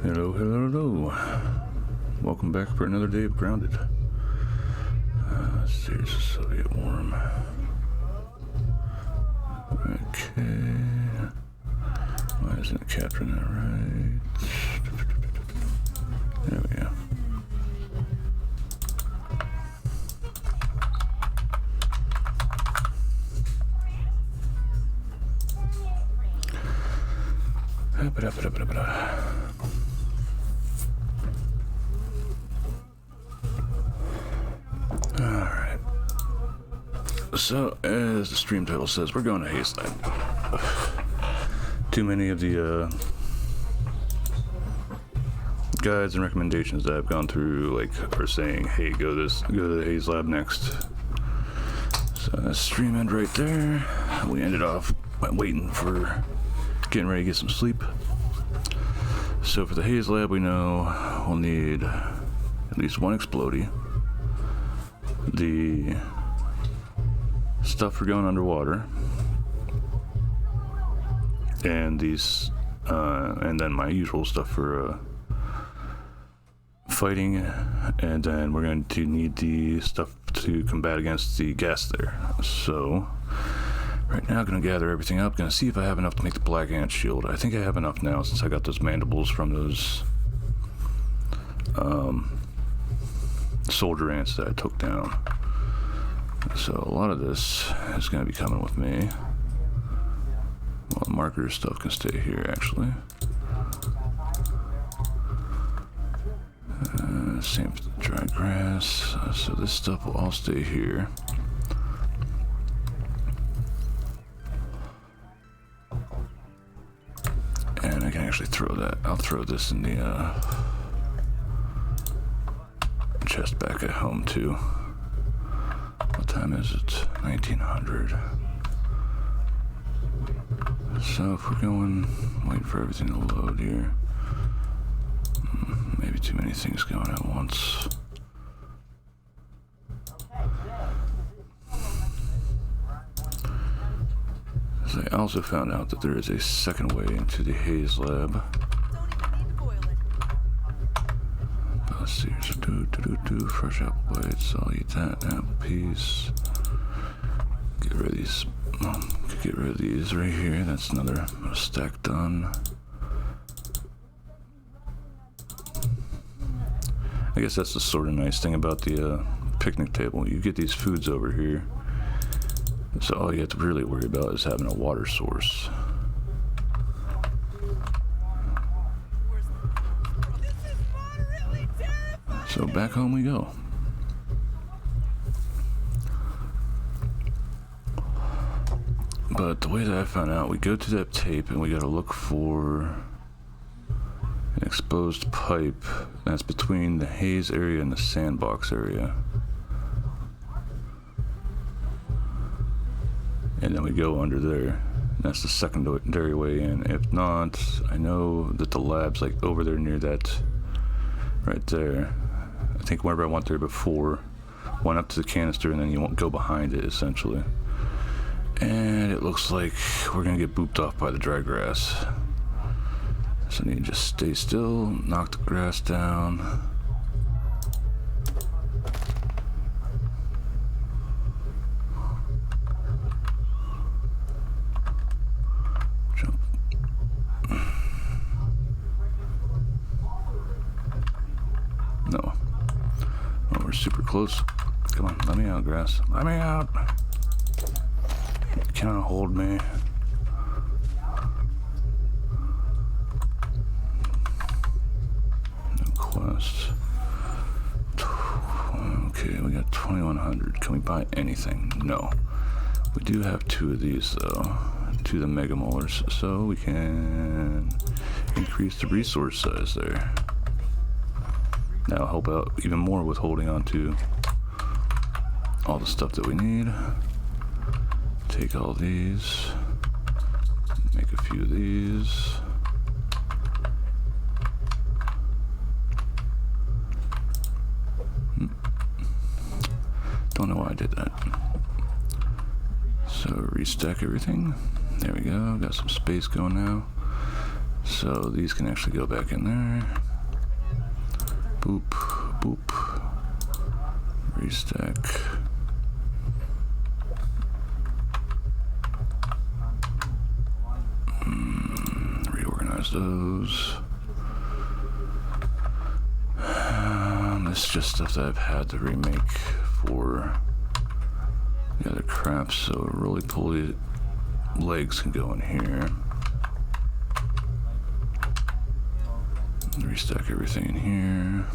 Hello, hello, hello. Welcome back for another day of Grounded. Let's see, it's Soviet warm. Okay. Why isn't it capturing that right? There we go. Alright. So, as the stream title says, we're going to Hazeland. Too many of the guides and recommendations that I've gone through, like, are saying, hey, go to the Haze Lab next. So that's stream end right there. We ended off waiting for getting ready to get some sleep. So for the Haze Lab, we know we'll need at least one Explodey, the stuff for going underwater, and these, and then my usual stuff for fighting, and then we're going to need the stuff to combat against the gas there. So right now, I'm going to gather everything up, going to see if I have enough to make the Black Ant shield. I think I have enough now since I got those mandibles from those soldier ants that I took down. So a lot of this is going to be coming with me. Well, the marker stuff can stay here, actually. Same for the dry grass. So this stuff will all stay here. And I can actually throw that. I'll throw this in the chest back at home too. What time is it? 1900. So if we're going, wait for everything to load here. Maybe too many things going at once. I also found out that there is a second way into the Haze Lab. Let's see, so do fresh apple bites. I'll eat that. Apple piece. Get rid of these. Get rid of these right here. That's another stack done. I guess that's the sort of nice thing about the picnic table. You get these foods over here. So all you have to really worry about is having a water source. So back home we go. But the way that I found out, we go to that tape and we gotta look for an exposed pipe that's between the haze area and the sandbox area. And then we go under there. That's the secondary way in. If not, I know that the lab's like over there near that, right there. I think whenever I went there before, went up to the canister and then you won't go behind it essentially. And it looks like we're gonna get booped off by the dry grass. So I need to just stay still, knock the grass down. Super close. Come on, let me out, grass. Let me out. You cannot hold me. No quest. Okay, we got 2100. Can we buy anything? No. We do have two of these though. Two of the mega molars, so we can increase the resource size there. That'll help out even more with holding on to all the stuff that we need. Take all these, make a few of these. Don't know why I did that. So restack everything. There we go, got some space going now. So these can actually go back in there. Boop, boop. Restack. Reorganize those. This is just stuff that I've had to remake for the other crap, so roly poly legs can go in here. Restack everything in here.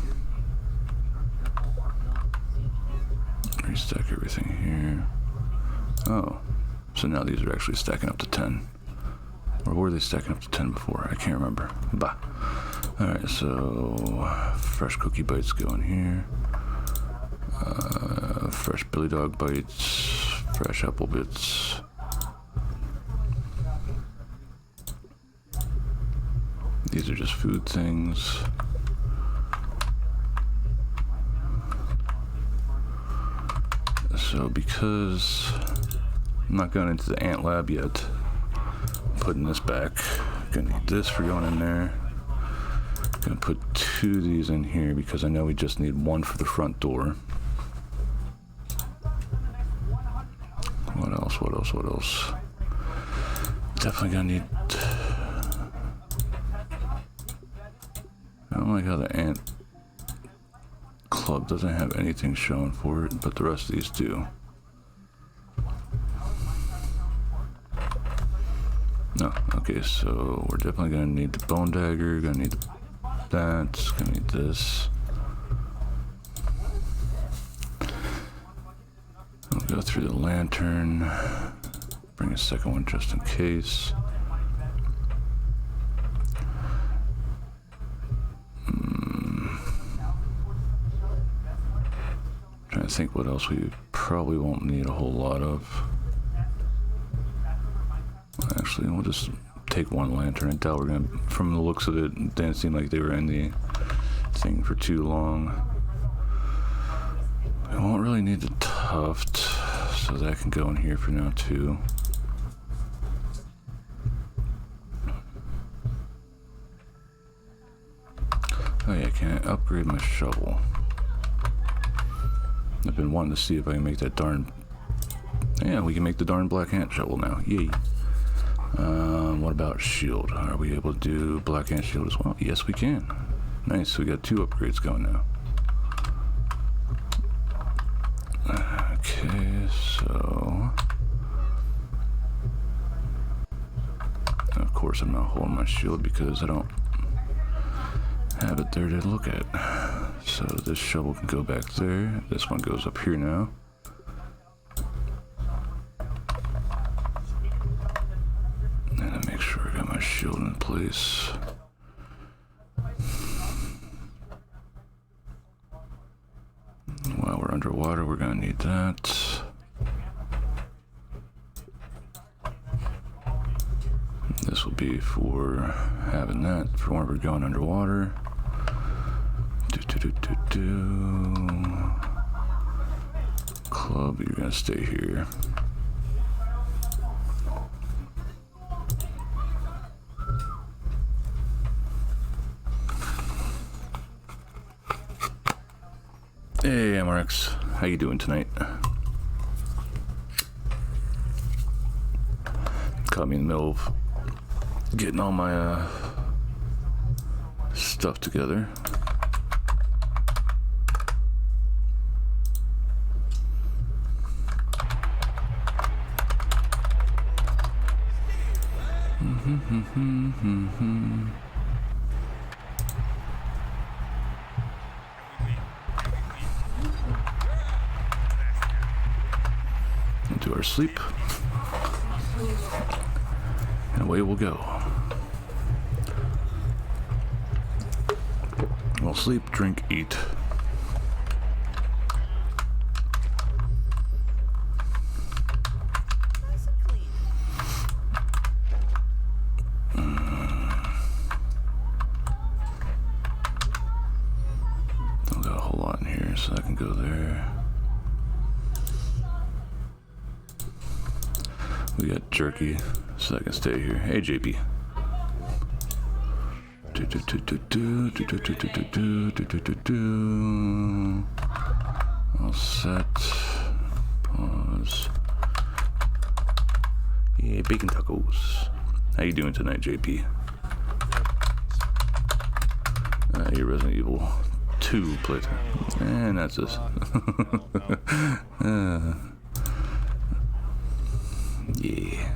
Restack everything here. Oh, so now these are actually stacking up to 10. Or were they stacking up to 10 before? I can't remember. Bah. Alright, so fresh cookie bites go in here. Fresh Billy Dog bites. Fresh apple bits. These are just food things. So because I'm not going into the ant lab yet, I'm putting this back. Gonna need this for going in there. Gonna put 2 of these in here because I know we just need 1 for the front door. What else? What else? What else? Definitely gonna need. I don't like how the ant club doesn't have anything shown for it, but the rest of these do. No, okay, so we're definitely gonna need the bone dagger, gonna need that, gonna need this. I'll go through the lantern, bring a second one just in case. Trying to think what else we probably won't need a whole lot of. Actually, we'll just take 1 lantern. I doubt we're gonna, from the looks of it, it didn't seem like they were in the thing for too long. We won't really need the tuft, so that can go in here for now too. Oh yeah, can I upgrade my shovel? I've been wanting to see if I can make that darn... Yeah, we can make the darn black ant shovel now. Yay. What about shield? Are we able to do black ant shield as well? Yes, we can. Nice, we got 2 upgrades going now. Okay, so... Of course I'm not holding my shield because I don't have it there to look at. So this shovel can go back there. This one goes up here now. And I make sure I got my shield in place. While we're underwater, we're gonna need that. This will be for having that for when we're going underwater. Club, you're gonna stay here. Hey MRX, how you doing tonight? Caught me in the middle of getting all my stuff together. Into our sleep, and away we'll go. We'll sleep, drink, eat. Don't got a whole lot in here, so I can go there. We got jerky, so I can stay here. Hey, JP. All set. Pause. Yeah, bacon tacos. How you doing tonight, JP? Your Resident Evil 2 playthrough. And that's this. Yeah.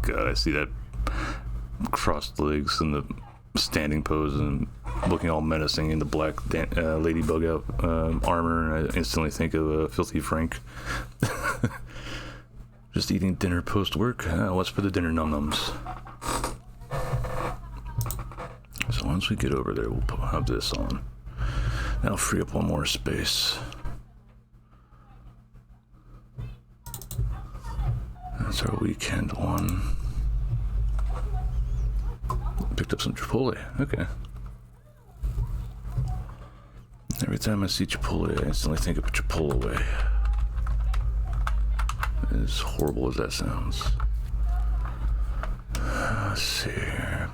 God, I see that crossed legs and the standing pose and looking all menacing in the black ladybug out armor, and I instantly think of Filthy Frank. Just eating dinner post work. What's for the dinner num-nums? So once we get over there, we'll have this on. That'll free up one more space. That's our weekend one. Picked up some Chipotle. Okay. Every time I see Chipotle, I instantly think of Chipotle. As horrible as that sounds. Let's see here.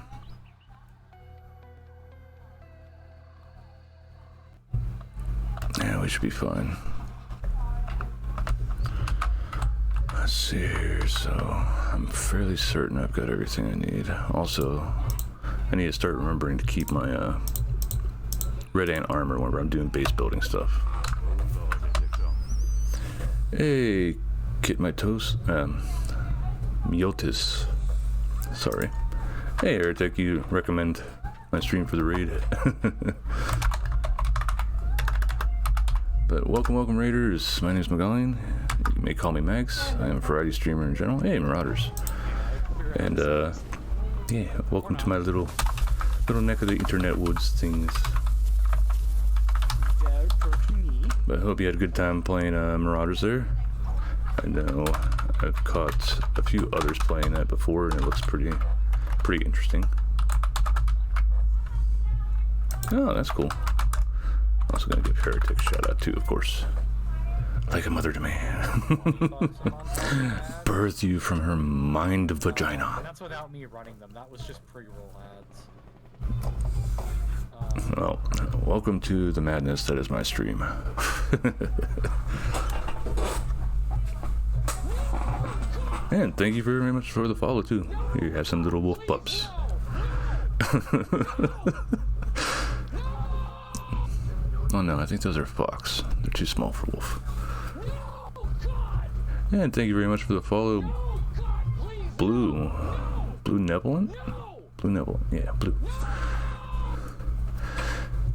Yeah, we should be fine. Let's see here. So, I'm fairly certain I've got everything I need. Also, I need to start remembering to keep my red ant armor whenever I'm doing base building stuff. Hey, Kit My Toast. Miotis. Sorry. Hey, Heretic, you recommend my stream for the raid? But welcome, Raiders. My name is Magallian. You may call me Max. I am a variety streamer in general. Hey, Marauders. And, yeah, welcome to my little neck of the internet woods things. But I hope you had a good time playing Marauders there. I know I've caught a few others playing that before, and it looks pretty interesting. Oh, that's cool. Also gonna give Heretic a shout out too, of course. Like a mother to me. Birthed you from her mind of vagina. And that's without me running them. That was just pre-roll ads. Well, welcome to the madness that is my stream. And thank you very much for the follow too. Here you have some little wolf pups. Oh no, I think those are fox. They're too small for wolf. And thank you very much for the follow, Blue Nebelant? Blue Nebelant, yeah, Blue.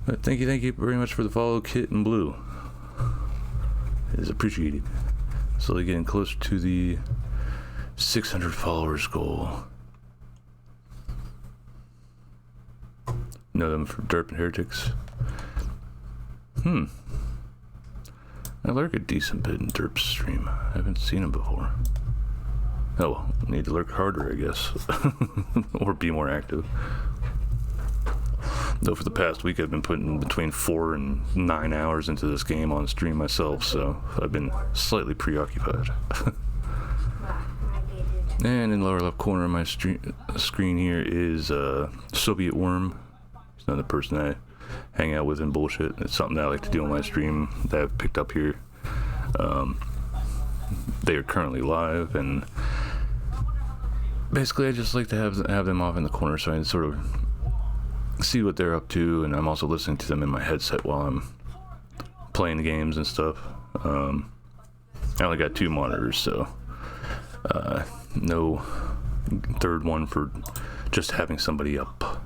But thank you very much for the follow, Kit and Blue. It is appreciated. Slowly getting closer to the 600 followers goal. Know them for Derp and Heretics. I lurk a decent bit in Derp's stream. I haven't seen him before. Oh well, need to lurk harder, I guess. Or be more active. Though for the past week I've been putting between 4 and 9 hours into this game on stream myself, so I've been slightly preoccupied. And in the lower left corner of my screen here is Soviet Worm. He's another person I hang out with and bullshit. It's something that I like to do on my stream that I've picked up here. They are currently live, and basically I just like to have them off in the corner so I can sort of see what they're up to, and I'm also listening to them in my headset while I'm playing the games and stuff. I only got 2 monitors, so no third one for just having somebody up.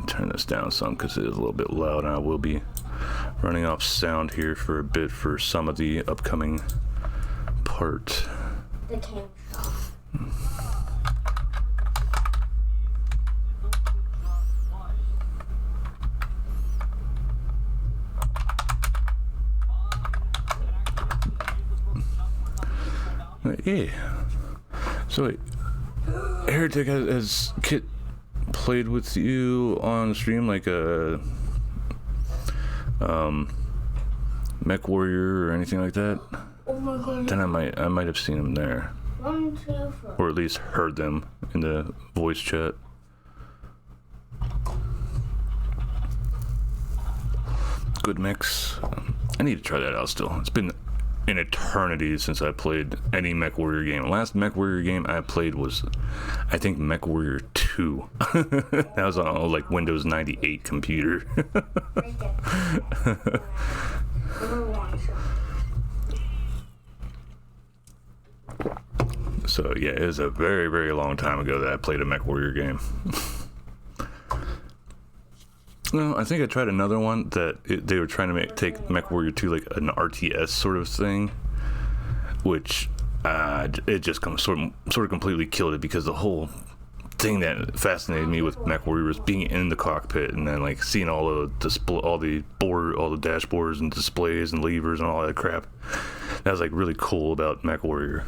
Turn this down some because it is a little bit loud, and I will be running off sound here for a bit for some of the upcoming part. The tank shop. Yeah. So wait, Heretic has Kit played with you on stream like a Mech Warrior or anything like that? Oh my god. then I might have seen them there, 1, 2, 4. or at least heard them in the voice chat. Good mix. I need to try that out still. It's been an eternity since I played any MechWarrior game. Last MechWarrior game I played was, I think, MechWarrior 2. That was on a, like, Windows 98 computer. Right there. Number 1. So yeah, it was a very, very long time ago that I played a MechWarrior game. No, I think I tried another one that they were trying to take MechWarrior 2 like an RTS sort of thing, which it just sort of completely killed it, because the whole thing that fascinated me with MechWarrior was being in the cockpit and then like seeing all the dashboards and displays and levers and all that crap. That was like really cool about MechWarrior.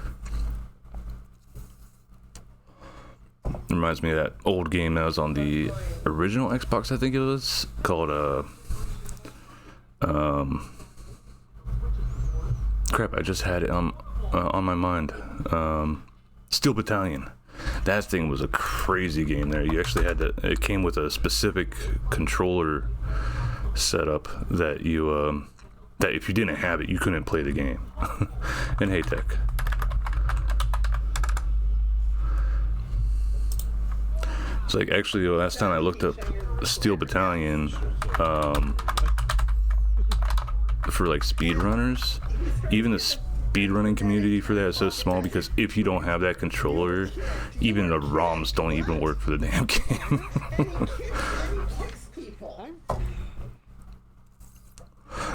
Reminds me of that old game that was on the original Xbox, I think it was, called crap, I just had it on my mind. Steel Battalion. That thing was a crazy game there. You actually had to, it came with a specific controller setup that you that if you didn't have it, you couldn't play the game. And hey, tech. It's like, actually, the last time I looked up Steel Battalion for like speedrunners, even the speedrunning community for that is so small, because if you don't have that controller, even the ROMs don't even work for the damn game.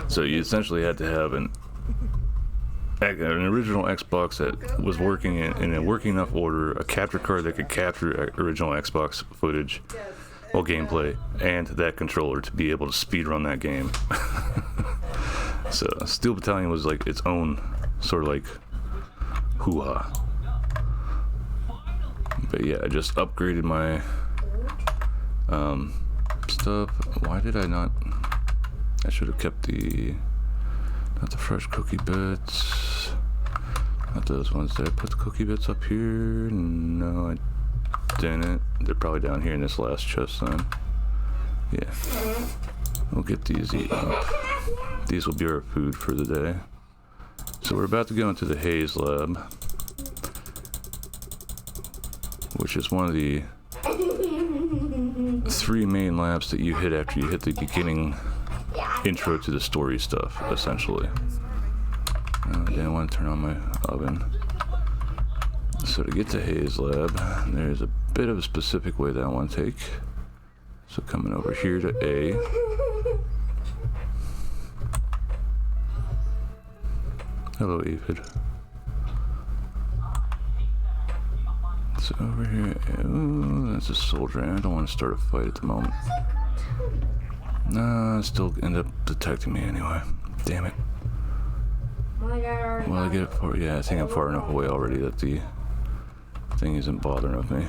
So you essentially had to have an original Xbox that was working in a working enough order, a capture card that could capture original Xbox footage or gameplay, and that controller to be able to speedrun that game. So Steel Battalion was like its own sort of like hoo-ha. But yeah, I just upgraded my stuff. Why did I not? I should have kept not the fresh cookie bits. Not those ones. Did I put the cookie bits up here? No, I didn't. They're probably down here in this last chest then. Yeah. We'll get these eaten up. These will be our food for the day. So we're about to go into the Haze Lab, which is one of the 3 main labs that you hit after you hit the beginning intro to the story stuff, essentially. I didn't want to turn on my oven. So to get to Haze Lab, there's a bit of a specific way that I want to take. So coming over here to A. Hello, Aphid. So over here, ooh, that's a soldier. I don't want to start a fight at the moment. Nah, still end up detecting me anyway. Damn it. Well, I get it for, yeah, I think I'm far enough away already that the thing isn't bothering with me.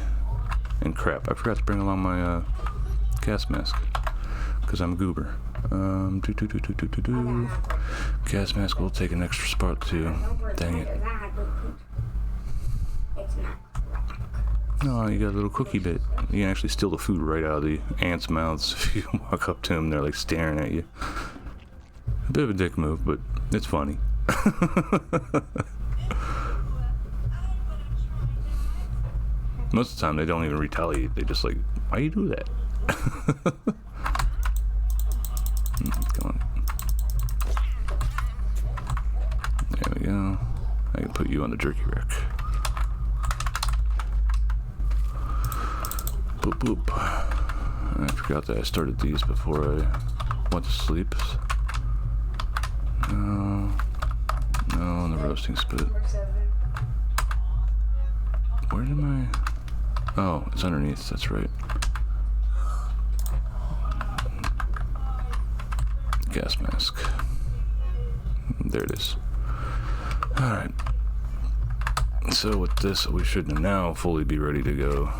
And crap, I forgot to bring along my gas mask, because I'm a goober. Gas mask will take an extra spot too. Dang it. No, you got a little cookie bit. You can actually steal the food right out of the ants' mouths if you walk up to them. They're like staring at you. A bit of a dick move, but it's funny. Most of the time they don't even retaliate. They just like, why you do that? Come on. There we go. I can put you on the jerky rack. Boop boop. I forgot that I started these before I went to sleep. No, on the roasting spit. Where did my? Oh, it's underneath. That's right. Gas mask. There it is. All right. So with this, we should now fully be ready to go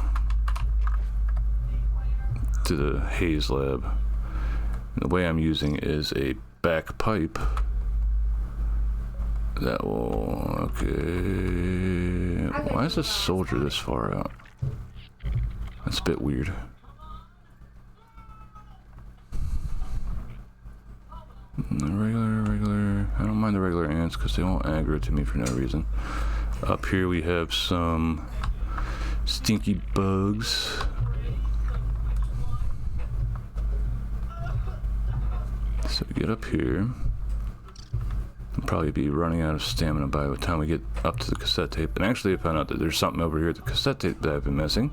to the Haze Lab. And the way I'm using is a back pipe That will... Okay... Why is this soldier this far out? That's a bit weird. Regular... I don't mind the regular ants because they won't aggro to me for no reason. Up here we have some stinky bugs. So we get up here. We'll probably be running out of stamina by the time we get up to the cassette tape. And actually I found out that there's something over here at the cassette tape that I've been missing.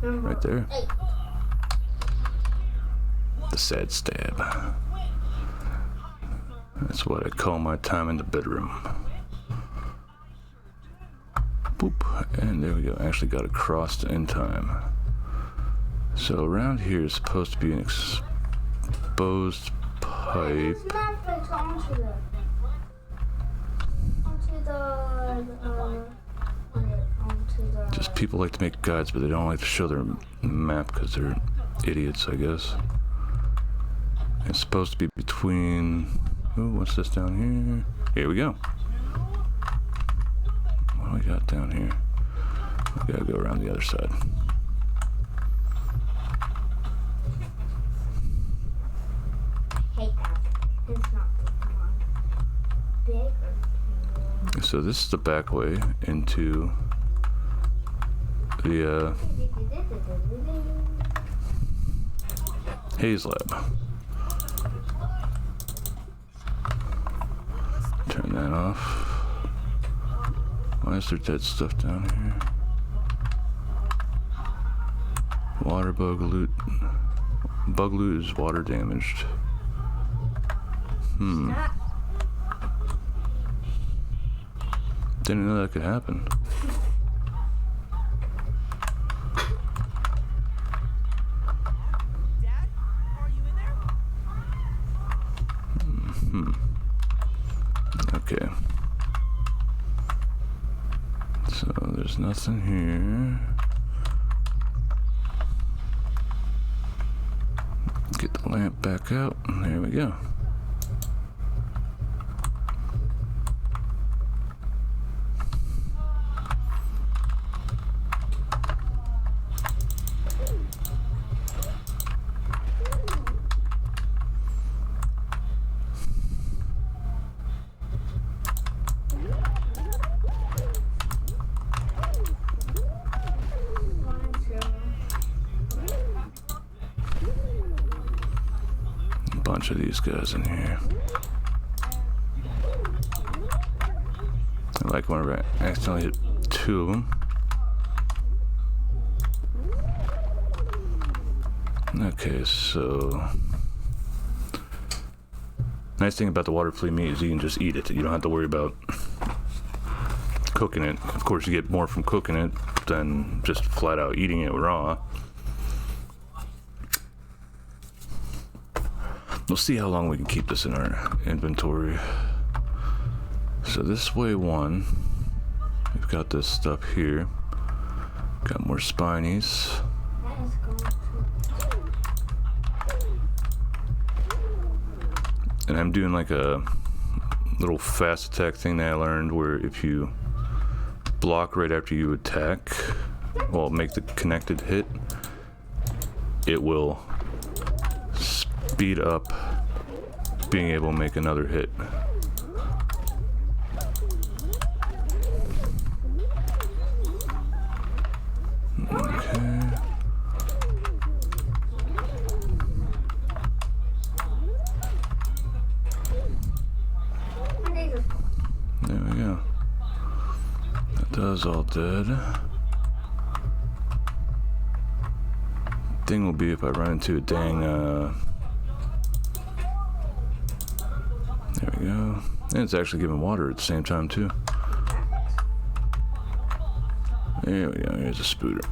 Right there. The sad stab. That's what I call my time in the bedroom. Boop. And there we go. Actually got across in time. So around here is supposed to be an exposed pipe. Just people like to make guides, but they don't like to show their map because they're idiots, I guess. It's supposed to be between... Ooh, what's this down here? Here we go. What do we got down here? We gotta go around the other side. It's not big or So this is the back way into the Haze Lab. Turn that off. Why is there dead stuff down here? Water bug loot. Bug loot is water damaged. Didn't know that could happen. Dad, are you in there? Okay. So there's nothing here. Get the lamp back out, and there we go. Bunch of these guys in here. I like whenever I accidentally hit two of them. Okay, so nice thing about the water flea meat is you can just eat it. You don't have to worry about cooking it. Of course, you get more from cooking it than just flat out eating it raw. We'll see how long we can keep this in our inventory. So this way one, we've got this stuff here. Got more spinies. that is going to. And I'm doing like a little fast attack thing that I learned where if you block right after you attack, well, make the connected hit, it will speed up being able to make another hit. Okay. There we go. That does all dead. Thing will be if I run into a dang there we go. And it's actually giving water at the same time too. There we go, here's a spooter.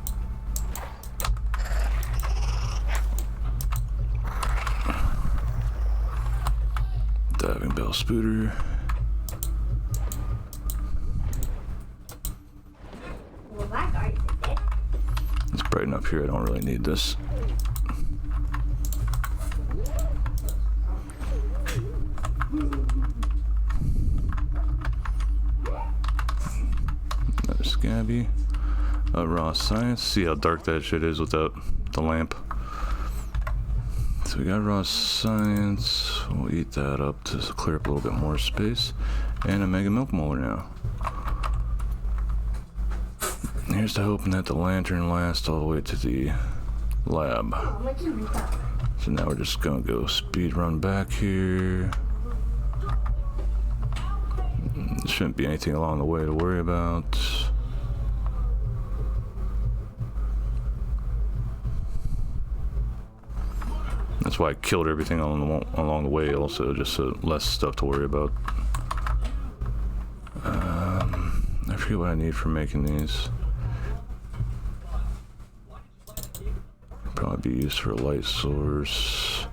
Diving bell spooter. Well, that guy's dead. Let's brighten up here, I don't really need this. Scabby. Raw Science. See how dark that shit is without the lamp. So we got Raw Science. We'll eat that up to clear up a little bit more space. And a Mega Milk Molar now. Here's to hoping that the lantern lasts all the way to the lab. How much you got? So now we're just gonna go speed run back here. Shouldn't be anything along the way to worry about. That's why I killed everything along the way also, just so less stuff to worry about. I forget what I need for making these. Probably be used for a light source.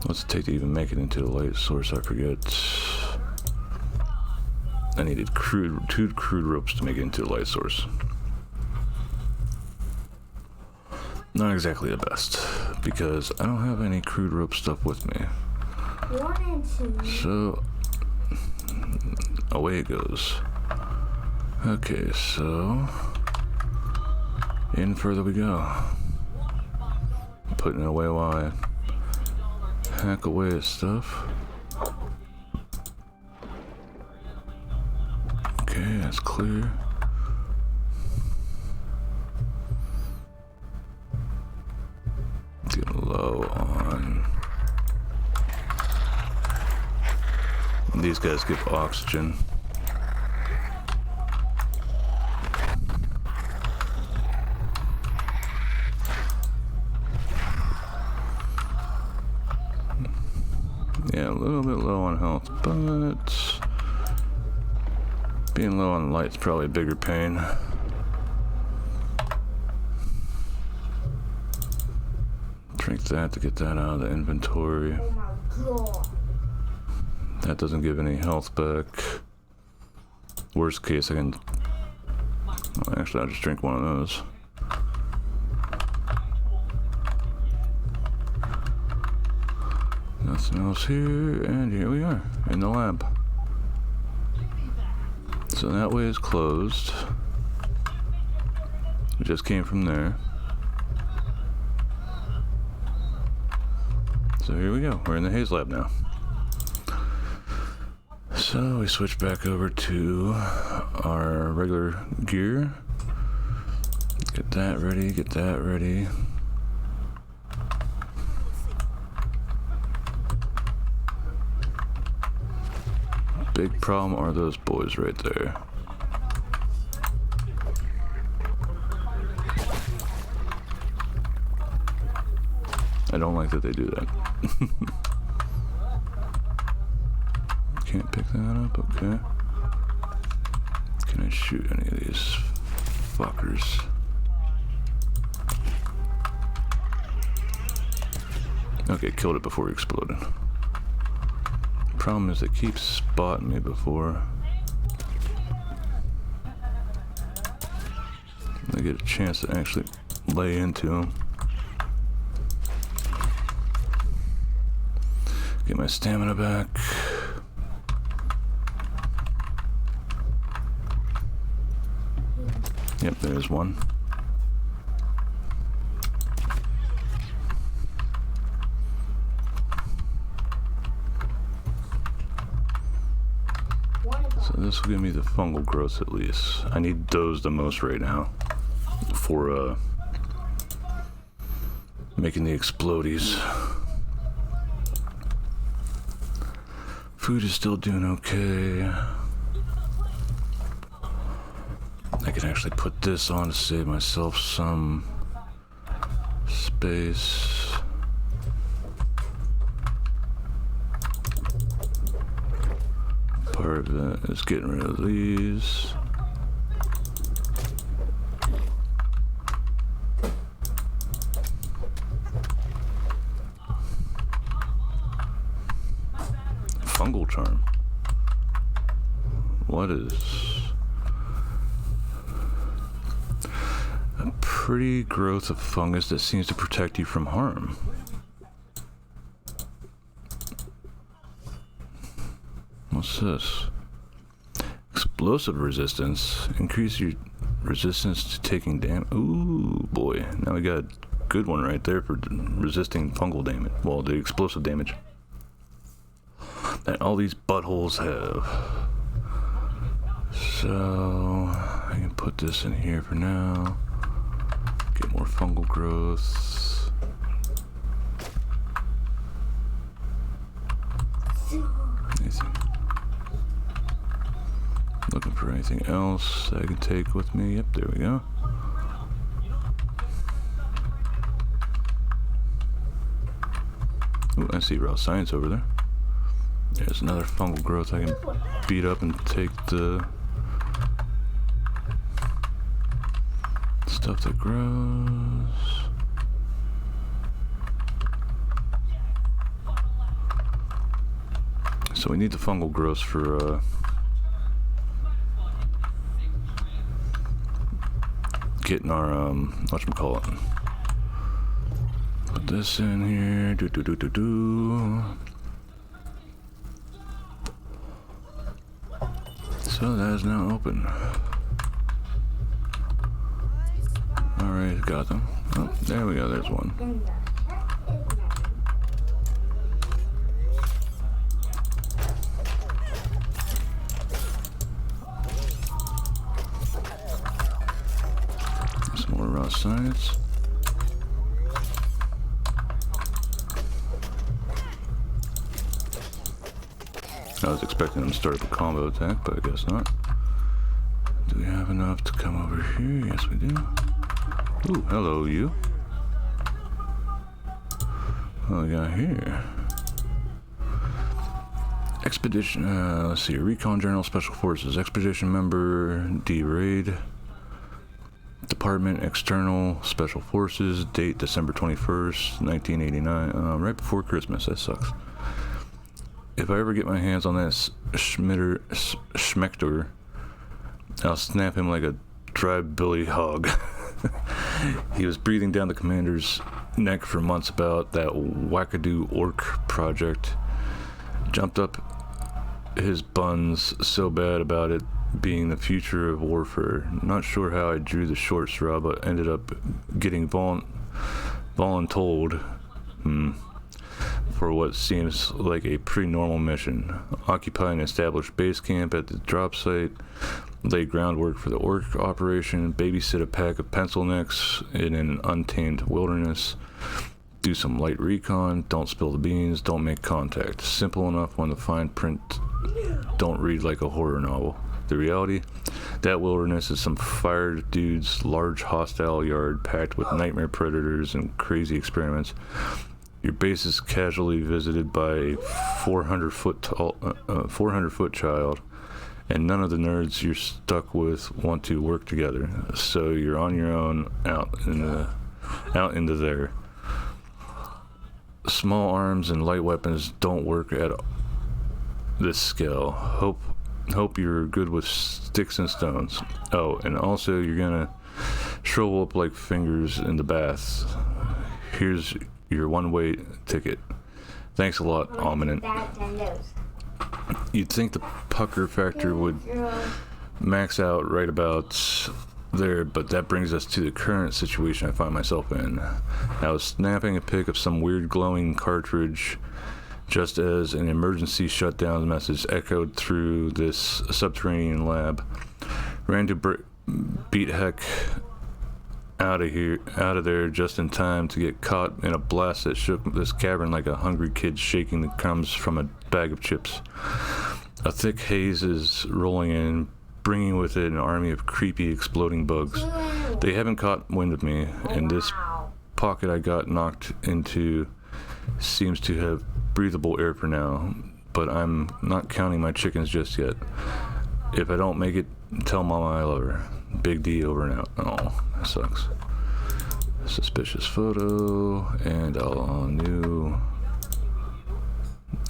What's it take to even make it into a light source? I forget. I needed two crude ropes to make it into a light source. Not exactly the best, because I don't have any crude rope stuff with me. 1 and 2. So, away it goes. Okay, so, in further we go. Putting it away while I hack away at stuff. Okay, that's clear. Getting low on. These guys give oxygen. Yeah, a little bit low on health, but being low on light's probably a bigger pain. Drink that to get that out of the inventory. Oh my god. That doesn't give any health back. Worst case, I can. Well, actually, I'll just drink one of those. Nothing else here, and here we are in the lab. So that way is closed. We just came from there. So here we go. We're in the Haze Lab now. So we switch back over to our regular gear. Get that ready, get that ready. Big problem are those boys right there. I don't like that they do that. Can't pick that up, okay. Can I shoot any of these fuckers? Okay, killed it before it exploded. Problem is it keeps spotting me before I get a chance to actually lay into them. Get my stamina back. Yep, there's one. So this will give me the fungal growth at least. I need those the most right now for making the explodies. Food is still doing okay. I can actually put this on to save myself some space. Part of it is getting rid of these. Fungal charm. What is a pretty growth of fungus that seems to protect you from harm? What's this? explosive resistance. Increase your resistance to taking damage. Ooh, boy. Now we got a good one right there for resisting fungal damage. Well, the explosive damage that all these buttholes have. So I can put this in here for now. Get more fungal growth. Anything? Looking for anything else that I can take with me. Yep, there we go. Ooh, I see raw science over there. There's another fungal growth I can beat up and take the stuff that grows. So we need the fungal growths for getting our whatchamacallit. Put this in here. So that is now open. Alright, got them. Oh, there we go, there's one. Some more raw science. I was expecting them to start up a combo attack, but I guess not. Do we have enough to come over here? Yes, we do. Ooh, hello, you. What do we got here? Expedition, let's see, Recon General Special Forces. Expedition member, D-Raid. Department External Special Forces. Date December 21st, 1989. Right before Christmas, that sucks. If I ever get my hands on that Schmechter, I'll snap him like a dry billy hog. He was breathing down the commander's neck for months about that wackadoo orc project. Jumped up his buns so bad about it being the future of warfare. Not sure how I drew the short straw, but ended up getting voluntold. For what seems like a pretty normal mission. Occupy an established base camp at the drop site, lay groundwork for the orc operation, babysit a pack of pencil necks in an untamed wilderness, do some light recon, don't spill the beans, don't make contact. Simple enough when the fine print don't read like a horror novel. The reality? That wilderness is some fired dude's large hostile yard packed with nightmare predators and crazy experiments. Your base is casually visited by a 400-foot child, and none of the nerds you're stuck with want to work together. So you're on your own out into there. Small arms and light weapons don't work at this scale. Hope you're good with sticks and stones. Oh, and also you're gonna shrivel up like fingers in the bath. Here's your one-way ticket. Thanks a lot, Ominent. You'd think the pucker factor would max out right about there, but that brings us to the current situation I find myself in. I was snapping a pic of some weird glowing cartridge just as an emergency shutdown message echoed through this subterranean lab. Ran to beat heck out of there just in time to get caught in a blast that shook this cavern like a hungry kid shaking the crumbs from a bag of chips. A thick haze is rolling in, bringing with it an army of creepy exploding bugs. They haven't caught wind of me, and this pocket I got knocked into seems to have breathable air for now, but I'm not counting my chickens just yet. If I don't make it, tell Mama I love her. Big D over and out. Oh, that sucks. Suspicious photo, and all new.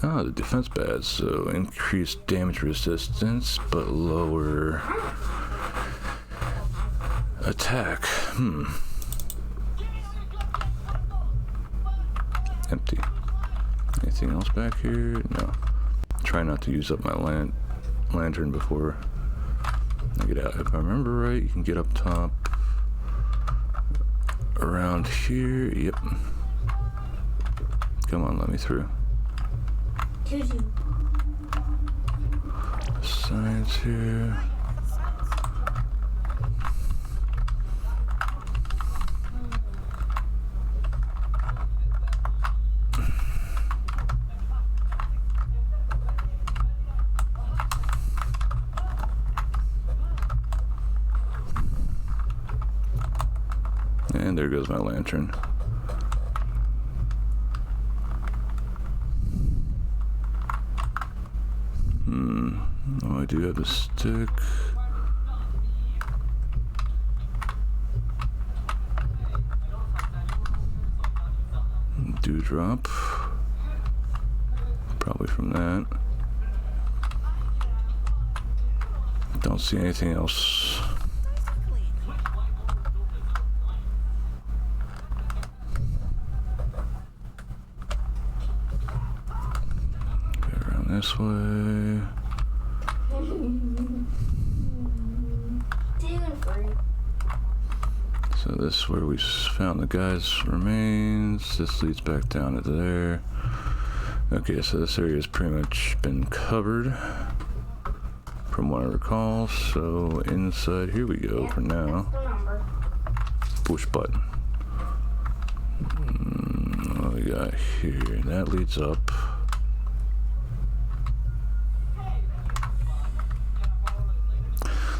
Ah, the defense badge, so increased damage resistance, but lower attack. Empty. Anything else back here? No. Try not to use up my lantern before Now get out. If I remember right, you can get up top around here. Yep. Come on, let me through. Tutu. Science here. And there goes my lantern. Oh, I do have the stick. Dewdrop. Probably from that. Don't see anything else. This way. So this is where we found the guy's remains. This leads back down to there. Okay, so this area has pretty much been covered from what I recall. So inside here we go for now. Push button. What we got here? That leads up.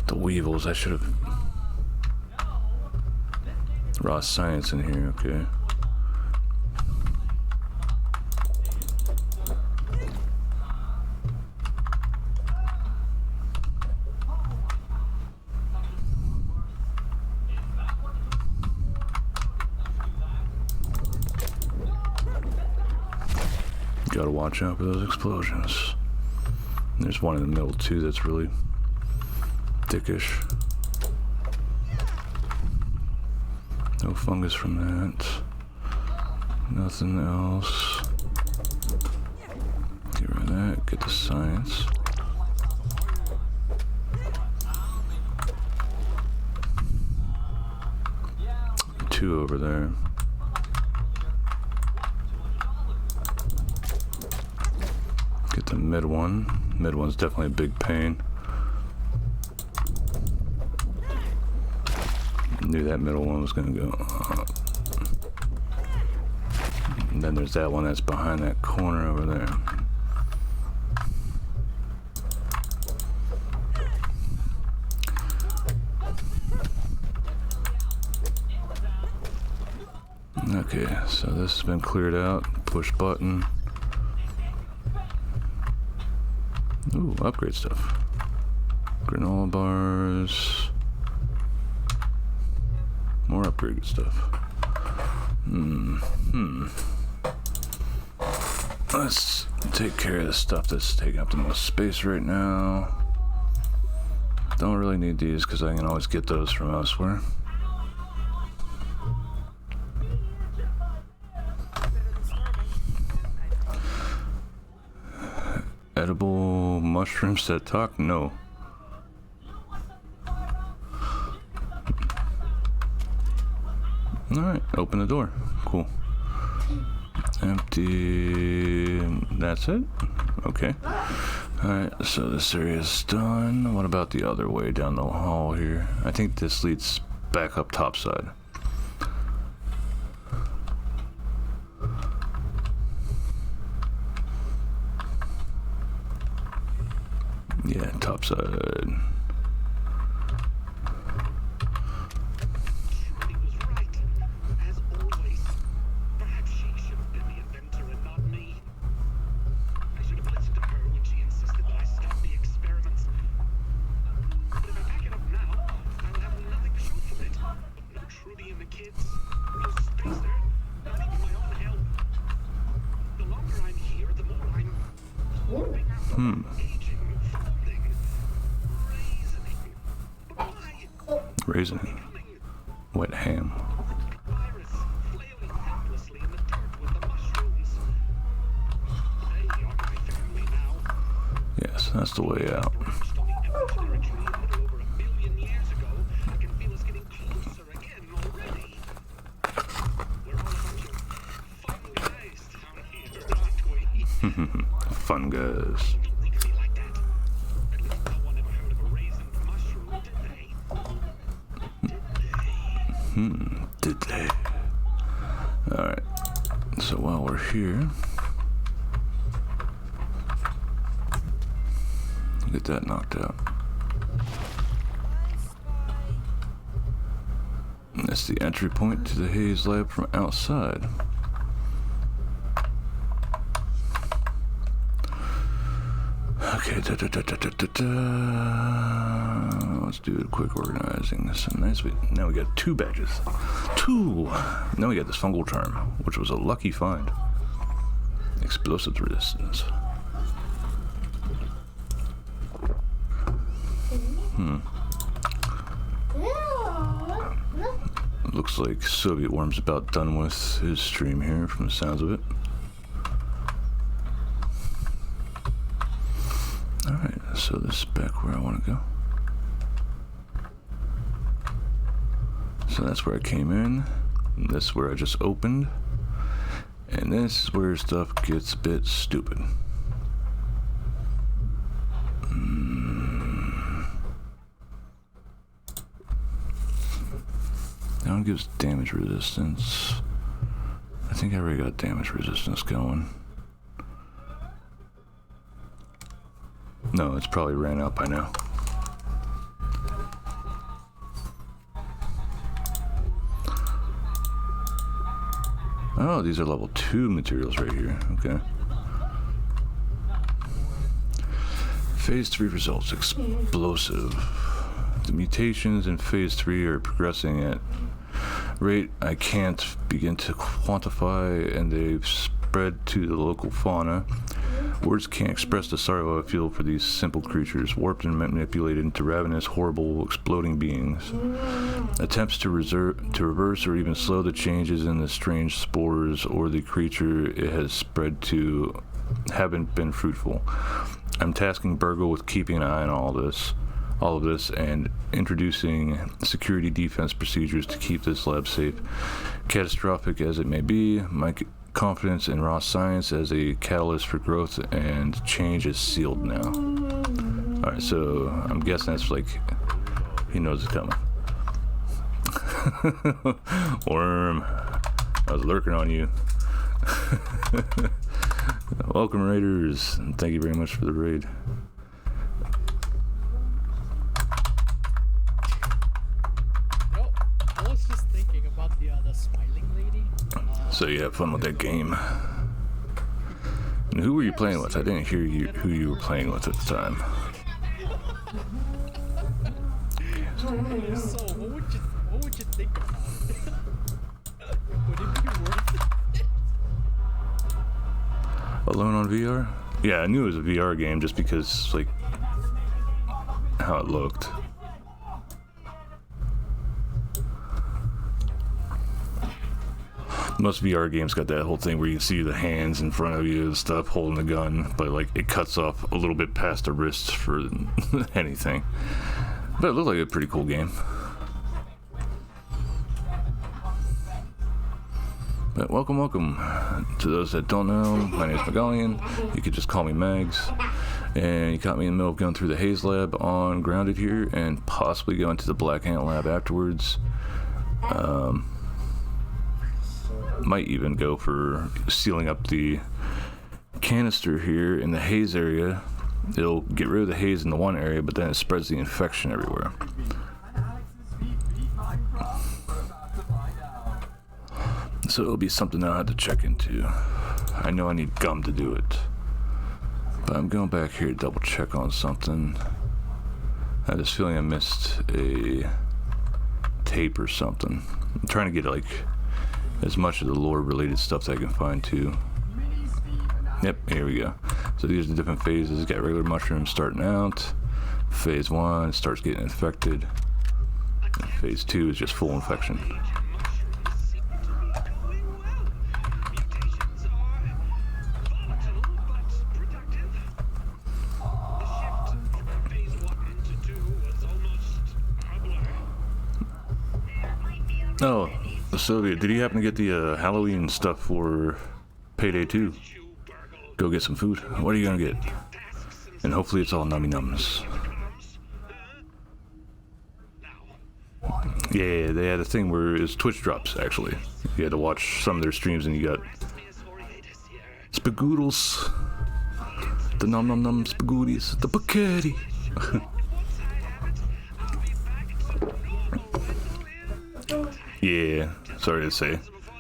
The weevils, I should have. Raw science in here, okay. Gotta watch out for those explosions. And there's one in the middle too that's really dickish. No fungus from that. Nothing else. Get rid of that. Get the science. Two over there. Get the mid one. Mid one's definitely a big pain. Knew that middle one was gonna go up. And then there's that one that's behind that corner over there. Okay, so this has been cleared out. Push button. Ooh, upgrade stuff. Granola bars. More upgraded stuff. Let's take care of the stuff that's taking up the most space right now. Don't really need these because I can always get those from elsewhere. Edible mushrooms that talk? No. Alright, open the door. Cool. Empty. That's it? Okay. Alright, so this area is done. What about the other way down the hall here? I think this leads back up top side. Yeah, top side. Raisin. Wet ham. Yes, that's the way out. Fungus. Did they? Alright. So while we're here, get that knocked out. And that's the entry point to the Hayes lab from outside. Okay, let's do a quick organizing. So nice. Now we got 2 badges. 2! Now we got this fungal charm, which was a lucky find. Explosive resistance. Looks like Soviet Worm's about done with his stream here from the sounds of it. Alright, so this is back where I want to go. So that's where I came in. And this is where I just opened. And this is where stuff gets a bit stupid. That one gives damage resistance. I think I already got damage resistance going. No, it's probably ran out by now. Oh, these are level 2 materials right here. Okay. Phase 3 results. Explosive. The mutations in Phase 3 are progressing at rate I can't begin to quantify, and they've spread to the local fauna. Words can't express the sorrow I feel for these simple creatures, warped and manipulated into ravenous, horrible, exploding beings. Attempts to reverse or even slow the changes in the strange spores or the creature it has spread to haven't been fruitful. I'm tasking Burgle with keeping an eye on all of this, and introducing security defense procedures to keep this lab safe. Catastrophic as it may be, my confidence in raw science as a catalyst for growth and change is sealed now. Alright, so I'm guessing that's like, he knows it's coming. Worm, I was lurking on you. Welcome, Raiders, and thank you very much for the raid. I was just thinking about the smiling lady. So you have fun with that game. And who were you playing with? I didn't hear who you were playing with at the time. So what would you think about it? Would it be worth it? Alone on VR? Yeah, I knew it was a VR game just because, like, how it looked. Most VR games got that whole thing where you can see the hands in front of you and stuff holding the gun, but like it cuts off a little bit past the wrists for anything. But it looked like a pretty cool game. But welcome to those that don't know. My name is Megalian. You could just call me Mags. And you caught me in the middle of going through the Hayes lab on Grounded here and possibly going to the Black Ant lab afterwards. Might even go for sealing up the canister here in the haze area. It'll get rid of the haze in the one area, but then it spreads the infection everywhere. So it'll be something I'll have to check into. I know I need gum to do it, but I'm going back here to double check on something. I had this feeling I missed a tape or something. I'm trying to get like as much of the lore related stuff that I can find too. Yep, here we go. So these are the different phases. Got regular mushrooms starting out. Phase 1 starts getting infected. And phase 2 is just full infection. Oh, Sylvia, did you happen to get the Halloween stuff for Payday 2? go get some food. What are you gonna get? And hopefully it's all nummy nums. Yeah, they had a thing where it's Twitch drops, actually. You had to watch some of their streams and you got spagoodles. The nom nom nom spagoodies. The spaghetti. Yeah, sorry to say.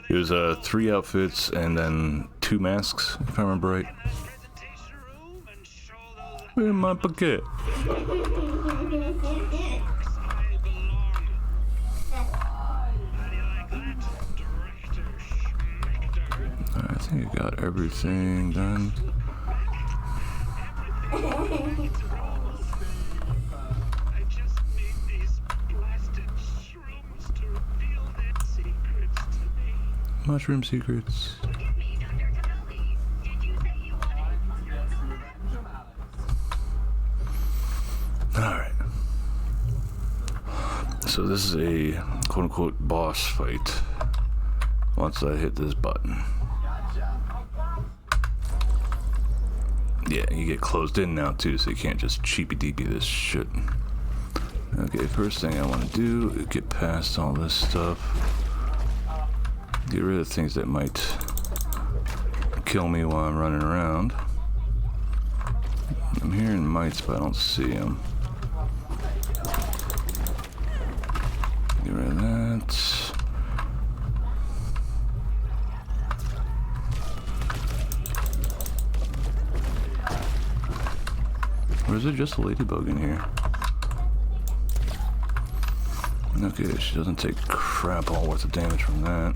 It was 3 outfits and then 2 masks, if I remember right. Where's my baguette? I think I got everything done. Mushroom secrets. Alright. So this is a quote-unquote boss fight. Once I hit this button. Yeah, you get closed in now too, so you can't just cheapy-deepy this shit. Okay, first thing I want to do is get past all this stuff. Get rid of things that might kill me while I'm running around. I'm hearing mites, but I don't see them. Get rid of that. Or is it just a ladybug in here? Okay, she doesn't take crap all worth of damage from that.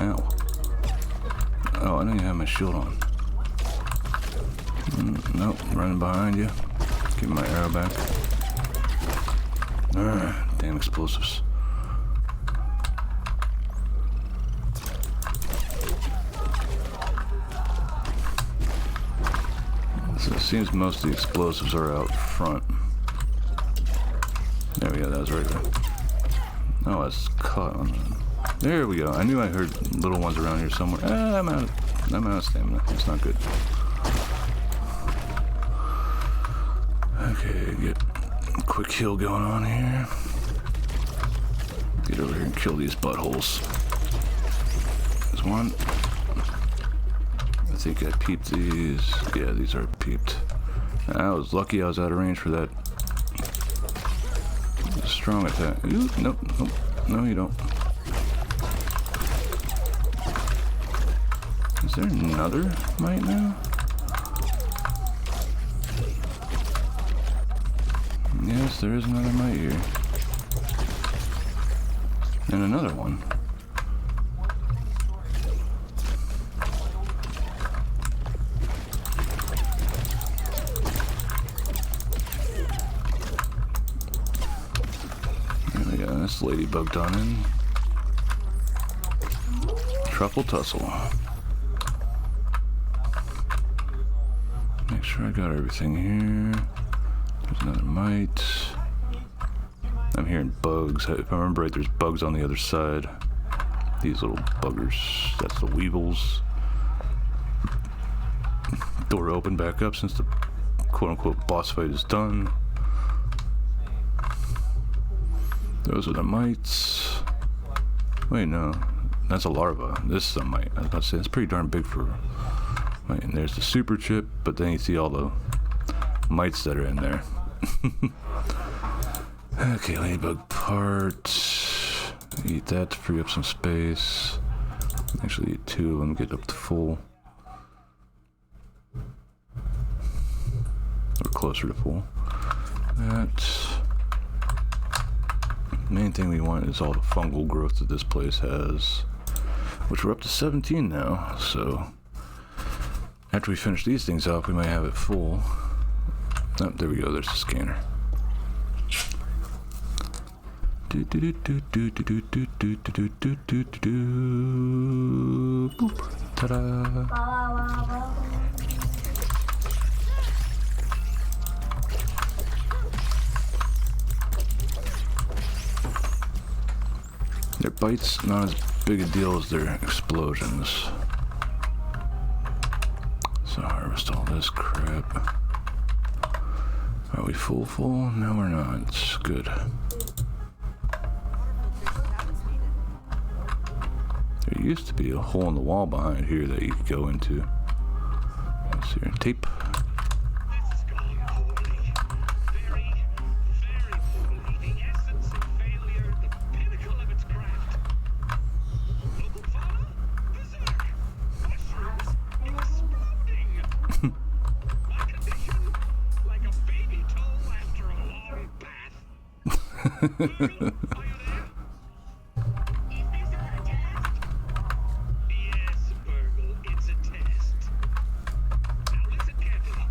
Ow. Oh, I didn't have my shield on. Nope, running behind you. Get my arrow back. Damn explosives. So it seems most of the explosives are out front. There we go, that was right there. Oh, it's caught on that. There we go. I knew I heard little ones around here somewhere. I'm out of stamina. That's not good. Okay, get a quick heal going on here. Get over here and kill these buttholes. There's one. I think I peeped these. Yeah, these are peeped. I was lucky I was out of range for that strong attack. Ooh, nope, nope. No, you don't. Is there another mite now? Yes, there is another mite here. And another one. There we go, this ladybug done in. Truffle tussle. Make sure I got everything here. There's another mite. I'm hearing bugs. If I remember right, there's bugs on the other side. These little buggers. That's the weevils. Door open back up since the quote-unquote boss fight is done. Those are the mites. Wait, no. That's a larva. This is a mite. I was about to say, it's pretty darn big for... Wait, and there's the super chip, but then you see all the mites that are in there. Okay, ladybug part. Eat that to free up some space. Actually eat 2 of them, get up to full. Or closer to full. That. Main thing we want is all the fungal growth that this place has. Which we're up to 17 now, so... After we finish these things off, we might have it full. Oh, there we go, there's the scanner. Boop. Ta-da! Their bites not as big a deal as their explosions. So harvest all this crap. Are we full? No, we're not. It's good. There used to be a hole in the wall behind here that you could go into. Let's see here. Tape. This has gone poorly. Very, very poorly. The essence of failure, the pinnacle of its craft. Local fauna? Berserk. Mushrooms exploding. My condition? Like a baby toe after a long bath. Virgil, are you there? Is this a test? Yes, Virgil, it's a test. Now listen carefully.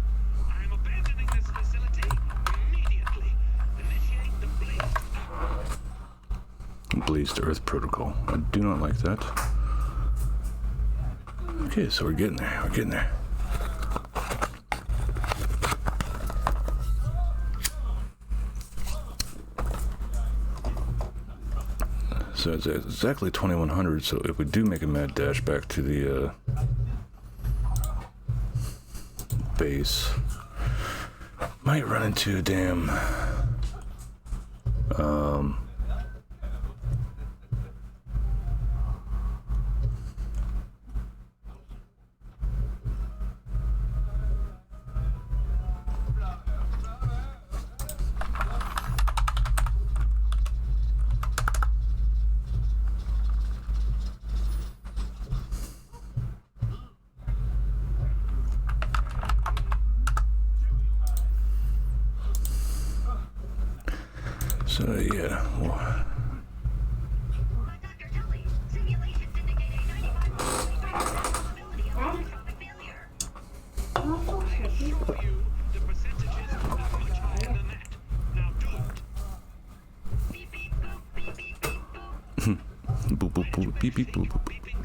I'm abandoning this facility immediately. Initiate the Blaze to Earth protocol. I do not like that. Okay, so we're getting there. We're getting there. So it's exactly 2100. So if we do make a mad dash back to the base, might run into a damn so yeah. Well, Dr. Tully, simulations indicate a 95% probability of catastrophic failure. I assure you, the percentages are much higher than that. Now do it. Beep beep boop, beep beep beep boop. boop boop boop beep beep boop boop. Beep beep boop.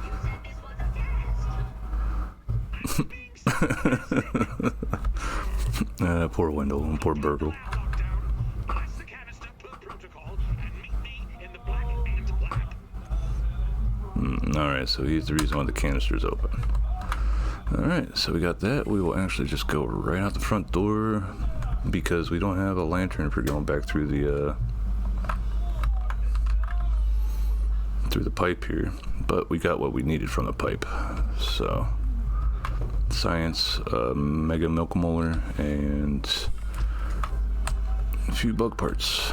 You said this was a test. I'm being sarcastic. Poor Wendell and poor Burgle. Lockdown. Press the canister per protocol and meet me in the black ant lab. Alright, so he's the reason why the canister's open. Alright, so we got that. We will actually just go right out the front door because we don't have a lantern for going back through the pipe here. But we got what we needed from the pipe. So science, mega milk molar, and a few bug parts.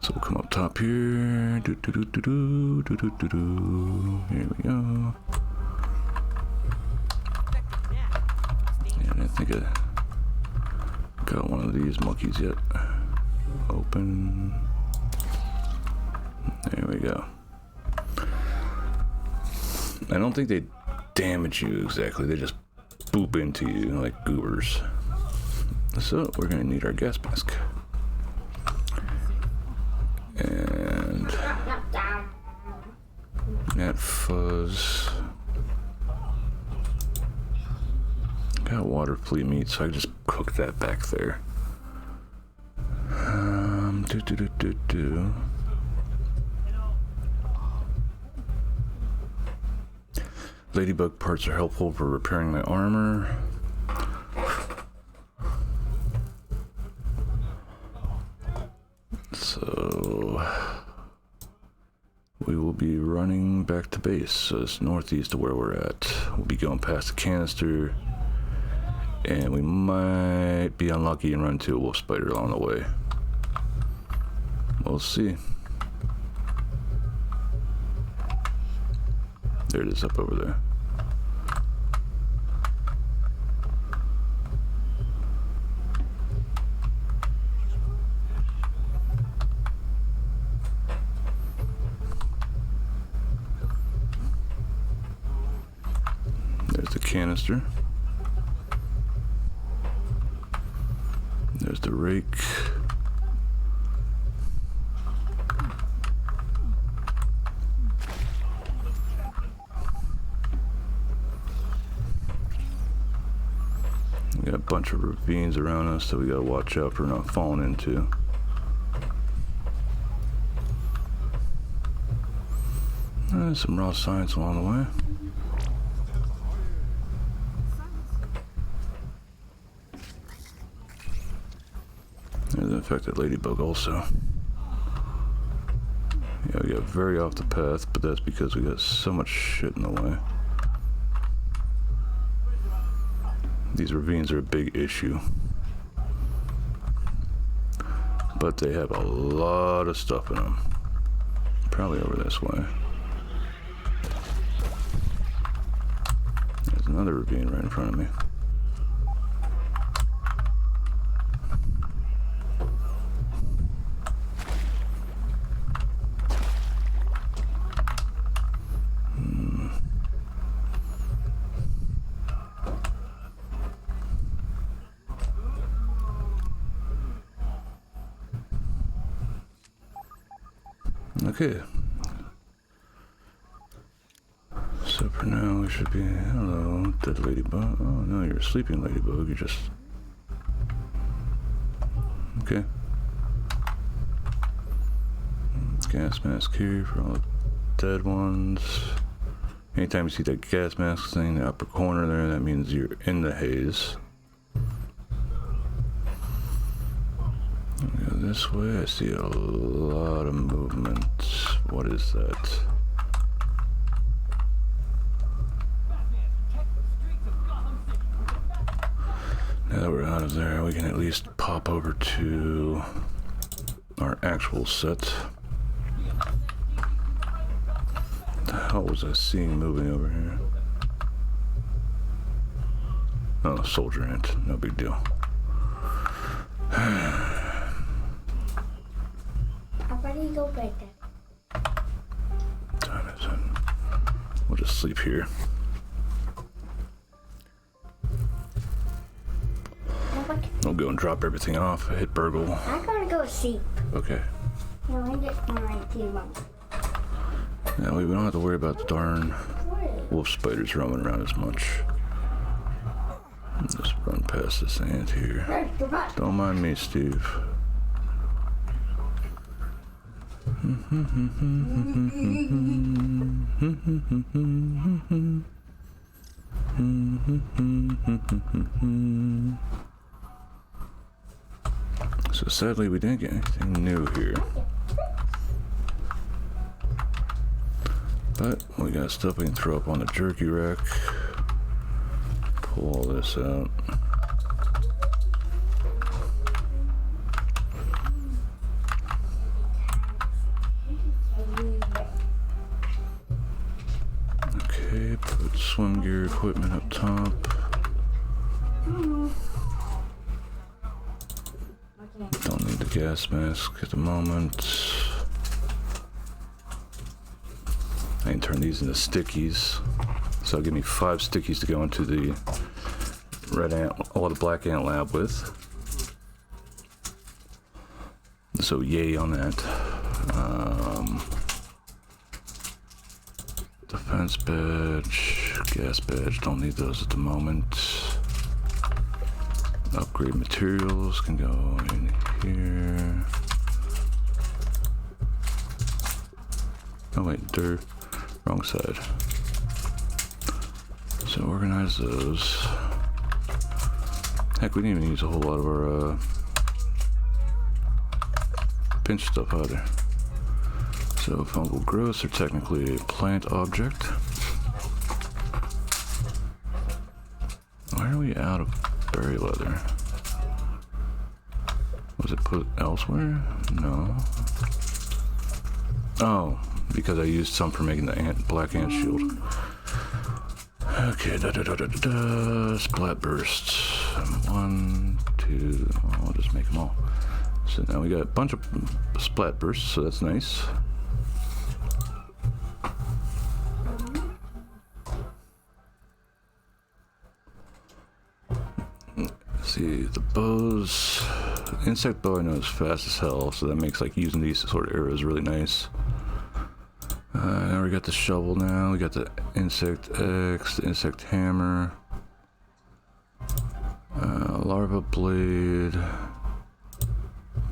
So we'll come up top here. Do, do, do, do, do, do, do, do, do. Here we go. And I think I got one of these monkeys yet. Open. There we go. I don't think they damage you exactly. They just boop into you like goobers. So we're gonna need our gas mask. And that fuzz. Got water flea meat, so I can just cook that back there. Do. Ladybug parts are helpful for repairing my armor. So we will be running back to base. So it's northeast of where we're at. We'll be going past the canister, and we might be unlucky and run into a wolf spider along the way. We'll see. There it is up over there. There's the canister. There's the rake. We got a bunch of ravines around us that we gotta watch out for not falling into. Some raw science along the way. There's an infected ladybug also. Yeah, we got very off the path, but that's because we got so much shit in the way. These ravines are a big issue. But they have a lot of stuff in them. Probably over this way. There's another ravine right in front of me. Okay. So for now we should be, hello, dead ladybug. Oh no, you're a sleeping ladybug, you just, okay. Gas mask here for all the dead ones. Anytime you see that gas mask thing in the upper corner there, that means you're in the haze. Go this way, I see a lot of movement. What is that? Now that we're out of there, we can at least pop over to our actual set. What the hell was I seeing moving over here? Oh, soldier ant, no big deal. How do you go back there? Time is it? We'll just sleep here. We'll go and drop everything off. Hit burgle. I'm gonna go sleep. Okay. No, I get my team on. Now we don't have to worry about the darn wolf spiders roaming around as much. Just run past this ant here. Don't mind me, Steve. So sadly we didn't get anything new here. But we got stuff we can throw up on the jerky rack. Pull all this out. Okay, put swim gear equipment up top. Don't need the gas mask at the moment. I can turn these into stickies. So it'll give me 5 stickies to go into the red ant or the black ant lab with. So yay on that. Defense badge, gas badge, don't need those at the moment. Upgrade materials can go in here. Oh wait, wrong side. So organize those. Heck, we didn't even use a whole lot of our pinch stuff either. So fungal growths are technically a plant object. Why are we out of berry leather? Was it put elsewhere? No. Oh, because I used some for making the black ant shield. Okay, splat bursts. 1, 2, I'll just make them all. So now we got a bunch of splat bursts, so that's nice. See, the bows. Insect bow I know is fast as hell, so that makes like using these sort of arrows really nice. Now we got the shovel now, we got the insect axe, the insect hammer, larva blade,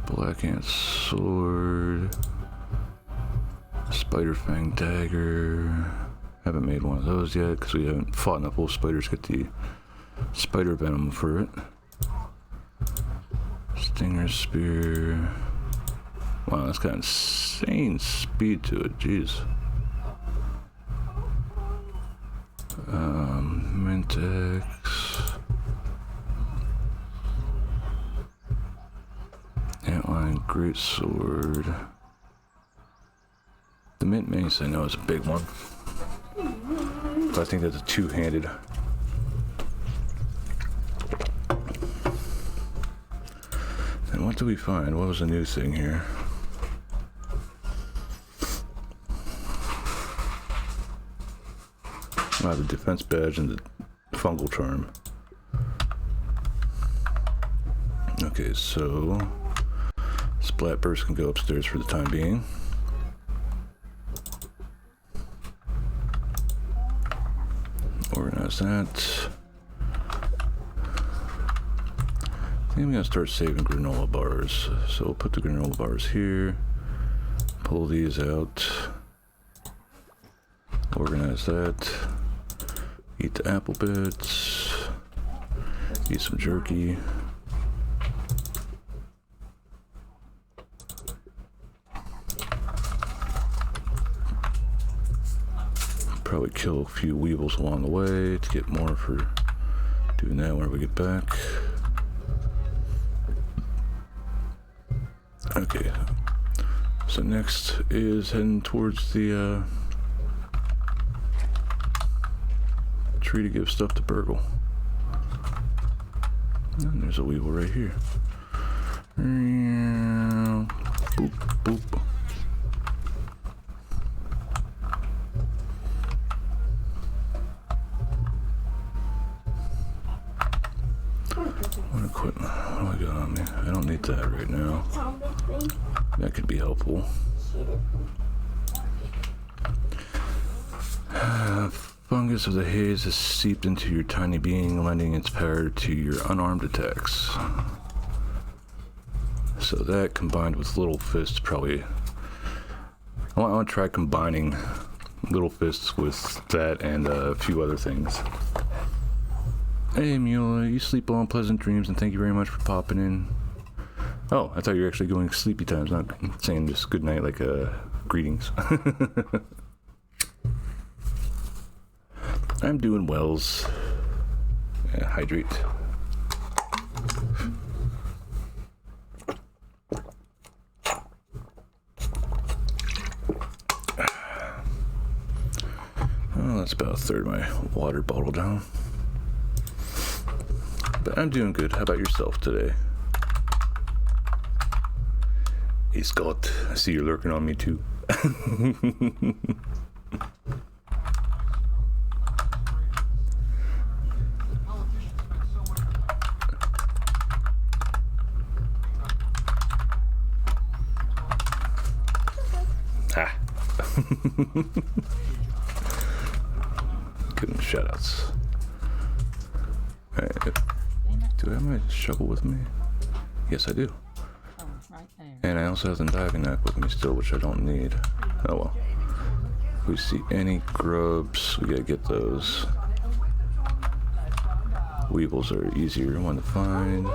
black ant sword, Spider Fang Dagger. Haven't made one of those yet because we haven't fought enough wolf spiders to get the spider venom for it. Stinger Spear. Wow, that's got insane speed to it, jeez. Mentex. Antline Greatsword. The Mint Mace I know is a big one. But I think that's a two-handed. And what do we find? What was the new thing here? Wow, the defense badge and the fungal charm. Okay, so Splat Burst can go upstairs for the time being. Organize that. I think I'm gonna start saving granola bars. So we'll put the granola bars here. Pull these out. Organize that. Eat the apple bits. Eat some jerky. Probably kill a few weevils along the way to get more for doing that whenever we get back. Okay, so next is heading towards the tree to give stuff to Burgle. And there's a weevil right here. Boop, boop. What equipment? What do I got on me? I don't need that right now. That could be helpful. Fungus of the haze is seeped into your tiny being, lending its power to your unarmed attacks. So that combined with Little Fists probably... I want to try combining Little Fists with that and a few other things. Hey Mule, you sleep well in pleasant dreams and thank you very much for popping in. Oh, I thought you were actually going sleepy times, not saying just good night like greetings. I'm doing wells. Yeah, hydrate. Oh, that's about a third of my water bottle down. But I'm doing good. How about yourself today? Hey Scott, I see you're lurking on me too. Ah. Give them shoutouts. Alright. Do I have my shovel with me? Yes, I do. Oh, right there. And I also have the diving knife with me still, which I don't need. Oh well. If we see any grubs, we gotta get those. Weevils are easier one to find.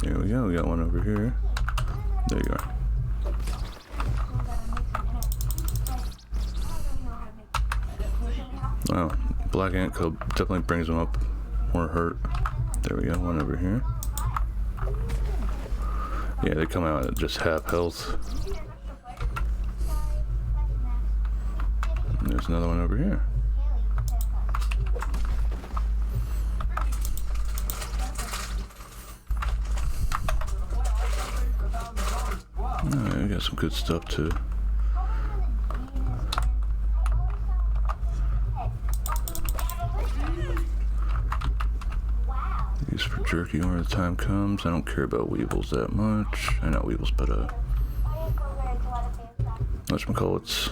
There we go, we got one over here. There you are. Wow, black ant cub definitely brings them up more hurt. There we go, one over here. Yeah, they come out at just half health. And there's another one over here. Alright, we got some good stuff too. Use for jerky when the time comes. I don't care about weevils that much. Not weevils, but whatchamacallits,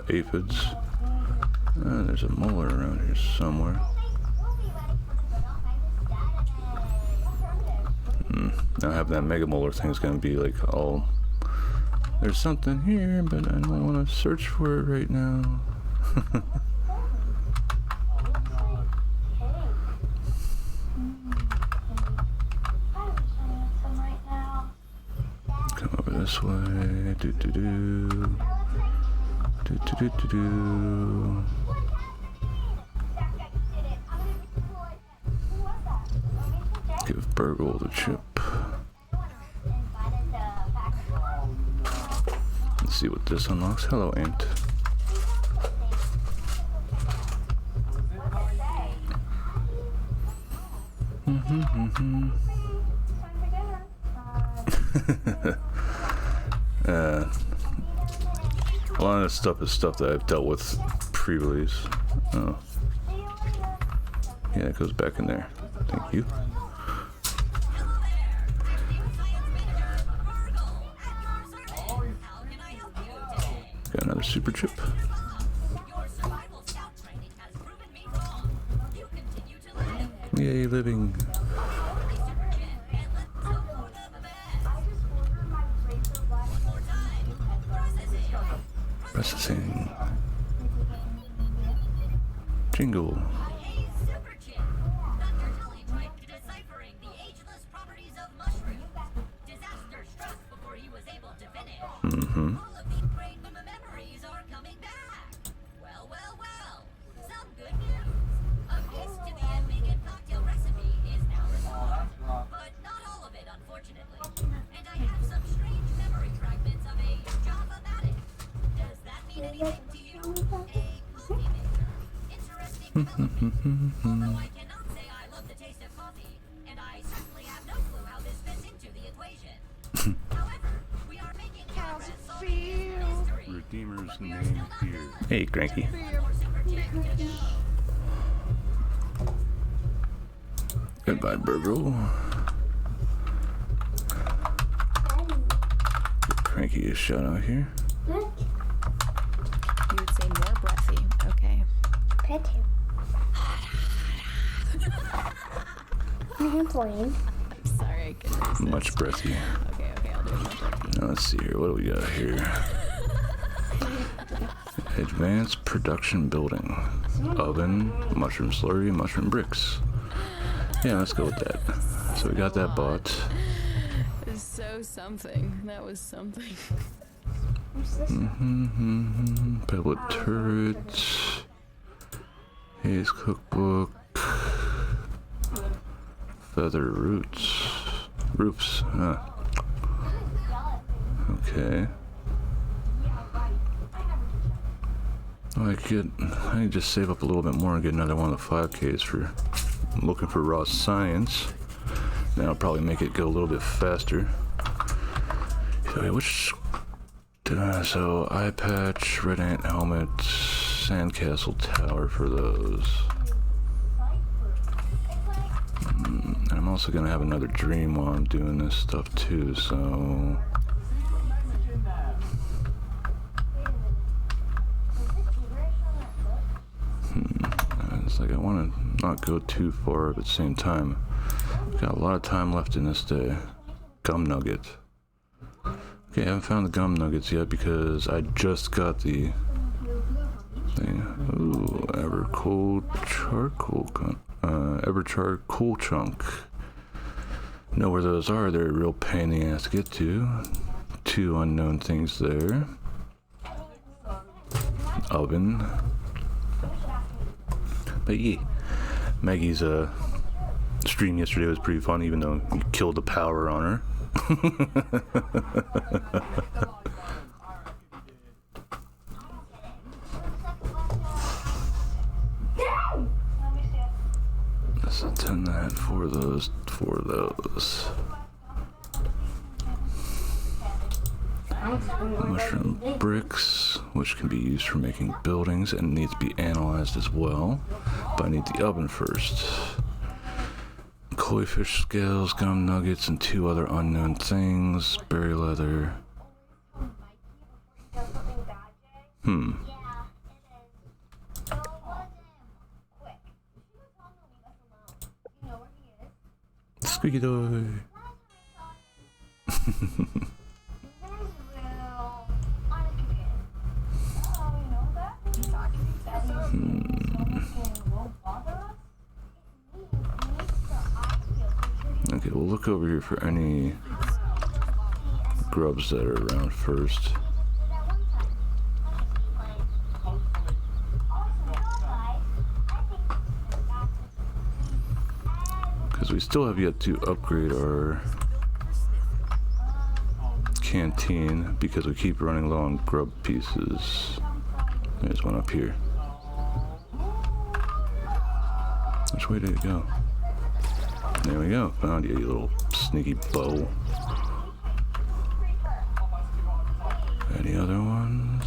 aphids. There's a molar around here somewhere. Now having that Mega Molar thing is gonna be like, oh, there's something here, but I don't want to search for it right now. Come over this way. Do do do. Do do do do do. Give Burgle the chip. Let's see what this unlocks. Hello, Ant. A lot of this stuff is stuff that I've dealt with pre-release. Oh. Yeah, it goes back in there. Thank you. Got another super chip. Yay, living. Processing. Jingle. Mm-hmm. Although I cannot say I love the taste of coffee, and I certainly have no clue how this fits into the equation. However, we are making progress solving this mystery. Redeemer's name here. Hey, Cranky. Goodbye, Burgle. Cranky is shut out here. Look, You would say more breathy. Okay. pet him. I'm playing. I'm sorry, I couldn't resist. Much breathy. Okay, I'll do it more breathy. Now let's see here. What do we got here? Advanced production building. Oven, mushroom slurry, mushroom bricks. Yeah, let's go with that. So we got that bought. It's so something. That was something. What's this? Pebble turret. Hayes cookbook. Feather roots. Roofs. Huh. Okay. I can just save up a little bit more and get another one of the 5Ks for looking for raw science. That'll probably make it go a little bit faster. So, wait, which? So eye patch, red ant helmet, sandcastle tower for those. And I'm also gonna have another dream while I'm doing this stuff too. So. It's like I want to not go too far, but at the same time, got a lot of time left in this day. Gum nugget. Okay, I haven't found the gum nuggets yet because I just got the thing. Ooh, ever cold charcoal, ever charcoal chunk. Know where those are? They're a real pain in the ass to get to. 2 unknown things there. Oven. But yeah, Maggie's stream yesterday was pretty fun, even though you killed the power on her. Let's attend that for those. Mushroom bricks, which can be used for making buildings and needs to be analyzed as well. But I need the oven first. Koi fish scales, gum nuggets, and 2 other unknown things. Berry leather. Squeaky toy. Okay, we'll look over here for any grubs that are around first. Because we still have yet to upgrade our canteen because we keep running low on grub pieces. There's one up here. Which way did it go? There we go. Found you, you little sneaky bow. Any other ones?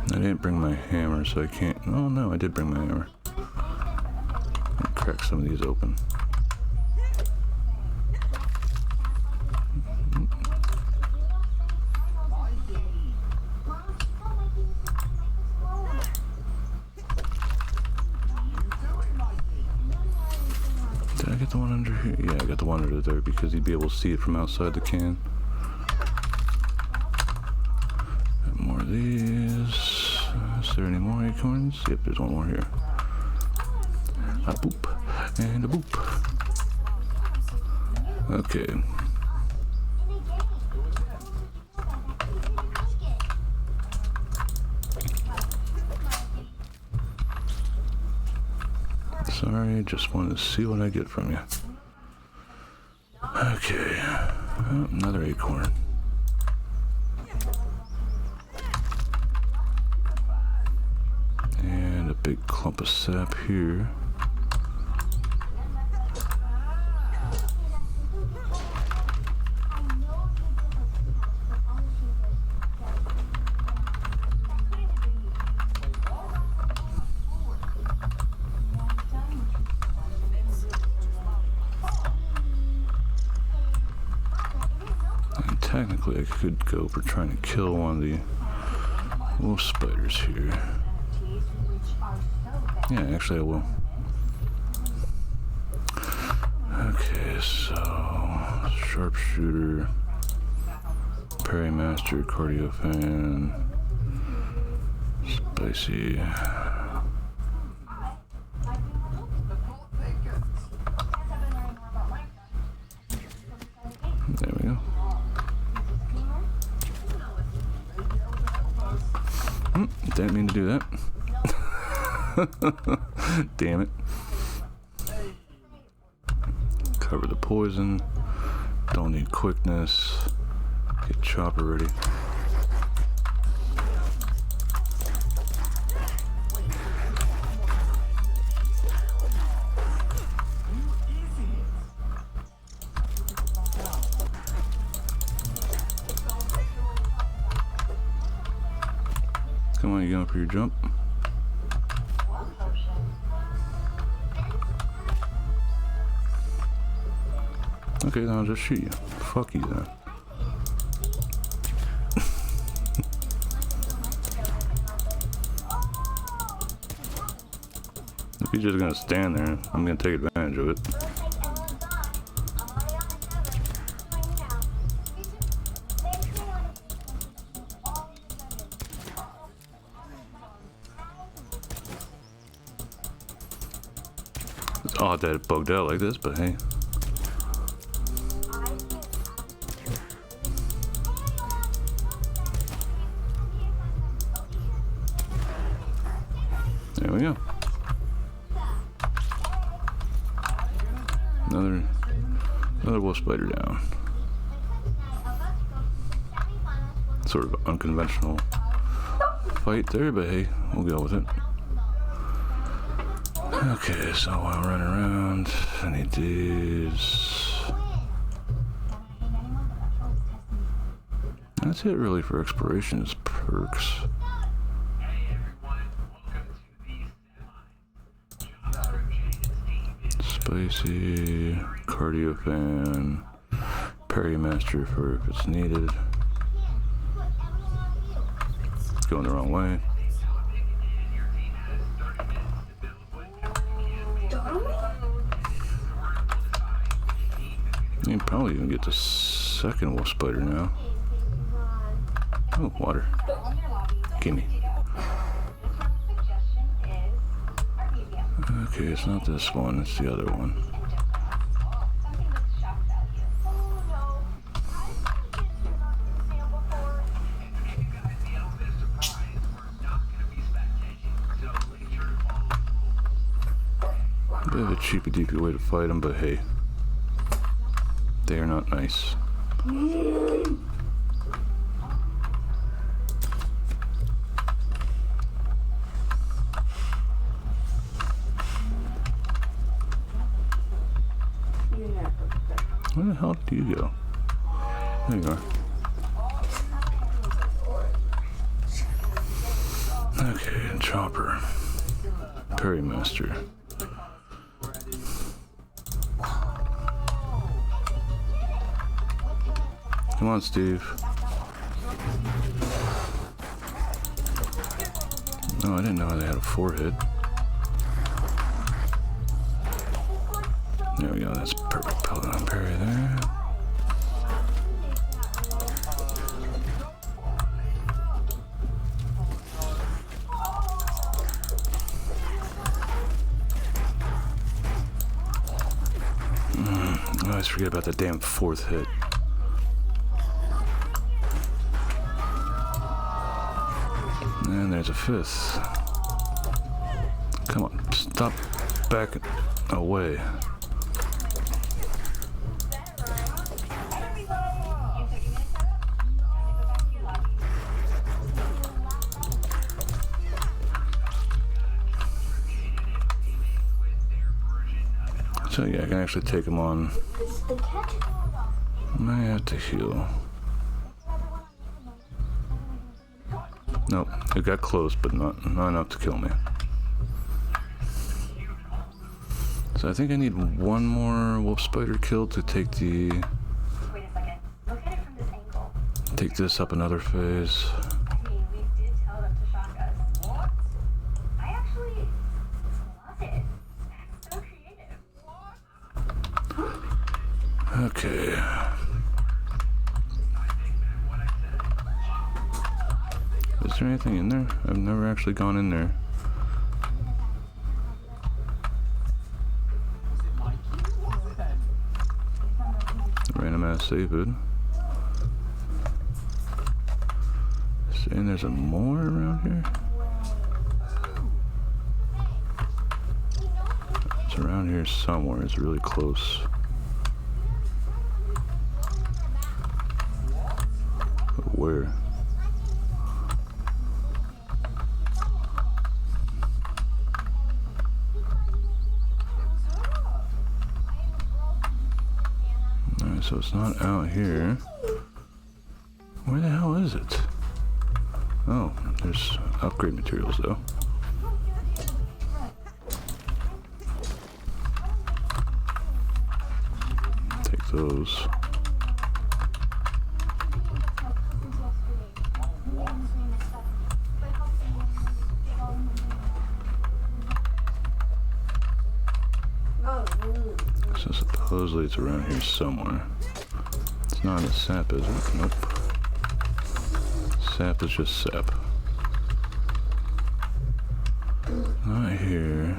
I didn't bring my hammer, so I can't. Oh no, I did bring my hammer. I'll crack some of these open. Did I get the one under here? Yeah, I got the one under there because you'd be able to see it from outside the can. Got more of these. Is there any more acorns? Yep, there's one more here. A boop and a boop. Okay. Sorry, just wanted to see what I get from you. Okay. Oh, another acorn. And a big clump of sap here. And technically I could go for trying to kill one of the wolf spiders here. Yeah, actually I will. Okay, so sharpshooter, parry master, cardio fan, spicy. There we go. Didn't mean to do that. Damn it. Cover the poison. Don't need quickness. Get chopper ready. Come on, you going for your jump? Okay, then I'll just shoot you. Fuck you then. If you're just gonna stand there, I'm gonna take advantage of it. It's odd that it bugged out like this, but hey. There we go. Another wolf spider down. Sort of unconventional fight there, but hey, we'll go with it. Okay, so while running around, I need these. That's it really for exploration, is perks. Hey everyone, welcome to the semi-job rotation spicy, cardio fan, parry master for if it's needed. It's going the wrong way. You can probably even get the second wolf spider now. Oh, water. Gimme. Okay, it's not this one, it's the other one. A bit of a cheapy deepy way to fight them, but hey, they are not nice. Where the hell did you go? There you are. Okay, chopper. Parry master. Come on, Steve. No, I didn't know they had a 4-hit. There we go, that's perfect pellet parry there. I always forget about that damn 4th hit. And there's a 5th. Come on, stop backing away. So yeah, I can actually take him on. I might have to heal. Nope, it got close, but not enough to kill me. So I think I need one more wolf spider kill to take the... Wait a second. Look at it from this angle. Take this up another phase. I mean, we did tell them to shock us. What? I actually love it. So creative. What? Okay. Is there anything in there? I've never actually gone in there. Random ass save it. Saying there's a more around here? It's around here somewhere. It's really close. But where? Alright, so it's not out here. Where the hell is it? Oh, there's upgrade materials though. Take those. So supposedly it's around here somewhere. It's not a sap, is it? Nope. Sap is just sap. Not here.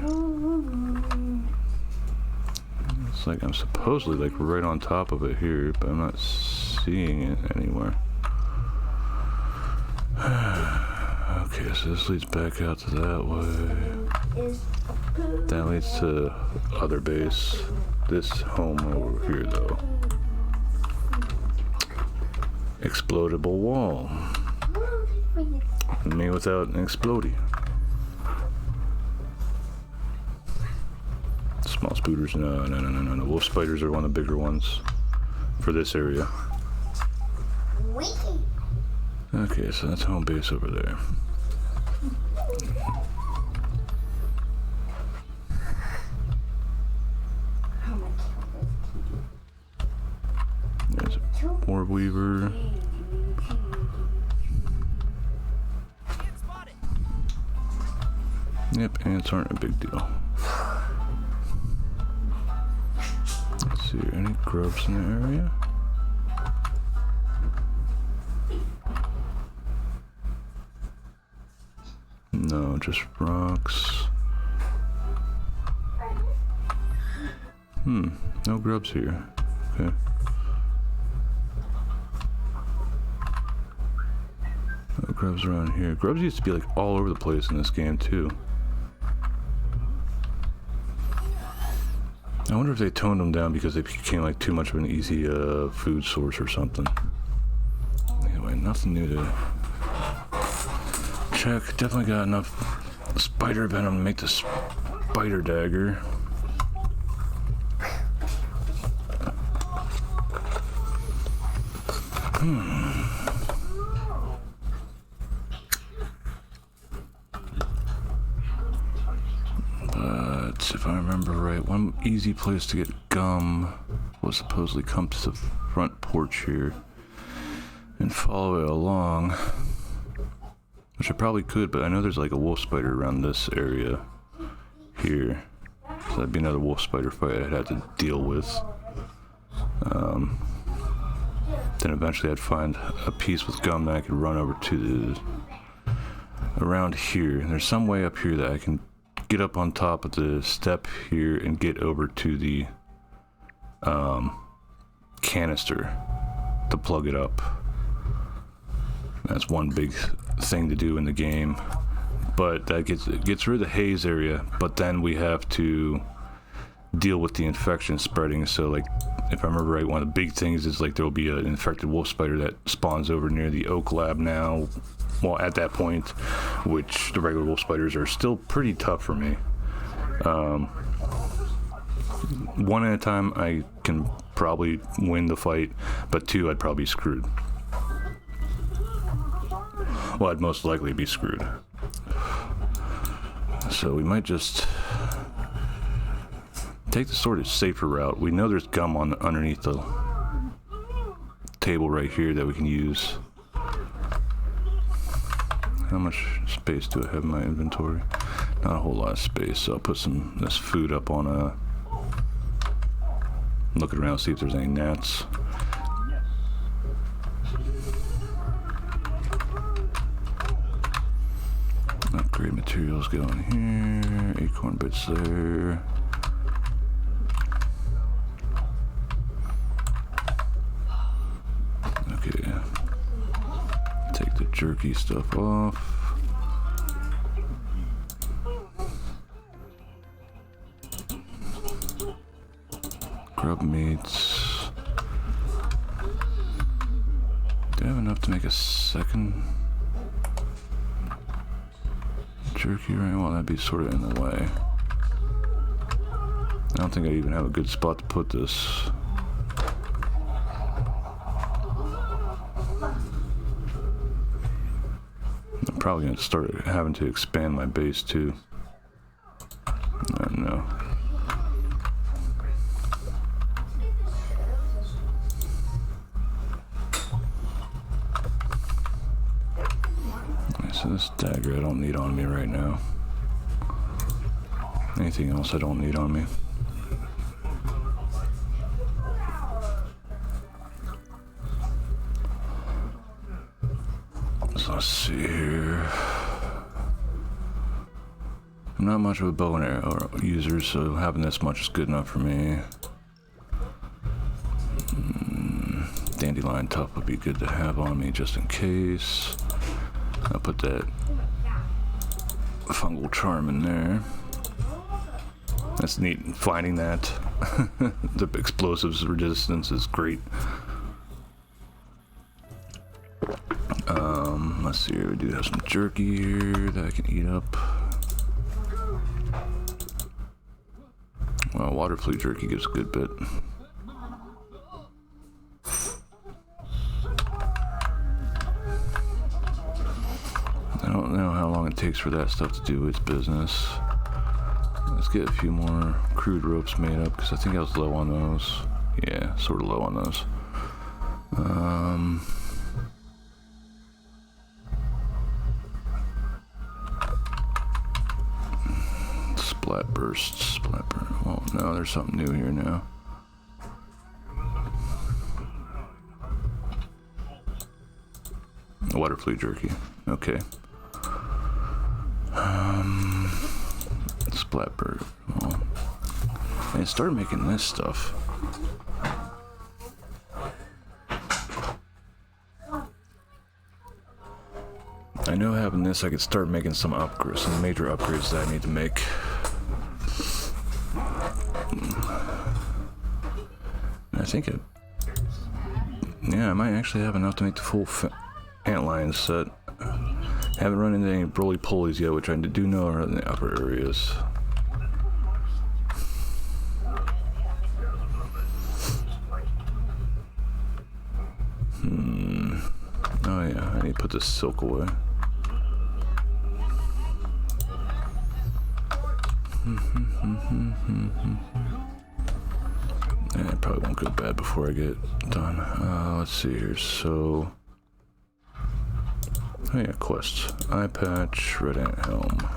It's like I'm supposedly like right on top of it here, but I'm not seeing it anywhere. Okay, so this leads back out to that way. That leads to other base. This home over here though. Explodable wall. Me without an explodey. Small spooters, no. Wolf spiders are one of the bigger ones for this area. Okay, so that's home base over there. Yep, ants aren't a big deal. Let's see, any grubs in the area? No, just rocks. No grubs here. Okay. No grubs around here. Grubs used to be like all over the place in this game too. I wonder if they toned them down because they became like too much of an easy food source or something. Anyway, nothing new to check. Definitely got enough spider venom to make the spider dagger. But if I remember right, one easy place to get gum was supposedly come to the front porch here and follow it along. Which I probably could, but I know there's like a wolf spider around this area here. So that'd be another wolf spider fight I'd have to deal with. Then eventually I'd find a piece with gum that I could run over to around here. And there's some way up here that I can get up on top of the step here and get over to the canister to plug it up. That's one big thing to do in the game, but that gets rid of the haze area, but then we have to deal with the infection spreading. So like, if I remember right, one of the big things is like there'll be an infected wolf spider that spawns over near the Oak Lab now. Well, at that point, which the regular wolf spiders are still pretty tough for me. One at a time I can probably win the fight, but two I'd probably be screwed. Well, I'd most likely be screwed. So we might just take the sort of safer route. We know there's gum underneath the table right here that we can use. How much space do I have in my inventory? Not a whole lot of space, so I'll put this food up on look around, see if there's any gnats. Upgrade materials going here, acorn bits there. Okay, take the jerky stuff off. Grub meats. Do I have enough to make a second jerky right? Well, that'd be sort of in the way. I don't think I even have a good spot to put this. I'm probably gonna start having to expand my base too. I don't know. So this dagger I don't need on me right now. Anything else I don't need on me. So let's see here. I'm not much of a bow and arrow user, so having this much is good enough for me. Dandelion tuft would be good to have on me just in case. I'll put that fungal charm in there. That's neat, finding that. The explosives resistance is great. Let's see here, we do have some jerky here that I can eat up. Well, water flea jerky gives a good bit. I don't know how long it takes for that stuff to do its business. Let's get a few more crude ropes made up because I think I was low on those. Yeah, sort of low on those. Splat burst. Oh no, there's something new here now. Water flea jerky. Okay. Splat burst. Oh. I started making this stuff. I know having this, I could start making some upgrades, some major upgrades that I need to make. I think it. Yeah, I might actually have enough to make the full antlion set. Haven't run into any roly-polies yet, which I do know are in the upper areas. Oh yeah, I need to put this silk away. Yeah, it probably won't go bad before I get done. Let's see here. So, oh yeah, quests. Eye patch, red ant helm.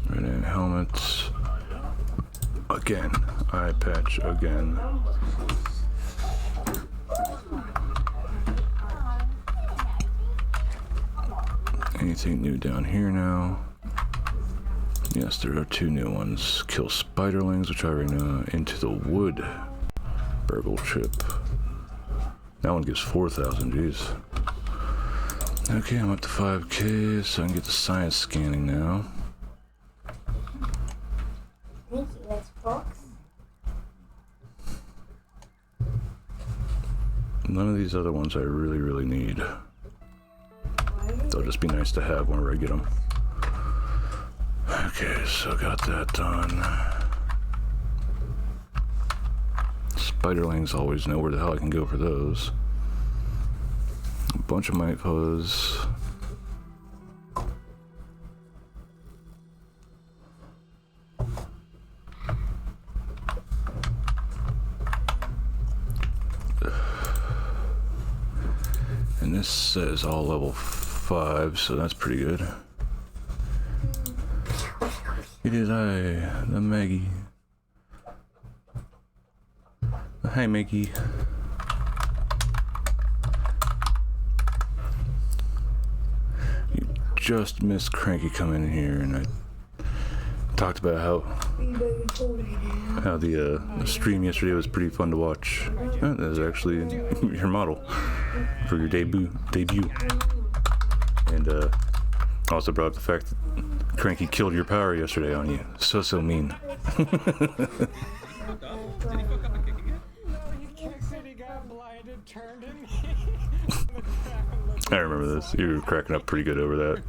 Red ant helmet. Again. Eye patch again. Anything new down here now? Yes, there are 2 new ones. Kill spiderlings, which I already know. Into the wood. Burgle chip. That one gives 4,000, jeez. Okay, I'm up to 5k, so I can get the science scanning now. Thank you, Xbox. None of these other ones I really need. They'll just be nice to have whenever I get them. Okay, so got that done. Spiderlings, always know where the hell I can go for those. A bunch of might fuzz. And this says all level 5, so that's pretty good. It is I, the Maggie. Hi, Maggie. You just missed Cranky coming in here, and I talked about how the stream yesterday was pretty fun to watch. That is actually your model for your debut. And also brought up the fact that Cranky killed your power yesterday on you. So mean. Did he fuck up a kick again? No, he said he got blinded, turned in. I remember this. You were cracking up pretty good over that.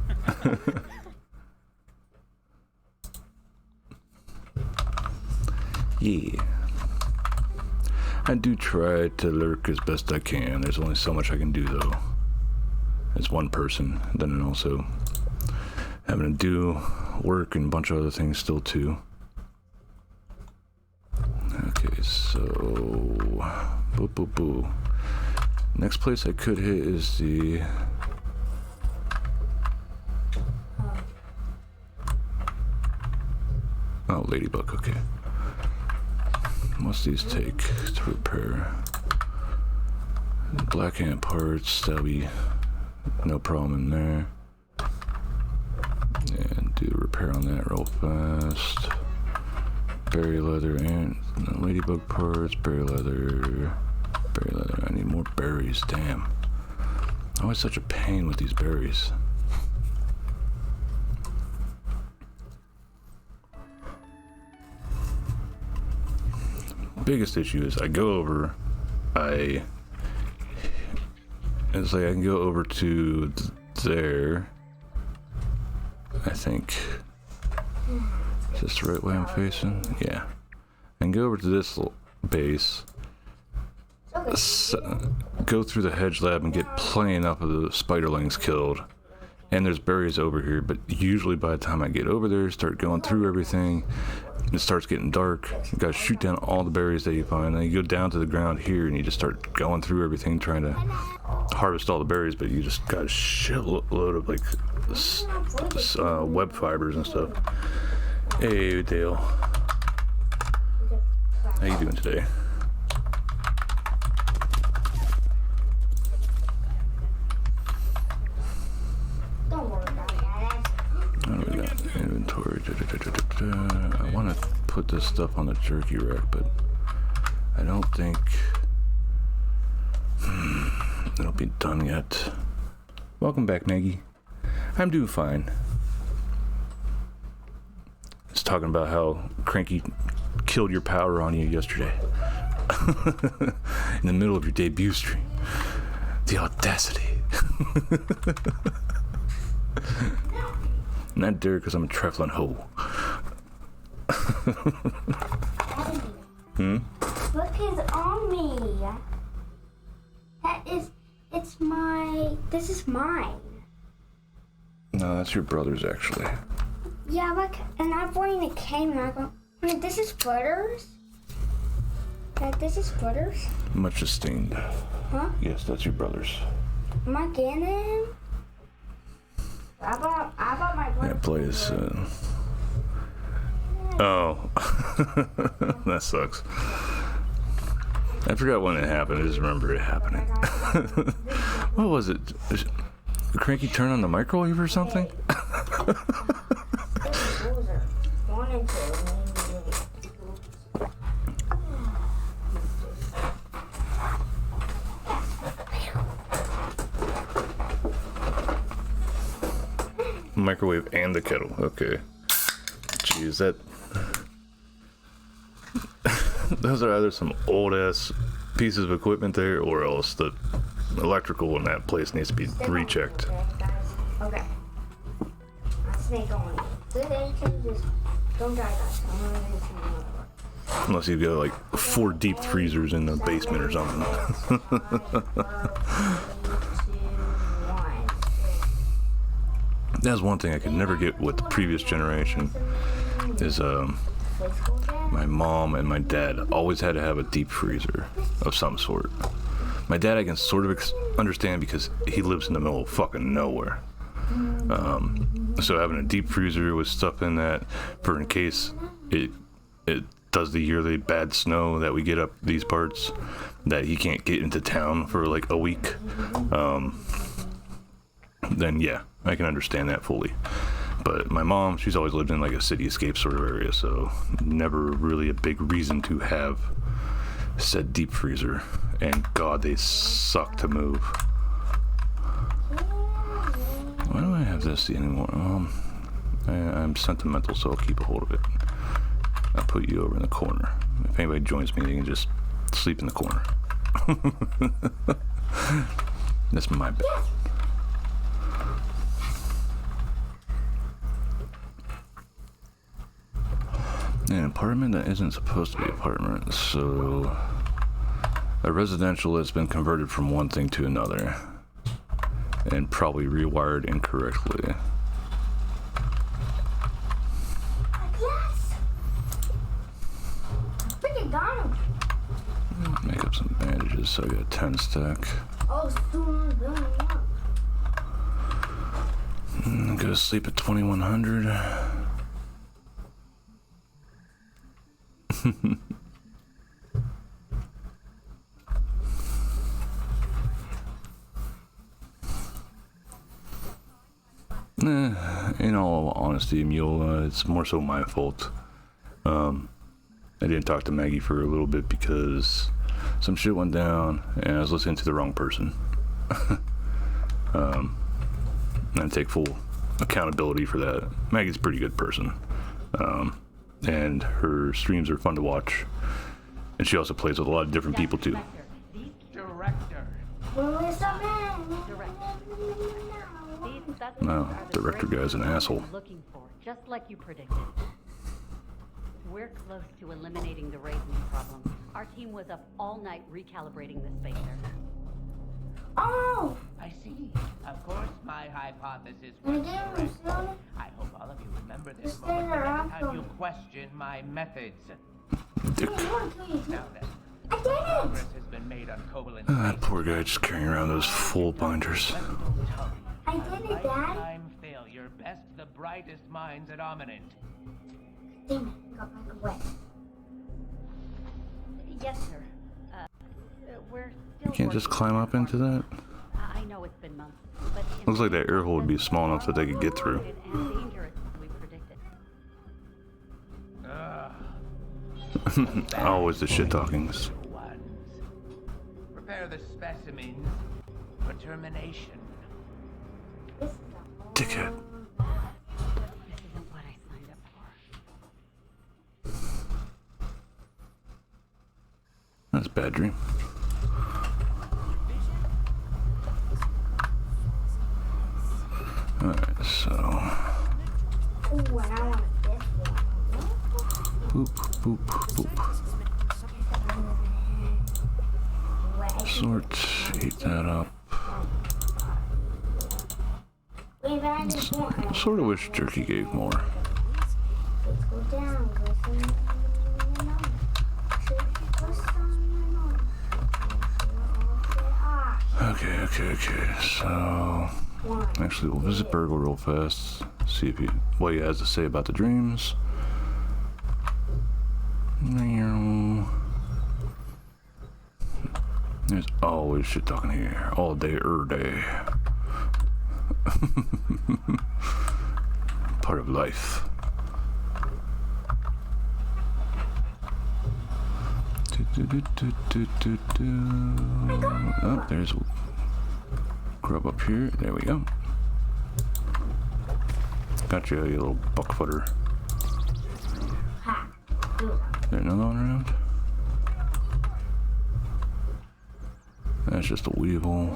Yeah. I do try to lurk as best I can. There's only so much I can do, though. As one person. Then also having to do work and a bunch of other things still, too. Okay, so... Boo. Next place I could hit is the... Oh, Ladybug, okay. What's these take to repair? Black ant parts, that'll be no problem in there. And do repair on that real fast. Berry leather and ladybug parts, berry leather. I need more berries, damn. Always such a pain with these berries. Biggest issue is I go over, it's like I can go over to there, I think. Is this the right way I'm facing? Yeah. I can go over to this base, go through the hedge lab and get plenty enough of the spiderlings killed. And there's berries over here, but usually by the time I get over there, start going through everything, it starts getting dark. You gotta shoot down all the berries that you find, and then you go down to the ground here and you just start going through everything trying to harvest all the berries, but you just got a shitload of like web fibers and stuff. Hey Dale, how you doing today? Don't worry about that. Oh, we got inventory. I want to put this stuff on the jerky rack, but I don't think it'll be done yet. Welcome back, Maggie. I'm doing fine. Just talking about how Cranky killed your power on you yesterday. In the middle of your debut stream. The audacity. Not dare because I'm a trifling hoe. Look is on me. This is mine. No, that's your brother's actually. Yeah, look, and I bring the cane and I go, honey, this is Butters? Dad, this is Butters? Much esteemed. Huh? Yes, that's your brother's. Am I getting him? I bought my brother. That plays. Oh, that sucks. I forgot when it happened. I just remember it happening. What was it? Did Cranky turn on the microwave or something? Microwave and the kettle. Okay. Jeez, that. Those are either some old ass pieces of equipment there, or else the electrical in that place needs to be rechecked. Okay. My snake on. Good anything, just don't die, guys. I'm gonna do something. Unless you've got like 4 deep freezers in the basement or something. That's one thing I could never get with the previous generation. Is my mom and my dad always had to have a deep freezer of some sort. My dad I can sort of understand because he lives in the middle of fucking nowhere. So having a deep freezer with stuff in that for in case it does the yearly bad snow that we get up these parts that he can't get into town for like a week, then yeah, I can understand that fully. But my mom, she's always lived in like a cityscape sort of area, so never really a big reason to have said deep freezer. And God, they suck to move. Why do I have this anymore? I'm sentimental, so I'll keep a hold of it. I'll put you over in the corner. If anybody joins me, they can just sleep in the corner. That's my bed. An apartment that isn't supposed to be an apartment, so a residential that's been converted from one thing to another and probably rewired incorrectly. Yes! Freaking got him! Make up some bandages, so I got a 10 stack. Oh, soon, Go to sleep at 2100. In all honesty, Mule, it's more so my fault. I didn't talk to Maggie for a little bit because some shit went down and I was listening to the wrong person. And I take full accountability for that. Maggie's a pretty good person. And her streams are fun to watch. And she also plays with a lot of different people too. Director. No, director guy's an asshole. Looking for, just like you predicted. We're close to eliminating the raising problem. Our team was up all night recalibrating the spacer. Oh! I see. Of course, my hypothesis Wanna was get him, correct. Luciano? I hope all of you remember this Just stay moment the there, next I'll time go. you question my methods. Dick. Hey, you wanna kill you too? Now then, I did it! Progress has been made on Kobolin. That poor guy just carrying around those full binders. I did it, Dad. Lifetime failure. Best the brightest minds at Ominent. Damn it, got back away. Yes, sir. We're still. You can't just working climb on up into that? I know it's been months, but Looks like that air hole would be small enough that they could get through. and dangerous as we predicted. Always the shit talkings. Ones. Prepare the specimens for termination. Dickhead. This isn't what I signed up for. That's a bad dream. Alright, so. Ooh, and I want this one. Boop, boop, boop. Sort, heat that up. Wait, but I just want. Sort of wish Jerky gave more. Let's go down. Okay. So, actually, we'll visit Burgle real fast. See if what he has to say about the dreams. There's always shit talking here, all day, day. Part of life. Oh, there's grub up here. There we go. Got you, you little buckfooter. Is there another one around? That's just a weevil.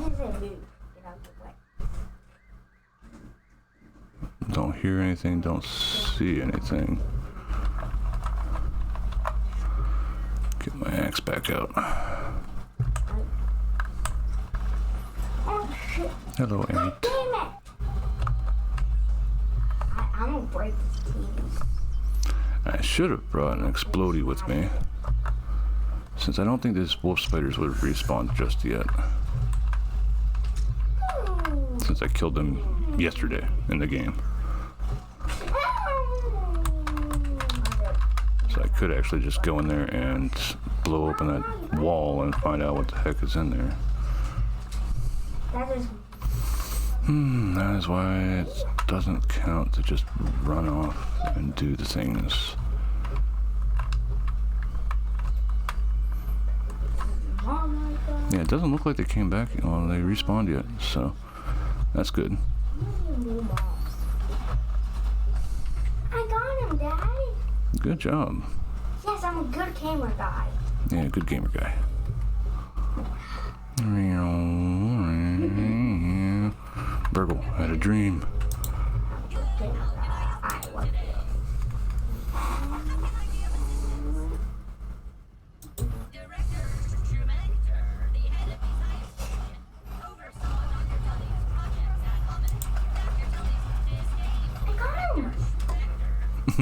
Don't hear anything, don't see anything. Get my axe back out. Hello, Amy. Damn it! I'm gonna break this TV. I should have brought an explodey with me, since I don't think these wolf spiders would have respawned just yet. Since I killed them yesterday in the game. So I could actually just go in there and blow open that wall and find out what the heck is in there. That is. That is why it doesn't count to just run off and do the things. Yeah, it doesn't look like they came back, well, they respawned yet, so that's good. I got him, Daddy. Good job. Yes, I'm a good camera guy. Yeah, good gamer guy. Burgle had a dream. I love it. Director Schumacher, the head of the science division, oversaw Dr. Tully's projects at Ominent. Dr. Tully's disdain I got him.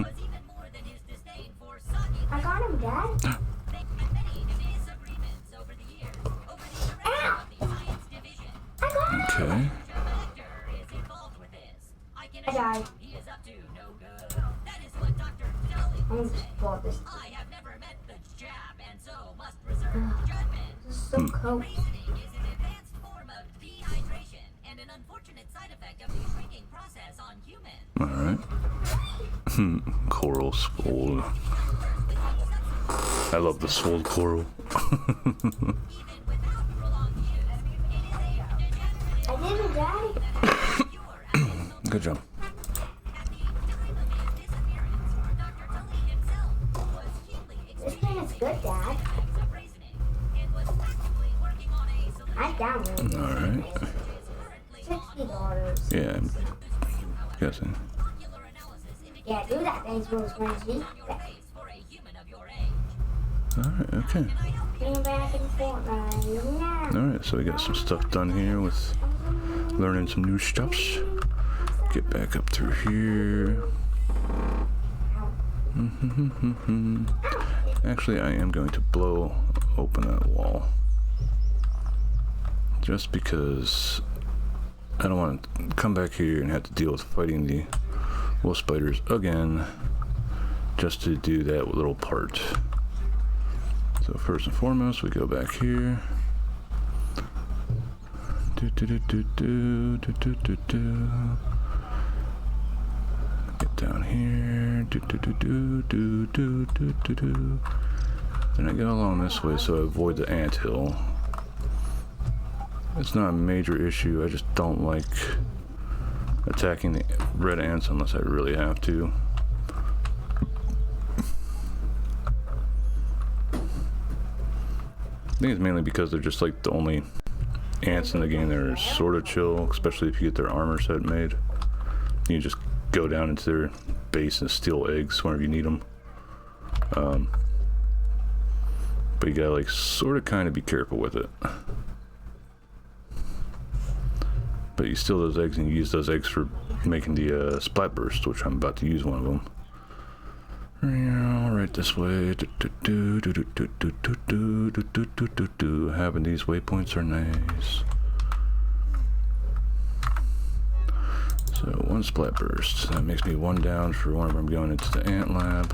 was even more than his disdain for soggy. I got him, Dad. They had many disagreements over the years over the direction of the science division. I got him. Okay. Schumacher is involved with this. I can I died. assure you he is up to no good. That is what Dr. Tully I'm would gonna say. just blow this. I have never met the jab and so must reserve judgment. This is so cool. Raising is an advanced form of dehydration and an unfortunate side effect of the shrinking process on humans. Alright. Coral skull. I love the soul coral. Even without prolonged use, it is a degenerative I did it, Daddy. cure and Good job. at the time of his disappearance, Dr. Tully himself was keenly This thing is good, Dad. experienced of reasoning and was actively working on a solution I downloaded it. Alright. which is currently $60. Yeah, I'm guessing. molecular analysis indicates Yeah, do that thing, Bruce Wayne. your face for a human of your age. Alright, okay. Bring back in Fortnite. Yeah. Alright, so we got some stuff done here with learning some new stuffs. Get back up through here. Actually, I am going to blow open that wall. Just because I don't want to come back here and have to deal with fighting the wolf spiders again just to do that little part. So first and foremost, we go back here. Get down here. Then I go along this way so I avoid the anthill. It's not a major issue, I just don't like attacking the red ants unless I really have to. I think it's mainly because they're just like the only ants in the game that are sort of chill, especially if you get their armor set made. You just go down into their base and steal eggs whenever you need them. But you gotta like sort of kind of be careful with it. But you steal those eggs and you use those eggs for making the splat burst, which I'm about to use one of them. Right this way. Having these waypoints are nice. So one splat burst. That makes me one down for whenever I'm going into the ant lab,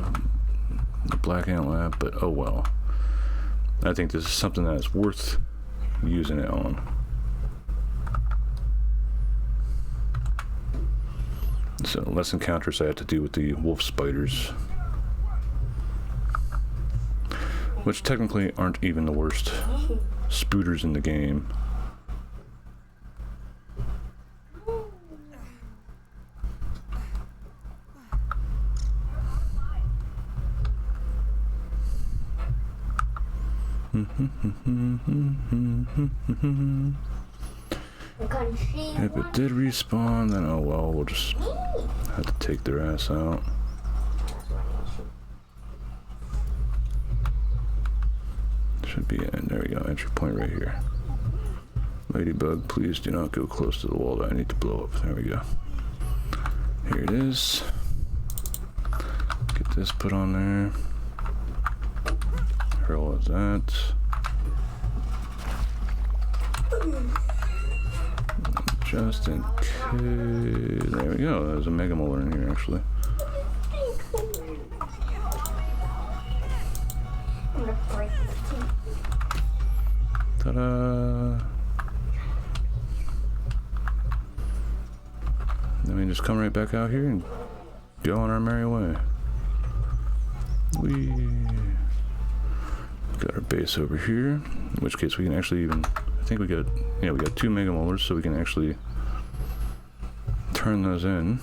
the black ant lab. But oh well. I think this is something that is worth using it on. So less encounters I have to do with the wolf spiders, which technically aren't even the worst spooters in the game. If it did respawn, then oh well, we'll just have to take their ass out. Should be in. There we go. Entry point right here. Ladybug, please do not go close to the wall that I need to blow up. There we go. Here it is. Get this put on there. Hurl is that. Just in case. There we go. There's a Mega Molar in here, actually. Ta-da! Then we just come right back out here and go on our merry way. We got our base over here, in which case we can actually even, I think we got, yeah, we got 2 Mega Molars, so we can actually turn those in.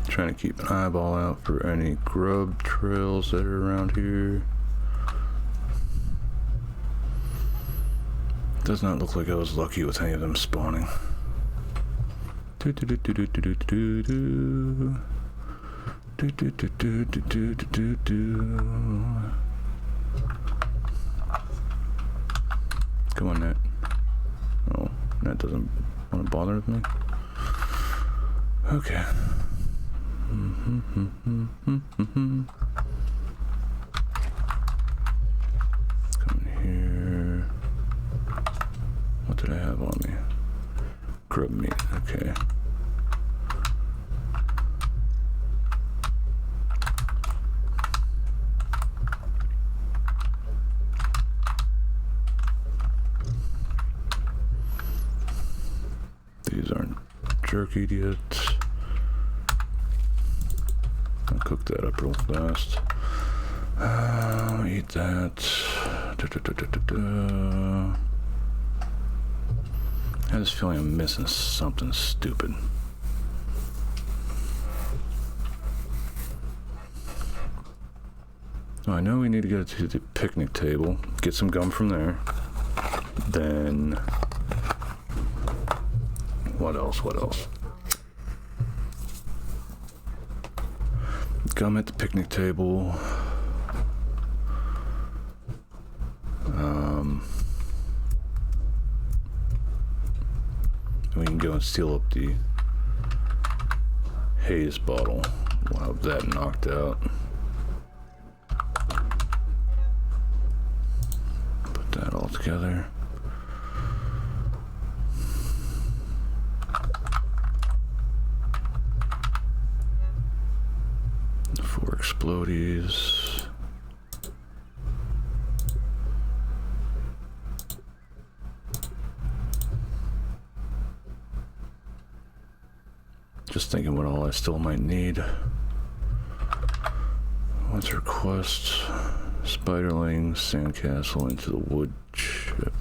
Trying to keep an eyeball out for any grub trails that are around here. Does not look like I was lucky with any of them spawning. Come on, Nat. Oh, Nat doesn't want to bother with me. Okay. Come in here. What did I have on me? Grub meat. Okay. These aren't jerky yet. I'll cook that up real fast. I'll eat that. I have this feeling I'm missing something stupid. Oh, I know we need to go to the picnic table, get some gum from there. Then what else? What else? Gum at the picnic table. We can go and steal up the haze bottle. We'll have that knocked out. Put that all together. Four explodies. Just thinking what all I still might need. What's her quest? Spiderling, sandcastle into the wood chip.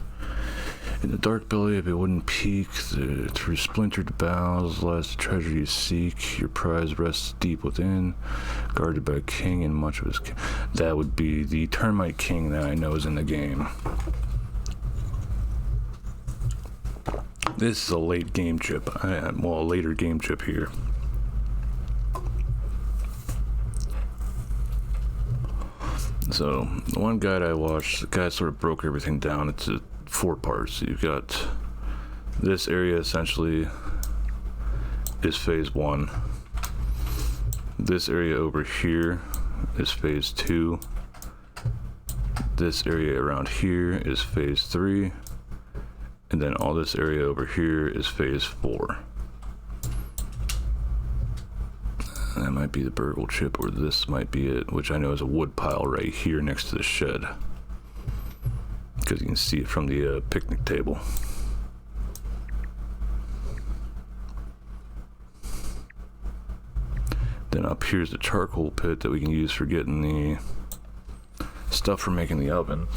In the dark belly of a wooden peak, through splintered boughs lies the treasure you seek. Your prize rests deep within, guarded by a king and much of his that would be the termite king that I know is in the game. This is a late game chip. Well, a later game chip here. So, the one guide I watched, the guy sort of broke everything down into 4 parts. You've got this area essentially is phase 1. This area over here is phase 2. This area around here is phase 3. And then all this area over here is phase 4. That might be the burgle chip, or this might be it, which I know is a wood pile right here next to the shed. Because you can see it from the picnic table. Then up here's the charcoal pit that we can use for getting the stuff for making the oven.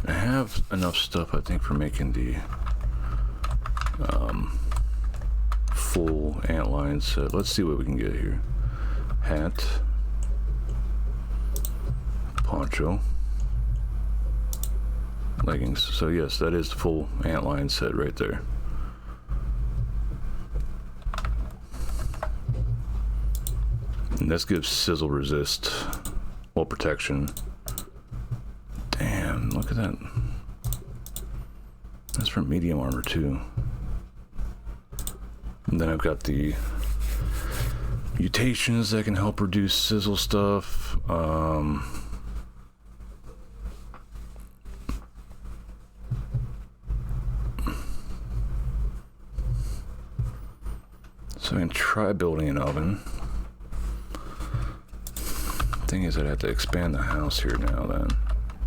I have enough stuff, I think, for making the full antlion set. Let's see what we can get here. Hat, poncho, leggings. So yes, that is the full antlion set right there. And this gives sizzle resist, well, protection. Damn, look at that. That's for medium armor too. And then I've got the mutations that can help reduce sizzle stuff. So I can try building an oven. Thing is, I'd have to expand the house here now then.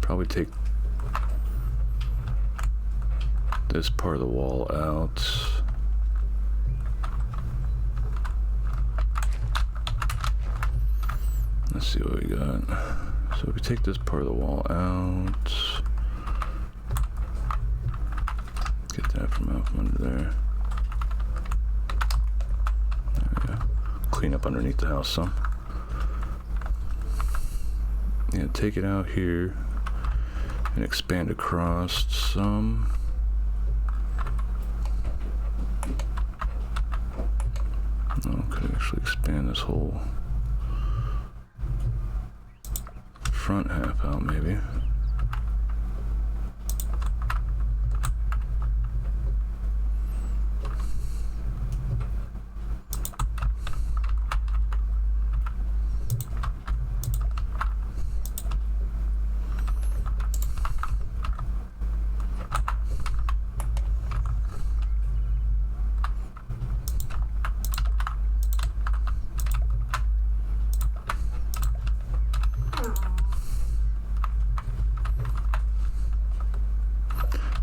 Probably take this part of the wall out. Let's see what we got. So if we take this part of the wall out, get that from out from under there. There we go. Clean up underneath the house some. Yeah, take it out here and expand across some. Oh, could actually expand this whole front half out, maybe.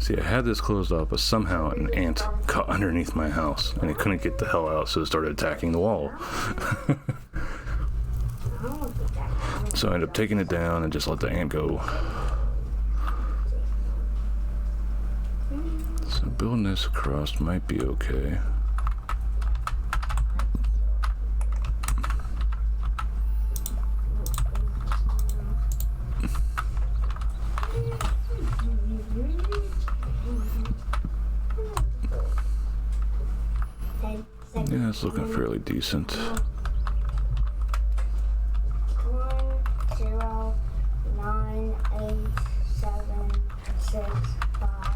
See, I had this closed off, but somehow an ant got underneath my house, and it couldn't get the hell out, so it started attacking the wall. So I ended up taking it down and just let the ant go. So building this across might be okay. Yeah, it's looking fairly decent. 1, 0.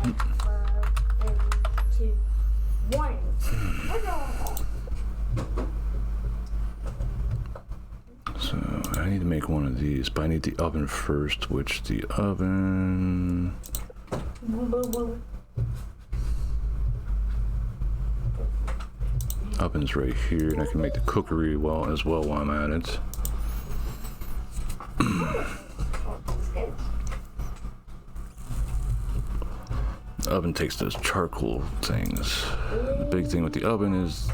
3, 2, 1. So I need to make one of these, but I need the oven first, which the oven... Oven's right here, and I can make the cookery as well while I'm at it. The oven takes those charcoal things. The big thing with the oven is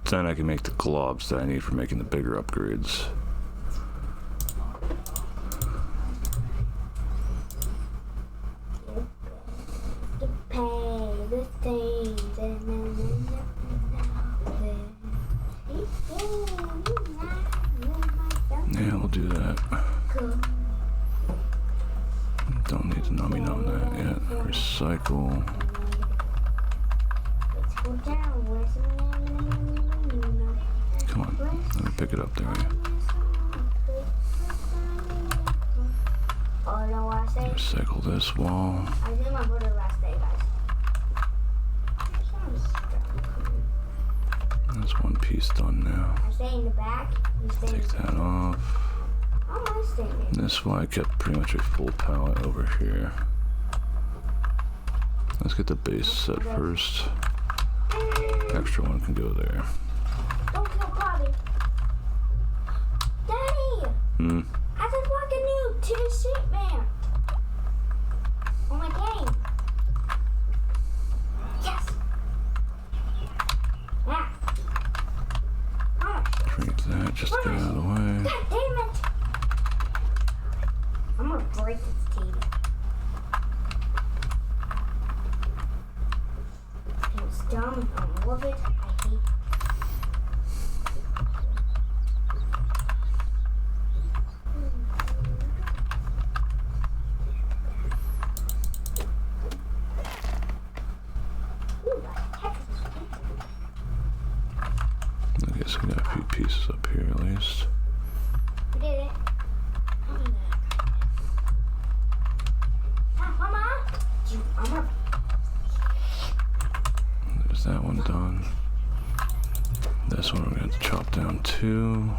then I can make the globs that I need for making the bigger upgrades. Pay the things and Yeah, we'll do that. Don't need to nummy numb that yet. Recycle. Come on, let me pick it up there. Recycle this wall. I did my brother last day, guys. That's one piece done now. I stay in the back. You stay in Take the that off. Oh, I stay in And this one I kept pretty much a full pallet over here. Let's get the base set first. Extra one can go there. Don't kill Bobby. Daddy! Hmm. I just walking you to the shipment. On my game. Yes! Yeah. Drink that, just get out of the way. God damn it! I'm gonna break this TV. It's dumb. I love it. I hate it. I guess we got a few pieces up here at least. We did it. Mama! I'm gonna... There's that one done. This one we're going to chop down too.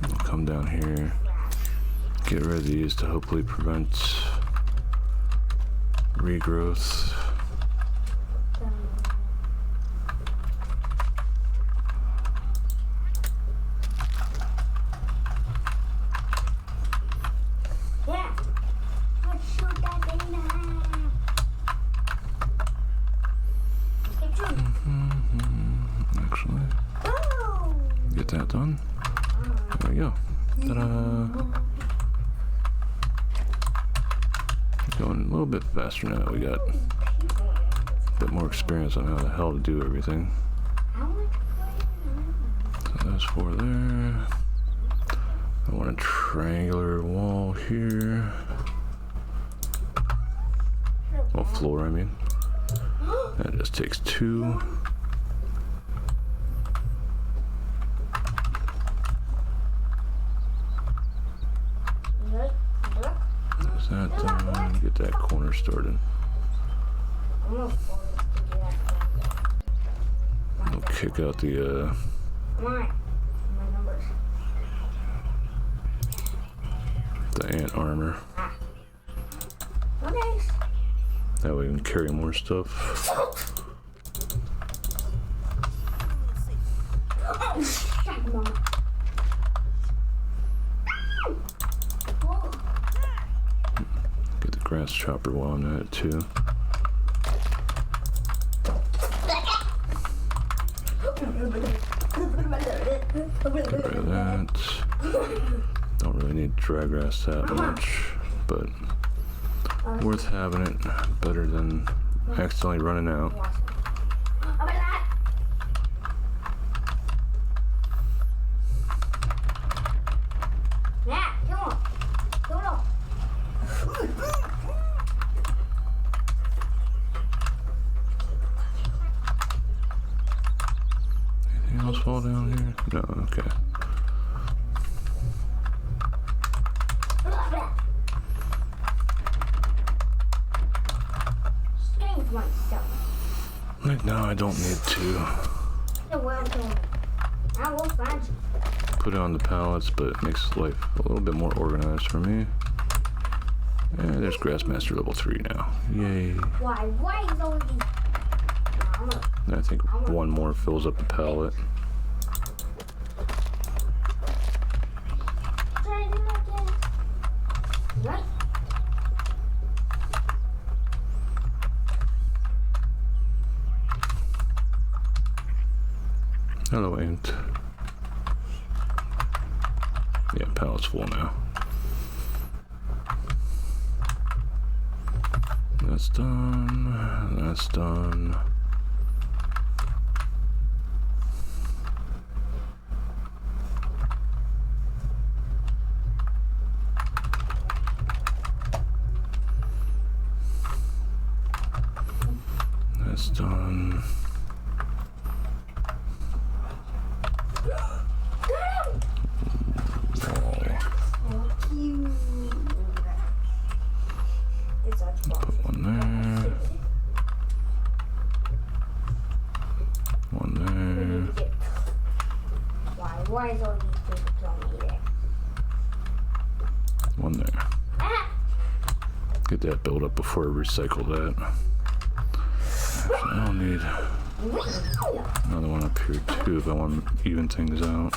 We'll come down here, get rid of these to hopefully prevent regrowth. Yeah. Let's shoot that thing now. Hey, Drew. Actually, Oh! get that done. There we go. Ta-da! Going a little bit faster now that we got a bit more experience on how the hell to do everything. So there's 4 there. I want a triangular wall here. Well, floor, I mean. That just takes 2. There's that done. Get that corner started. We'll kick out the ant armor. That way we can carry more stuff. Get the grass chopper while I'm at it too. Get rid of that. Don't really need dry grass that much, but worth having it. Better than accidentally running out. Yeah, come on. Come on. Anything else fall down here? No, okay. myself. Right now, I don't need to The world told me. I will find you. put it on the pallets, but it makes life a little bit more organized for me. And there's Grassmaster level 3 now. Yay. Why? Why is all these? I'm gonna And I think one more fills up the pallet. try to do that again. Right. Hello, Ant. Yeah, pallet's full now. That's done. That's done. That's done. Put one there. One there. Why is all these people killing me there? One there. Ah! Get that built up before I recycle that. Actually, I'll need another one up here too if I want to even things out.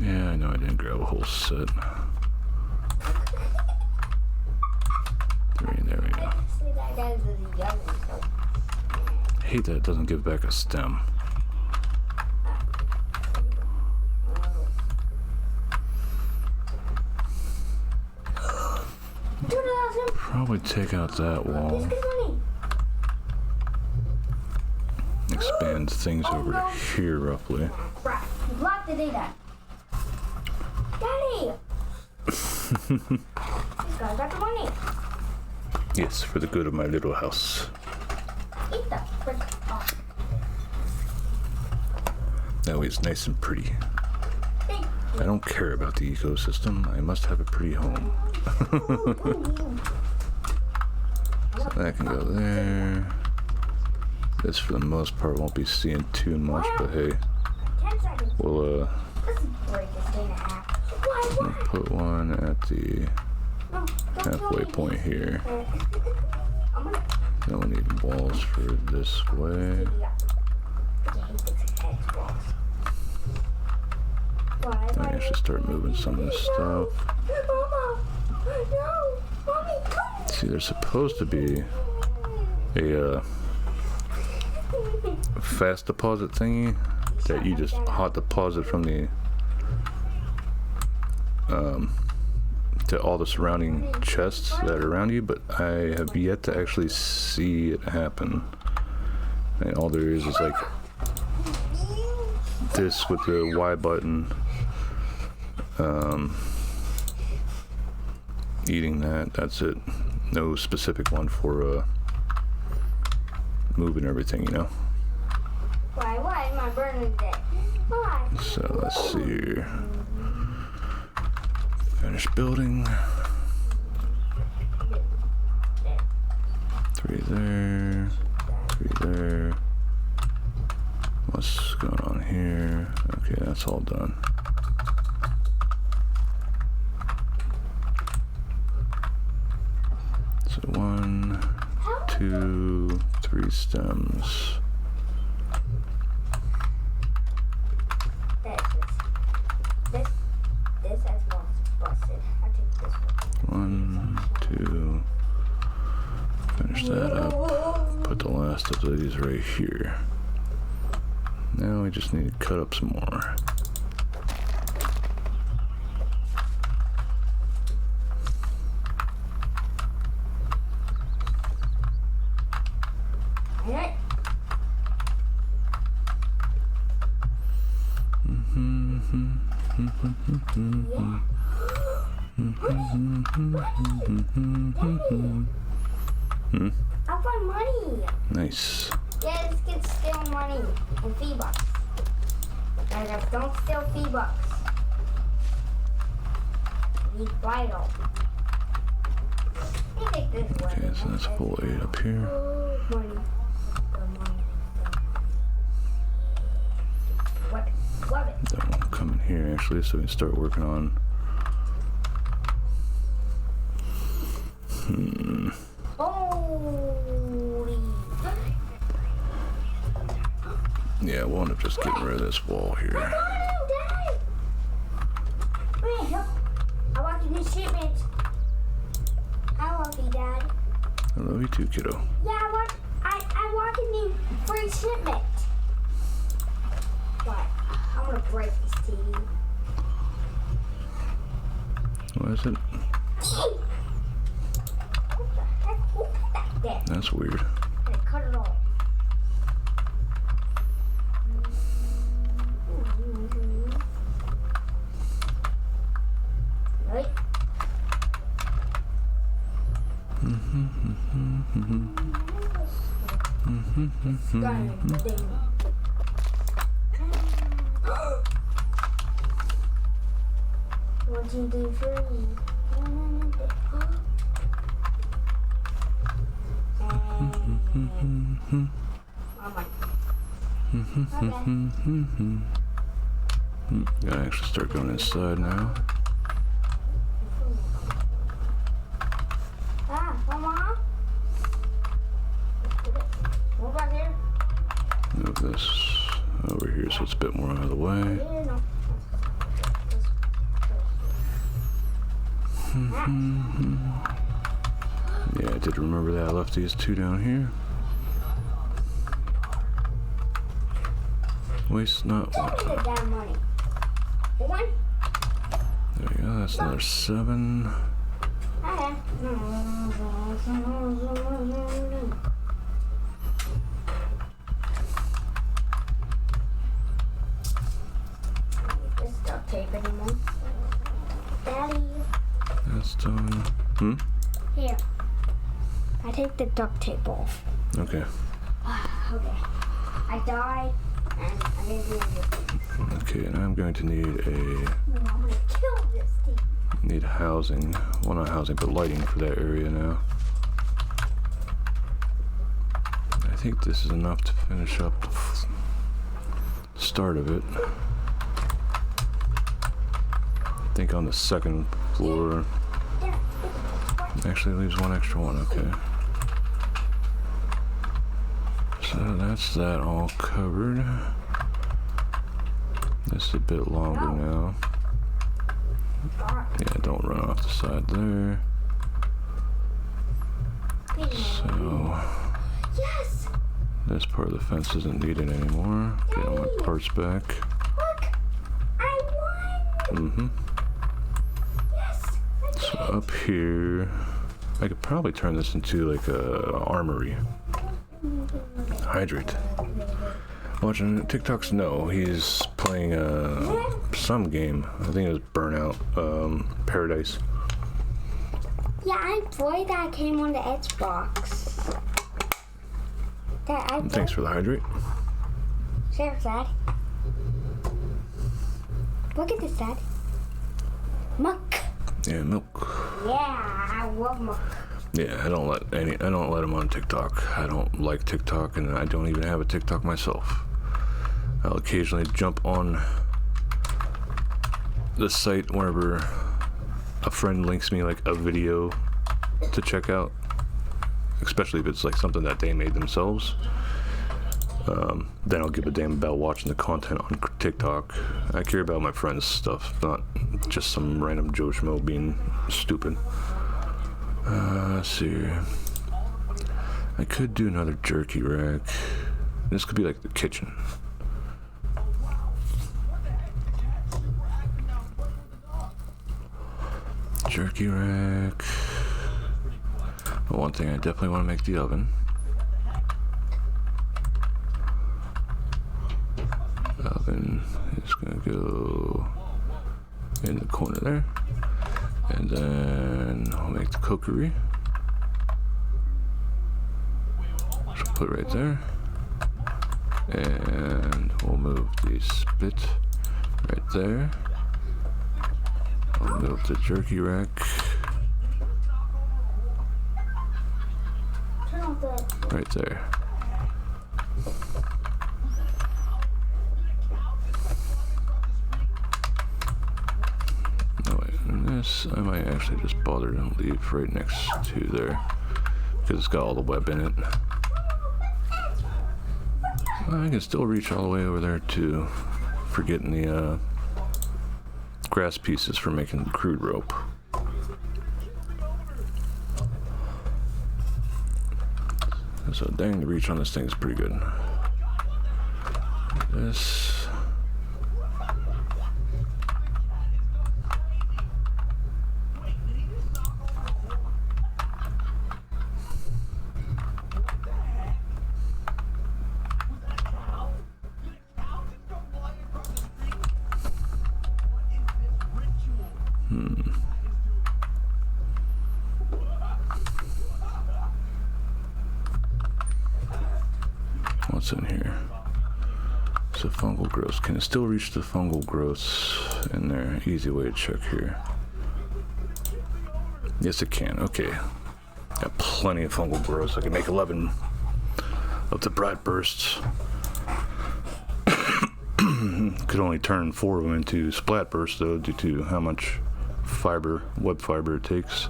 Yeah, I know I didn't grab a whole set. 3, there we go. See, that guy's the yellow, so. I hate that it doesn't give back a stem. Probably take out that wall. Expand things over to here roughly. Right. You blocked the data. Daddy! This guy's got the money. Yes, for the good of my little house. Eat the frick off. That way it's nice and pretty. Thank I don't care about the ecosystem. I must have a pretty home. So that can go there. This for the most part won't be seeing too much, but hey, 10 seconds. we'll Let's break this day and a half. Why? we'll put one at the No, don't kill halfway me. point here. I'm gonna. Then we'll need walls for this way. Yeah. I hate this head walls. Why? I actually start moving some of this stuff. Mama! No! Mommy, come! See, there's supposed to be a fast deposit thingy that you just hot deposit from the to all the surrounding chests that are around you, but I have yet to actually see it happen. And all there is like this with the Y button, eating that, that's it. No specific one for moving everything, you know. Why am I burning dead? Why? So let's see here. Finish building. 3 there. 3 there. What's going on here? Okay, that's all done. So 1, 2, 3 stems. This has one busted. I take this one. 1, 2. Finish that up. Put the last of these right here. Now we just need to cut up some more. Alright. I find money. Nice. Yeah, this kid's stealing money and V-Bucks. Guys, don't steal V-Bucks. He's vital. You take this one. Okay, so that's pull 8 up here. Good morning. Good morning. What? Love it. That won't come in here actually, so we can start working on. Holy. Yeah, we'll end up just getting rid of this wall here. Daddy. Wait, help. I want you to shipment. I love you, Dad. I love you too, kiddo. Yeah, I want you for a shipment. What? I'm gonna break this TV. What is it? What the heck? Who put that there? That's weird. They cut it off. Right? One, two, three, four. Gotta actually start going inside now. Mama. What about here? Move this over here so it's a bit more out of the way. Here, no. Yeah, I did remember that. I left these two down here. Waste not Give me want. the damn money. One. There we go. That's another 7. Okay. This duct tape anymore. Daddy. That's done. Here. I take the duct tape off. Okay. Okay. I died and I didn't do anything. Okay, and I'm going to need a I'm gonna kill this thing. need housing. Well, not housing, but lighting for that area now. I think this is enough to finish up the start of it. I think on the second floor. Actually, it leaves one extra one. Okay. So that's that all covered. This is a bit longer now. Yeah, don't run off the side there. So Yes! this part of the fence isn't needed anymore. Get all my parts back. Look! I won! Yes! I So did! up here, I could probably turn this into like a armory. Hydrate. Watching TikToks? No, he's playing some game. I think it was Burnout Paradise. Yeah, I played that game on the Xbox. Thanks for the hydrate. Sure, Dad. Look at this, Dad. Muck. Yeah, milk. Yeah, I love muck. Yeah, I don't let him on TikTok. I don't like TikTok, and I don't even have a TikTok myself. I'll occasionally jump on the site whenever a friend links me like a video to check out, especially if it's like something that they made themselves. Then I'll give a damn about watching the content on TikTok. I care about my friends' stuff, not just some random Joe Schmo being stupid. Let's see here. I could do another jerky rack. This could be like the kitchen. Jerky rack. But one thing, I definitely want to make the oven. Oven is going to go in the corner there. And then I'll make the cookery. So put it right there. And we'll move the spit right there. I'll Build the jerky rack. Turn off the. Right there. No, wait, and this I might actually just bother and leave right next to there because it's got all the web in it. I can still reach all the way over there too for getting the grass pieces for making crude rope. So dang, the reach on this thing is pretty good. This. What's in here? So fungal growths. Can it still reach the fungal growths in there? Easy way to check here. Yes, it can. Okay. Got plenty of fungal growths. I can make 11 of the bright bursts. Could only turn 4 of them into splat bursts though, due to how much fiber, web fiber it takes.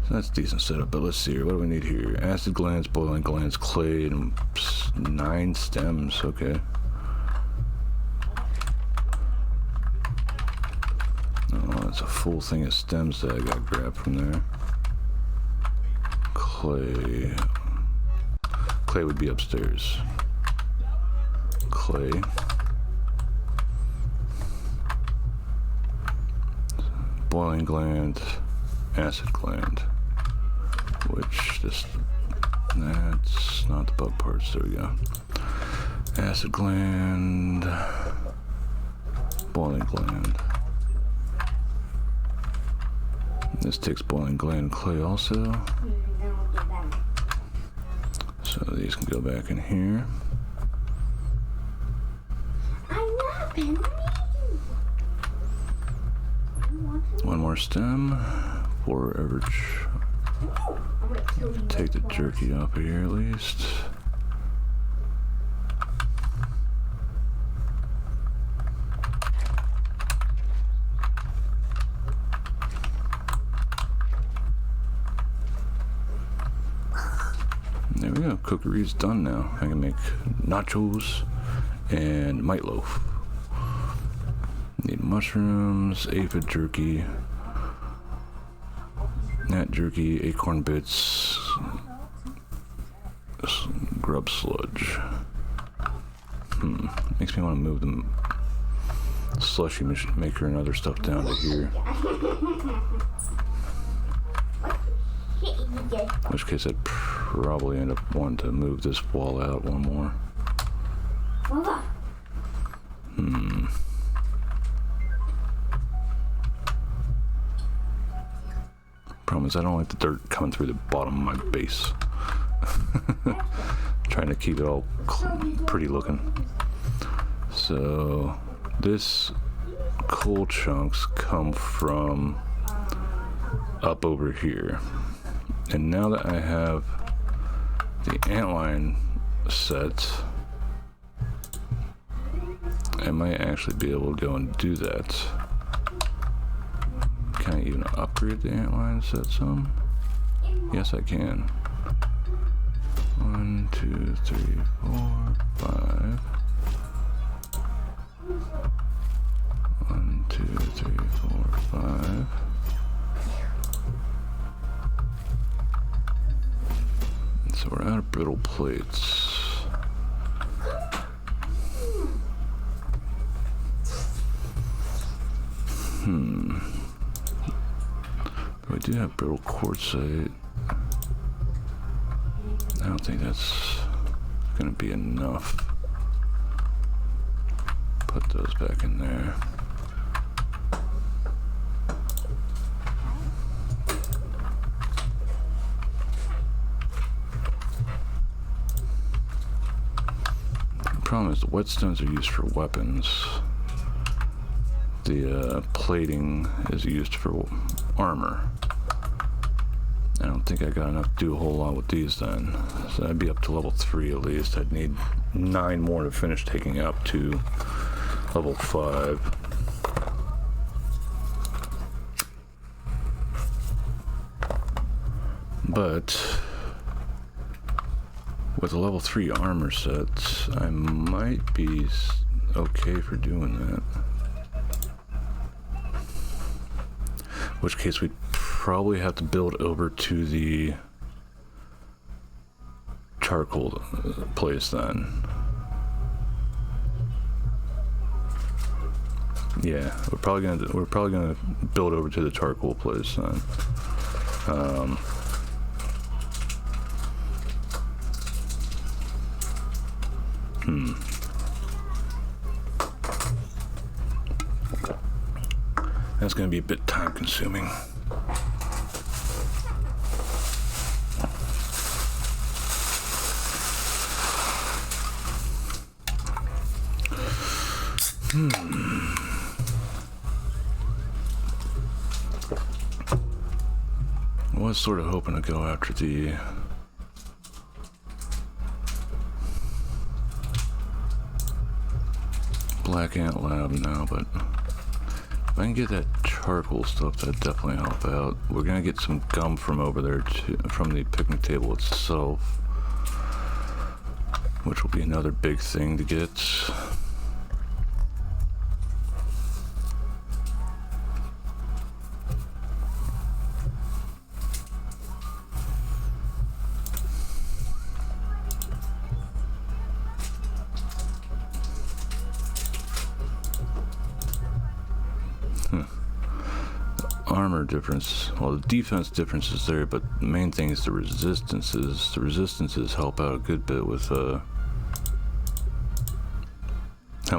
That's a decent setup, but let's see here. What do we need here? Acid glands, boiling glands, clay, and 9 stems. Okay. Oh, that's a full thing of stems that I got grabbed from there. Clay. Clay would be upstairs. Clay. Boiling gland. Acid gland. Which just, that's not the bug parts, there we go. Acid gland, boiling gland. This takes boiling gland clay also. So these can go back in here. One more stem for average. Take the jerky off of here at least. There we go. Cookery's done now. I can make nachos and meatloaf. Need mushrooms, aphid jerky. Nat jerky, acorn bits, grub sludge. Makes me want to move the slushy maker and other stuff down to here. In which case I'd probably end up wanting to move this wall out one more. Problem is I don't like the dirt coming through the bottom of my base. Trying to keep it all pretty looking. So this coal chunks come from up over here. And now that I have the antline set, I might actually be able to go and do that. Can I even upgrade the antline set some? Yes, I can. 1, 2, 3, 4, 5. 1, 2, 3, 4, 5. So we're out of brittle plates. We do have brittle quartzite. I don't think that's gonna be enough. Put those back in there. Problem is the whetstones are used for weapons. The plating is used for armor. I don't think I got enough to do a whole lot with these then. So I'd be up to level 3 at least. I'd need 9 more to finish taking up to level 5. But with a level 3 armor set, I might be okay for doing that. In which case we'd probably have to build over to the charcoal place then. Yeah, we're probably gonna build over to the charcoal place then. That's gonna be a bit time consuming. I was sort of hoping to go after the Black Ant Lab now, but if I can get that charcoal stuff, that'd definitely help out. We're gonna get some gum from over there too, from the picnic table itself, which will be another big thing to get. Armor difference, well, the defense difference is there, but the main thing is the resistances. The resistances help out a good bit with how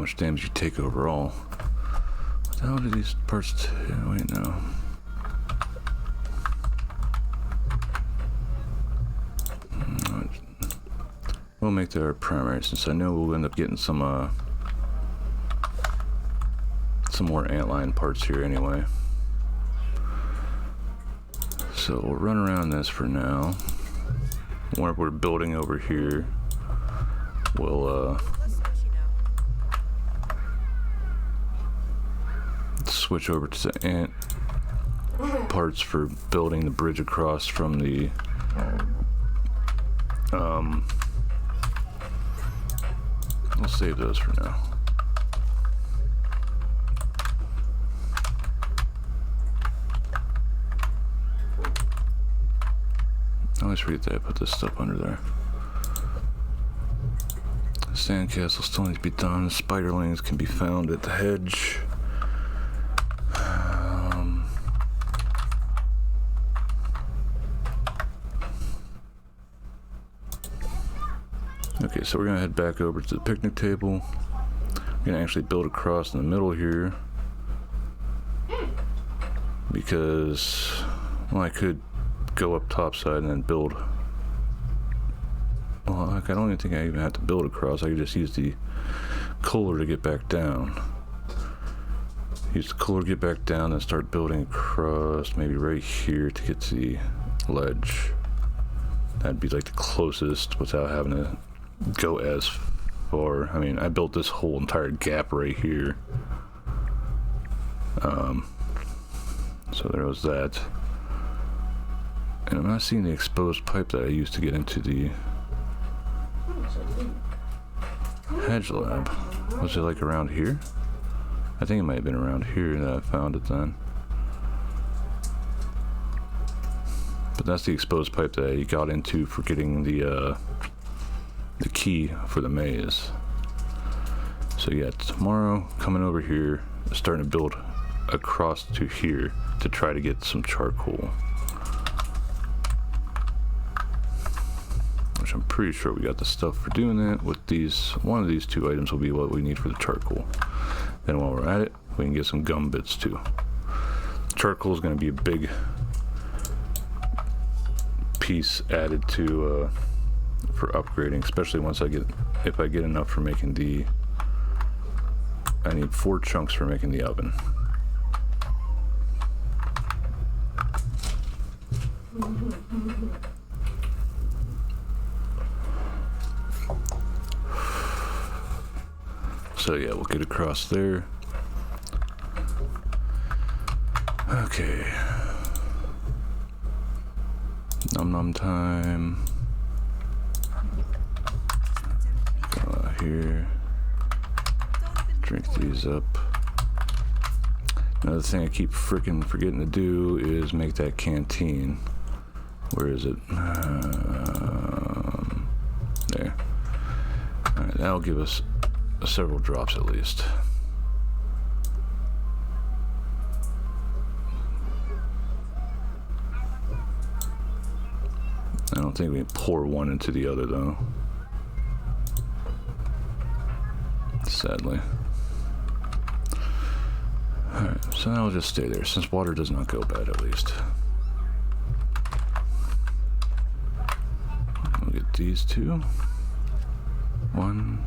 much damage you take overall. What the hell do these parts do? Wait, no. We'll make that our primary, since I know we'll end up getting some more antline parts here anyway. So we'll run around this for now. When we're building over here, we'll switch over to the ant parts for building the bridge across from the we'll save those for now. I always forget that I put this stuff under there. The sandcastle still needs to be done. Spiderlings can be found at the hedge. Okay, so we're gonna head back over to the picnic table. We're gonna actually build across in the middle here, because, well, I could go up topside and then build. Well, like, I don't even think I even have to build across. I could just use the cooler to get back down. Use the cooler to get back down and start building across, maybe right here to get to the ledge. That'd be like the closest without having to go as far. I mean, I built this whole entire gap right here. So there was that. And I'm not seeing the exposed pipe that I used to get into the hedge lab. Was it like around here? I think it might have been around here that I found it then. But that's the exposed pipe that I got into for getting the key for the maze. So yeah, tomorrow coming over here, starting to build across to here to try to get some charcoal. Which I'm pretty sure we got the stuff for doing that. With these, one of these two items will be what we need for the charcoal. Then while we're at it, we can get some gum bits too. Charcoal is going to be a big piece added to for upgrading, especially once if I get enough for making the, I need 4 chunks for making the oven. So yeah, we'll get across there. Okay. Num num time. Go out here. Drink these up. Another thing I keep freaking forgetting to do is make that canteen. Where is it? There. Alright, that'll give us several drops at least. I don't think we can pour one into the other though. Sadly. Alright, so I'll just stay there since water does not go bad at least. We'll get these 2. 1,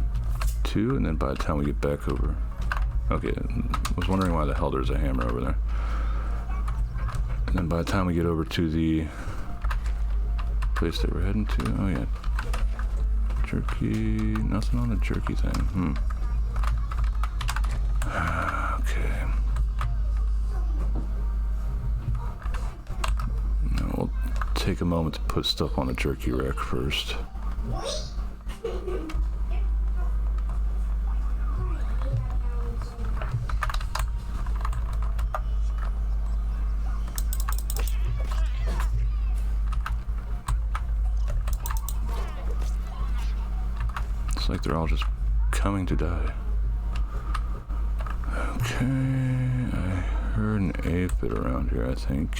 2, and then by the time we get back over. Okay, I was wondering why the hell there's a hammer over there. And then by the time we get over to the place that we're heading to, oh yeah. Jerky, nothing on the jerky thing. Okay. Now we'll take a moment to put stuff on the jerky rack first. It's like they're all just coming to die. Okay, I heard an aphid around here, I think.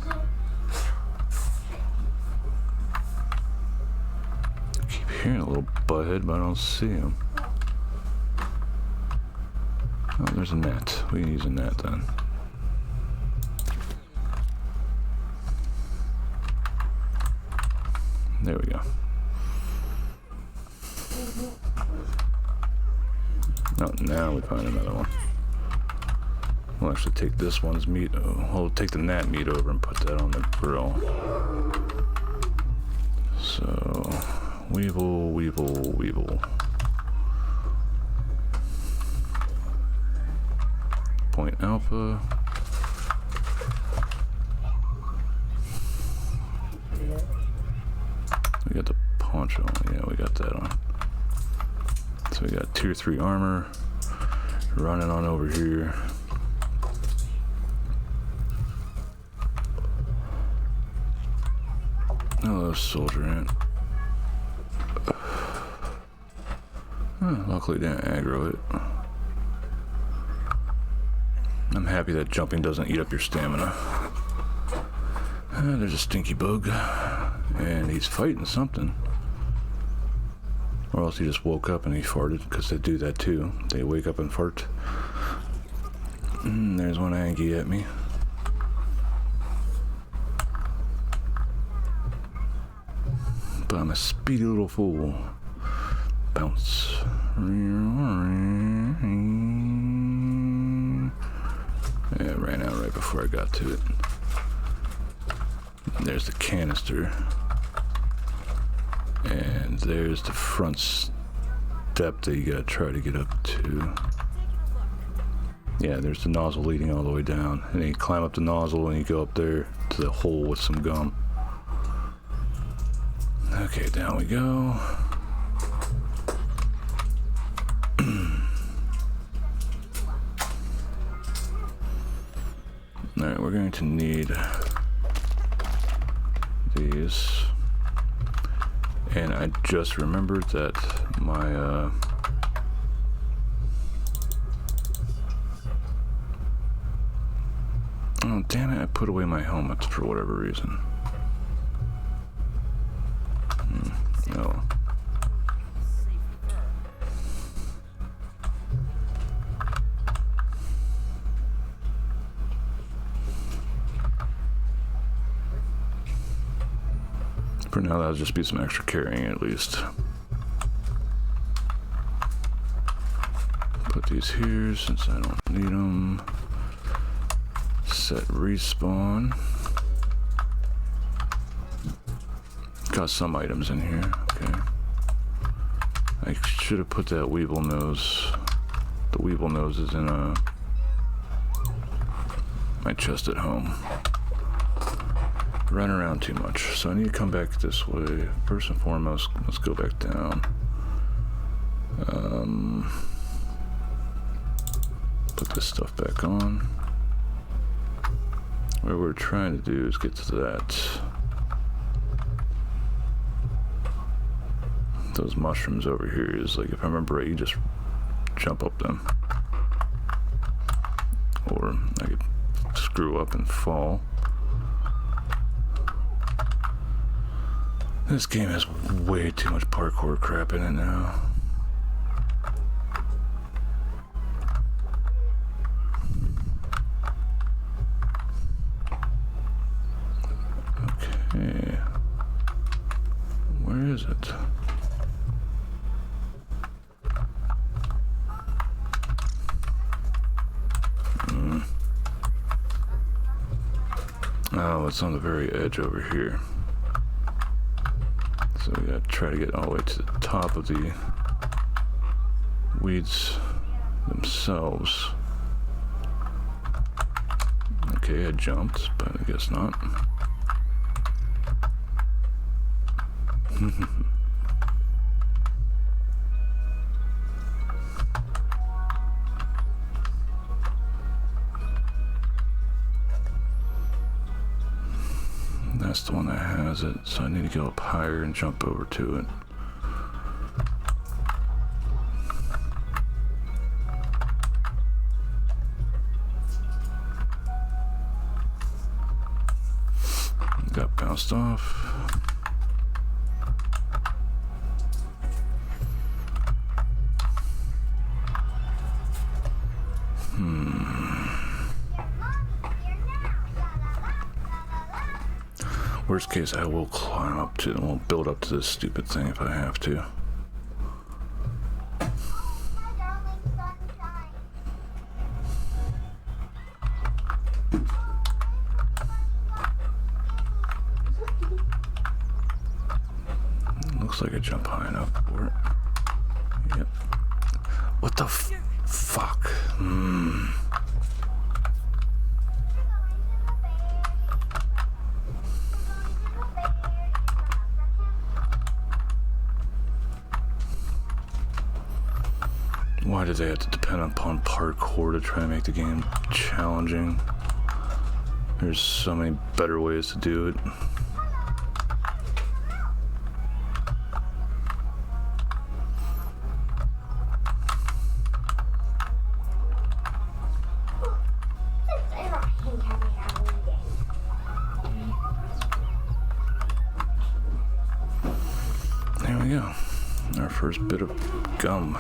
I keep hearing a little butthead, but I don't see him. Oh, there's a net. We can use a net then. There we go. Oh, now we find another one. We'll actually take this one's meat. We'll take the gnat meat over and put that on the grill. So, weevil, weevil, weevil. Point alpha. We got the poncho. Yeah, we got that on. So we got tier 3 armor. Running on over here. Hello, soldier ant. Luckily didn't aggro it. I'm happy that jumping doesn't eat up your stamina. There's a stinky bug. And he's fighting something. Or else he just woke up and he farted, because they do that too. They wake up and fart. There's one Angie at me. But I'm a speedy little fool. Bounce. Yeah, it ran out right before I got to it. There's the canister. And there's the front step that you gotta try to get up to. Yeah, there's the nozzle leading all the way down. And then you climb up the nozzle and you go up there to the hole with some gum. Okay, down we go. Alright, we're going to need these. And I just remembered that my oh damn it, I put away my helmet for whatever reason. Oh. For now, that'll just be some extra carrying at least. Put these here since I don't need them. Set respawn. Got some items in here. Okay. I should have put that Weevil nose. The Weevil nose is in my chest at home. Run around too much, so I need to come back this way. First and foremost, let's go back down. Put this stuff back on. What we're trying to do is get to that. Those mushrooms over here is like, if I remember right, you just jump up them. Or I could screw up and fall. This game has way too much parkour crap in it now. Okay. Where is it? Oh, it's on the very edge over here. So we gotta try to get all the way to the top of the weeds themselves. Okay, I jumped, but I guess not. That's the one that has it, so I need to go up higher and jump over to it. Got bounced off. Worst case, I will climb up to, and we'll build up to this stupid thing if I have to. Looks like I jump high enough for it. Yep. What the fuck? Why do they have to depend upon parkour to try and make the game challenging? There's so many better ways to do it. There we go. Our first bit of gum.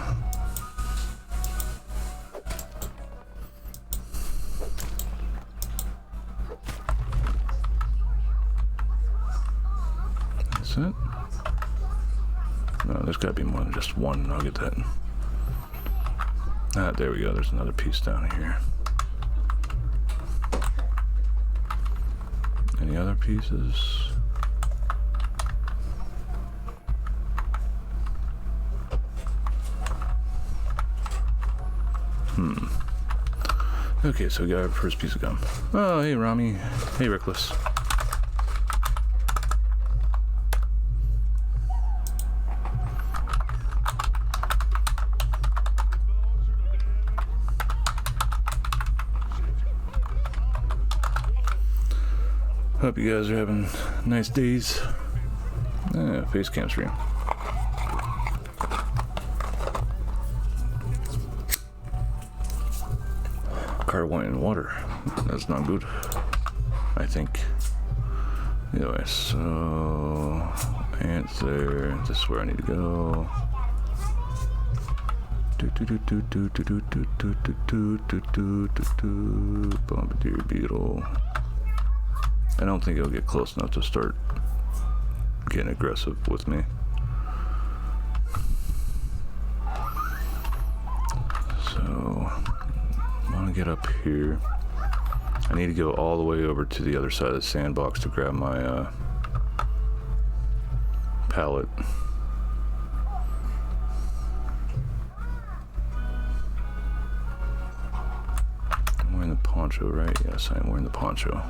That's it. No, there's got to be more than just one nugget then. Ah, there we go. There's another piece down here. Any other pieces? Okay, so we got our first piece of gum. Oh, hey, Rami. Hey, Reckless. Hope you guys are having nice days. Face cam stream. Car went in water. That's not good, I think. Anyway, so ants there. This is where I need to go. Bombardier beetle. I don't think it'll get close enough to start getting aggressive with me. So I want to get up here. I need to go all the way over to the other side of the sandbox to grab my pallet. I'm wearing the poncho, right? Yes, I'm wearing the poncho.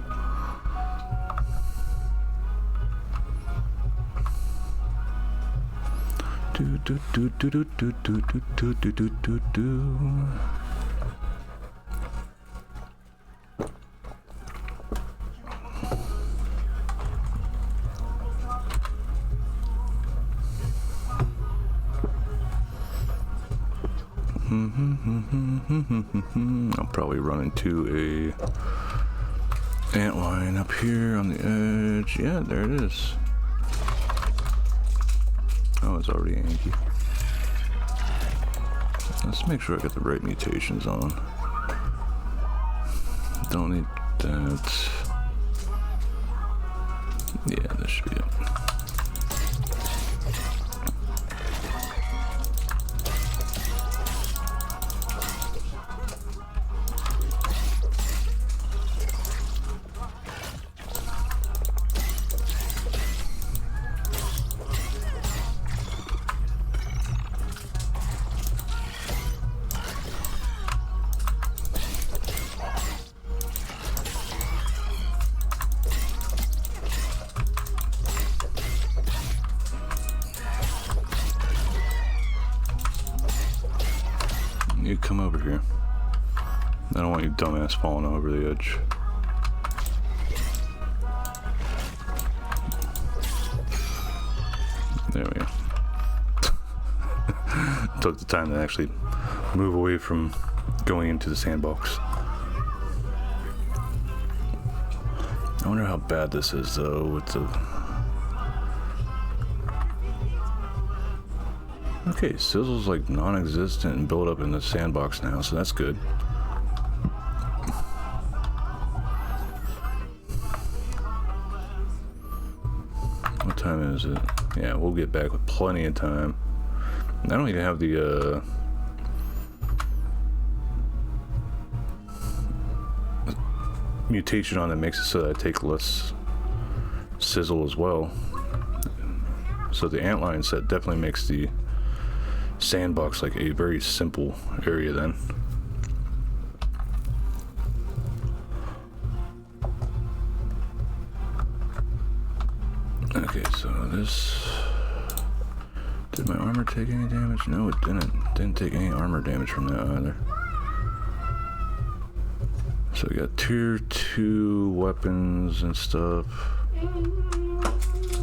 Do do do do do do do do do do do do. I'll probably run into a antlion up here on the edge. Yeah, there it is. Oh, it's already Yankee. Let's make sure I got the right mutations on. Don't need that. Yeah, this should be it. You come over here. I don't want you dumbass falling over the edge. There we go. Took the time to actually move away from going into the sandbox. I wonder how bad this is though with the... Okay, Sizzle's like non-existent and built up in the sandbox now, so that's good. What time is it? Yeah, we'll get back with plenty of time. I don't even have the mutation on that makes it so that I take less Sizzle as well. So the antlion set definitely makes the sandbox like a very simple area then. Okay, so this... Did my armor take any damage? No, it didn't. Didn't take any armor damage from that either. So we got tier 2 weapons and stuff.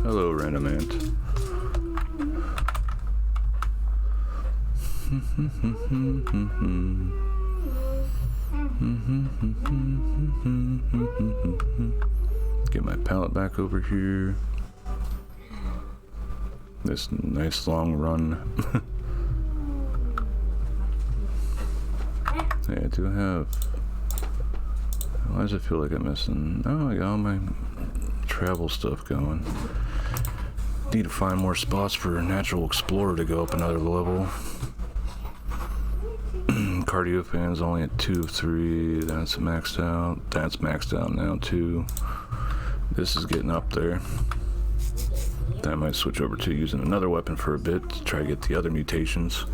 Hello, random ant. Get my pallet back over here. This nice long run. Hey, I do have... Why does it feel like I'm missing? Oh, I got all my travel stuff going. Need to find more spots for Natural Explorer to go up another level. Cardio fan's only at 2 of 3. That's maxed out. That's maxed out now too. This is getting up there. Then I might switch over to using another weapon for a bit to try to get the other mutations.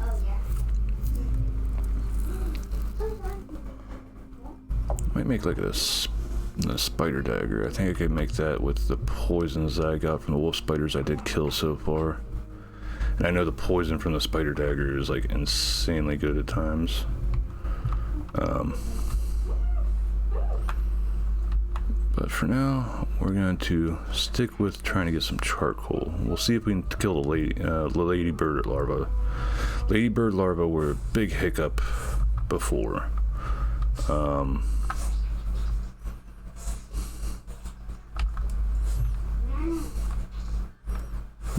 Might make like a spider dagger. I think I could make that with the poisons that I got from the wolf spiders I did kill so far. And I know the poison from the spider dagger is like insanely good at times. But for now, we're going to stick with trying to get some charcoal. We'll see if we can kill the ladybird larva. Ladybird larva were a big hiccup before.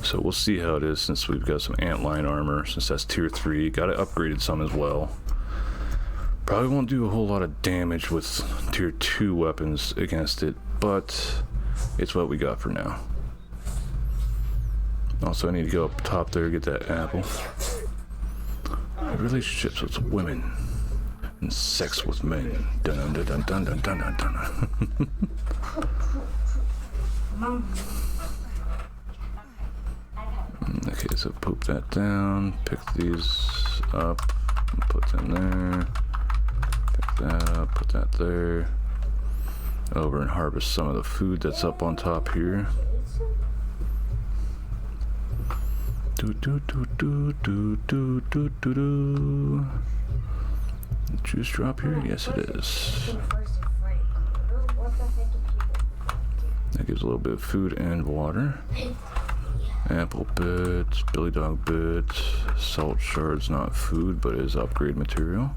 So we'll see how it is since we've got some antlion armor, since that's tier 3. Got it upgraded some as well. Probably won't do a whole lot of damage with tier 2 weapons against it, but it's what we got for now. Also, I need to go up top there, get that apple. Relationships with women and sex with men. Dun dun dun dun dun dun dun dun. Okay, so poop that down, pick these up, put them there, pick that up, put that there. Over and harvest some of the food that's up on top here. Do do do do do do do do do. Juice drop here? Yes, it is. That gives a little bit of food and water. Apple bits, billy dog bits, salt shards, not food, but is upgrade material.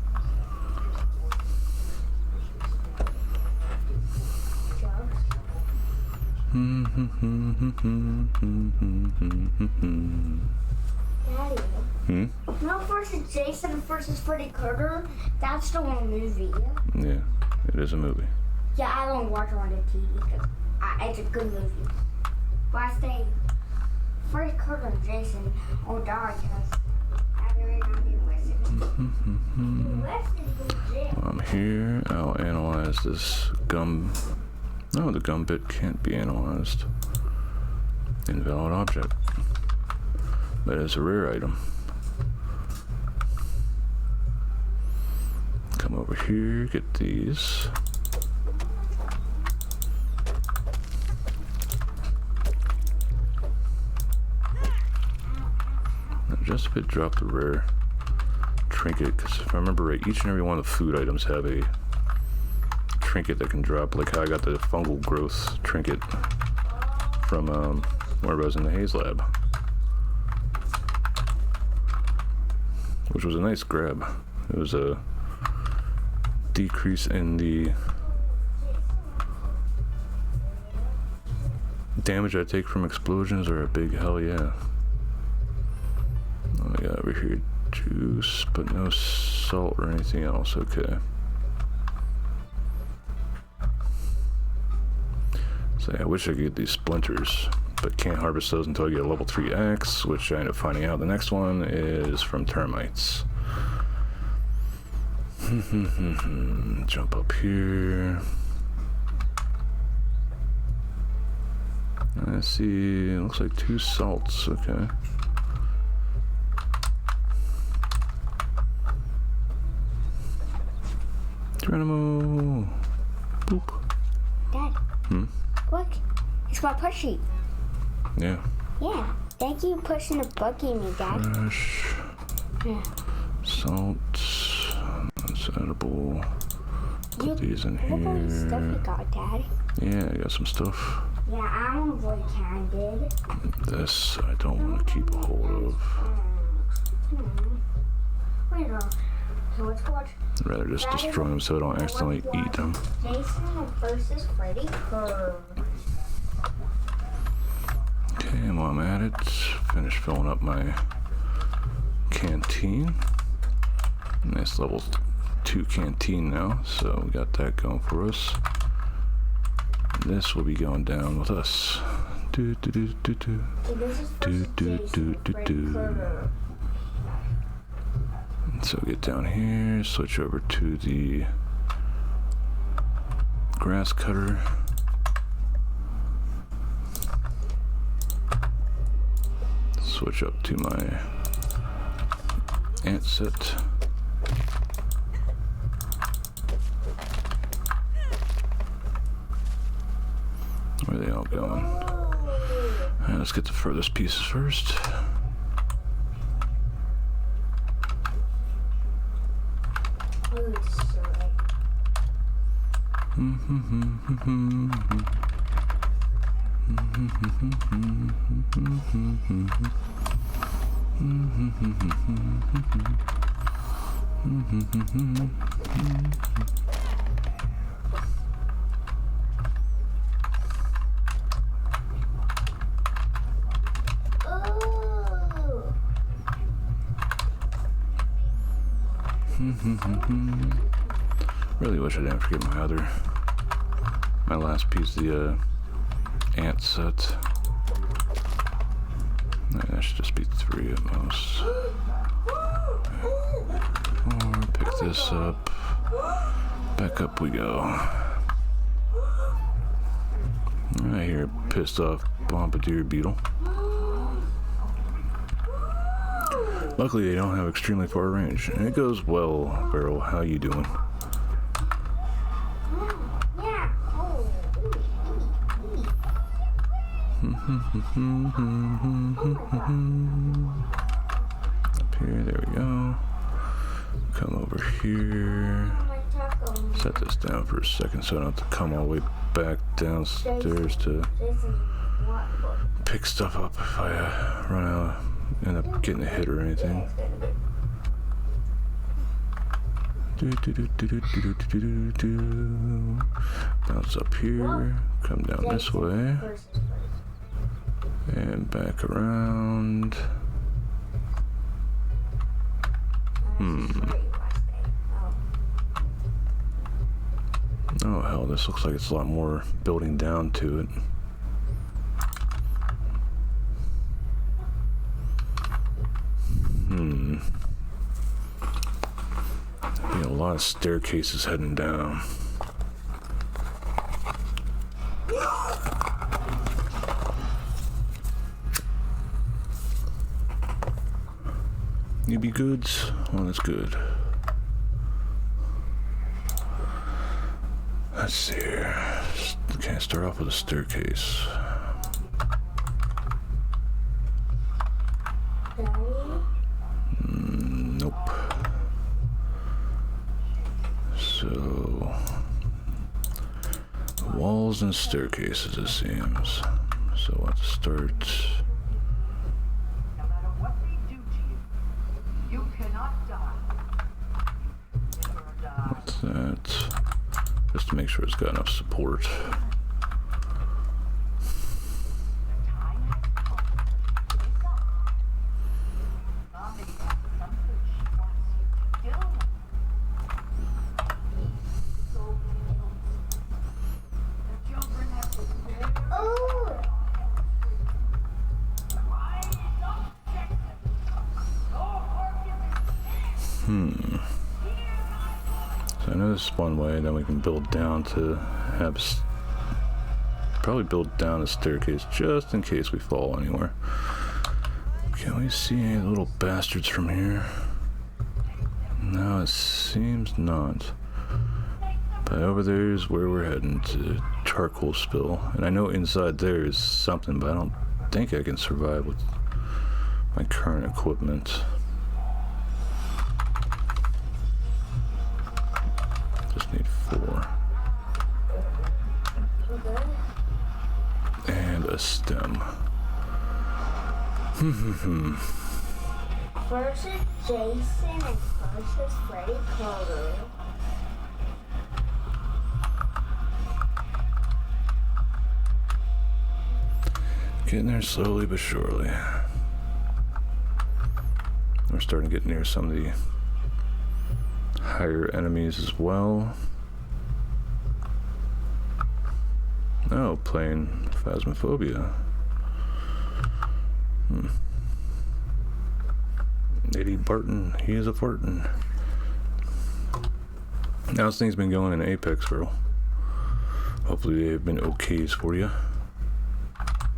Daddy. No versus Jason versus Freddy Krueger. That's the one movie. Yeah, it is a movie. Yeah, I don't watch it on the TV because it's a good movie. But I say Freddy Krueger and Jason will die because they're not being listened. While I'm here, I'll analyze this gum. No, the gum bit can't be analyzed. Invalid object. But it's a rare item. Come over here, get these. Now just a bit drop the rare trinket, because if I remember right, each and every one of the food items have a trinket that can drop, like how I got the fungal growth trinket from where I was in the Haze lab, which was a nice grab. It was a decrease in the damage I take from explosions, or a big hell yeah. What we got over here? Juice, but no salt or anything else. Okay. So I wish I could get these splinters, but can't harvest those until I get a level 3 axe, which I end up finding out the next one is from termites. Jump up here. I see, it looks like 2 salts, okay. Geronimo! Boop. Dad. Look, it's my plushie. Yeah. Yeah. Thank you for pushing the buggy me, Dad. Fresh. Yeah. Salt. That's edible. Put these in Look at all the stuff you here. got, Dad. Yeah, I got some stuff. Yeah, I'm really candid. This I don't want to keep a hold of. Wait a so what's called I'd rather just destroy them so I don't accidentally eat them. Jason versus Freddy Krueger. Okay, and while I'm at it, finish filling up my canteen. Nice level 2 canteen now, so we got that going for us. This will be going down with us. Do do do do do. This is Do versus do Jason do do Freddy do. Krueger. So get down here, switch over to the grass cutter. Switch up to my ant set. Where are they all going? Alright, let's get the furthest pieces first. Ooh, it's so red. Really wish I didn't forget my last piece of the ant set. That should just be 3 at most. Or pick this up. Back up we go. I hear a pissed off bombardier beetle. Luckily they don't have extremely far range. And it goes well, Beryl. How you doing? Yeah. Up here, there we go. Come over here. My taco. Set this down for a second so I don't have to come all the way back downstairs to Jason, what book? pick stuff up if I run out, end up getting a hit or anything. Bounce up here, come down this way, and back around. Oh hell, this looks like it's a lot more building down to it. Be a lot of staircases heading down. You be goods? Well, that's good. Let's see here. Can't start off with a staircase. Nope. So, walls and staircases, it seems. So let's start. No matter what they do to you, you cannot die. You never die. What's that? Just to make sure it's got enough support. The time has come to wake up. Mommy has something she wants you to do. So the children have to stay. Oh! Rise up, Jackson. Go forgive. So I know this is one way, then we can build down to have probably build down a staircase just in case we fall anywhere. Can we see any little bastards from here? No, it seems not. But over there is where we're heading, to charcoal spill. And I know inside there is something, but I don't think I can survive with my current equipment. Just need 4. And a stem. Versus Jason and versus Freddy Krueger. Getting there slowly but surely. We're starting to get near some of the higher enemies as well. Oh, playing Phasmophobia. Eddie Barton, he is a fartin'. How's things been going in Apex, bro? Hopefully they've been okays for you.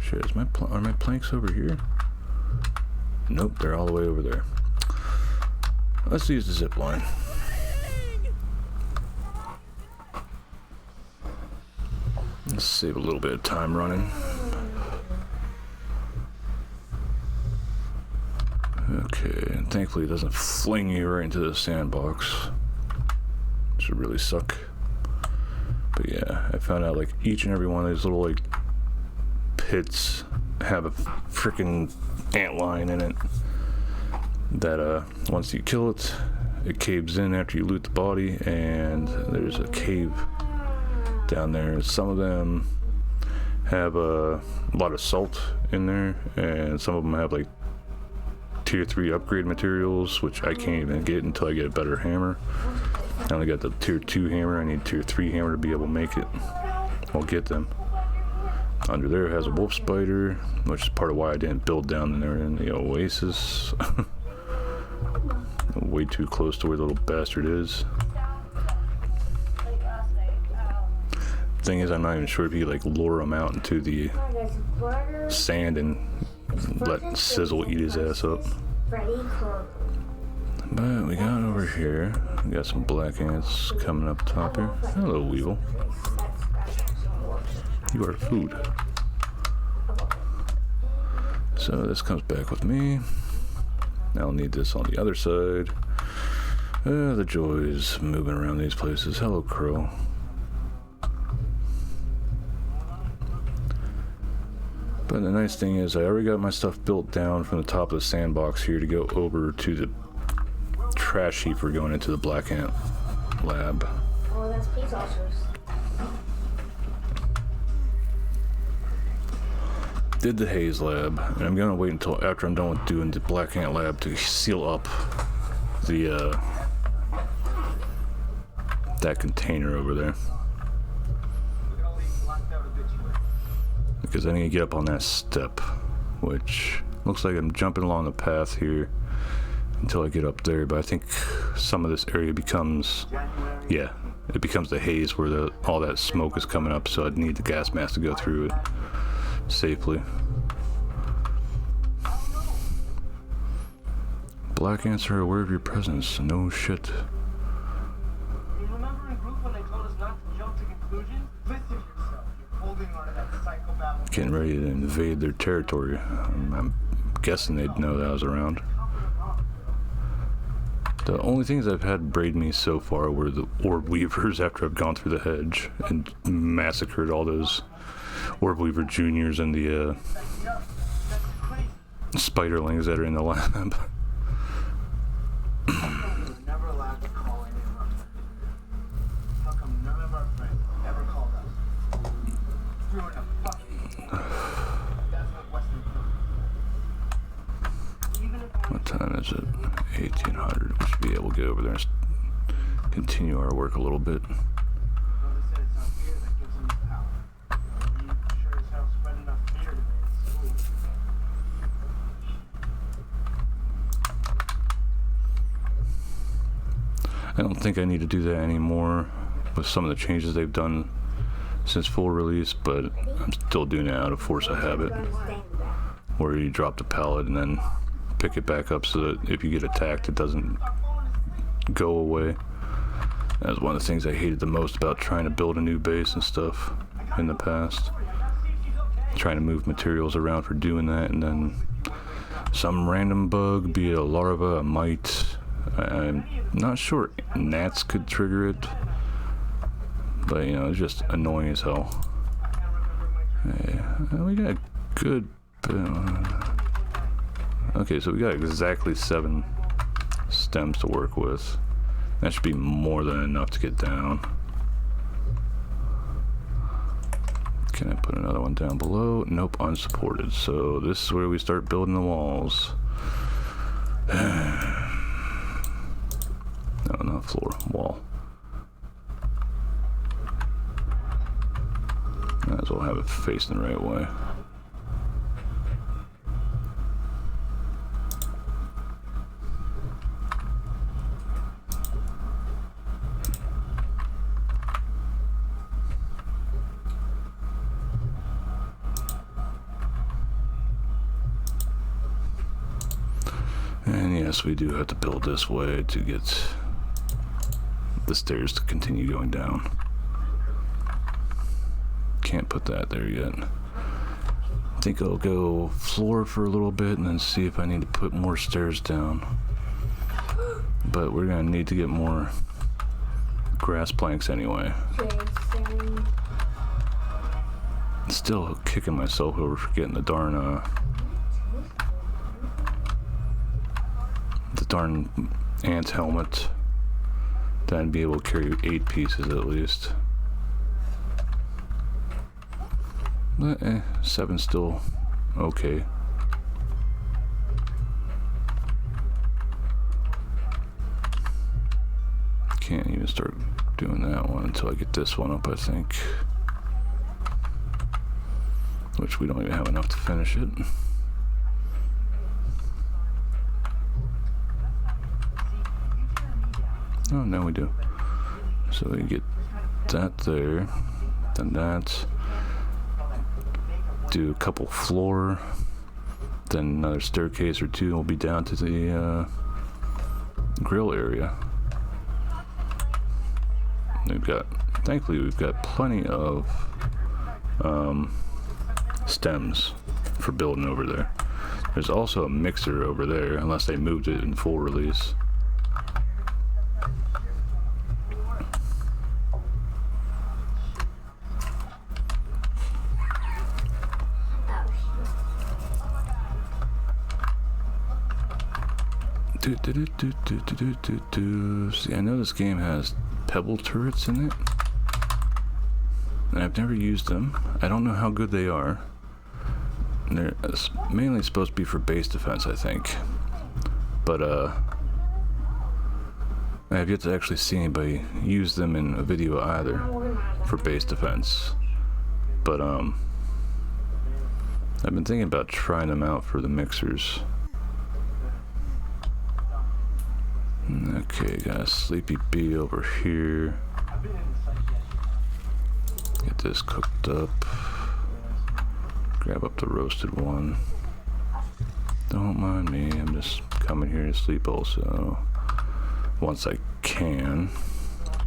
Shit, is are my planks over here? Nope, they're all the way over there. Let's use the zip line. Let's save a little bit of time running. Okay, and thankfully it doesn't fling you right into the sandbox. Which would really suck. But yeah, I found out like each and every one of these little like pits have a freaking antlion in it. That once you kill it, it caves in after you loot the body, and there's a cave down there. Some of them have a lot of salt in there, and some of them have like tier 3 upgrade materials, which I can't even get until I get a better hammer. I only got the tier 2 hammer. I need tier 3 hammer to be able to make it. I'll get them. Under there has a wolf spider, which is part of why I didn't build down there in the oasis. Way too close to where the little bastard is. Thing is, I'm not even sure if you like lure him out into the sand and let Sizzle eat his ass up. But we got over here, we got some black ants coming up top here. Hello, Weevil. You are food. So this comes back with me. Now I'll need this on the other side. The joys moving around these places. Hello, Crow. But the nice thing is I already got my stuff built down from the top of the sandbox here to go over to the trash heap for going into the black ant lab. Oh, that's peace ulcers. Did the haze lab, and I'm gonna wait until after I'm done with doing the black ant lab to seal up the that container over there, because I need to get up on that step, which looks like I'm jumping along the path here until I get up there. But I think some of this area becomes, yeah, it becomes the haze where all that smoke is coming up, so I'd need the gas mask to go through it safely. Black ants are aware of your presence. No shit. Remember in group when they told us not to jump to conclusions? Listen to yourself. You're holding on to that psychobabble. Getting ready to invade their territory. I'm guessing they'd know that I was around. The only things I've had braid me so far were the orb weavers after I've gone through the hedge and massacred all those orb weaver juniors and the spiderlings that are in the lab. Never allowed to call anyone. How come none of our friends ever called us? We were in a fucking. That's what Western does. Even if What time is it? 1800. We should be able to get over there and continue our work a little bit. Brother said it's our fear that gives him his power. You sure as hell spread enough fear to me in school. I don't think I need to do that anymore with some of the changes they've done since full release, but I'm still doing it out of force of habit, where you drop the pallet and then pick it back up so that if you get attacked it doesn't go away. That was one of the things I hated the most about trying to build a new base and stuff in the past. Trying to move materials around for doing that, and then some random bug, be it a larva, a mite, I'm not sure gnats could trigger it, but you know, it's just annoying as hell. Yeah, we got good. Okay, so we got exactly 7 stems to work with. That should be more than enough to get down. Can I put another one down below? Nope, unsupported. So this is where we start building the walls. No, not floor, wall. Might as well have it facing the right way. And yes, we do have to build this way to get the stairs to continue going down. Can't put that there yet. I think I'll go floor for a little bit and then see if I need to put more stairs down. But we're gonna need to get more grass planks anyway. Still kicking myself over for getting the darn ant helmet. Then I'd be able to carry 8 pieces at least. But 7's still okay. Can't even start doing that one until I get this one up, I think. which we don't even have enough to finish it. Oh, now we do. So we get that there, then that. Do a couple floor, then another staircase or two, and we'll be down to the grill area. Thankfully we've got plenty of stems for building over there. There's also a mixer over there, unless they moved it in full release. See, I know this game has pebble turrets in it, and I've never used them. I don't know how good they are. They're mainly supposed to be for base defense, I think. But I have yet to actually see anybody use them in a video either for base defense. But I've been thinking about trying them out for the mixers. Okay, got a Sleepy Bee over here. Get this cooked up. Grab up the roasted one. Don't mind me, I'm just coming here to sleep also. Once I can.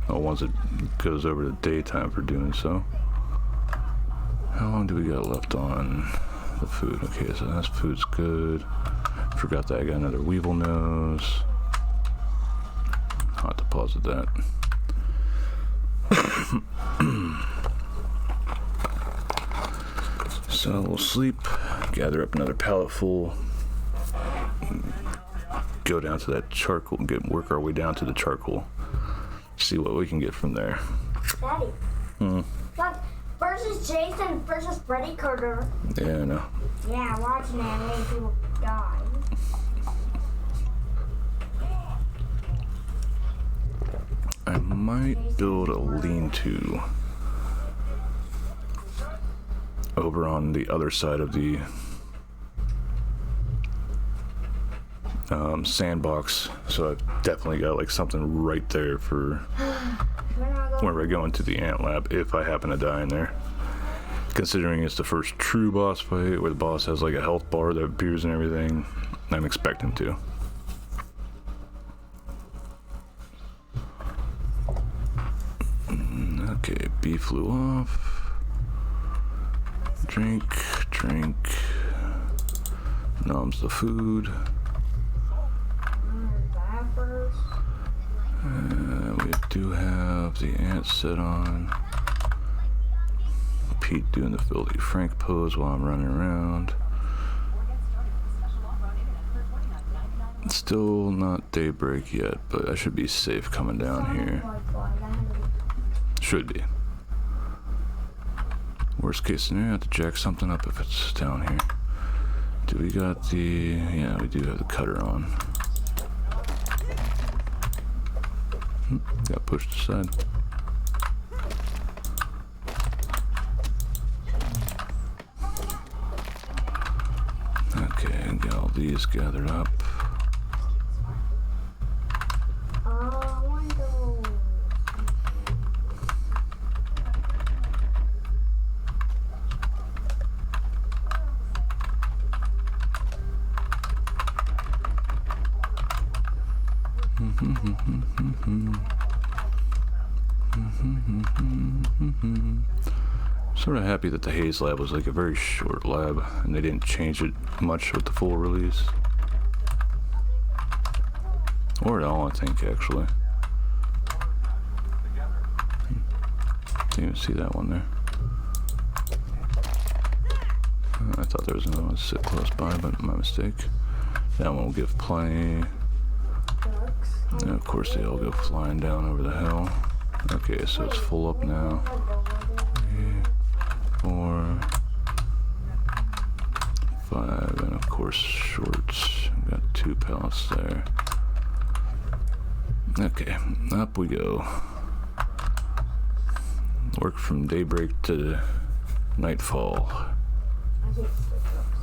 Oh, once it goes over to daytime for doing so. How long do we got left on the food? Okay, so that food's good. Forgot that I got another Weevil nose. I'll have to pause at that. So we'll sleep, gather up another pallet full, go down to that charcoal and work our way down to the charcoal. See what we can get from there. Daddy. Look, versus Jason versus Freddy Krueger. Yeah, I know. Yeah, watching that many people die. I might build a lean-to over on the other side of the sandbox, so I've definitely got like something right there for whenever I go into the ant lab, if I happen to die in there. Considering it's the first true boss fight where the boss has like a health bar that appears and everything, I'm expecting to. Okay, bee flew off. Drink. Noms the food. We do have the ant set on. Pete doing the filthy Frank pose while I'm running around. It's still not daybreak yet, but I should be safe coming down here. Should be. Worst case scenario, I have to jack something up if it's down here. Do we got the... yeah, we do have the cutter on. Got pushed aside. Okay, got all these gathered up. Sort of happy that the Haze lab was like a very short lab and they didn't change it much with the full release. Or at all, I think, actually. Didn't even see that one there. I thought there was another one sit close by, but my mistake. That one will give plenty. And of course they all go flying down over the hill. Okay, so it's full up now. 4, 5, and of course shorts. Got 2 pallets there. Okay, up we go. Work from daybreak to nightfall. Yes, it looks.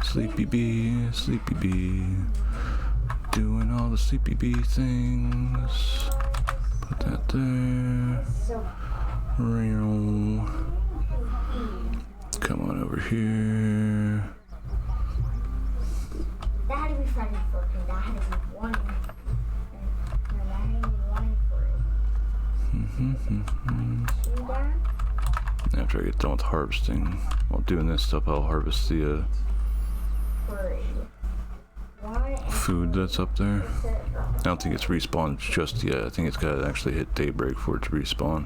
Sleepy bee, sleepy bee, doing all the sleepy bee things. Put that there. So, Come on over here. that had to be Friday 14th. That had to be one. No, that had to be one for it. Two down. After I get done with harvesting, while doing this stuff, I'll harvest the Three. One and food that's up there. set. I don't think it's respawned just yet. I think it's got to actually hit daybreak for it to respawn.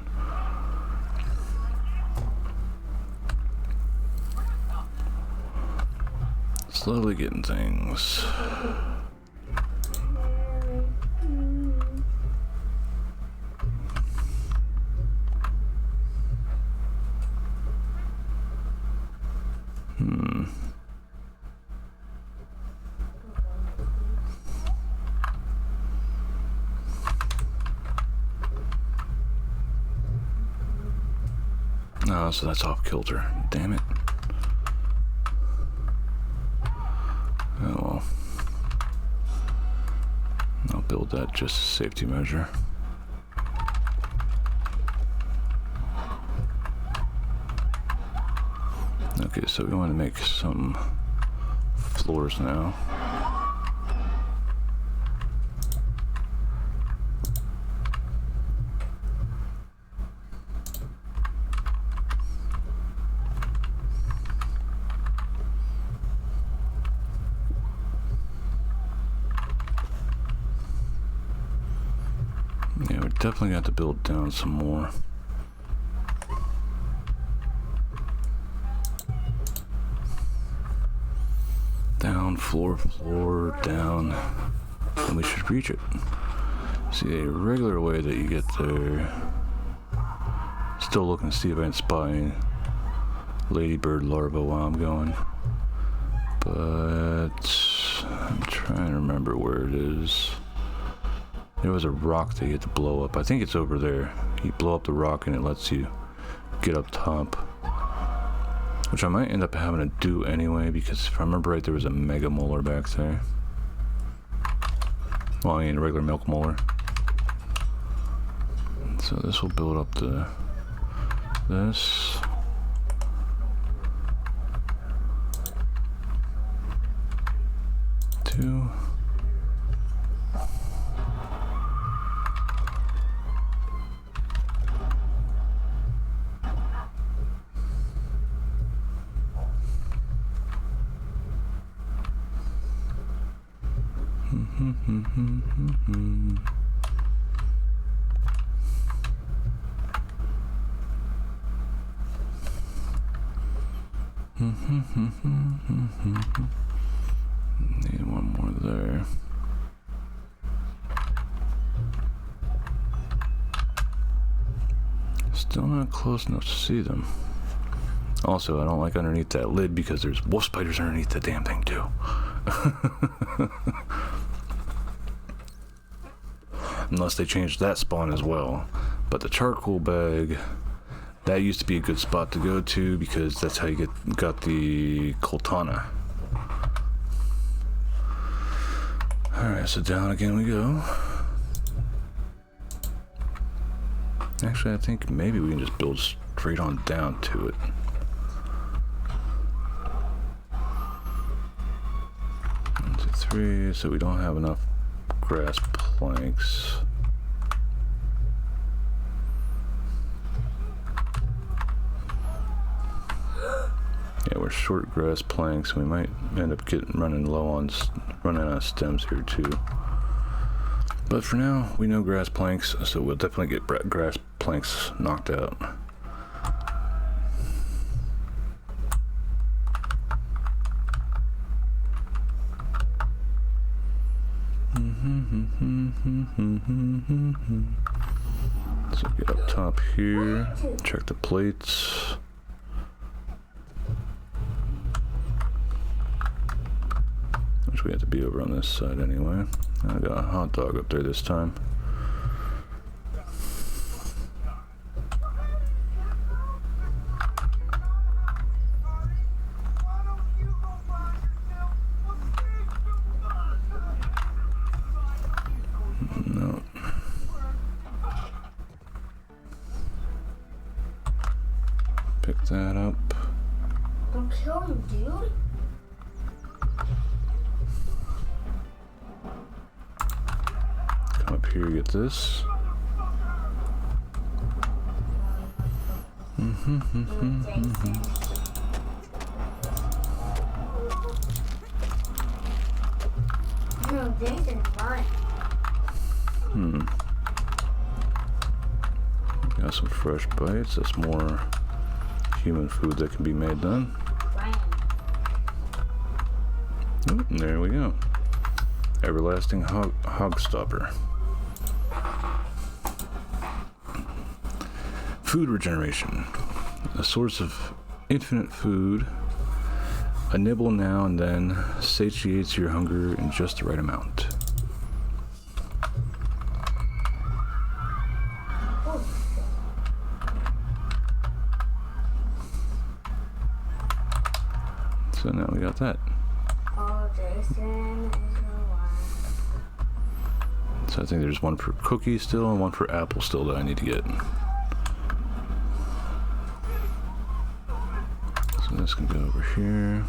Slowly getting things. Oh, so that's off kilter. Damn it. Oh well. I'll build that just a safety measure. Okay, so we want to make some floors now. Yeah, we definitely got to build down some more. Down, floor, down. And we should reach it. See, a regular way that you get there. Still looking to see if I can spot any ladybird larvae while I'm going. But I'm trying to remember where it is. There was a rock that you had to blow up. I think it's over there. You blow up the rock and it lets you get up top. Which I might end up having to do anyway, because if I remember right, there was a mega molar back there. Well, I mean a regular milk molar. So this will build up this. Two. Need one more there. Still not close enough to see them. Also, I don't like underneath that lid because there's wolf spiders underneath the damn thing too. Unless they changed that spawn as well. But the charcoal bag, that used to be a good spot to go to because that's how you got the Coltana. Alright, so down again we go. Actually, I think maybe we can just build straight on down to it. One, two, three, so we don't have enough grass planks. Yeah, we're short grass planks. We might end up running out of stems here too. But for now, we know grass planks, so we'll definitely get grass planks knocked out. So get up top here, check the plates. Which we have to be over on this side anyway. I got a hot dog up there this time. No. Pick that up. Don't kill him, dude. Come up here, get this. No, Jason's fine. Got some fresh bites. That's more human food that can be made then. Oop, there we go. Everlasting hog stopper. Food regeneration. A source of infinite food. A nibble now and then satiates your hunger in just the right amount. So now we got that. Oh, Jason is the one. So I think there's one for cookie still and one for apple still that I need to get. So this can go over here.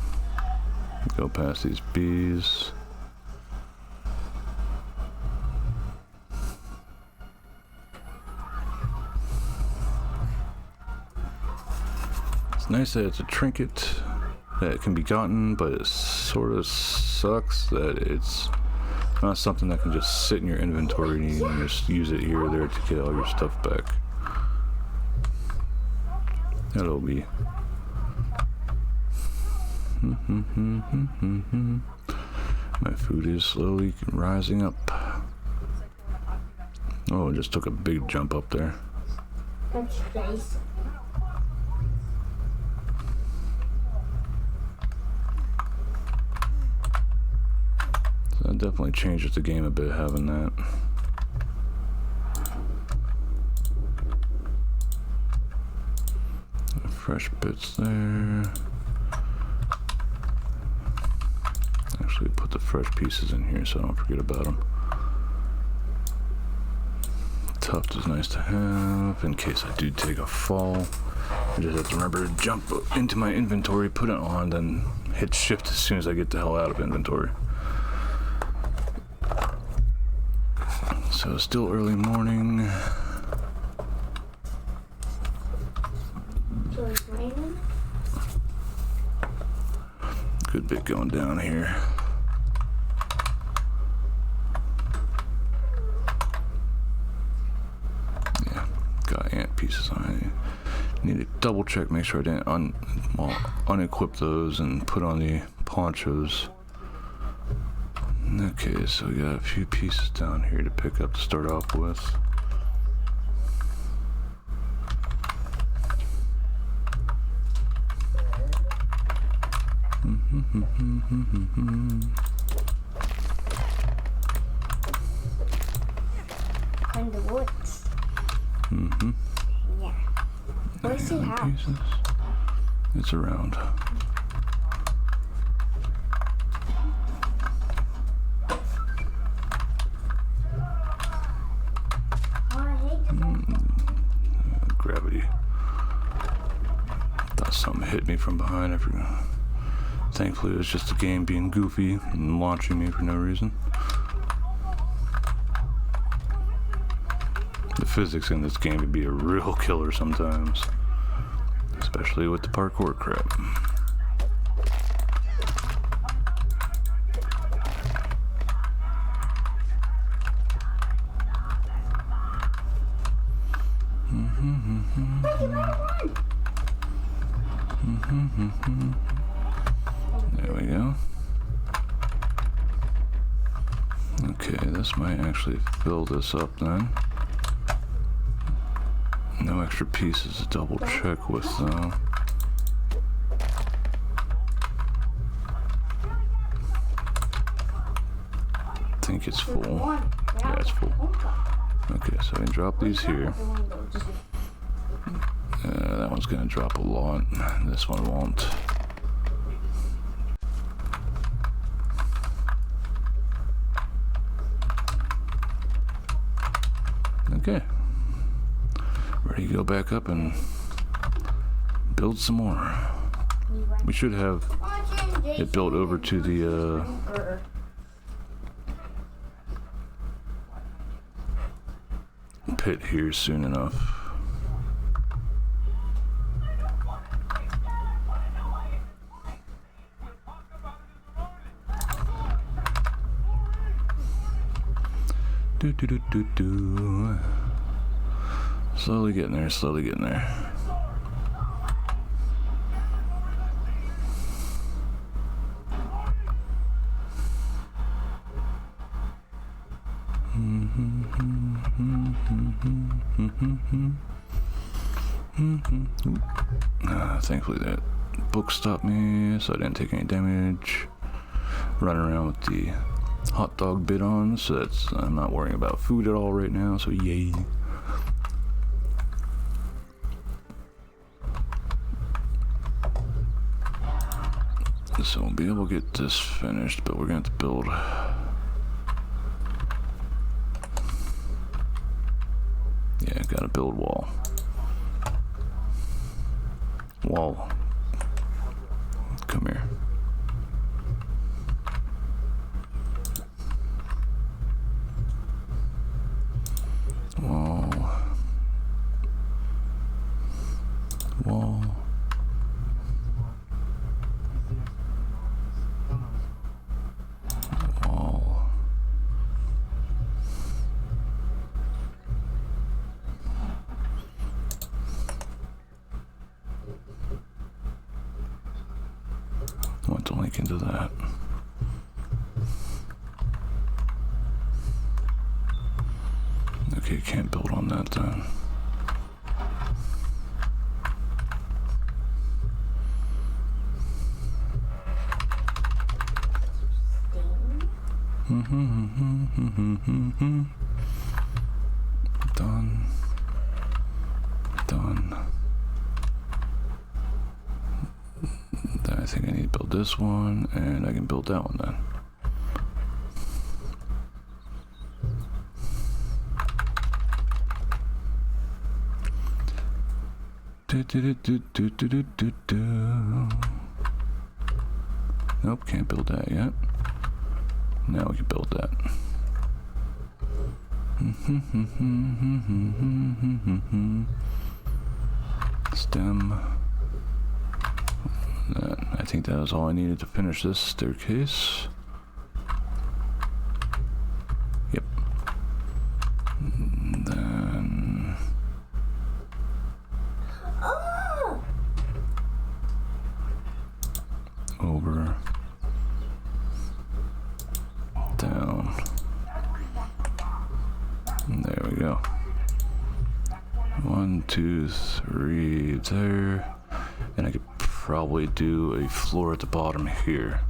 Go past these bees. It's nice that it's a trinket that can be gotten, but it sort of sucks that it's not something that can just sit in your inventory and you can just use it here or there to get all your stuff back. That'll be. My food is slowly rising up. Oh, it just took a big jump up there. That's Jason. So that definitely changes the game a bit having that. Fresh bits there. Actually put the fresh pieces in here so I don't forget about them. Tuft is nice to have in case I do take a fall. I just have to remember to jump into my inventory, put it on, then hit shift as soon as I get the hell out of inventory. So still early morning. So it's raining? Good bit going down here. Yeah, got ant pieces on it. Need to double check, make sure I didn't unequip those and put on the ponchos. Okay, so we got a few pieces down here to pick up to start off with. In the woods. Yeah. Where's he at? Pieces. It's around. Gravity. Thought something hit me from behind. I forgot. Thankfully, it was just a game being goofy and launching me for no reason. The physics in this game can be a real killer sometimes, especially with the parkour crap. There we go. Okay, this might actually fill this up then. No extra pieces to double check with though. think it's full. One. Yeah, it's full. Okay, so I can drop these here. That one's gonna drop a lot. This one won't. Okay. Ready to go back up and build some more. We should have it built over to the pit here soon enough. Do do do do do. Slowly getting there, slowly getting there. Thankfully that book stopped me, so I didn't take any damage. Running around with the hot dog bit on, so that's I'm not worrying about food at all right now, so yay. So we'll be able to get this finished, but we're gonna have to build. Yeah, gotta build wall. Wall. Come here. Wall. Wall. Wall. I want to link into that. Okay, can't build on that then. Done. Done. Then I think I need to build this one, and I can build that one then. Nope, can't build that yet. Now we can build that. Stem. I think that was all I needed to finish this staircase. Yep. And then over, down, and there we go. 1, 2, 3 there, and I could probably do a floor at the bottom here.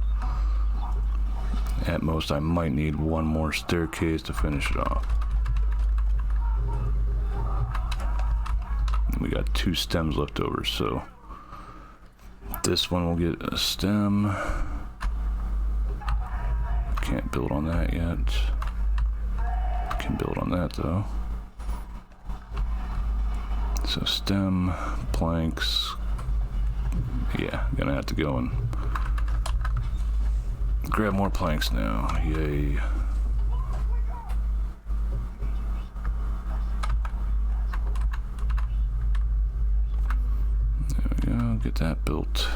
At most I might need one more staircase to finish it off. We got 2 stems left over, so this one will get a stem. Can't build on that yet. Can build on that though. So stem, planks. Yeah, gonna have to go and grab more planks now. Yay. There we go, get that built.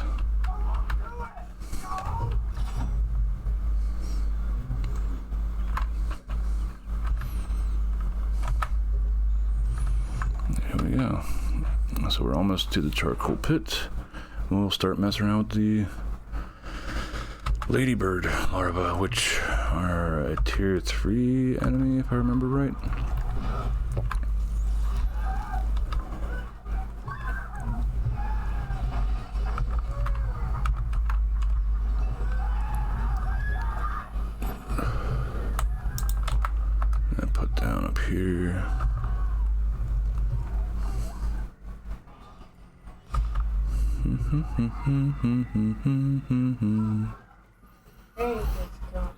There we go. So we're almost to the charcoal pit. We'll start messing around with the ladybird larvae, which are a tier 3 enemy, if I remember right. Very good still.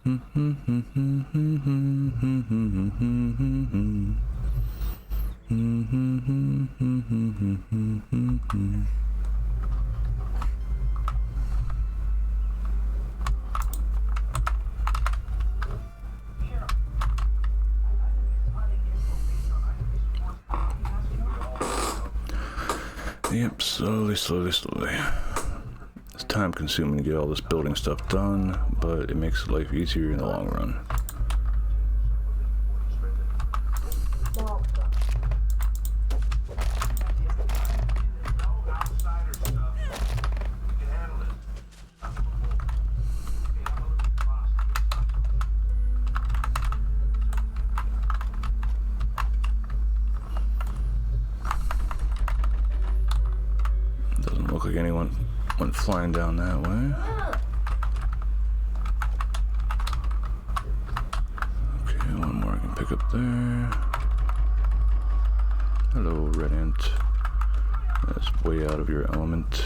Yep, slowly. It's time consuming to get all this building stuff done, but it makes life easier in the long run. Well, Doesn't look like anyone went flying down that way. Okay, one more I can pick up there. Hello, red ant. That's way out of your element.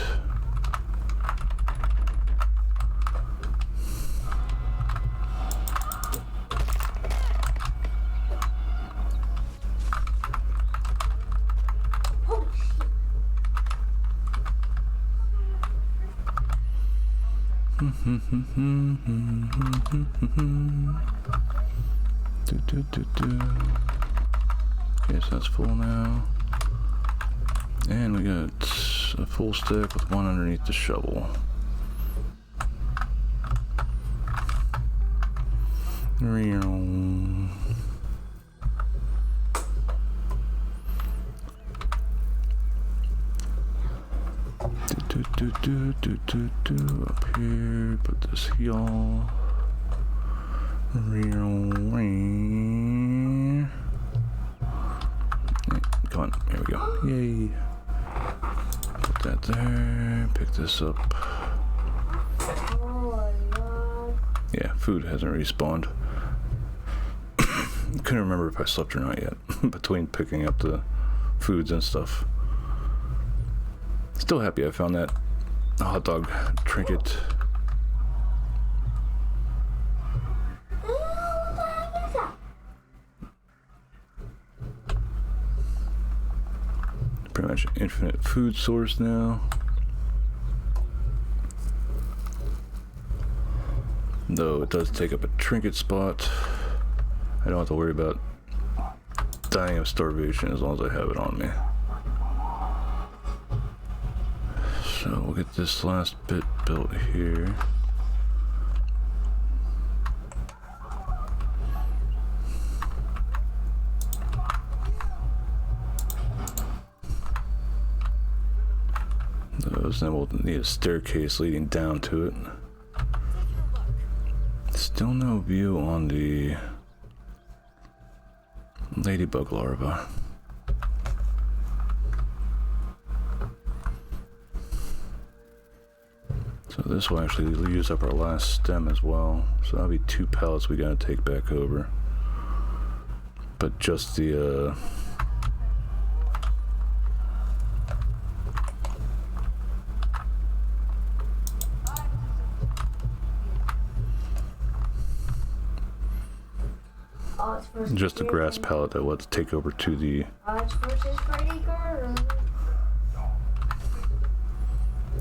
holy shit. Okay, so that's full now. And we got a full stack with one underneath the shovel. Up here, put this here. Come on, here we go. Yay. Put that there, pick this up. Oh, no. Yeah, food hasn't respawned. Couldn't remember if I slept or not yet, between picking up the foods and stuff. Still happy I found that hot dog trinket. Pretty much infinite food source now. Though it does take up a trinket spot, I don't have to worry about dying of starvation as long as I have it on me. So we'll get this last bit built here. Then we'll need a staircase leading down to it. Still no view on the ladybug larva. So this will actually use up our last stem as well. So that'll be 2 pallets we gotta take back over. But just the just the grass pallet that we'll have to take over to the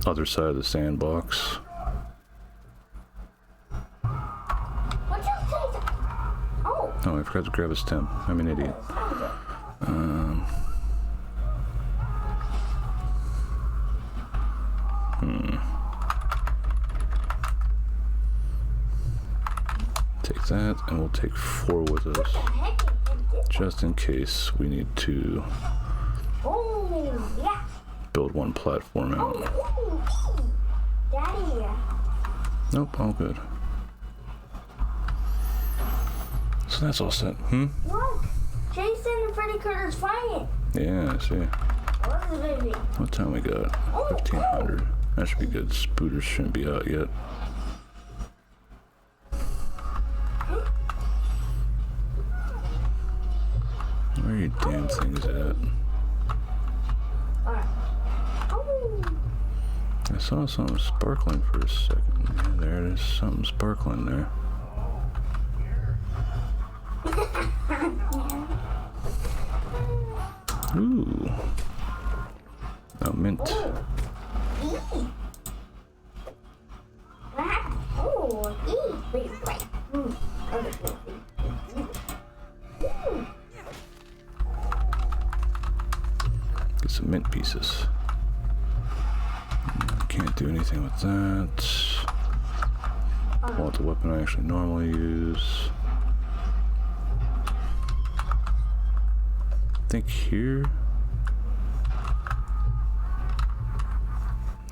other side of the sandbox. Oh, I forgot to grab a stem. I'm an idiot. Take that, and we'll take 4 with us, just in case we need to build one platform out. Daddy. Nope, all good. So that's all set. Look, Jason and Freddy Krueger's fighting. Yeah, I see. What's the baby? What time we got? 1500. That should be good. Spooters shouldn't be out yet. Where are your damn things at? I saw something sparkling for a second. Yeah, there it is. Something sparkling there. Ooh. Oh, mint. What happened? Oh, wait. Get some mint pieces. Can't do anything with that. Want the weapon I actually normally use. I think here.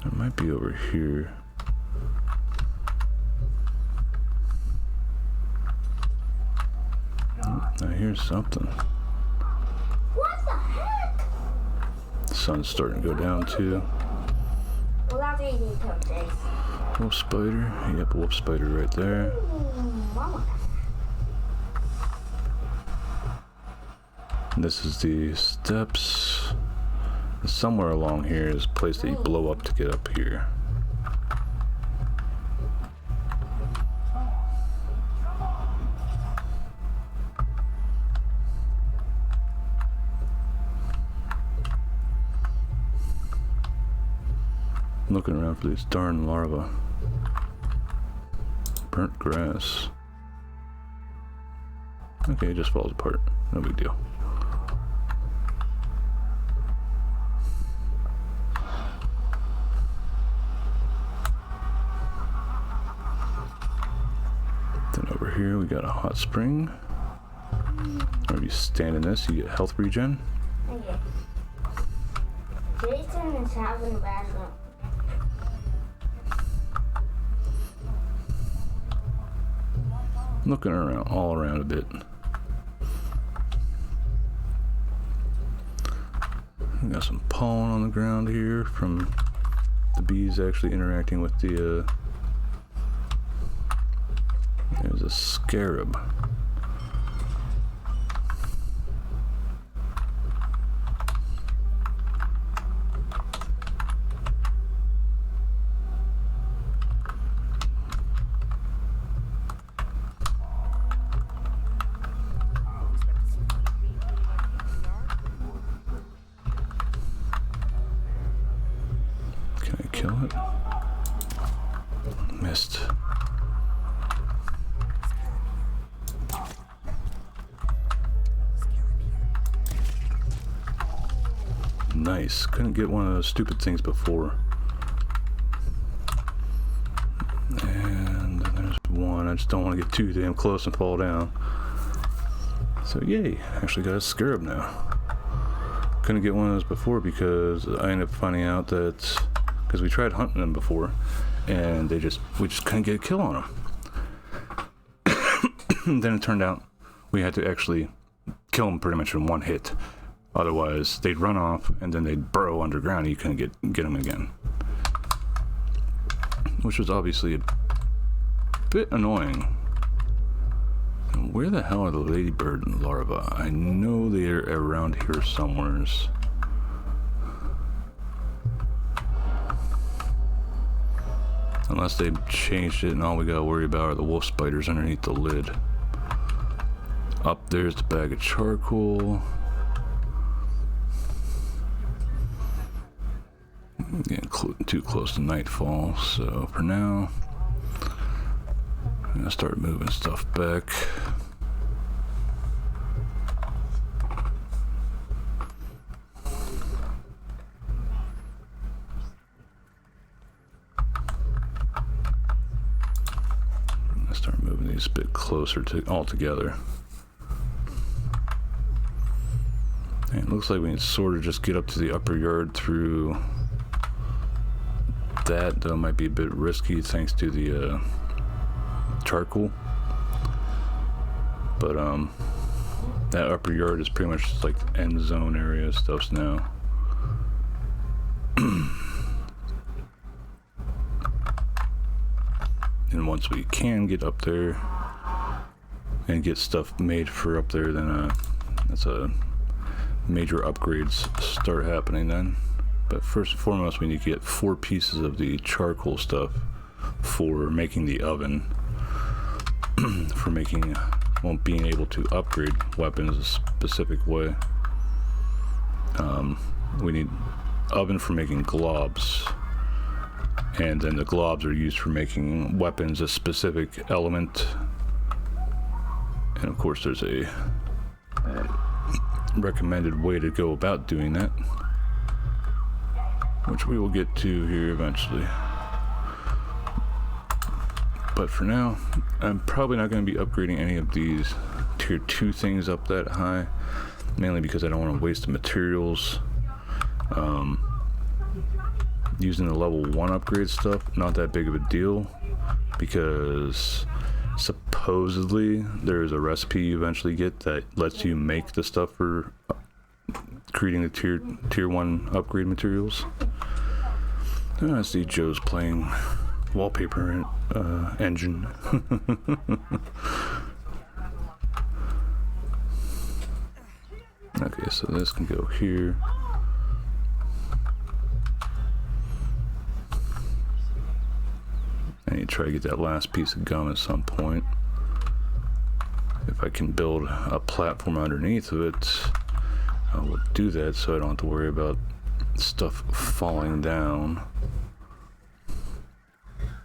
It might be over here. I hear something. What the heck? The sun's starting to go down too. Well, that's what you need to kill, Jace. Wolf spider. Yep, wolf spider right there. Mama. And this is the steps. Somewhere along here is a place that you blow up to get up here. Looking around for these darn larvae. Burnt grass. Okay, it just falls apart. No big deal. Then over here we got a hot spring. If you stand in this, you get health regen. Okay. Jason is having a bathroom. Looking around, all around a bit. We got some pollen on the ground here from the bees actually interacting with the, there's a scarab. Kill it. Missed. Nice. Couldn't get one of those stupid things before. And there's one. I just don't want to get too damn close and fall down. So yay, actually got a scarab now. Couldn't get one of those before because I ended up finding out that because we tried hunting them before, and we just couldn't get a kill on them. Then it turned out we had to actually kill them pretty much in one hit. Otherwise, they'd run off, and then they'd burrow underground, and you couldn't get them again. Which was obviously a bit annoying. And where the hell are the ladybird larvae? I know they're around here somewheres. Unless they've changed it and all we gotta worry about are the wolf spiders underneath the lid. Up there's the bag of charcoal. Getting too close to nightfall, so for now, I'm gonna start moving stuff back. Start moving these a bit closer to all together. And it looks like we can sort of just get up to the upper yard through that, though it might be a bit risky thanks to the charcoal. But that upper yard is pretty much just like the end zone area stuff now. And once we can get up there and get stuff made for up there, then that's a major upgrades start happening then. But first and foremost, we need to get 4 pieces of the charcoal stuff for making the oven. For making, well, being able to upgrade weapons a specific way. We need oven for making globs. And then the globs are used for making weapons a specific element. And of course there's a recommended way to go about doing that, which we will get to here eventually. But for now, I'm probably not going to be upgrading any of these tier 2 things up that high, mainly because I don't want to waste the materials. Using the level 1 upgrade stuff, not that big of a deal, because supposedly there's a recipe you eventually get that lets you make the stuff for creating the tier 1 upgrade materials. I see Joe's playing wallpaper engine. Okay, so this can go here. I need to try to get that last piece of gum at some point. If I can build a platform underneath of it, I will do that so I don't have to worry about stuff falling down.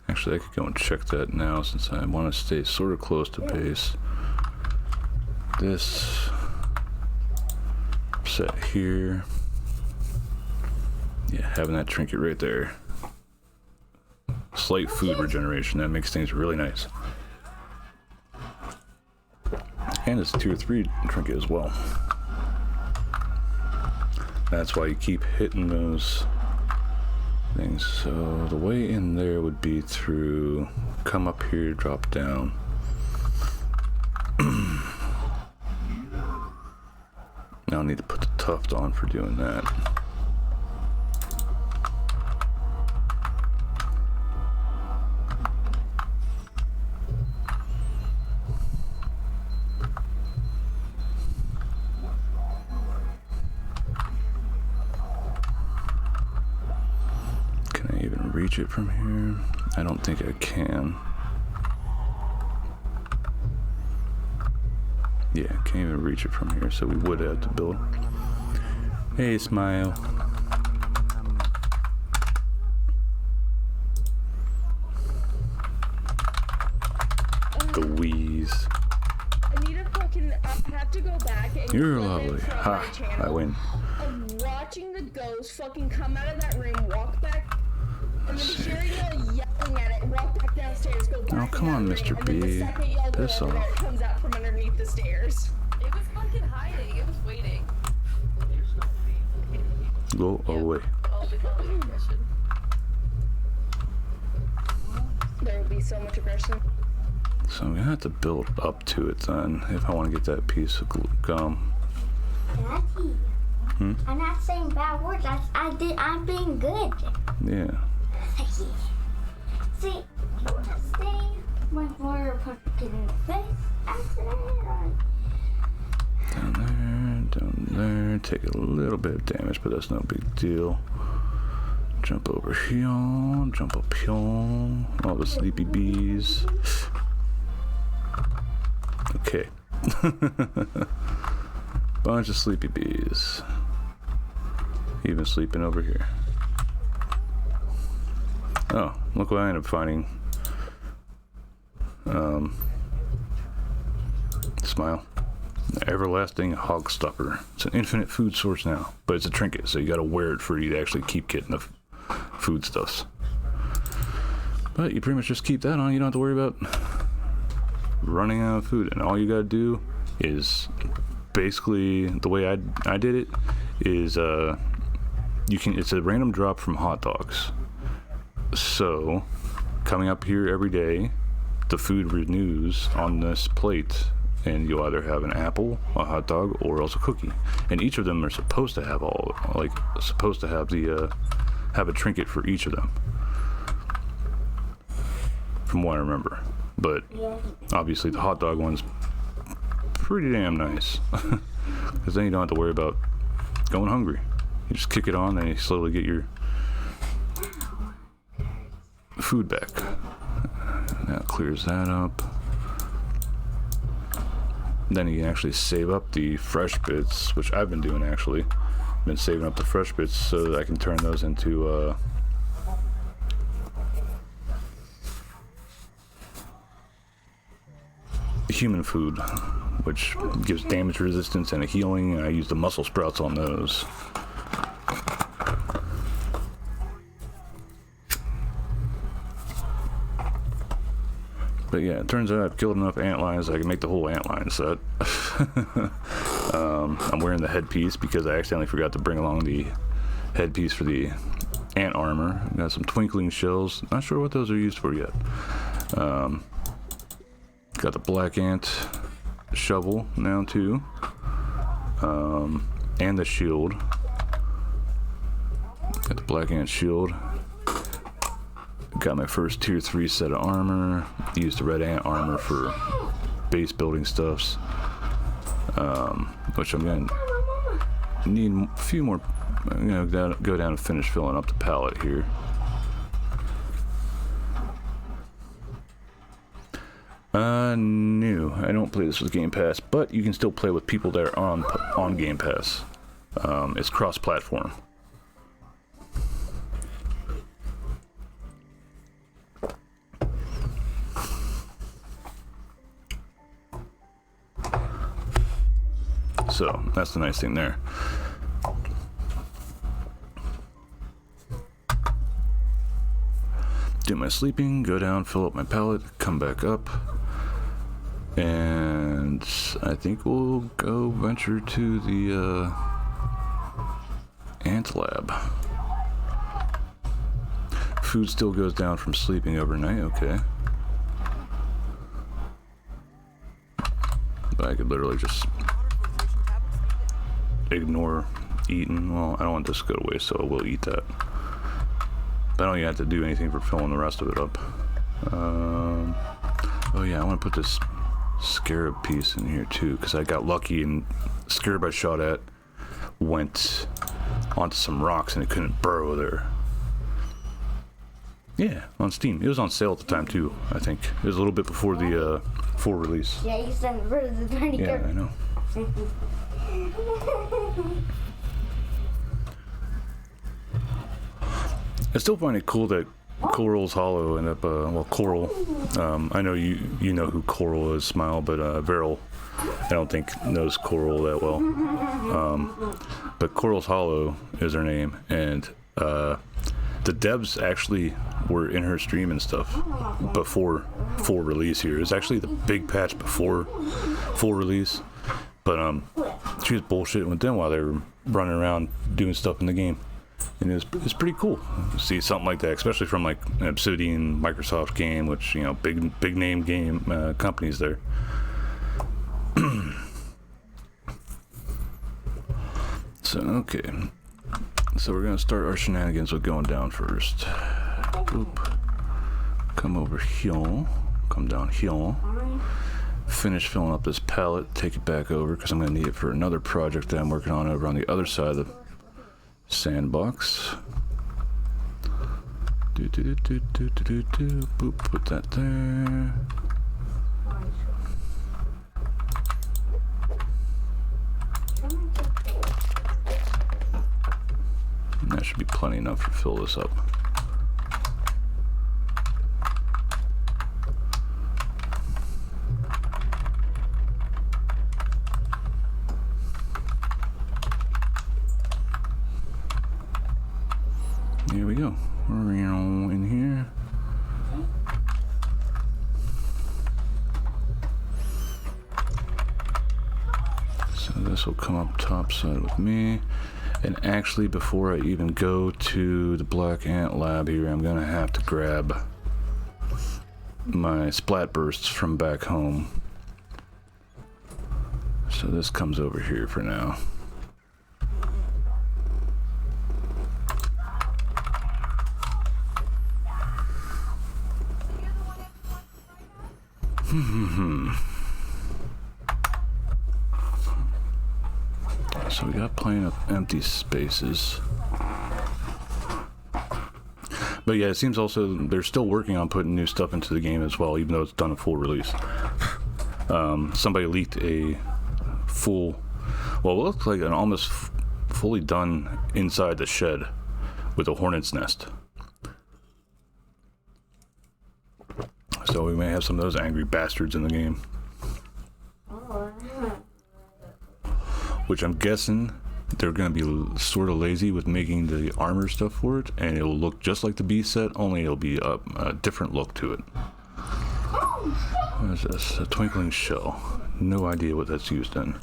Actually, I could go and check that now since I want to stay sort of close to base. This set here. Yeah, having that trinket right there. Slight food regeneration, that makes things really nice. And it's a tier 3 trinket as well. That's why you keep hitting those things. So the way in there would be through, come up here, drop down. Now I need to put the tuft on for doing that. Reach it from here? I don't think I can. Yeah, can't even reach it from here, so we would have to build. Hey, Smile. The wheeze. I need to fucking. I have to go back and. You're lovely. Ha! I win. Of watching the ghost fucking come out of that room, walk back. And then hearing y'all yelling at it, walk back downstairs, go back. Oh, come on, Mr. B. Piss off. It comes out from underneath the stairs. It was fucking hiding. It was waiting. Go away. Oh, the aggression. There will be so much aggression. So I'm gonna have to build up to it then, if I want to get that piece of gum. Daddy, I'm not saying bad words. I'm being good. Yeah. See, stay with more pumpkin face after that. Down there. Take a little bit of damage, but that's no big deal. Jump over here. Jump up here. All the sleepy bees. Okay. Bunch of sleepy bees. Even sleeping over here. Oh, look what I ended up finding. Smile. The everlasting hog stuffer. It's an infinite food source now, but it's a trinket, so you gotta wear it for you to actually keep getting the foodstuffs. But you pretty much just keep that on, you don't have to worry about running out of food, and all you gotta do is basically, the way I did it is it's a random drop from hot dogs. So coming up here every day, the food renews on this plate, and you'll either have an apple, a hot dog, or else a cookie. And each of them are supposed to have have a trinket for each of them, from what I remember. But obviously the hot dog one's pretty damn nice, because then you don't have to worry about going hungry. You just kick it on, and you slowly get your food back. That clears that up. Then you can actually save up the fresh bits, which I've been doing actually. Been saving up the fresh bits so that I can turn those into human food, which gives damage resistance and a healing, and I use the muscle sprouts on those. But yeah, it turns out I've killed enough antlions I can make the whole antlion set. I'm wearing the headpiece because I accidentally forgot to bring along the headpiece for the ant armor. Got some twinkling shells. Not sure what those are used for yet. Got the black ant shovel now too. And the shield. Got the black ant shield. Got my first tier 3 set of armor. Used the red ant armor for base building stuffs. Which I'm going to need a few more. I'm going to go down and finish filling up the pallet here. No, I don't play this with Game Pass, but you can still play with people that are on Game Pass. It's cross-platform. So that's the nice thing there. Do my sleeping, go down, fill up my pallet, come back up, and I think we'll go venture to the ant lab. Food still goes down from sleeping overnight, okay. But I could literally just ignore eating. Well, I don't want this to go to waste, so I will eat that. But I don't even have to do anything for filling the rest of it up. Oh yeah, I want to put this scarab piece in here too, because I got lucky and the scarab I shot at went onto some rocks and it couldn't burrow there. Yeah, on Steam. It was on sale at the time too, I think. It was a little bit before the full release. Yeah, you sent rid of the tiny Yeah, I know. I still find it cool that Coral's Hollow ended up, well, Coral, I know you know who Coral is, Smile, but Veryl, I don't think knows Coral that well. But Coral's Hollow is her name, and the devs actually were in her stream and stuff before full release here. It was actually the big patch before full release, but she was bullshitting with them while they were running around doing stuff in the game. And it's pretty cool to see something like that, especially from like an Obsidian, Microsoft game, which, you know, big name game companies there. So okay, so we're gonna start our shenanigans with going down first. Oop. Come over here, come down here. Finish filling up this pallet, take it back over because I'm gonna need it for another project that I'm working on over on the other side of the sandbox. Boop, put that there. And that should be plenty enough to fill this up. Here we go. We're in here. So this will come up top side with me. And actually, before I even go to the Black Ant Lab here, I'm gonna have to grab my splat bursts from back home. So this comes over here for now. So we got plenty of empty spaces. But yeah, it seems also they're still working on putting new stuff into the game as well, even though it's done a full release. Somebody leaked a full, well, it looked like an almost fully done inside the shed with a hornet's nest. So we may have some of those angry bastards in the game. Which I'm guessing they're going to be sort of lazy with making the armor stuff for it, and it'll look just like the B set, only it'll be a different look to it. What is this? A twinkling shell. No idea what that's used in.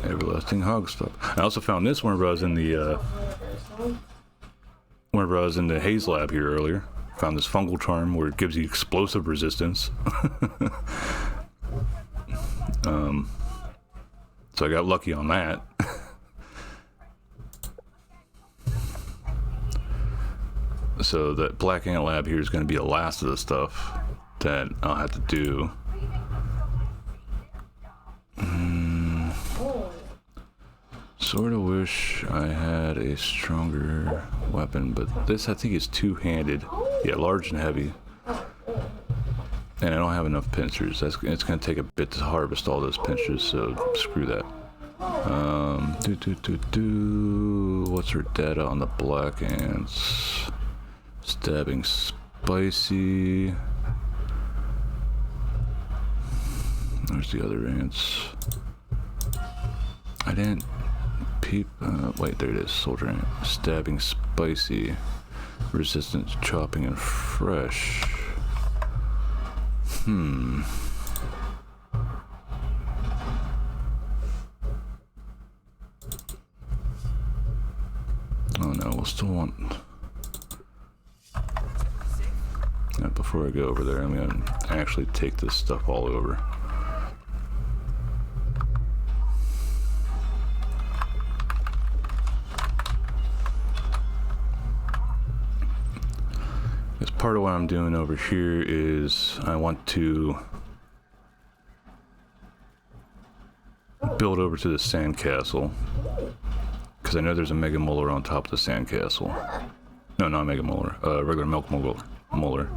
Everlasting hog stuff. I also found this whenever I was in the Haze lab here earlier. Found this fungal charm where it gives you explosive resistance. So I got lucky on that. So that Black Ant Lab here is going to be the last of the stuff that I'll have to do. Sort of wish I had a stronger weapon, but this I think is two-handed. Yeah, large and heavy. And I don't have enough pincers. It's going to take a bit to harvest all those pincers, so screw that. What's her data on the black ants? Stabbing spicy. There's the other ants. I didn't peep. Wait, there it is. Soldier ant. Stabbing spicy. Resistance chopping and fresh. Oh no, we'll still want... before I go over there, I'm gonna actually take this stuff all over. As part of what I'm doing over here is I want to build over to the sandcastle, because I know there's a Mega Molar on top of the sandcastle. No, not Mega Molar, regular Milk Molar.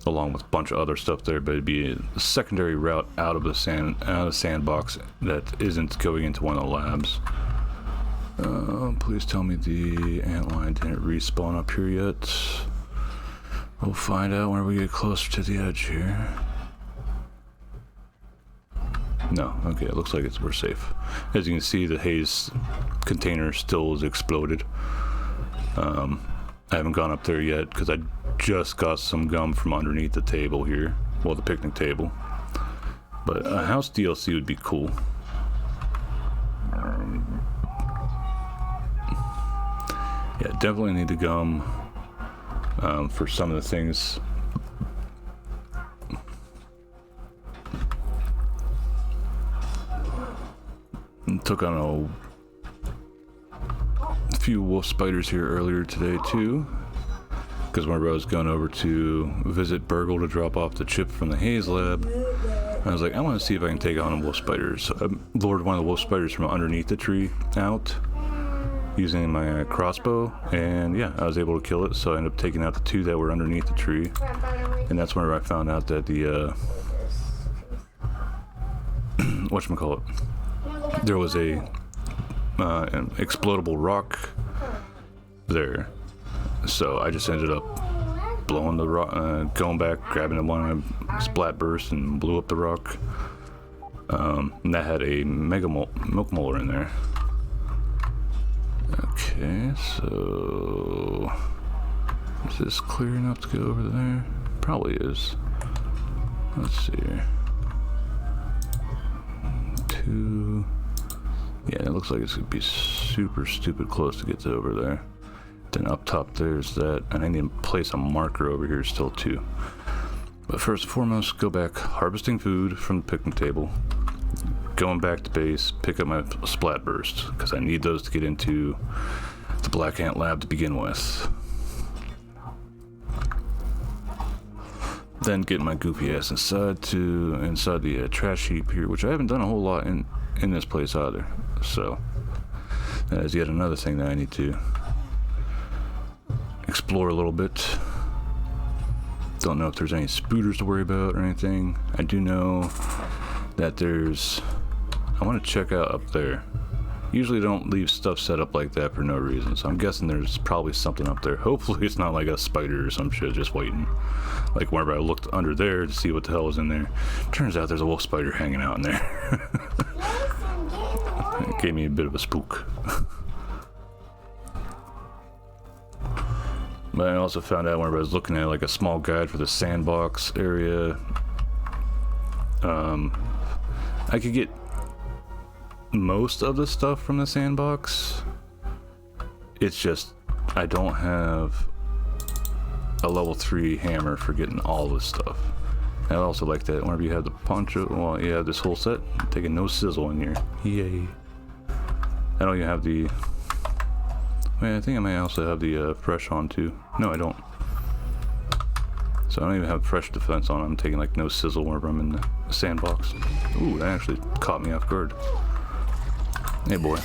Along with a bunch of other stuff there, but it'd be a secondary route out of the sandbox that isn't going into one of the labs. Please tell me the antlion didn't respawn up here yet. We'll find out when we get closer to the edge here. No, okay, it looks like we're safe. As you can see, the haze container still is exploded. I haven't gone up there yet because I just got some gum from underneath the table here. Well, the picnic table. But a house DLC would be cool. Yeah, definitely need the gum for some of the things. And took on a few wolf spiders here earlier today too, because whenever I was going over to visit Burgle to drop off the chip from the Haze lab, I was like, I want to see if I can take on a wolf spider. So I lured one of the wolf spiders from underneath the tree out using my crossbow, and yeah, I was able to kill it. So I ended up taking out the two that were underneath the tree, and that's whenever I found out that the whatchamacallit, there was an explodable rock there. So I just ended up blowing the rock, going back, grabbing one splat burst and blew up the rock. And that had a Mega Milk Molar in there. Okay, so is this clear enough to go over there? Probably is. Let's see here. 2. Yeah, it looks like it's gonna be super stupid close to get to over there. Then up top there's that, and I need to place a marker over here still too. But first and foremost, go back harvesting food from the picnic table, going back to base, pick up my splat bursts, because I need those to get into the Black Ant lab to begin with. then get my goofy ass inside the trash heap here, which I haven't done a whole lot in this place either. So that is yet another thing that I need to explore a little bit. Don't know if there's any spooters to worry about or anything. I do know that I want to check out up there. Usually don't leave stuff set up like that for no reason, so I'm guessing there's probably something up there. Hopefully it's not like a spider or some shit just waiting. Like whenever I looked under there to see what the hell was in there, turns out there's a wolf spider hanging out in there. It gave me a bit of a spook. But I also found out whenever I was looking at like a small guide for the sandbox area, I could get most of the stuff from the sandbox. It's just I don't have a level 3 hammer for getting all this stuff. I also like that whenever you have the poncho, well, you have this whole set, taking no sizzle in here. Yay. I don't even have the, I think I may also have the fresh on too. No, I don't. So I don't even have fresh defense on. I'm taking like no sizzle whenever I'm in the sandbox. Ooh, that actually caught me off guard. Hey boy.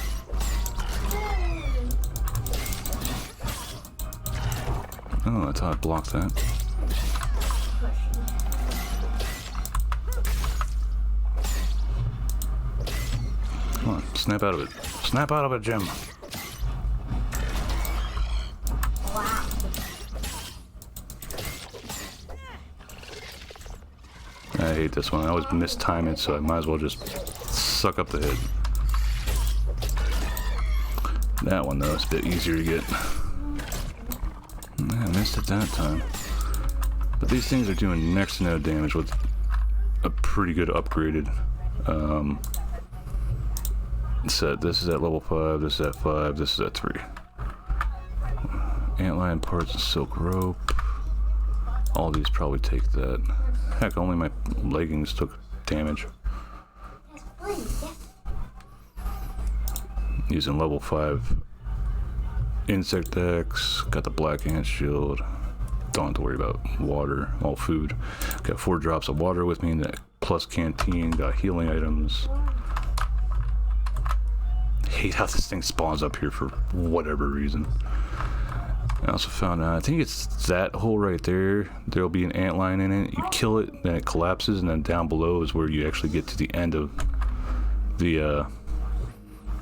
Oh, I thought I blocked that. Come on, snap out of it. Snap out of it, Jim. I hate this one. I always mistime it, so I might as well just suck up the head. That one, though, is a bit easier to get. I missed it that time. But these things are doing next to no damage with a pretty good upgraded set. This is at level 5, this is at 5, this is at 3. Antlion parts and silk rope. All these probably take that. Heck, only my leggings took damage. Using level 5 insect X, got the black ant shield. Don't have to worry about water, all food. Got 4 drops of water with me, plus canteen, got healing items. Hate how this thing spawns up here for whatever reason. I also found out, I think it's that hole right there. There'll be an antlion in it. You kill it, then it collapses, and then down below is where you actually get to the end of the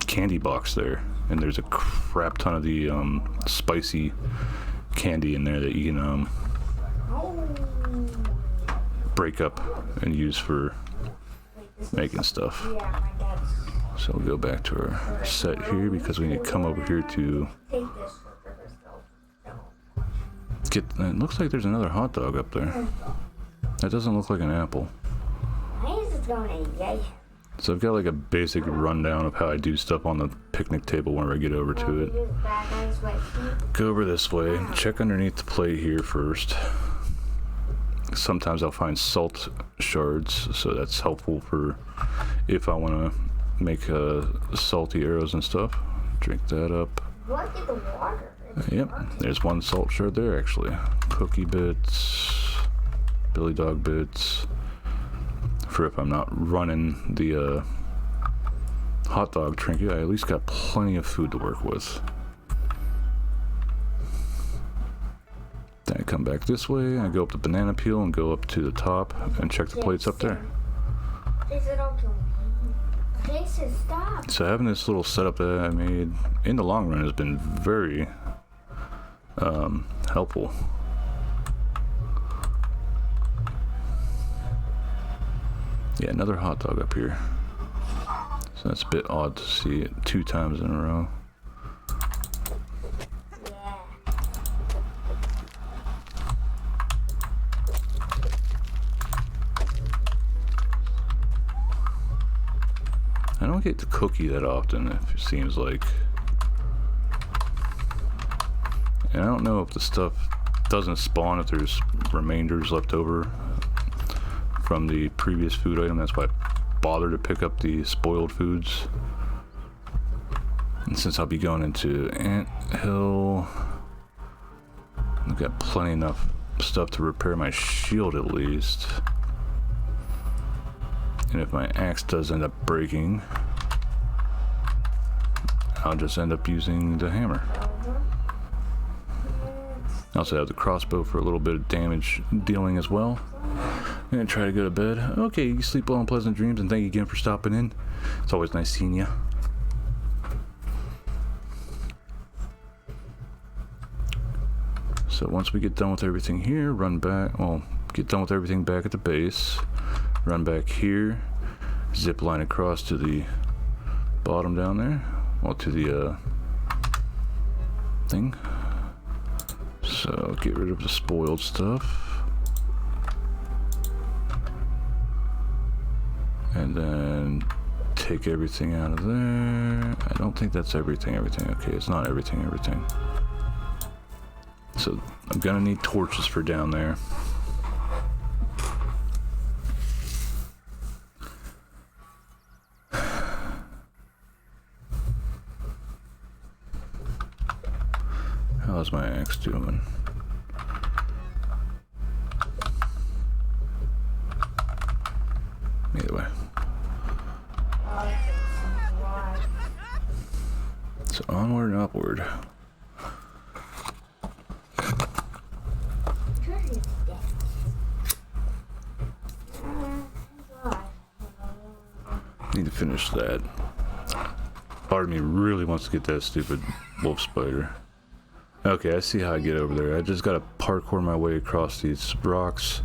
candy box there. And there's a crap ton of the spicy candy in there that you can break up and use for making stuff. So we'll go back to our set here because we need to come over here to get. It looks like there's another hot dog up there. That doesn't look like an apple. So I've got like a basic rundown of how I do stuff on the picnic table whenever I get over to it. Go over this way, check underneath the plate here first. Sometimes I'll find salt shards, so that's helpful for if I want to make salty arrows and stuff. Drink that up. Yep, there's one salt shard there actually. Cookie bits, Billy Dog bits. For if I'm not running the hot dog trinket, I at least got plenty of food to work with. Then I come back this way, I go up the banana peel and go up to the top and check the plates up there. So having this little setup that I made in the long run has been very helpful. Yeah, another hot dog up here. So that's a bit odd to see it 2 times in a row. I don't get the cookie that often, it seems like. And I don't know if the stuff doesn't spawn if there's remainders left over from the previous food item. That's why I bother to pick up the spoiled foods. And since I'll be going into Ant Hill, I've got plenty enough stuff to repair my shield at least. And if my axe does end up breaking, I'll just end up using the hammer. I also have the crossbow for a little bit of damage dealing as well. I'm gonna try to go to bed. Okay, you sleep well and pleasant dreams, and thank you again for stopping in. It's always nice seeing you. So once we get done with everything here, run back, well, get done with everything back at the base, run back here, zip line across to the bottom down there, well, to the thing. So get rid of the spoiled stuff. And then take everything out of there. I don't think that's everything. Okay, it's not everything. So I'm gonna need torches for down there. How's my axe doing? Either way. So onward and upward. Need to finish that. Part of me really wants to get that stupid wolf spider. Okay, I see how I get over there. I just gotta parkour my way across these rocks,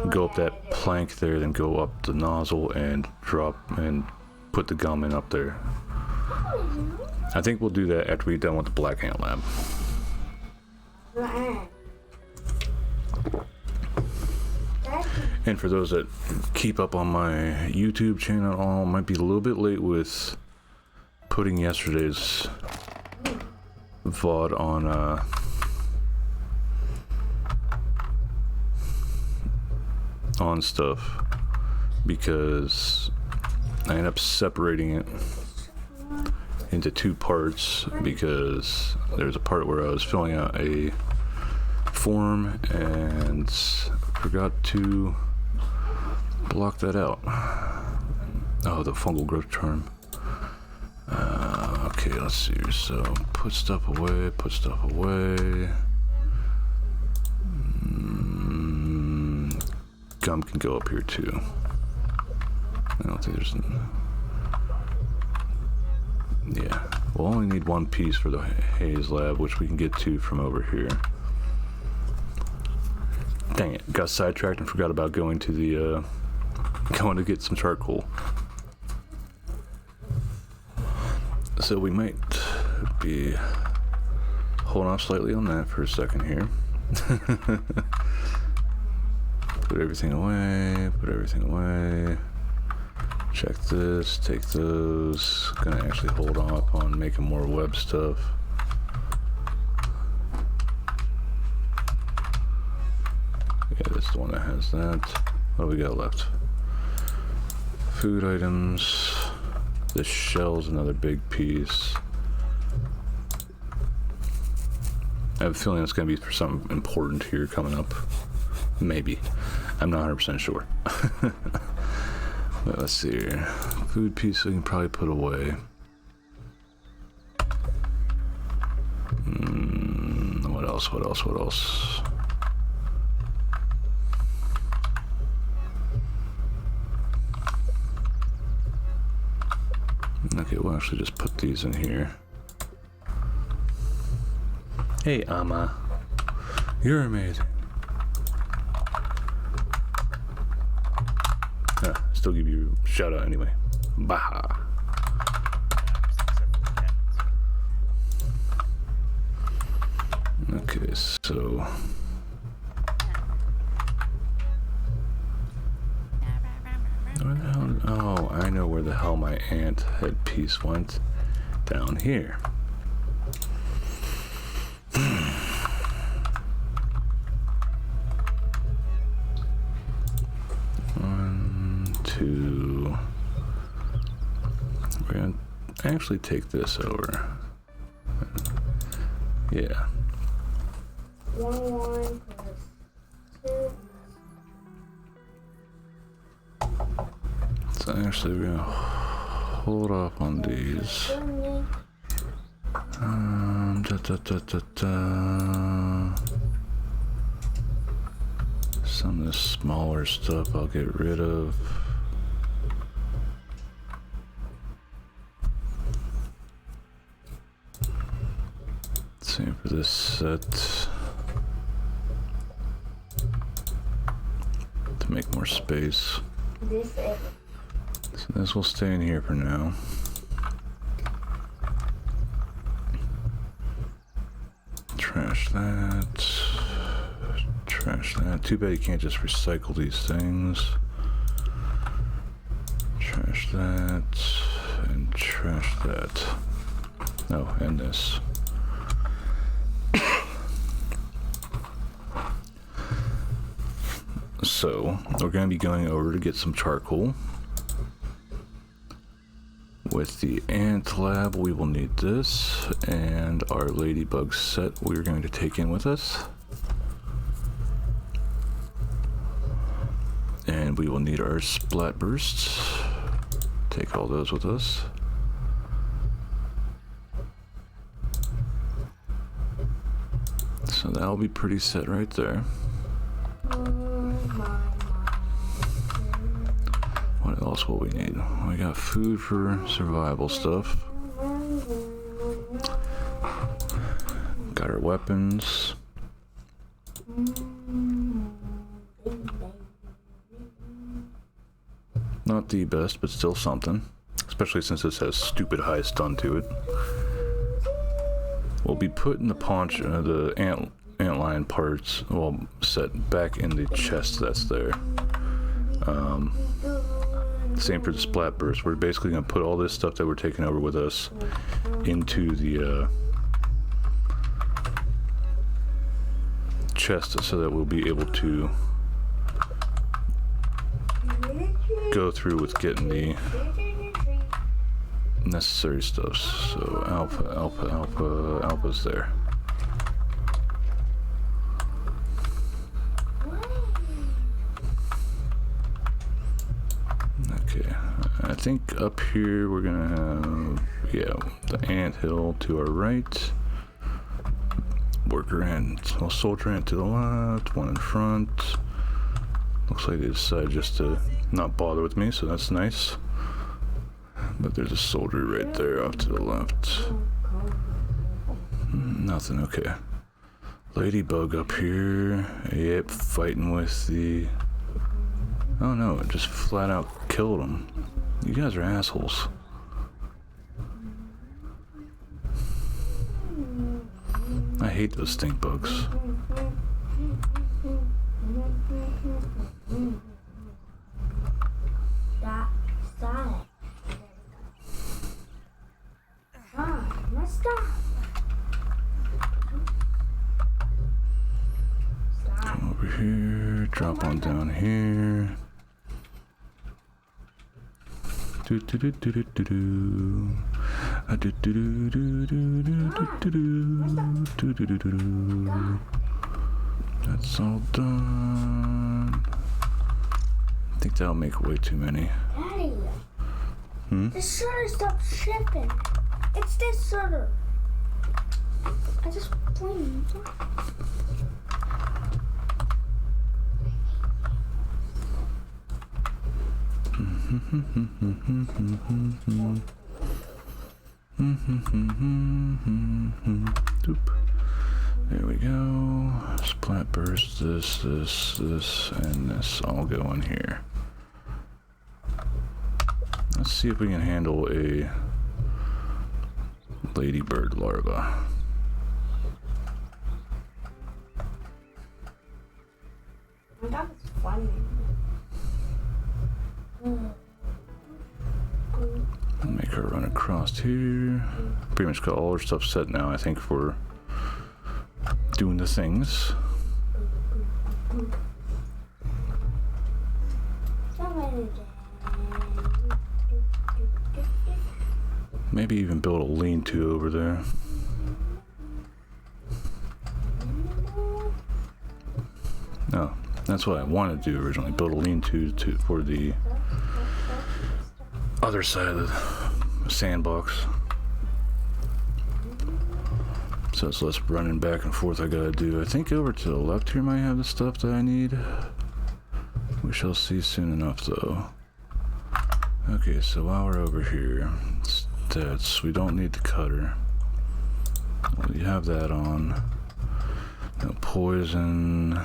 go up that plank there, then go up the nozzle and drop and put the gum in up there. I think we'll do that after we're done with the Black Ant Lab. And for those that keep up on my YouTube channel, I might be a little bit late with putting yesterday's VOD on stuff because I ended up separating it into two parts because there's a part where I was filling out a form and forgot to block that out. Oh, the fungal growth charm. Okay, let's see here. So put stuff away, Gum can go up here too. I don't think there's yeah, we'll only need one piece for the Haze Lab, which we can get to from over here. Dang it, got sidetracked and forgot about going to the going to get some charcoal. So we might be holding off slightly on that for a second here. Put everything away. Check this, take those. Gonna actually hold off on making more web stuff. Yeah, this is the one that has that. What do we got left? Food items. This shell's another big piece. I have a feeling it's going to be for something important here coming up. Maybe. I'm not 100% sure. But let's see here. Food piece we can probably put away. What else? Okay, we'll actually just put these in here. Hey, Amma. You're amazing. Still give you a shout out anyway. Baha. Okay, so where the hell? Oh, I know where the hell my ant headpiece went. Down here. One, two. We're gonna actually take this over. Yeah. 1 plus So actually we're gonna hold off on these. Some of this smaller stuff I'll get rid of. Same for this set. To make more space. This is. So this will stay in here for now. Trash that. Trash that. Too bad you can't just recycle these things. Trash that. And trash that. Oh, and this. So, we're going to be going over to get some charcoal. With the ant lab, we will need this, and our ladybug set we're going to take in with us. And we will need our splat bursts. Take all those with us. So that'll be pretty set right there. What else will we need? We got food for survival stuff. Got our weapons. Not the best, but still something. Especially since this has stupid high stun to it. We'll be putting the paunch, the antlion parts, well, set back in the chest that's there. Same for the splat burst. We're basically going to put all this stuff that we're taking over with us into the chest so that we'll be able to go through with getting the necessary stuff. So alpha's there. Okay, I think up here we're gonna have, yeah, the anthill to our right, worker ant, well, soldier ant to the left, one in front. Looks like they decided just to not bother with me, so that's nice. But there's a soldier right there off to the left. Nothing, okay. Ladybug up here, yep, fighting with the... Oh no, it just flat out killed him. You guys are assholes. I hate those stink bugs. Stop. Stop. Come over here, drop on down here. Do do do do do do do. Do do do do do do do do do do. That's all done. I think that'll make way too many. Daddy. This shutter stopped shipping. It's this shutter. I just blinked. Doop. There we go. Splat burst, this, and this all go in here. Let's see if we can handle a ladybird larva. That was funny. Make her run across here. Pretty much got all our stuff set now, I think, for doing the things. Maybe even build a lean-to over there. No, That's what I wanted to do originally, build a lean-to for the other side of the sandbox. So it's less running back and forth I gotta do. I think over to the left here might have the stuff that I need. We shall see soon enough though. Okay, so while we're over here, stats, we don't need the cutter. Well, you have that on. No poison.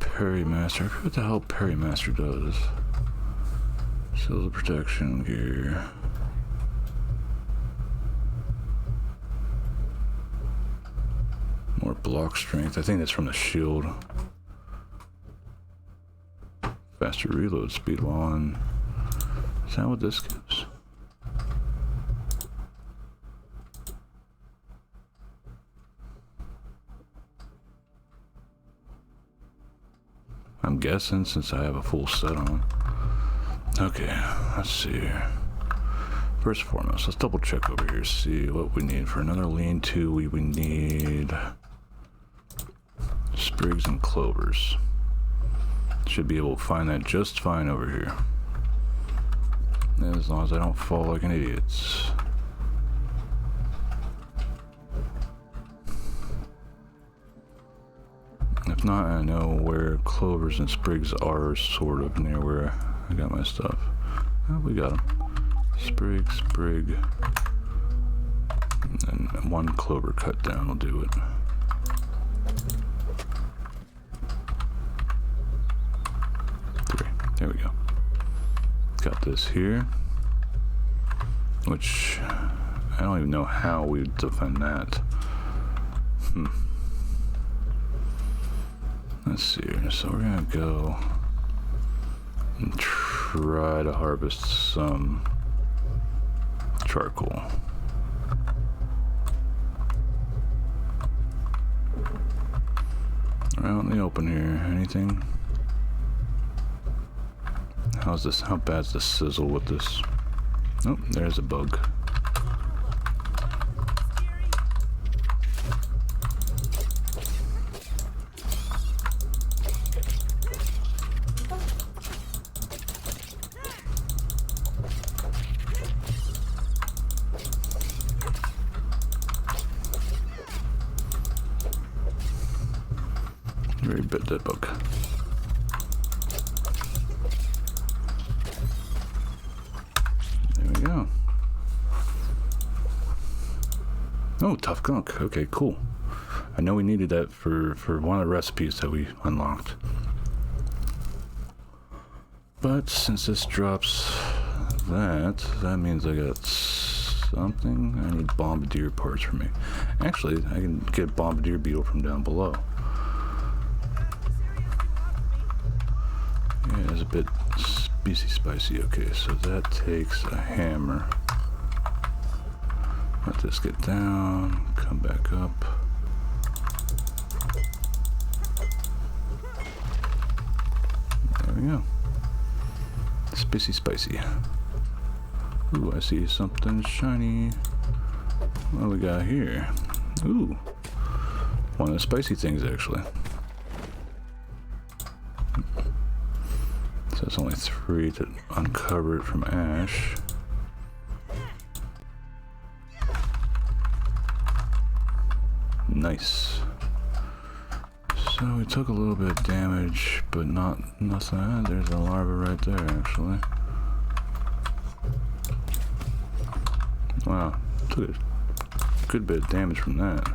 Perrymaster. What the hell Perrymaster does? Shield protection gear. More block strength. I think that's from the shield. Faster reload speed while on. Is that what this gives? I'm guessing since I have a full set on. Okay, let's see here. First and foremost, let's double check over here, see what we need. For another lean-to, we need sprigs and clovers. Should be able to find that just fine over here. As long as I don't fall like an idiot. If not, I know where clovers and sprigs are, sort of near where I got my stuff. Oh, we got them. Sprig, sprig. And then one clover cut down will do it. Three. There we go. Got this here. Which, I don't even know how we defend that. Let's see here. So we're gonna go and try to harvest some charcoal. Out in the open here. Anything? How's this? How bad's the sizzle with this? Oh, there's a bug. Very bit dead bug. There we go. Oh, tough gunk. Okay, cool. I know we needed that for one of the recipes that we unlocked. But since this drops that means I got something. I need bombardier parts for me. Actually, I can get bombardier beetle from down below. Yeah, it's a bit spicy. Okay, so that takes a hammer. Let this get down, come back up. There we go. Spicy. Ooh, I see something shiny. What do we got here? Ooh, one of the spicy things actually. So it's only 3 to uncover it from ash. Nice. So we took a little bit of damage, but nothing. There's a larva right there, actually. Wow, took a good bit of damage from that.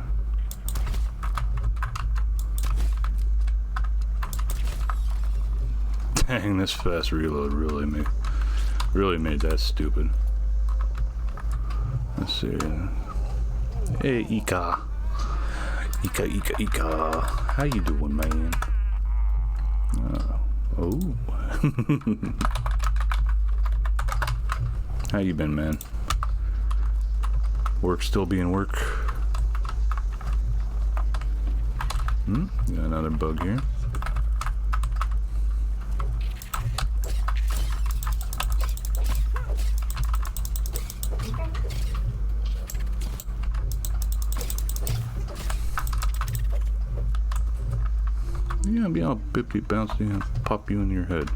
Dang, this fast reload really made that stupid. Let's see. Hey, Ika. Ika. How you doing, man? Oh. How you been, man? Work still being work? Got another bug here. Yeah, be all bippy bouncy and pop you in your head.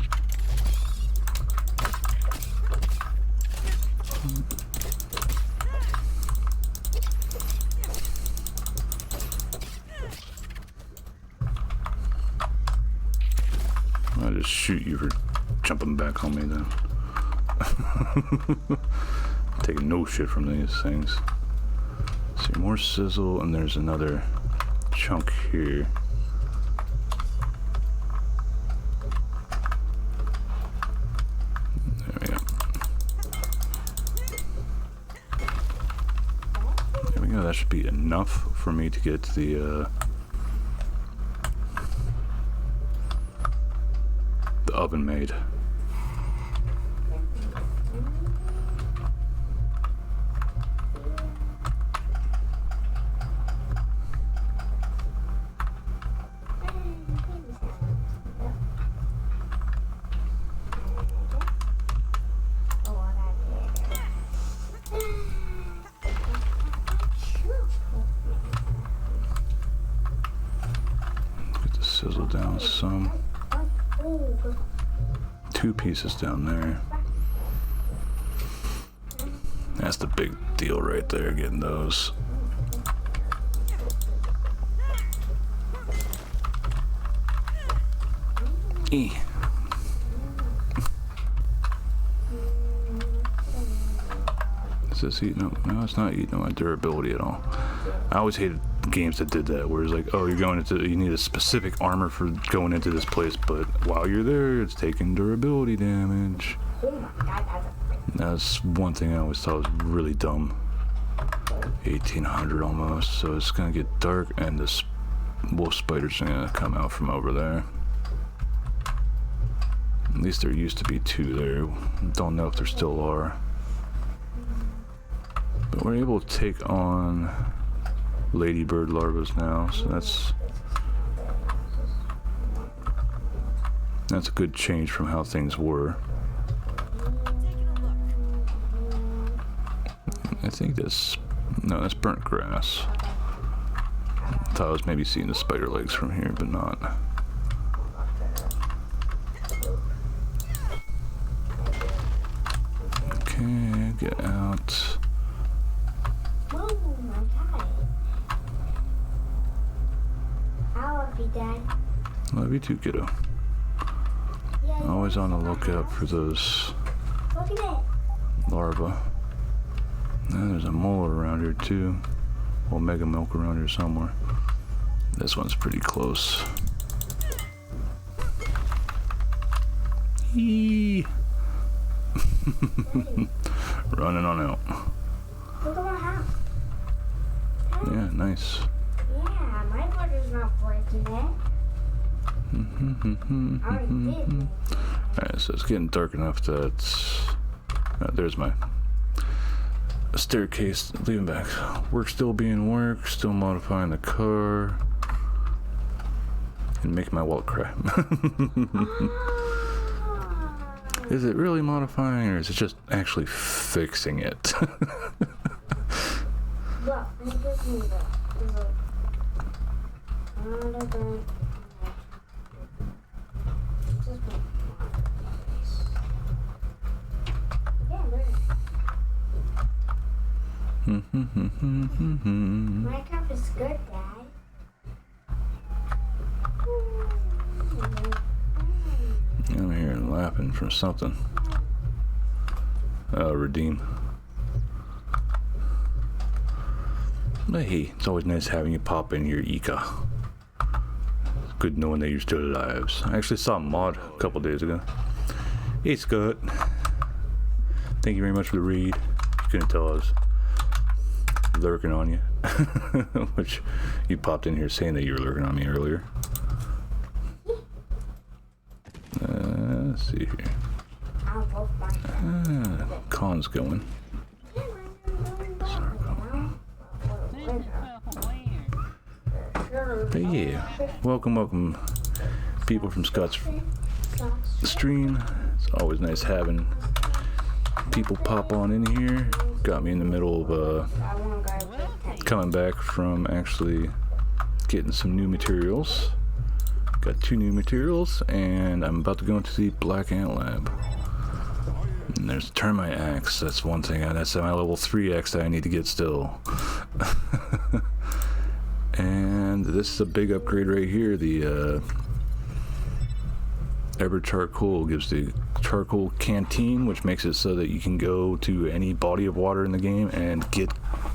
I'll just shoot you for jumping back on me then. Taking no shit from these things. See, more sizzle, and there's another chunk here. There we go. There we go. That should be enough for me to get to the oven made. Get the sizzle down some. 2 pieces down there. That's the big deal right there, getting those. E. Is this eating up? No, it's not eating up my durability at all. I always hated games that did that, where it's like, oh, you need a specific armor for going into this place, but while you're there, it's taking durability damage. That's one thing I always thought was really dumb. 1800 almost, so it's gonna get dark, and this wolf spider's gonna come out from over there. At least there used to be 2 there. Don't know if there still are. But we're able to take on ladybird larvas now, so that's a good change from how things were. I think that's burnt grass. Thought I was maybe seeing the spider legs from here, but not. Okay, get out. Love you too, kiddo. Always on the lookout for those larvae. And there's a molar around here too. Well, mega milk around here somewhere. This one's pretty close. Eee. Running on out. Look at my house. Yeah, nice. Yeah, my brother's not breaking it. I already did. Alright, so it's getting dark enough that there's my staircase leaving back. Work still being work, still modifying the car, and making my wallet cry. Is it really modifying, or is it just actually fixing it? Look, just move it. Minecraft is good, Dad. I'm hearing laughing from something. Redeem. But hey, it's always nice having you pop in your Ika. It's good knowing that you're still alive. I actually saw a mod a couple days ago. Hey Scott. Thank you very much for the read. You couldn't tell I was lurking on you. Which you popped in here saying that you were lurking on me earlier. Let's see here. Con's going. But yeah, welcome people from Scott's stream. It's always nice having people pop on in here. Got me in the middle of coming back from actually getting some new materials. Got 2 new materials, and I'm about to go into the Black Ant Lab. And there's Termite Axe. That's one thing. That's my level 3 axe that I need to get still. And this is a big upgrade right here. The Ever Charcoal gives the charcoal canteen, which makes it so that you can go to any body of water in the game and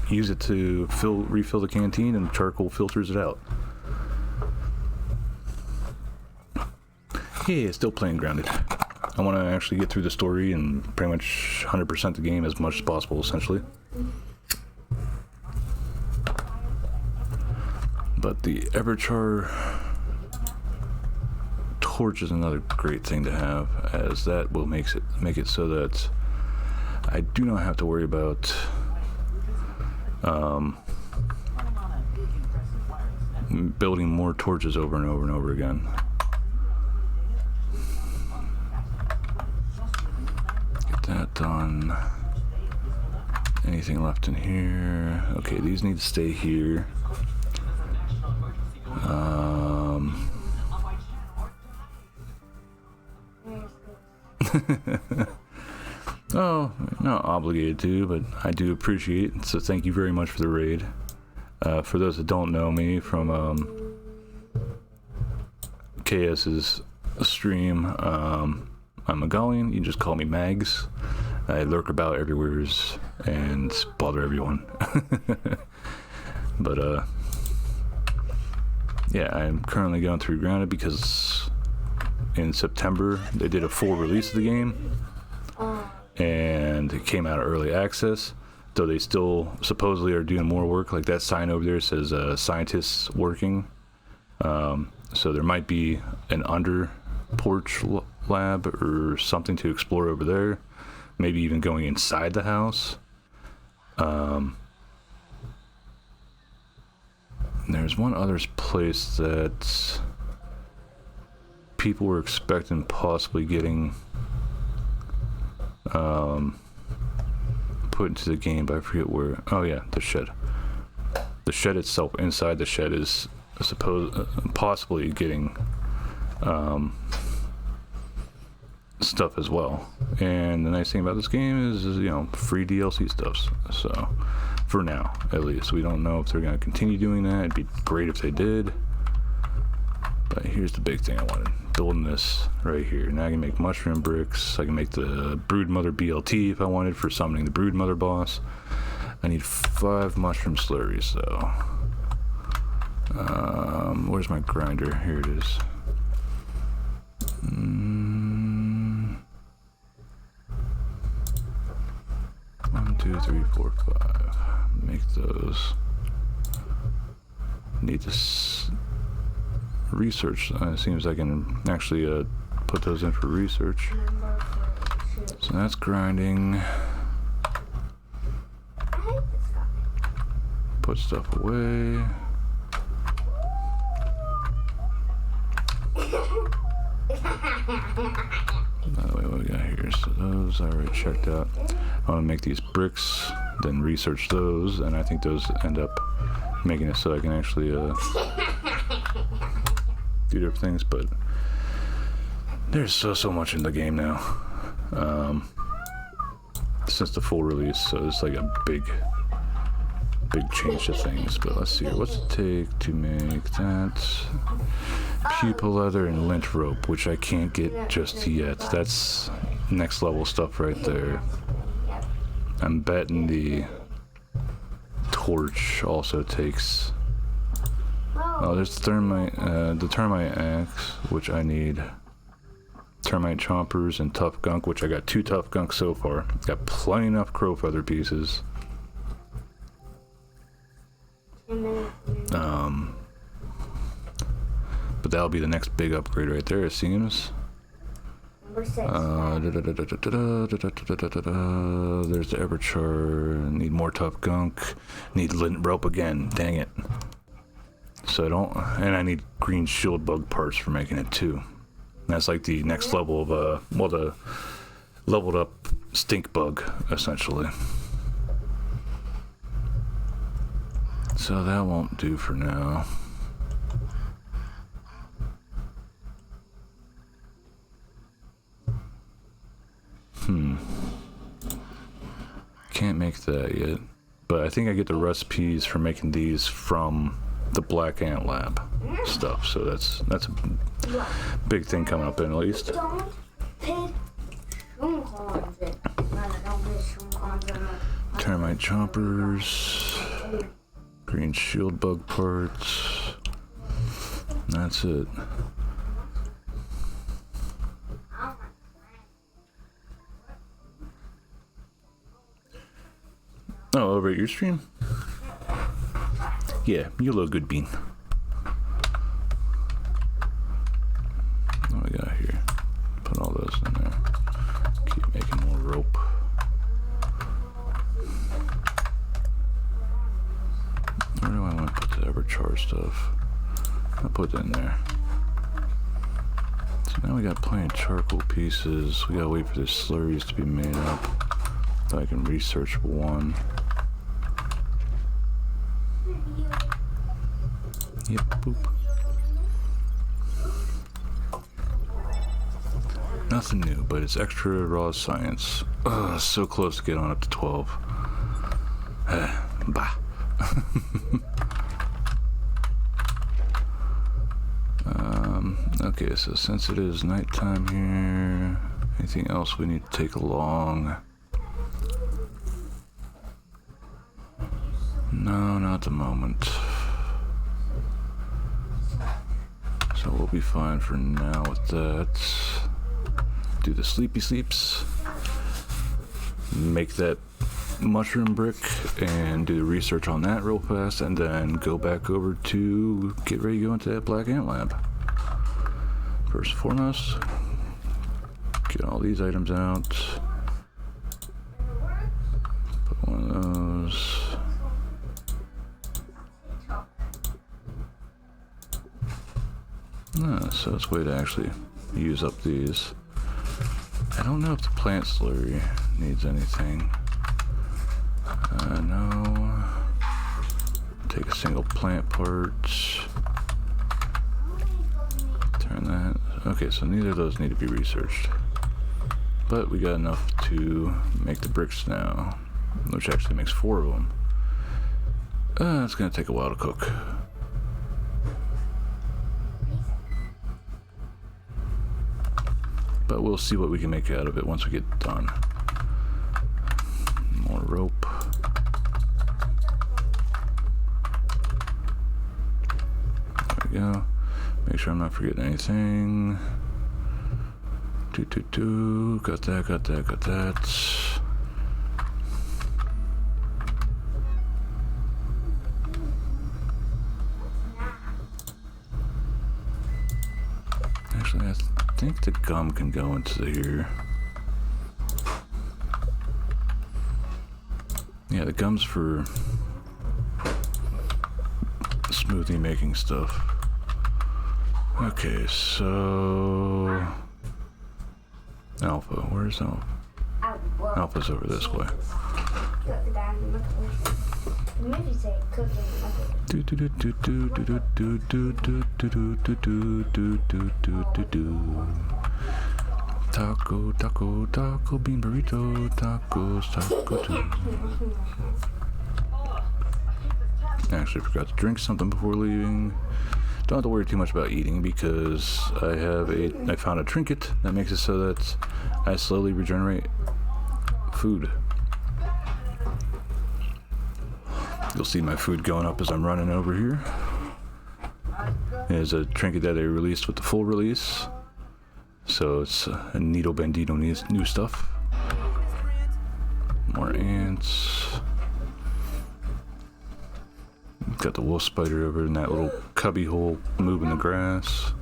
use it to refill the canteen, and charcoal filters it out. Yeah, still playing Grounded. I want to actually get through the story and pretty much 100% the game as much as possible, essentially. But the Everchar torch is another great thing to have, as that will make it so that I do not have to worry about building more torches over and over and over again. Get that done. Anything left in here? Okay, these need to stay here. Oh, not obligated to, but I do appreciate it, so thank you very much for the raid. For those that don't know me from KS's stream, I'm Megalian. You can just call me Mags. I lurk about everywhere and bother everyone. But yeah, I'm currently going through Grounded because in September they did a full release of the game, and it came out of early access, though they still supposedly are doing more work. Like that sign over there says scientists working, so there might be an under porch lab or something to explore over there, maybe even going inside the house. There's one other place that people were expecting possibly getting put into the game, but I forget where. Oh yeah, the shed. The shed itself, inside the shed, is possibly getting stuff as well. And the nice thing about this game is you know, free DLC stuff. So for now, at least, we don't know if they're going to continue doing that. It'd be great if they did. But here's the big thing I wanted. Building this right here. Now I can make mushroom bricks. I can make the Broodmother BLT if I wanted for summoning the Broodmother boss. I need 5 mushroom slurries though. Where's my grinder? Here it is. 1, 2, 3, 4, 5. Make those. Need this research. It seems I can actually put those in for research. So that's grinding. Put stuff away. By the way, what we got here? So those I already checked out. I want to make these bricks, then research those, and I think those end up making it so I can actually do different things. But there's so much in the game now since the full release, so it's like a big change to things. But let's see here. What's it take to make that? Pupa leather and lint rope, which I can't get just yet. That's next level stuff right there. I'm betting the torch also takes. Oh, there's the termite axe, which I need. Termite chompers and tough gunk, which I got 2 tough gunk so far. Got plenty enough crow feather pieces. But that'll be the next big upgrade right there, it seems. There's the Everchar. Need more tough gunk. Need lint rope again. Dang it. So and I need green shield bug parts for making it too. That's like the next level of the leveled up stink bug, essentially. So that won't do for now. Can't make that yet. But I think I get the recipes for making these from the Black Ant Lab stuff. So that's a big thing coming up in at least. Don't put shroom in. No, don't put shroom in. Termite chompers. Green shield bug parts. That's it. Oh, over at your stream? Yeah, you little good bean. What do we got here? Put all those in there. Keep making more rope. Where do I want to put the Everchar stuff? I'll put it in there. So now we got plenty of charcoal pieces. We gotta wait for the slurries to be made up. So I can research one. Yep, boop. Nothing new, but it's extra raw science. Ugh, so close to getting on up to 12. Bah. Okay, so since it is nighttime here, anything else we need to take along? No, not at the moment. So we'll be fine for now with that. Do the sleepy sleeps. Make that mushroom brick and do the research on that real fast, and then go back over to get ready to go into that Black Ant Lab. First and foremost, get all these items out. Put one of those. So it's a way to actually use up these. I don't know if the plant slurry needs anything. No. Take a single plant part. Turn that. Okay, so neither of those need to be researched. But we got enough to make the bricks now, which actually makes 4 of them. It's gonna take a while to cook. But we'll see what we can make out of it once we get done. More rope. There we go. Make sure I'm not forgetting anything. Got that, got that, got that. Actually, I think the gum can go into here. Yeah, the gum's for smoothie making stuff. Okay, so Alpha, where's Alpha? Alpha's over this way. Taco, taco, taco, bean burrito, tacos, taco too. Actually forgot to drink something before leaving. Don't have to worry too much about eating because I found a trinket that makes it so that I slowly regenerate food. You'll see my food going up as I'm running over here. There's a trinket that they released with the full release. So it's a Needle Bandito new stuff. More ants. Got the wolf spider over in that little cubby hole moving the grass.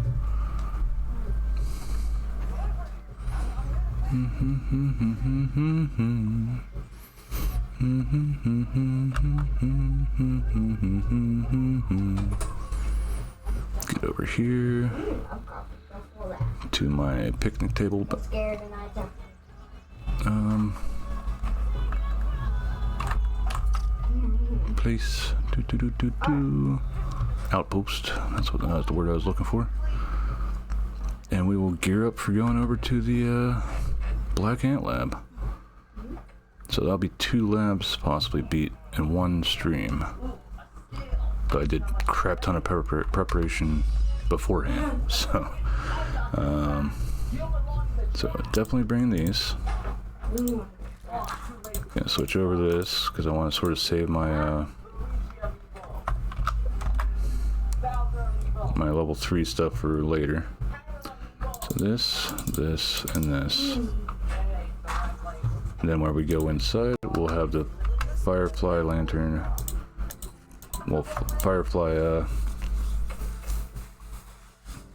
Get over here to my picnic table. Place. Outpost. That's the word I was looking for. And we will gear up for going over to the Black Ant Lab. So that'll be 2 labs possibly beat in one stream. But I did crap ton of preparation beforehand, so definitely bring these. Gonna switch over to this because I want to sort of save my my level 3 stuff for later. So this, and this. And then where we go inside, we'll have the Firefly lantern. Well, Firefly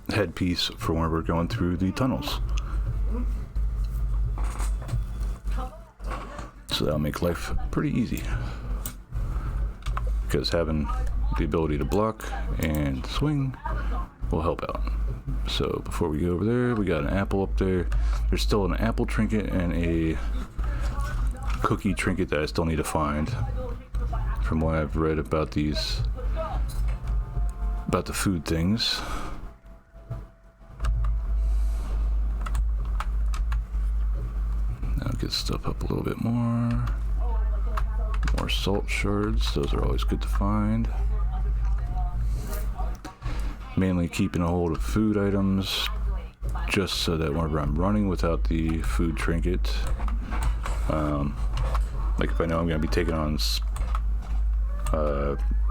headpiece for when we're going through the tunnels. So that'll make life pretty easy. Because having the ability to block and swing will help out. So before we go over there, we got an apple up there. There's still an apple trinket and a cookie trinket that I still need to find. From what I've read about these, about the food things. I'll get stuff up a little bit more. More salt shards, those are always good to find. Mainly keeping a hold of food items, just so that whenever I'm running without the food trinket, like if I know I'm going to be taking on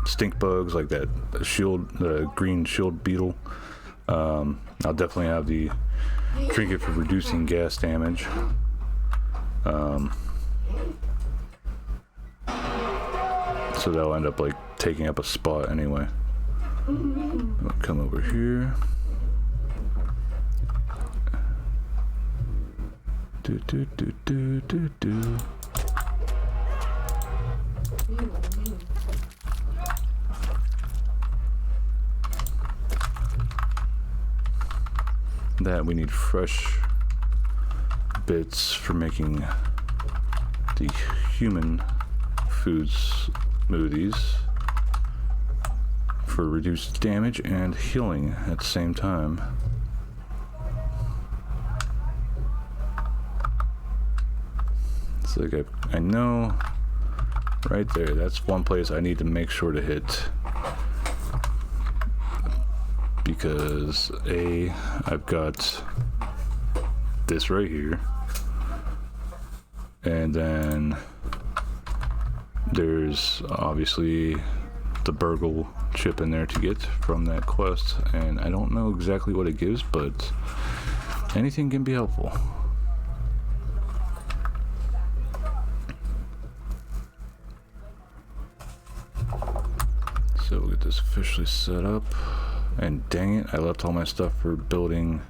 stink bugs like that green shield beetle, I'll definitely have the trinket for reducing gas damage. So that'll end up like taking up a spot anyway. I'll come over here. Do. That we need fresh bits for making the human food smoothies for reduced damage and healing at the same time. It's like I know right there, that's one place I need to make sure to hit. Because I've got this right here, and then there's obviously the Burgle chip in there to get from that quest, and I don't know exactly what it gives, but anything can be helpful. So we'll get this officially set up. And dang it, I left all my stuff for building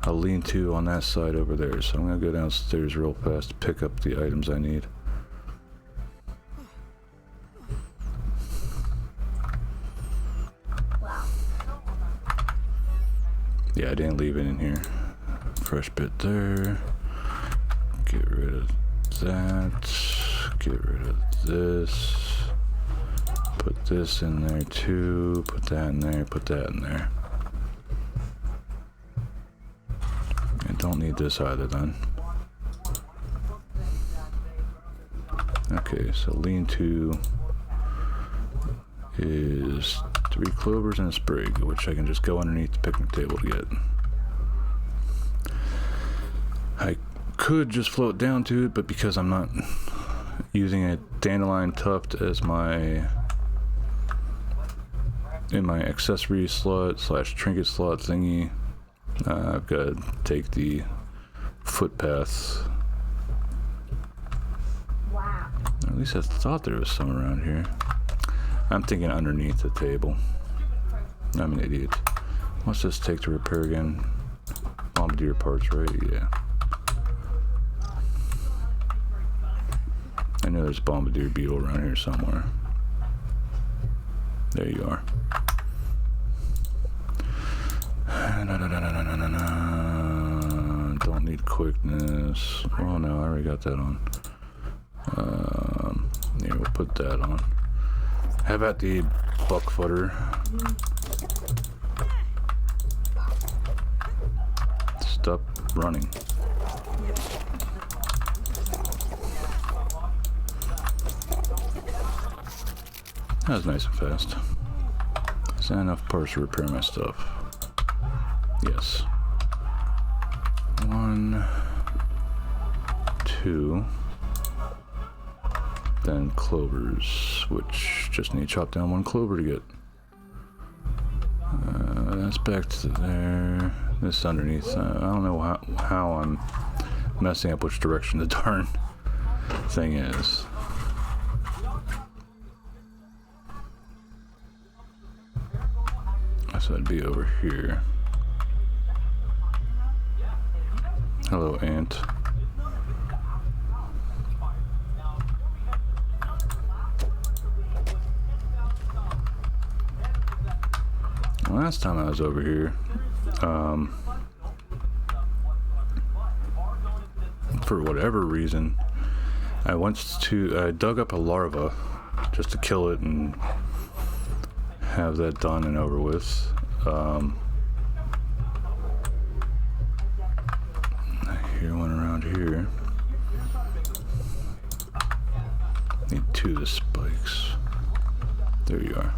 a lean-to on that side over there. So I'm going to go downstairs real fast to pick up the items I need. Wow. Yeah, I didn't leave it in here. Fresh bit there. Get rid of that. Get rid of this. Put this in there too, put that in there, put that in there. I don't need this either then. Okay, so lean-to is 3 clovers and a sprig, which I can just go underneath the picnic table to get. I could just float down to it, but because I'm not using a dandelion tuft as in my accessory slot / trinket slot thingy, I've got to take the footpath. Wow. At least I thought there was some around here. I'm thinking underneath the table. I'm an idiot. What's this take to repair again? Bombardier parts, right? Yeah. I know there's a Bombardier beetle around here somewhere. There you are. Don't need quickness. Oh no, I already got that on. Here, we'll put that on. How about the buck footer? Stop running. That was nice and fast. Is that enough parts to repair my stuff? Yes. 1, 2. Then clovers, which just need to chop down 1 clover to get. That's back to there. This underneath. I don't know how I'm messing up which direction the darn thing is. So it'd be over here. Hello, ant. Last time I was over here, for whatever reason, I dug up a larva just to kill it and have that done and over with. I hear one around here. Need 2 of the spikes. There you are.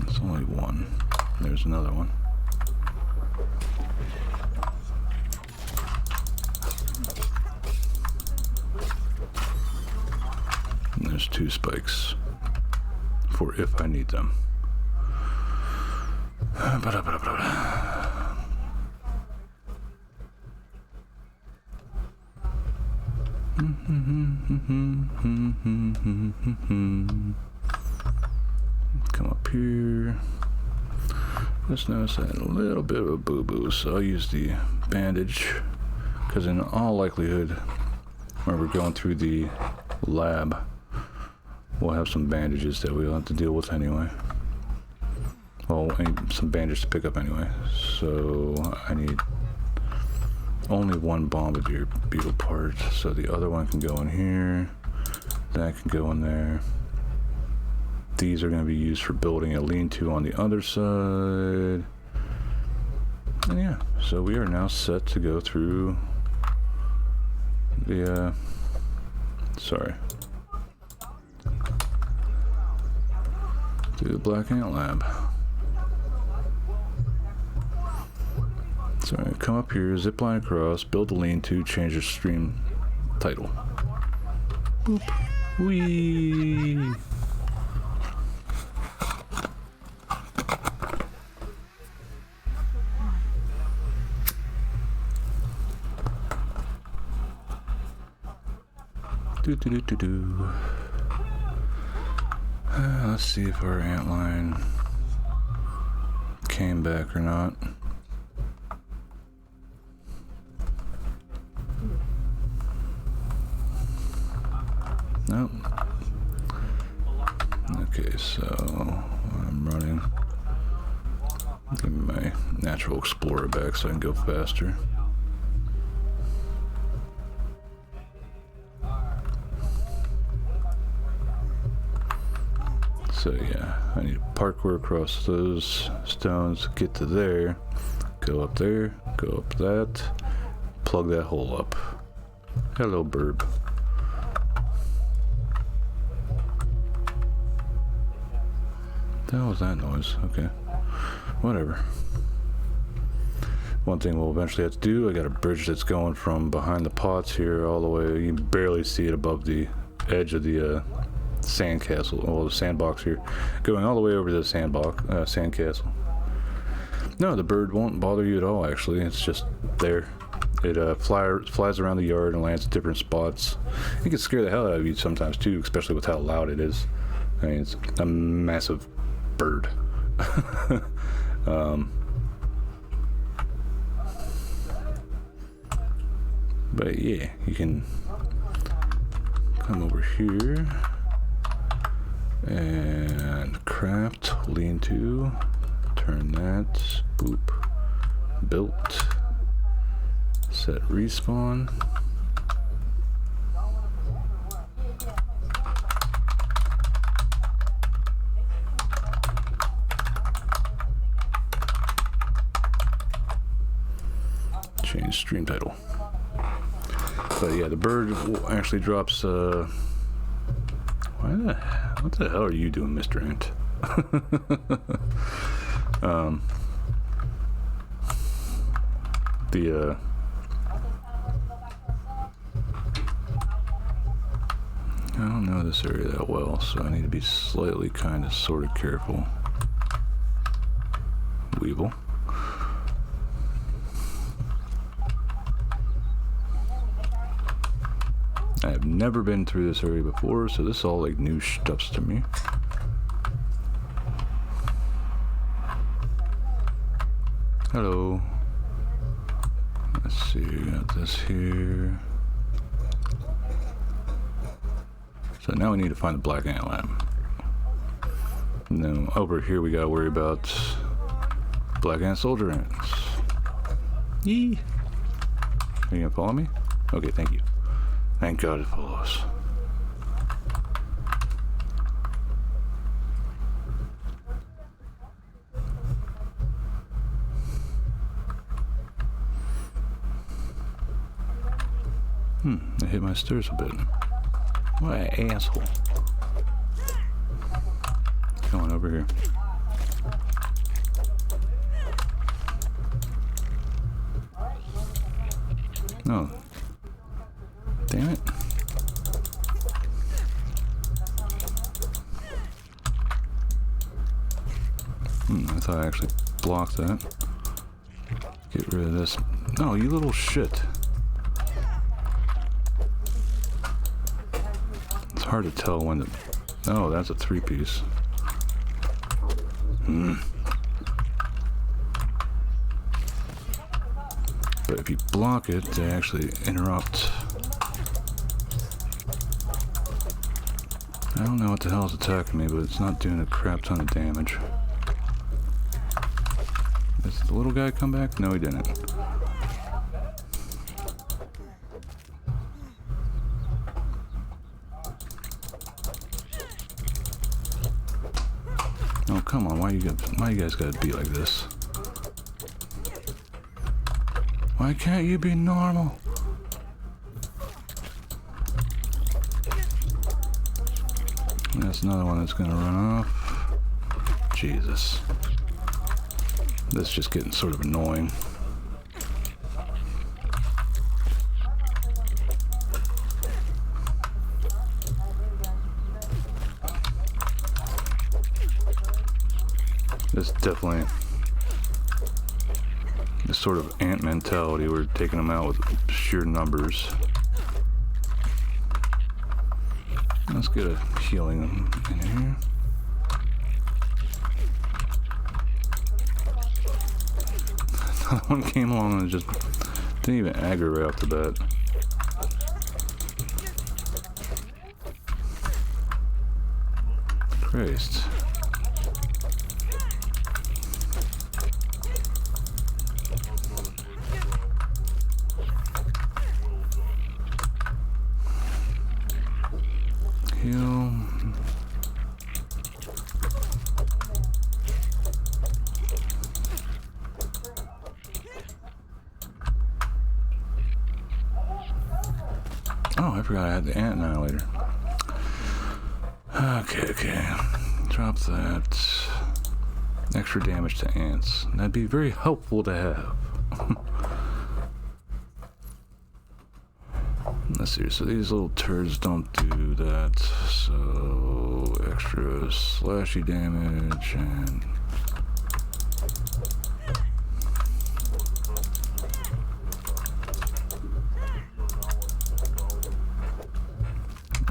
It's only 1. There's another one. And there's 2 spikes for if I need them. Come up here. Just notice I had a little bit of a boo-boo, so I'll use the bandage, because in all likelihood, when we're going through the lab, we'll have some bandages that we'll have to deal with anyway. Well, some bandages to pick up anyway. So I need only 1 bombardier beetle part, so the other one can go in here. That can go in there. These are going to be used for building a lean-to on the other side. And yeah, so we are now set to go through the, through the Black Ant Lab. So come up here, zip line across, build a lean-to, change your stream title. Boop. Whee! Let's see if our antline came back or not. Nope. Okay, so I'm running. Give me my natural explorer back so I can go faster. So yeah, I need to parkour across those stones, get to there, go up there, go up that, plug that hole up. Hello, burb. What the hell was that noise? Okay, whatever. One thing we'll eventually have to do, I got a bridge that's going from behind the pots here all the way, you can barely see it above the edge of the sandcastle, well, the sandbox here, going all the way over to the sandcastle. No, the bird won't bother you at all, actually. It's just there. It flies around the yard and lands at different spots. It can scare the hell out of you sometimes too, especially with how loud it is. I mean, it's a massive bird. But yeah, you can come over here and craft, lean-to, turn that, boop, built, set respawn. stream title. But yeah, the bird actually drops. What the hell are you doing, Mr. Ant? I don't know this area that well, so I need to be slightly kind of sort of careful. Weevil. I have never been through this area before, so this is all like new stuffs to me. Hello. Let's see, we got this here. So now we need to find the black ant lab. Now over here we gotta worry about black ant soldier ants. Yee! Are you gonna follow me? Okay, thank you. Thank God it follows. I hit my stairs a bit. What an asshole. Come on over here. No. Damn it. I thought I actually blocked that. Get rid of this. No, you little shit. It's hard to tell when the... Oh, that's a 3-piece. But if you block it, they actually interrupt. I don't know what the hell is attacking me, but it's not doing a crap ton of damage. Did the little guy come back? No, he didn't. Oh, come on, why you guys gotta be like this? Why can't you be normal? That's another one that's gonna run off. Jesus. This is just getting sort of annoying. This definitely this sort of ant mentality. We're taking them out with sheer numbers. Let's get a healing in here. Another one came along and just didn't even aggro right off the bat. Christ. Heal. Oh, I forgot I had the ant annihilator. Okay. Drop that. Extra damage to ants. That'd be very helpful to have. Let's see, so these little turds don't do that. So extra slashy damage and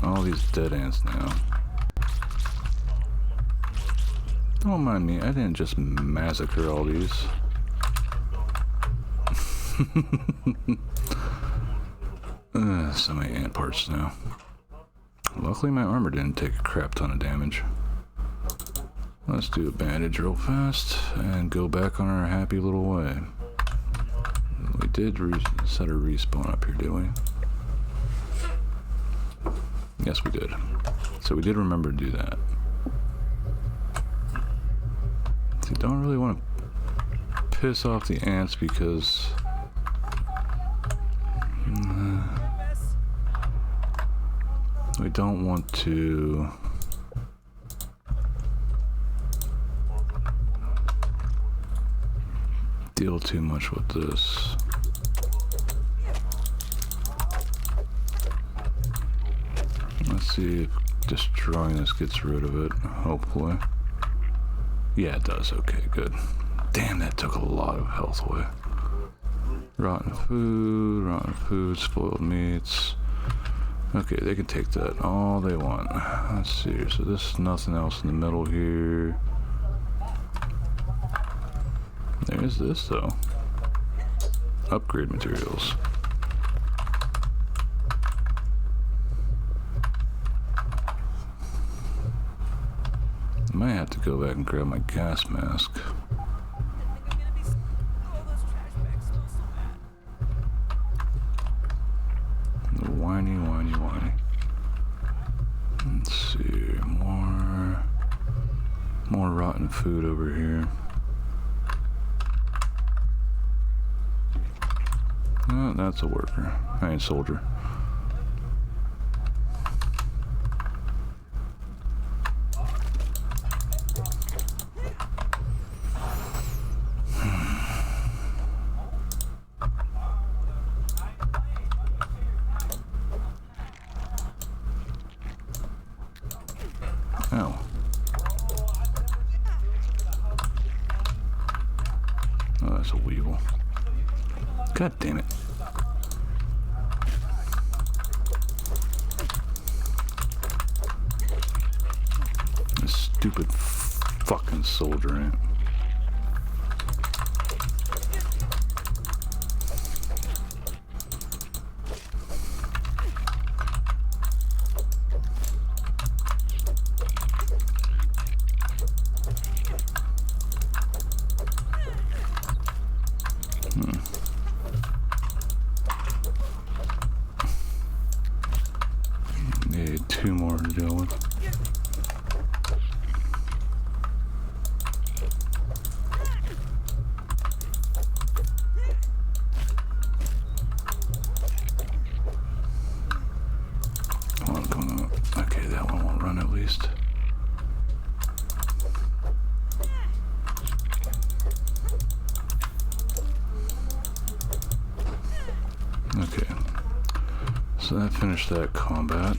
all these dead ants now. Don't mind me, I didn't just massacre all these. So many ant parts now. Luckily my armor didn't take a crap ton of damage. Let's do a bandage real fast and go back on our happy little way. We did set a respawn up here, did we? Yes, we did. So we did remember to do that. So you don't really want to piss off the ants because We don't want to deal too much with this. Let's see if destroying this gets rid of it, hopefully. Yeah, it does. Okay, good. Damn, that took a lot of health away. Rotten food, spoiled meats. Okay, they can take that all they want. Let's see, so there's nothing else in the middle here. There's this, though. Upgrade materials. I might have to go back and grab my gas mask. Whiny. Let's see, more rotten food over here. Oh, that's a worker. I ain't soldier. Ow. Oh, that's a weevil. God damn it. This stupid fucking soldier ant. Yeah, 2 more to deal with. Come on. Okay, that one won't run at least. Okay, so that finished that combat.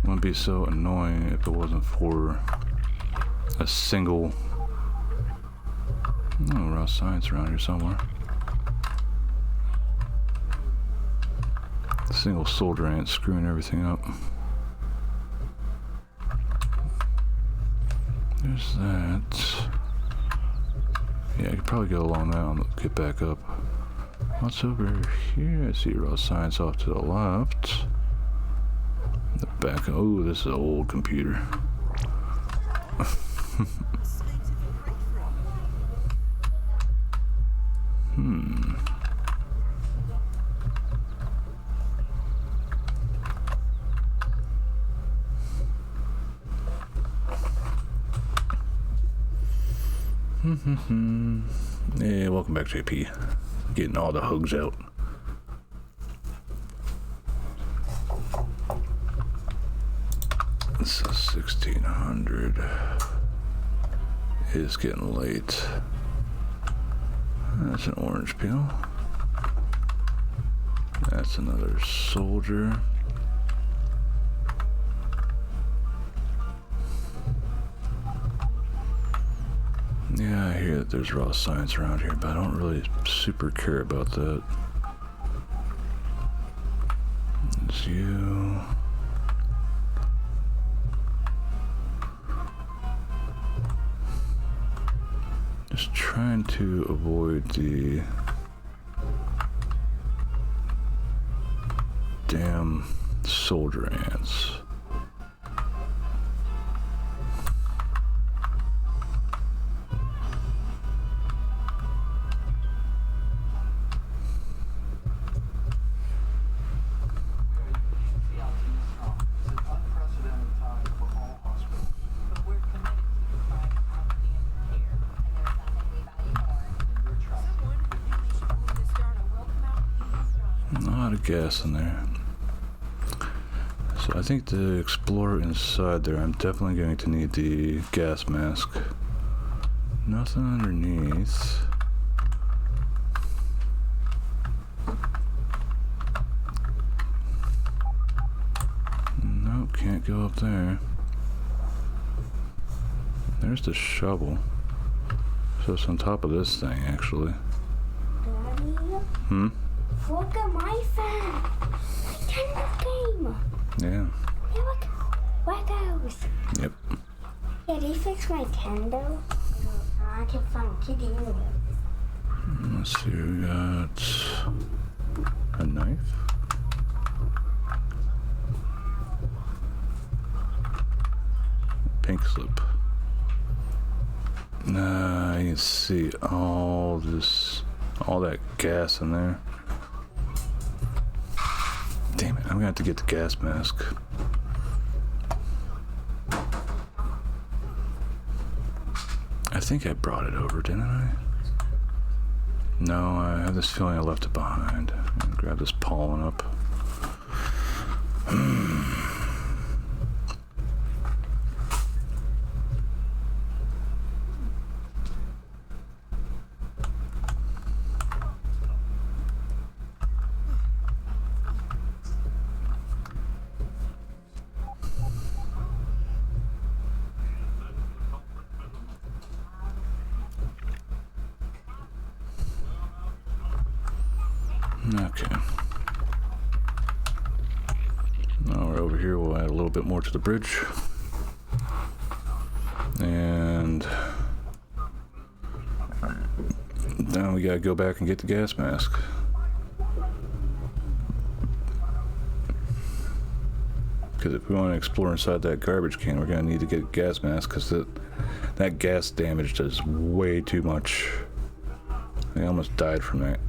It would be so annoying if it wasn't for a single, raw science around here somewhere. A single soldier ant screwing everything up. There's that. Yeah, I could probably go along that and get back up. What's over here? I see raw science off to the left. The back. Oh, this is an old computer. Yeah, welcome back, JP. Getting all the hugs out. This is 1600. It's getting late. That's an orange peel. That's another soldier. Yeah, I hear that there's raw science around here, but I don't really super care about that. It's you. Just trying to avoid the damn soldier ants. A lot of gas in there. So I think to explore inside there, I'm definitely going to need the gas mask. Nothing underneath. Nope, can't go up there. There's the shovel. So it's on top of this thing, actually. Daddy, Hmm? look at my fan. Nintendo game. Yeah. Yeah, look. Legos. Yep. Yeah, they fixed my Nintendo. I can find Kitty in there. Let's see, we got a knife. Pink slip. Nah, you can see all that gas in there. Damn it, I'm gonna have to get the gas mask. I think I brought it over, didn't I? No, I have this feeling I left it behind. I'm gonna grab this pollen up. Okay. Now we're over here, we'll add a little bit more to the bridge. And now we gotta go back and get the gas mask. Because if we want to explore inside that garbage can, we're gonna need to get a gas mask, because that gas damage does way too much. I almost died from that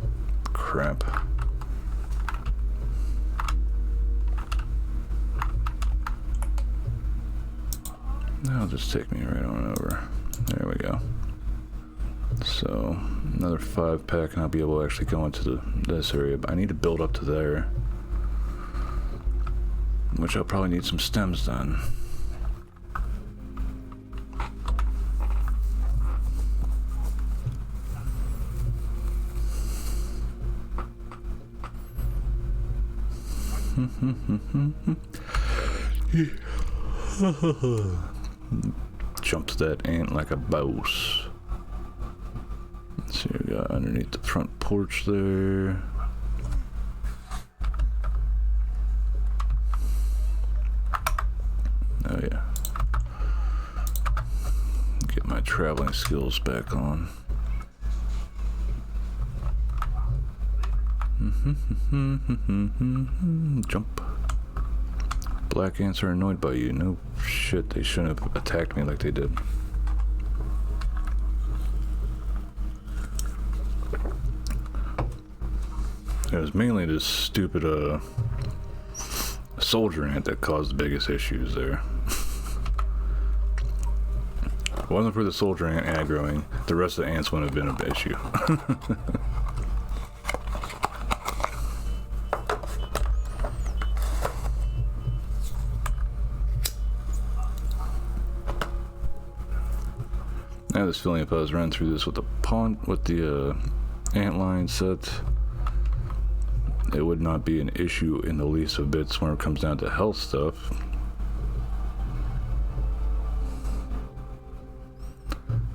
crap. That'll just take me right on over. There we go. So another 5-pack and I'll be able to actually go into this area, but I need to build up to there, which I'll probably need some stems done. Jumps that ant like a boss. Let's see, we got underneath the front porch there. Oh yeah. Get my traveling skills back on. Jump. Black ants are annoyed by you. No shit, they shouldn't have attacked me like they did. It was mainly this stupid soldier ant that caused the biggest issues there. If it wasn't for the soldier ant aggroing, the rest of the ants wouldn't have been an issue. I have this feeling if I was running through this with the ant line set, it would not be an issue in the least of bits when it comes down to health stuff.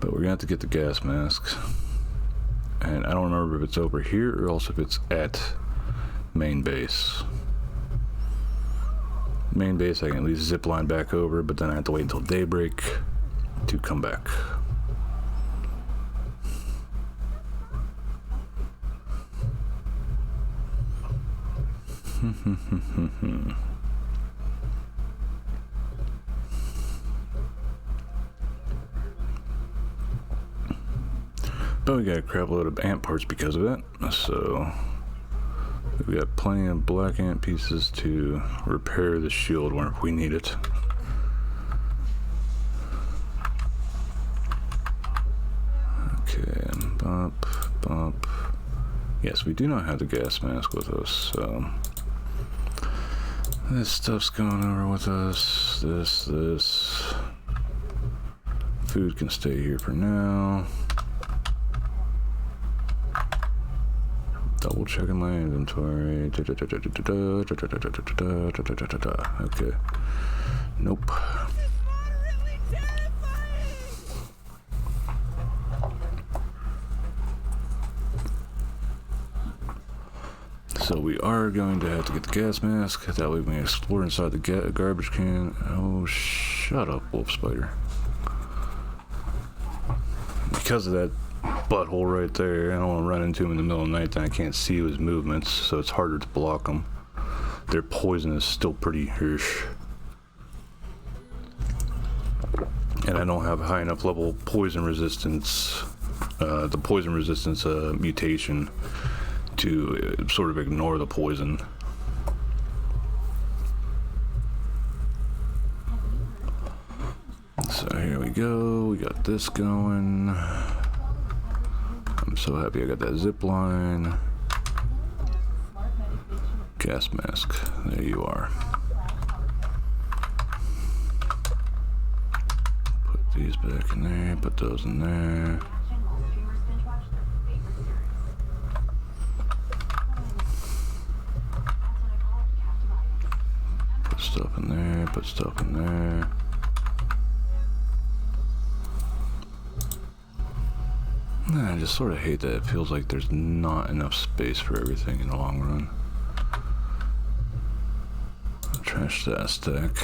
But we're gonna have to get the gas masks. And I don't remember if it's over here or else if it's at main base. Main base I can at least zip line back over, but then I have to wait until daybreak to come back. But we got a crap load of ant parts because of it, so we got plenty of black ant pieces to repair the shield when we need it. Okay, bump, bump. Yes, we do not have the gas mask with us, so This stuff's going over with us. This. Food can stay here for now. Double checking my inventory. Okay. Nope. So we are going to have to get the gas mask. That way we can explore inside the garbage can. Oh, shut up, wolf spider. Because of that butthole right there, I don't want to run into him in the middle of the night, then I can't see his movements, so it's harder to block them. Their poison is still pretty harsh. And I don't have high enough level poison resistance, the poison resistance mutation to sort of ignore the poison. So here we go, we got this going. I'm so happy I got that zip line. Gas mask, there you are. Put these back in there, put those in there. Put stuff in there, put stuff in there. I just sort of hate that it feels like there's not enough space for everything in the long run. Trash that stack.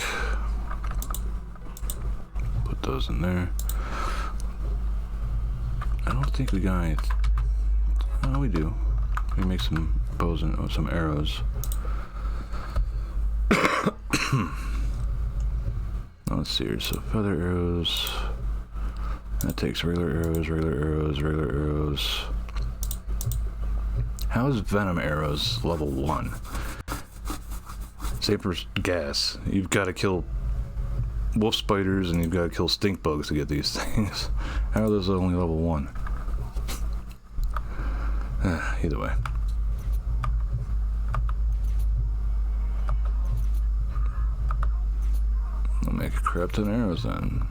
Put those in there. I don't think we got any. Oh, we do. We make some bows and some arrows. Let's see here. So feather arrows. That takes regular arrows, regular arrows, regular arrows. How is venom arrows level 1? Same for gas. You've got to kill wolf spiders and you've got to kill stink bugs to get these things. How are those only level 1? Either way. I'll make a crap ton of arrows then.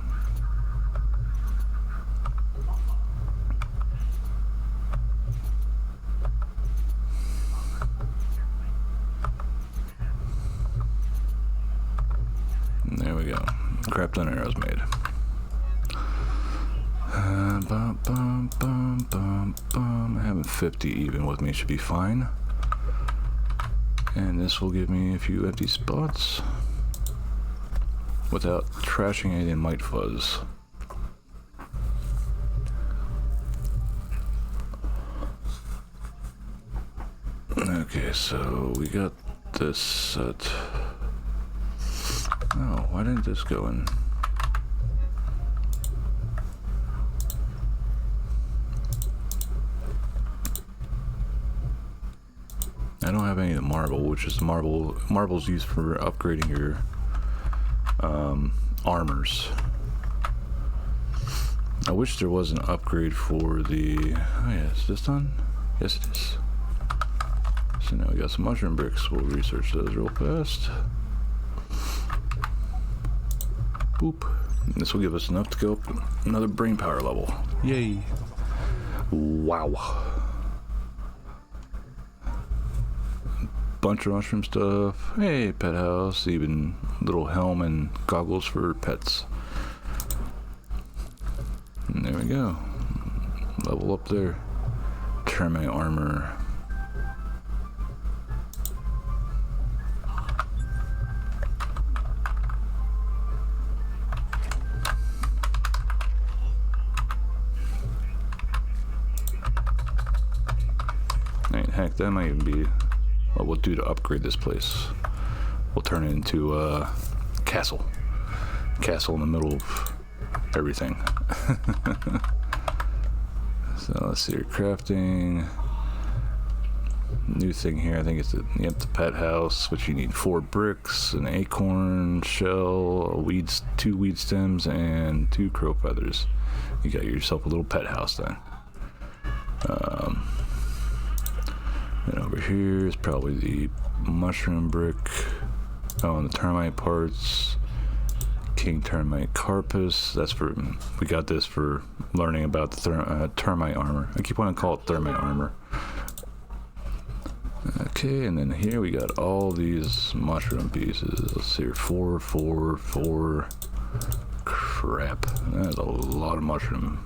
There we go. Crap ton of arrows made. Having 50 even with me should be fine. And this will give me a few empty spots without trashing any mite fuzz. Okay, so we got this set. Oh, why didn't this go in? I don't have any of the marble, which is marble's used for upgrading your armors. I wish there was an upgrade for the... Oh yeah, is this done? Yes it is. So now we got some mushroom bricks. We'll research those real fast. Boop. And this will give us enough to go up another brain power level. Yay. Wow. Bunch of mushroom stuff. Hey, pet house. Even little helm and goggles for pets. And there we go. Level up there. Termite armor. Heck, that might even be what we'll do to upgrade this place. We'll turn it into a castle. Castle in the middle of everything. So let's see here, crafting. New thing here, I think it's the pet house, which you need 4 bricks, an acorn shell, two weed stems, and 2 crow feathers. You got yourself a little pet house then. And over here is probably the mushroom brick. Oh, and the termite parts. King termite carpus. That's for, we got this for learning about the termite armor. I keep wanting to call it thermite armor. Okay, and then here we got all these mushroom pieces. Let's see here, 4, 4, 4. Crap, that's a lot of mushroom.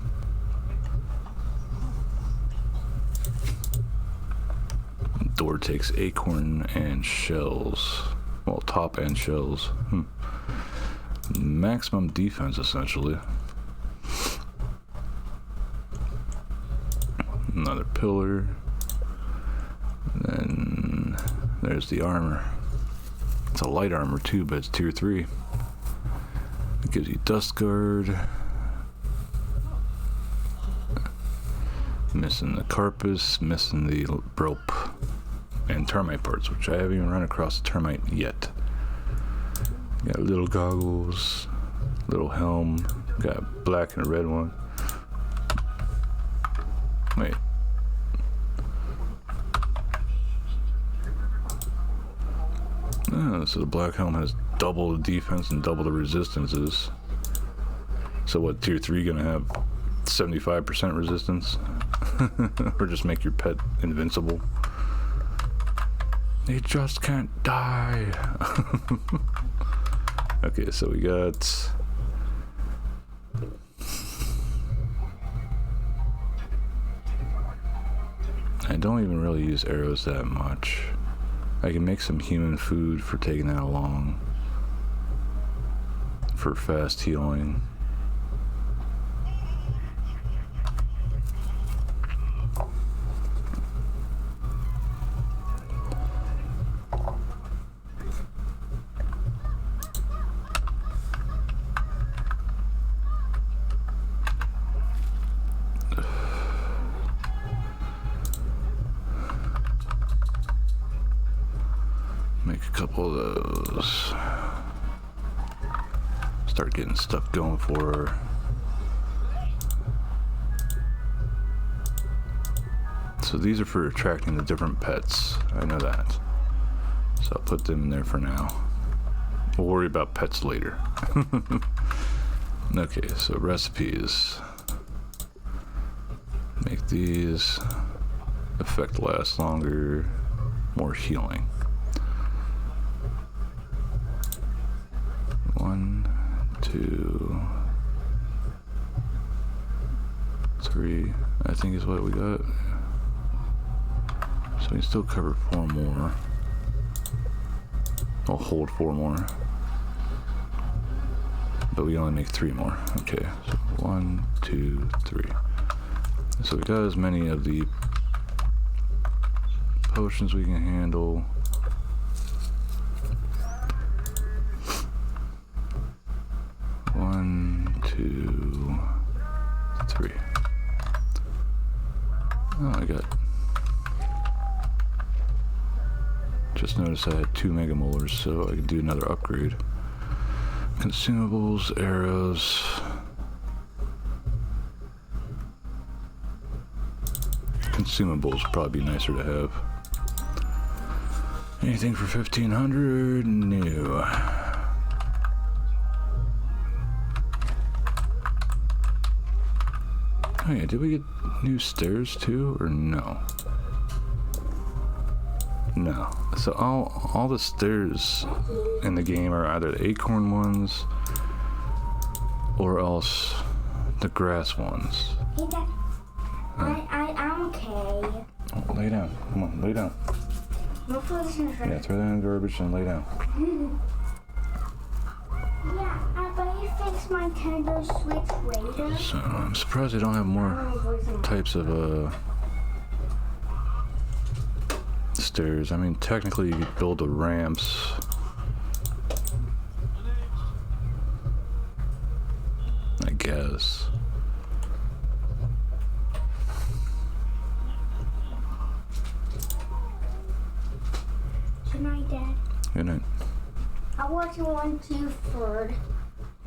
Door takes acorn and shells. Well, top and shells. Maximum defense, essentially. Another pillar. And then there's the armor. It's a light armor too, but it's tier 3. It gives you dust guard. Missing the carpus, missing the rope, and termite parts, which I haven't even run across a termite yet. Got little goggles, little helm, got a black and a red one. Wait. Oh, so the black helm has double the defense and double the resistances. So what, tier 3 gonna have 75% resistance? Or just make your pet invincible? They just can't die. Okay, so we got... I don't even really use arrows that much. I can make some human food for taking that along. For fast healing. Make a couple of those. Start getting stuff going for her. So these are for attracting the different pets. I know that. So I'll put them in there for now. We'll worry about pets later. Okay, so recipes. Make these. Effect lasts longer. More healing. 1, 2, 3, I think is what we got. So we can still cover 4 more. I'll hold 4 more. But we only make 3 more. Okay, so 1, 2, 3. So we got as many of the potions we can handle. One, 2, 3. Oh, I got... Just noticed I had 2 mega molars, so I can do another upgrade. Consumables, arrows. Consumables would probably be nicer to have. Anything for 1500? No. Oh yeah, did we get new stairs too, or no? No. So all the stairs in the game are either the acorn ones or else the grass ones. Hey, Dad. I'm okay. Oh, lay down. Come on, lay down. No positions right. Yeah, throw that in the garbage and lay down. Yeah, but you fixed my Nintendo Switch later. So I'm surprised they don't have more types of stairs. I mean, technically you could build the ramps. I guess. Good night, Dad. Good night. I want one too for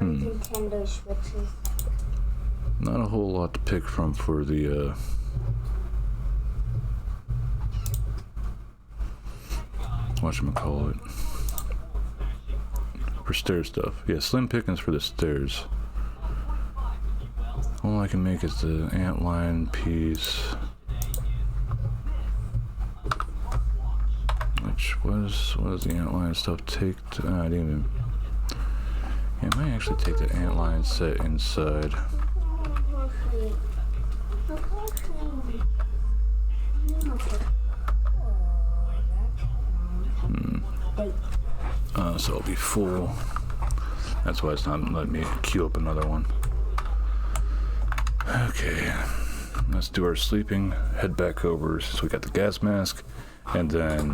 Nintendo Switches. Not a whole lot to pick from for the whatchamacallit. For stair stuff. Yeah, slim pickings for the stairs. All I can make is the antlion piece. Which was, what does the antlion stuff take to, I didn't even, yeah, I might actually take the antlion set inside. So it'll be full. That's why it's not letting me queue up another one. Okay, let's do our sleeping, head back over since we got the gas mask, and then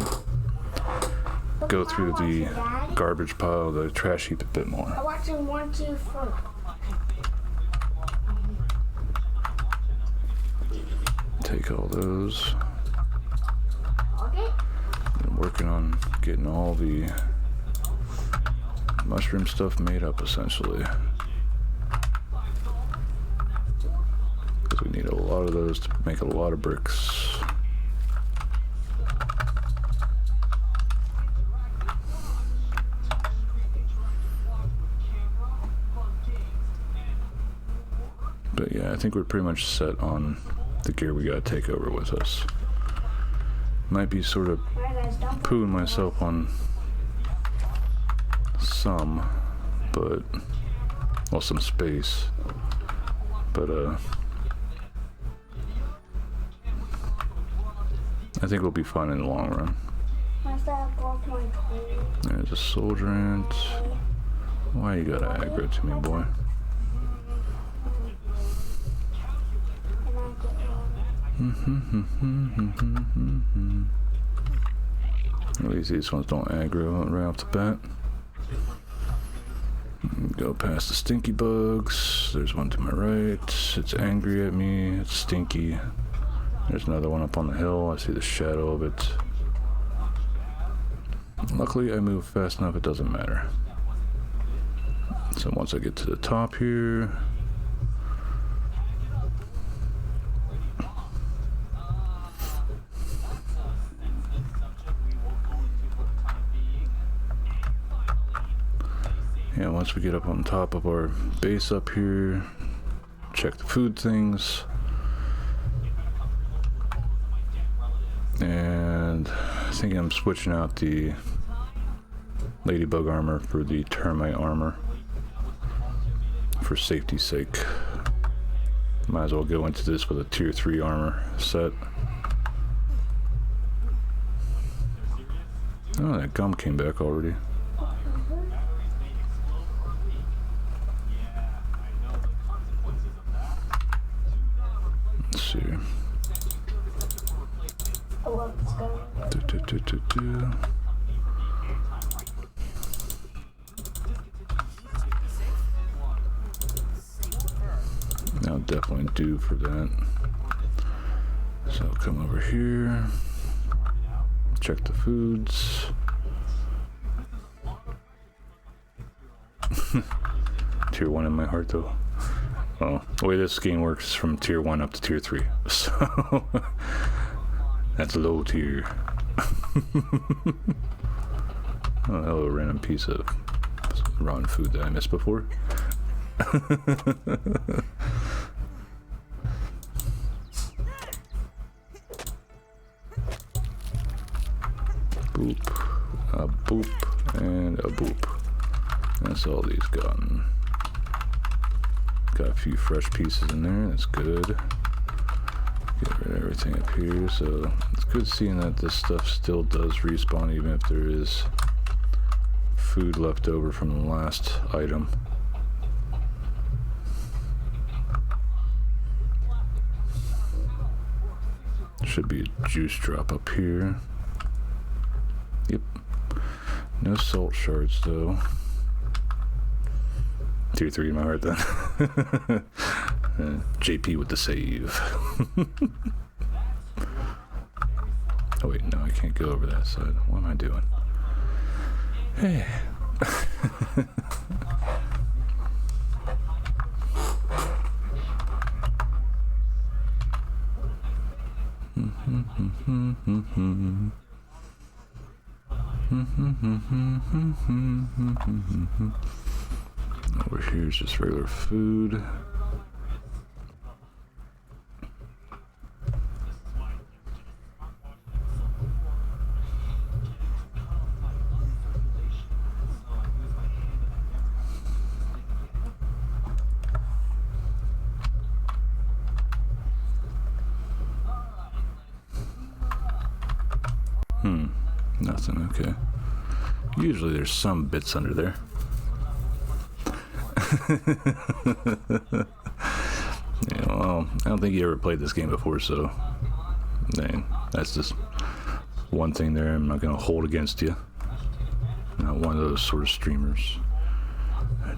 go through the garbage pile, the trash heap a bit more. I'm watching 1, 2, 4. Take all those. Okay. Been working on getting all the mushroom stuff made up essentially. Because we need a lot of those to make a lot of bricks. But yeah, I think we're pretty much set on the gear we gotta take over with us. Might be sort of pooing myself on some, but, well, some space, but I think it'll be fun in the long run. There's a soldier ant. Why you gotta aggro to me, boy? At least these ones don't aggro right off the bat. Go past the stinky bugs. There's one to my right. It's angry at me. It's stinky. There's another one up on the hill. I see the shadow of it. Luckily, I move fast enough it doesn't matter. So once I get to the top here, yeah, once we get up on top of our base up here, check the food things. And I think I'm switching out the ladybug armor for the termite armor for safety's sake. Might as well go into this with a tier 3 armor set. Oh, that gum came back already. Let's see. I'll definitely do for that. So I'll come over here, check the foods. Tier 1 in my heart though. Well, the way this game works is from tier 1 up to tier 3. So that's low tier. Oh, hello, random piece of rotten food that I missed before. Boop, a boop, and a boop. That's all these gotten. Got a few fresh pieces in there, that's good. Get rid of everything up here, so it's good seeing that this stuff still does respawn even if there is food left over from the last item. Should be a juice drop up here. Yep. No salt shards though. Tier 3 in my heart then. JP with the save. Oh wait, no, I can't go over that side. What am I doing? Hey. Over here is just regular food. Nothing, okay. Usually there's some bits under there. Yeah, well, I don't think you ever played this game before, so dang, that's just one thing there I'm not gonna hold against you. Not one of those sort of streamers. I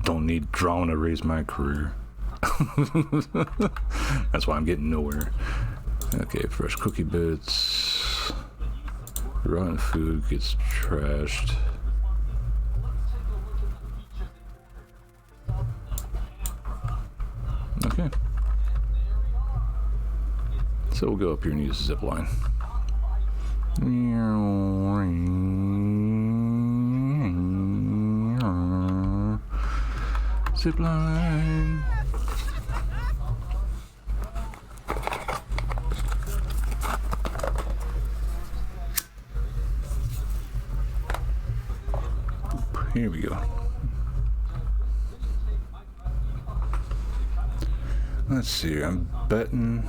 don't need drama to raise my career. That's why I'm getting nowhere. Okay, fresh cookie bits. Rotten food gets trashed. Okay. So we'll go up here and use the zip line. Zip line. Here we go. Let's see, I'm betting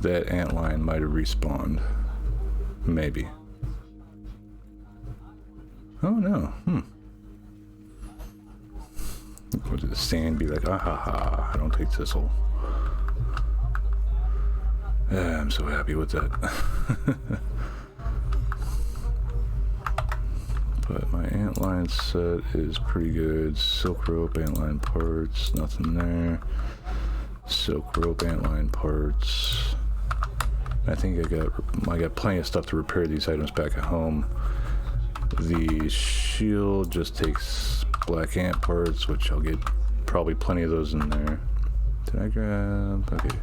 that antlion might have respawned. Maybe. Oh no, Go to the sand, be like, ah ha ha, I don't take thistle. I'm so happy with that. But my antlion set is pretty good. Silk rope, antlion parts, nothing there. Silk rope, antlion parts. I think I got plenty of stuff to repair these items back at home. The shield just takes black ant parts, which I'll get probably plenty of those in there. Did I grab? Okay.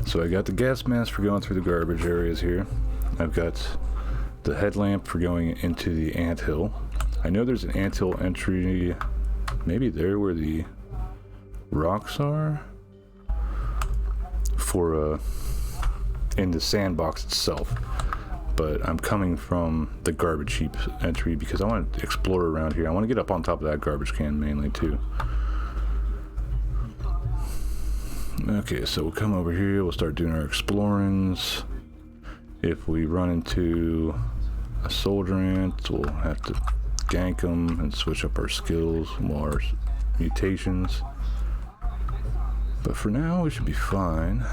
So I got the gas mask for going through the garbage areas here. I've got the headlamp for going into the anthill. I know there's an anthill entry, maybe there where the rocks are, for in the sandbox itself. But I'm coming from the garbage heap entry because I want to explore around here. I want to get up on top of that garbage can mainly too. Okay, so we'll come over here, we'll start doing our explorings. If we run into a soldier ant, we'll have to gank them and switch up our skills, more mutations. But for now, we should be fine.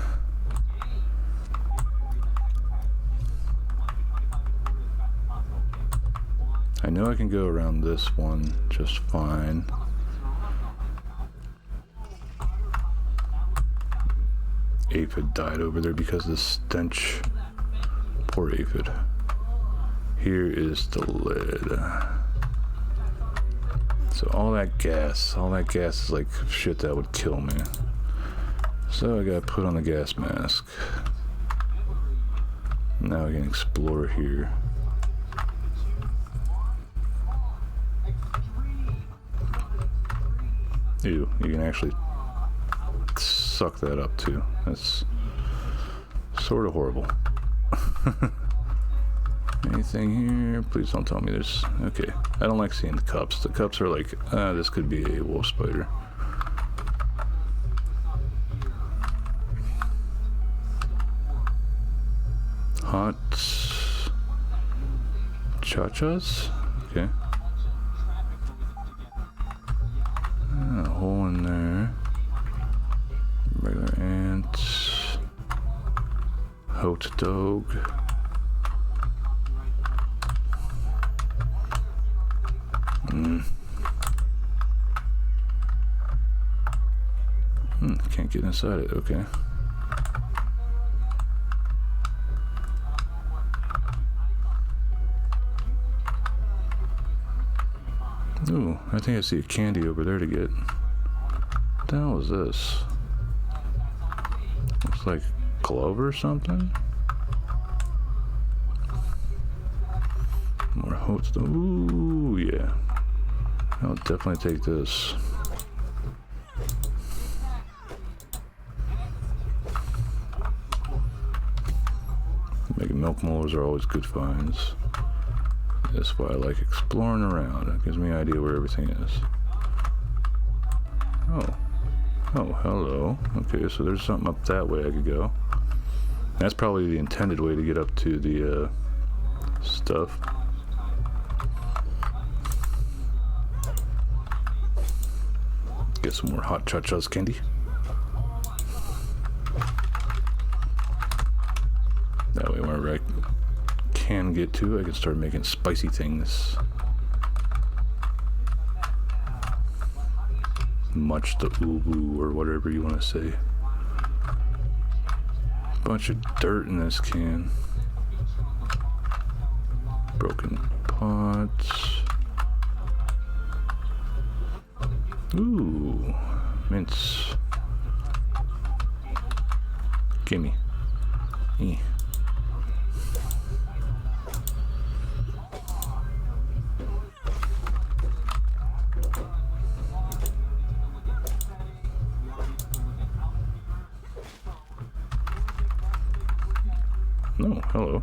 I know I can go around this one just fine. Aphid died over there because of the stench. Poor Aphid. Here is the lid. So all that gas is like shit that would kill me. So I gotta put on the gas mask. Now I can explore here. Ew, you can actually suck that up too. That's sort of horrible. Anything here? Please don't tell me there's... Okay, I don't like seeing the cups. The cups are like, this could be a wolf spider. Hot cha-chas? Okay. A hole in there. Regular ants. Hot dog. Can't get inside it, okay. Ooh, I think I see a candy over there to get. What the hell is this? Looks like clover or something? what's the... Ooh, yeah. I'll definitely take this. Mega milk molars are always good finds. That's why I like exploring around. It gives me an idea where everything is. Oh. Oh, hello. Okay, so there's something up that way I could go. That's probably the intended way to get up to the stuff. Get some more hot cha-chas candy. That way whenever I can get to, I can start making spicy things. Much the ubu or whatever you want to say. Bunch of dirt in this can. Broken pots. Ooh, mince. Gimme. Eh. Oh, hello.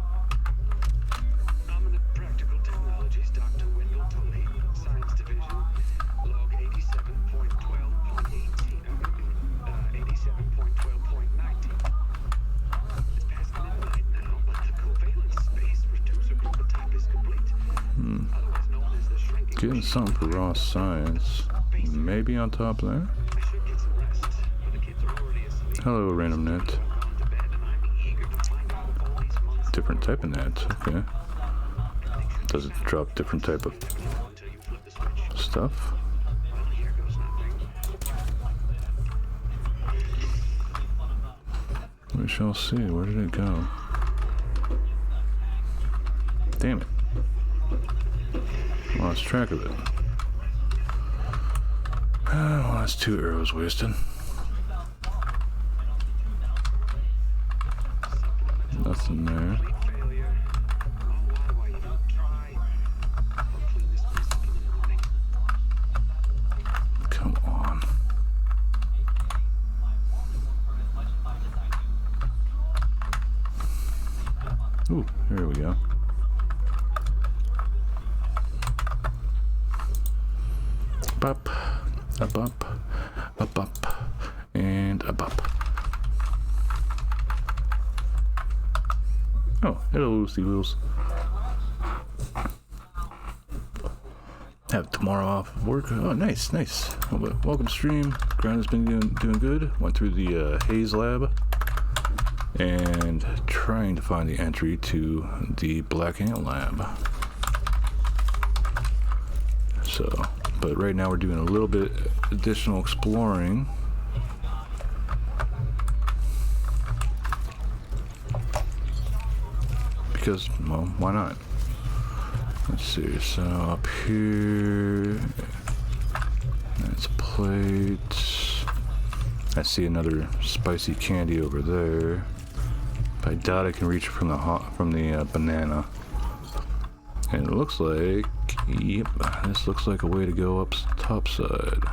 Dominant Practical Technologies, Dr. Wendell Tully, Science Division, log 87.12.18, 87.12.19. It's past midnight now, but the covalent space reducer prototype is complete. Otherwise known as the shrinking. Getting something for raw science. Maybe on top of there. I should get some rest, but the kids are already asleep. Hello, random net. Gone to bed, and I'm eager to find out if all these months Different type of net. Okay. Does it drop different type of until you flip the switch. stuff? Well, here goes nothing. We shall see. Where did it go? Damn it. Lost track of it. Well, that's 2 arrows wasted. Nothing there. Failure. Oh, why even try? I'll clean this place up in the morning. Come on. Ooh, here we go. Up, up, up, up, up, and up, up. Oh, hello, Lucy Wheels. Have tomorrow off of work. Oh, nice, nice. Well, welcome stream. Ground has been doing good. Went through the Haze Lab and trying to find the entry to the Black Ant Lab. So, but right now we're doing a little bit additional exploring. Because, well, why not? Let's see, so up here, that's a plate. I see another spicy candy over there. I doubt I can reach it from the banana. And it looks like, yep, this looks like a way to go up top side.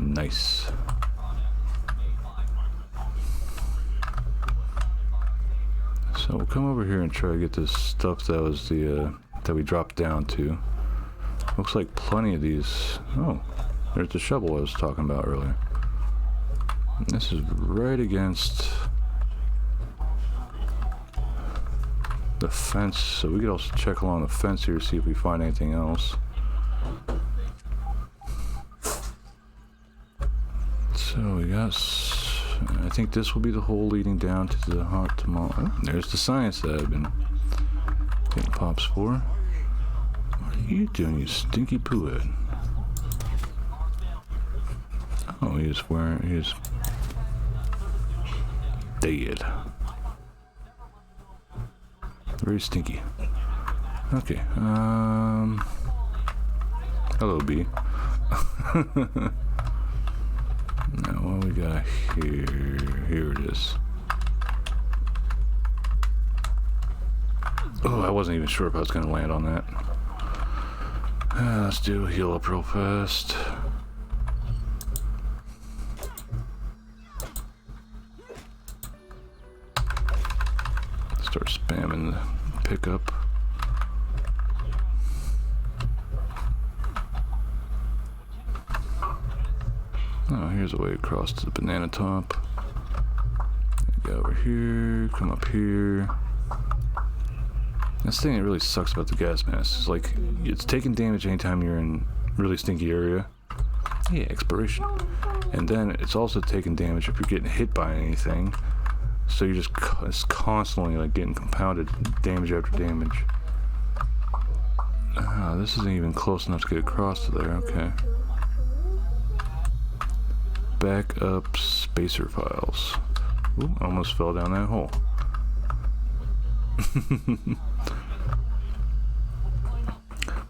Nice. So we'll come over here and try to get this stuff that was the that we dropped down to. Looks like plenty of these. Oh, there's the shovel I was talking about earlier. And this is right against the fence, so we could also check along the fence here to see if we find anything else. So we got, I think this will be the hole leading down to the hot tamale. Oh, there's the science that I've been getting pops for. What are you doing, you stinky poo-head? Oh, he's dead. Very stinky. Okay, hello, bee. Now, what we got here? Here it is. Oh, I wasn't even sure if I was going to land on that. Let's do a heal up real fast. Start spamming the pickup. Oh, here's a way across to the banana top. Go over here, come up here. This thing that really sucks about the gas mask is like it's taking damage anytime you're in really stinky area. Yeah, exploration. And then it's also taking damage if you're getting hit by anything. So you're just it's constantly like getting compounded damage after damage. This isn't even close enough to get across to there. Okay. Backup spacer files. Ooh, I almost fell down that hole.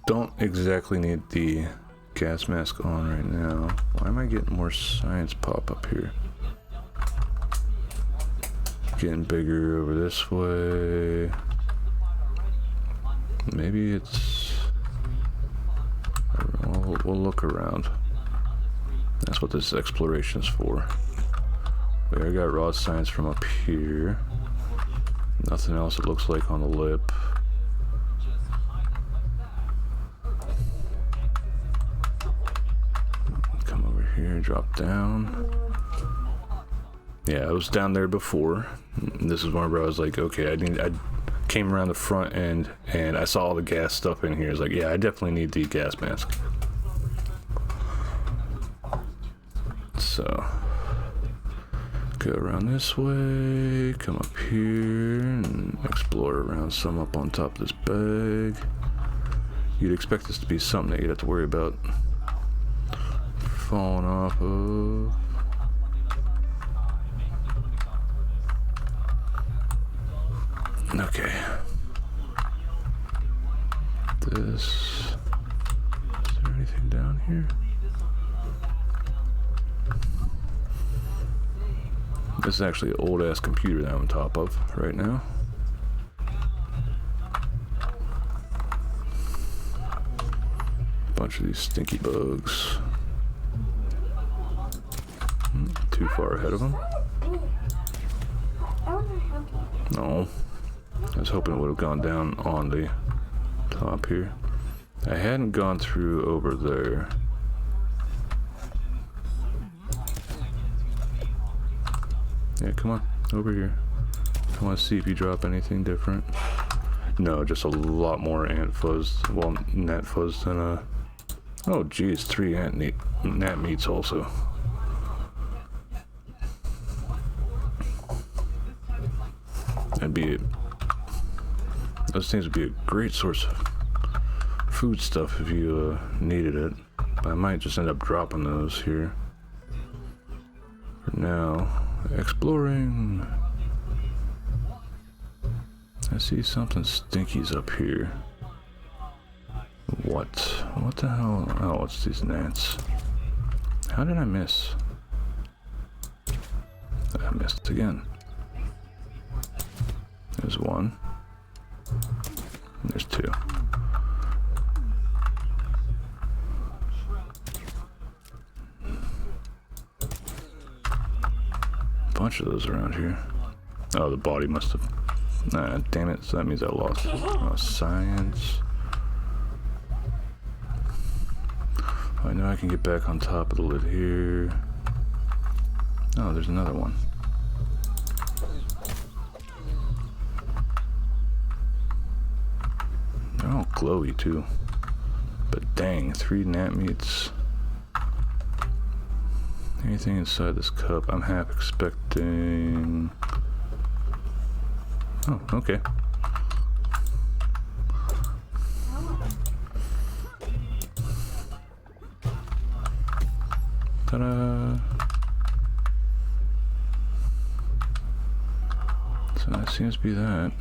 Don't exactly need the gas mask on right now. Why am I getting more science pop up here? Getting bigger over this way. Maybe it's... We'll look around. That's what this exploration is for. I got raw science from up here. Nothing else it looks like on the lip. Come over here, drop down. Yeah, I was down there before. This is where I was like, okay, I came around the front end and I saw all the gas stuff in here. I was like, yeah, I definitely need the gas mask. So, go around this way, come up here, and explore around some up on top of this bag. You'd expect this to be something that you'd have to worry about falling off of. Okay. Is there anything down here? This is actually an old ass computer that I'm on top of right now. Bunch of these stinky bugs. Too far ahead of them. No. I was hoping it would have gone down on the top here. I hadn't gone through over there. Yeah, come on, over here. I want to see if you drop anything different. No, just a lot more ant fuzz. Well, gnat fuzz than a... Oh, geez, 3 gnat meats also. That'd be... Those things would be a great source of food stuff if you needed it. But I might just end up dropping those here. For now. Exploring. I see something stinky's up here. What? What the hell? Oh, it's these gnats. How did I miss? I missed again. There's one. There's 2. Bunch of those around here. Oh, the body must have... Nah, damn it. So that means I lost science. I know I can get back on top of the lid here. Oh, there's another one. They're all glowy too. But dang, 3 gnat meats. Anything inside this cup? I'm half expecting... Oh, okay. Ta-da! So that seems to be that.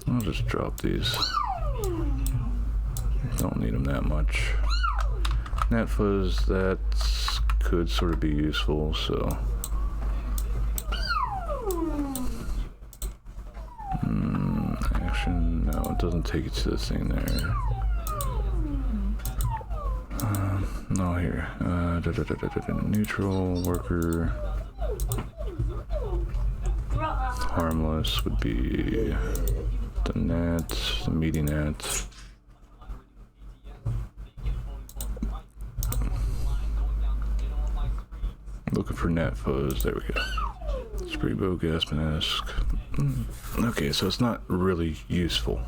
I'll just drop these. Don't need them that much. Gnat fuzz, that could sort of be useful, so extraction. No, it doesn't take you to the thing there. No, here. Neutral worker. Harmless would be the net, the meaty net. Looking for net foes. There we go. Spray bow, gas mask. Okay, so it's not really useful.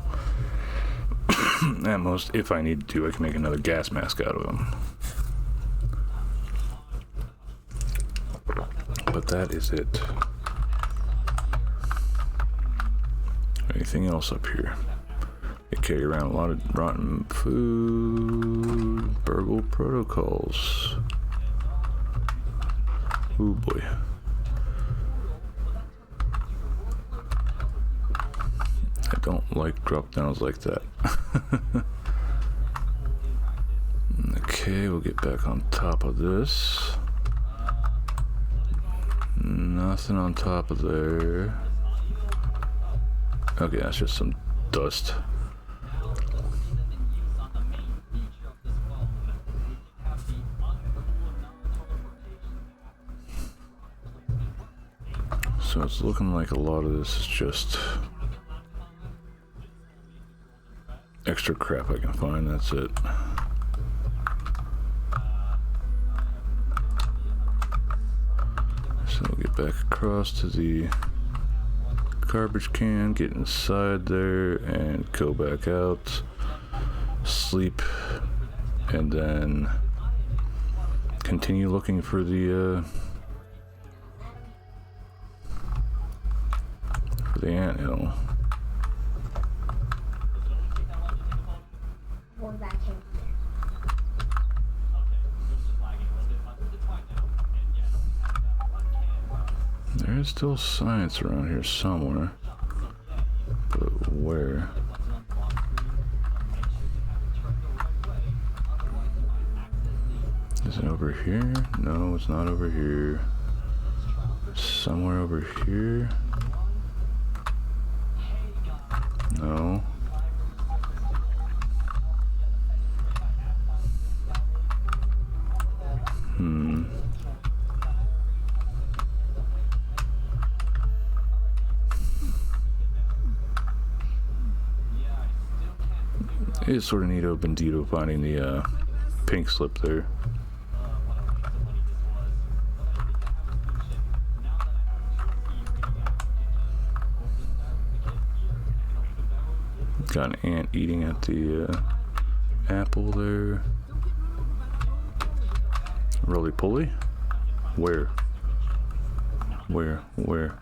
At most, if I need to, I can make another gas mask out of them. But that is it. Anything else up here? They carry around a lot of rotten food. Burgle protocols. Oh boy. I don't like drop downs like that. Okay, we'll get back on top of this. Nothing on top of there. Okay, that's just some dust. So it's looking like a lot of this is just extra crap I can find, that's it. So we'll get back across to the garbage can, get inside there and go back out, sleep, and then continue looking for the anthill. There is still science around here somewhere, but where? Is it over here? No, it's not over here. Somewhere over here? No. It's sort of neato bandito finding the pink slip there. Got an ant eating at the apple there. Roly poly? Where? Where? Where?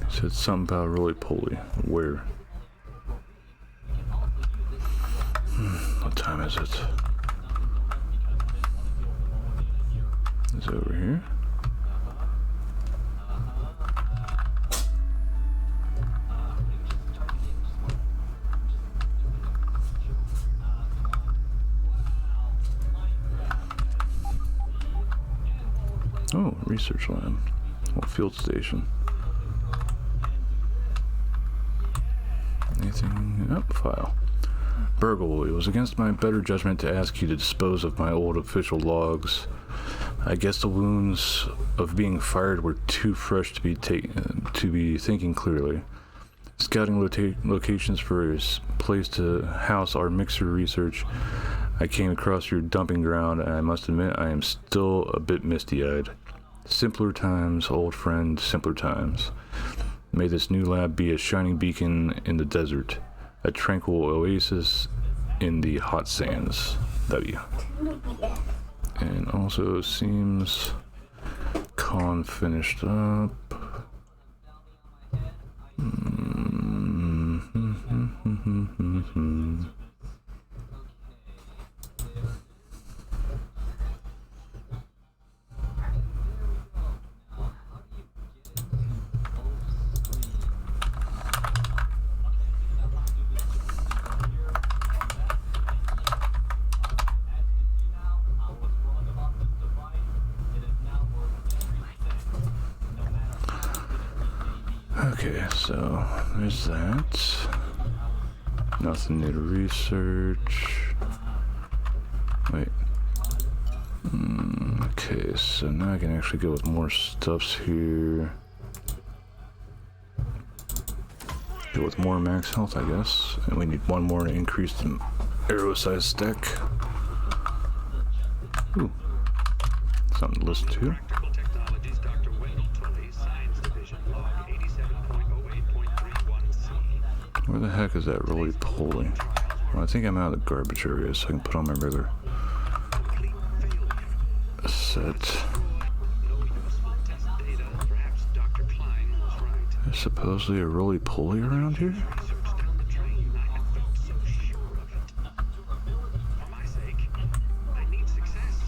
Said something about roly poly. Where? What time is it? Is it over here? Oh, research lab. Well, field station. Anything up? File. Burgle, it was against my better judgment to ask you to dispose of my old official logs. I guess the wounds of being fired were too fresh to be thinking clearly. Scouting locations for a place to house our mixer research, I came across your dumping ground, and I must admit I am still a bit misty-eyed. Simpler times, old friend, simpler times. May this new lab be a shining beacon in the desert, a tranquil oasis in the hot sands. W. And also seems con finished up. Okay, so there's that. Nothing new to research. Wait. Okay, so now I can actually go with more stuffs here. Go with more max health, I guess. And we need one more to increase the arrow size stack. Ooh. Something to listen to. Practical Technologies, Dr. Wendell Tully, Science Division, log 87.08.31C. Where the heck is that roly-poly? Well, I think I'm out of the garbage area, so I can put on my regular Complete failure. set. No useful test data. Perhaps Dr. Klein was right. There's supposedly a roly-poly around here? Research down the drain. I had felt so sure of it. For my sake, I need success.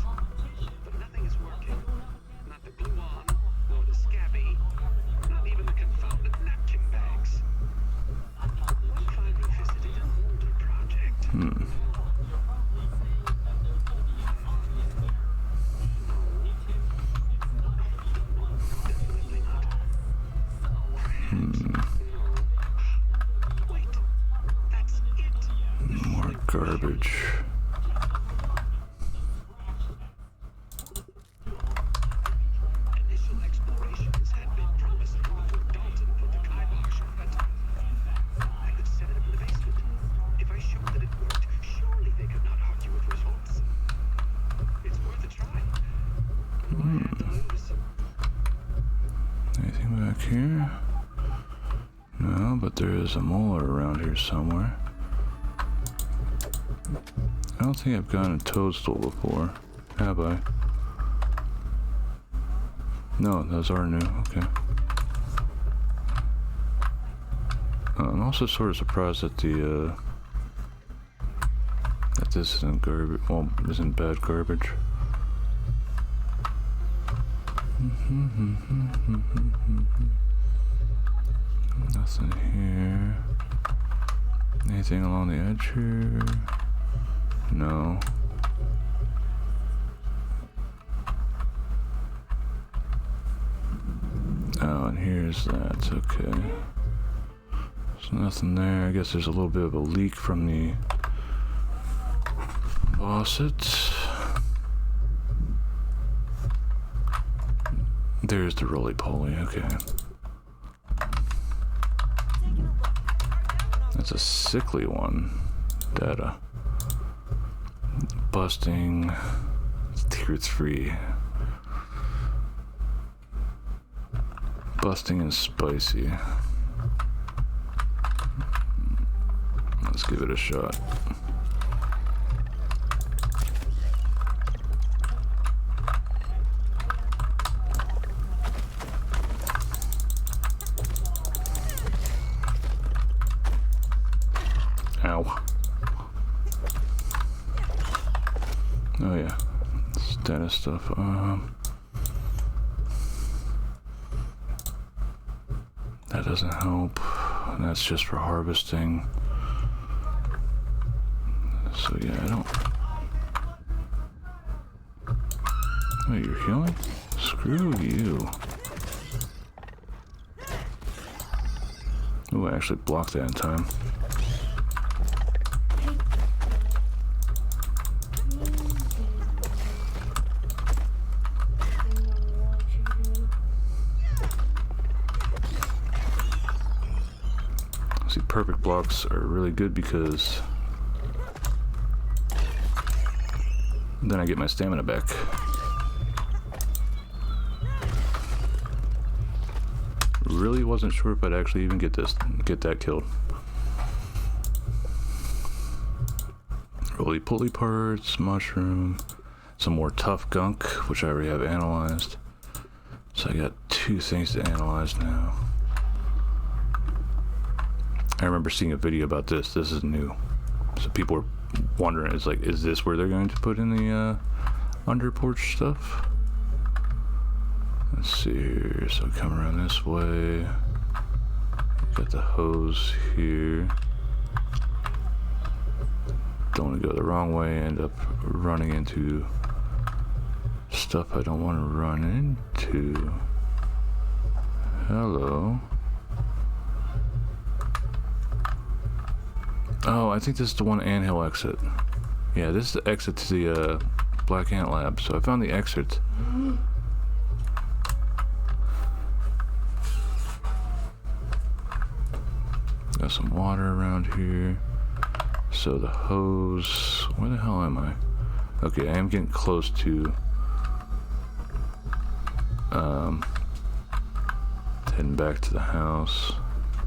But nothing is working. Not the gluon, nor the scabby, not even the confounded napkin bags. What if I revisited an older project? Definitely not. Wait, that's it. More garbage. Initial explorations had been promising before Dalton put the kibosh on it. I could set it up in the basement. If I showed that it worked, surely they could not argue with results. It's worth a try. What do I have to lose? Anything back here? No, but there is a molar around here somewhere. I don't think I've gotten a toadstool before, have I? No, those are new, okay. I'm also sort of surprised that that this isn't garbage, well, isn't bad garbage. Nothing here. Anything along the edge here? No. Oh, and here's that. Okay. There's nothing there. I guess there's a little bit of a leak from the faucet. There's the roly-poly. Okay. That's a sickly one. Data. Busting. Tier 3. Busting and spicy. Let's give it a shot. Ow. Oh yeah, status stuff. That doesn't help. That's just for harvesting. So yeah, I don't. Oh, you're healing? Screw you. Oh, I actually blocked that in time. See, perfect blocks are really good because then I get my stamina back. Really wasn't sure if I'd actually even get that killed. Roly-poly parts, mushroom, some more tough gunk, which I already have analyzed. So I got 2 things to analyze now. I remember seeing a video about this. This is new. So people were wondering, it's like, is this where they're going to put in the under porch stuff? Let's see here. So come around this way. Got the hose here. Don't want to go the wrong way, end up running into stuff I don't want to run into. Hello. Oh, I think this is the one anthill exit. Yeah, this is the exit to the Black Ant Lab. So I found the exit. Got some water around here. So the hose... Where the hell am I? Okay, I am getting close to... heading back to the house.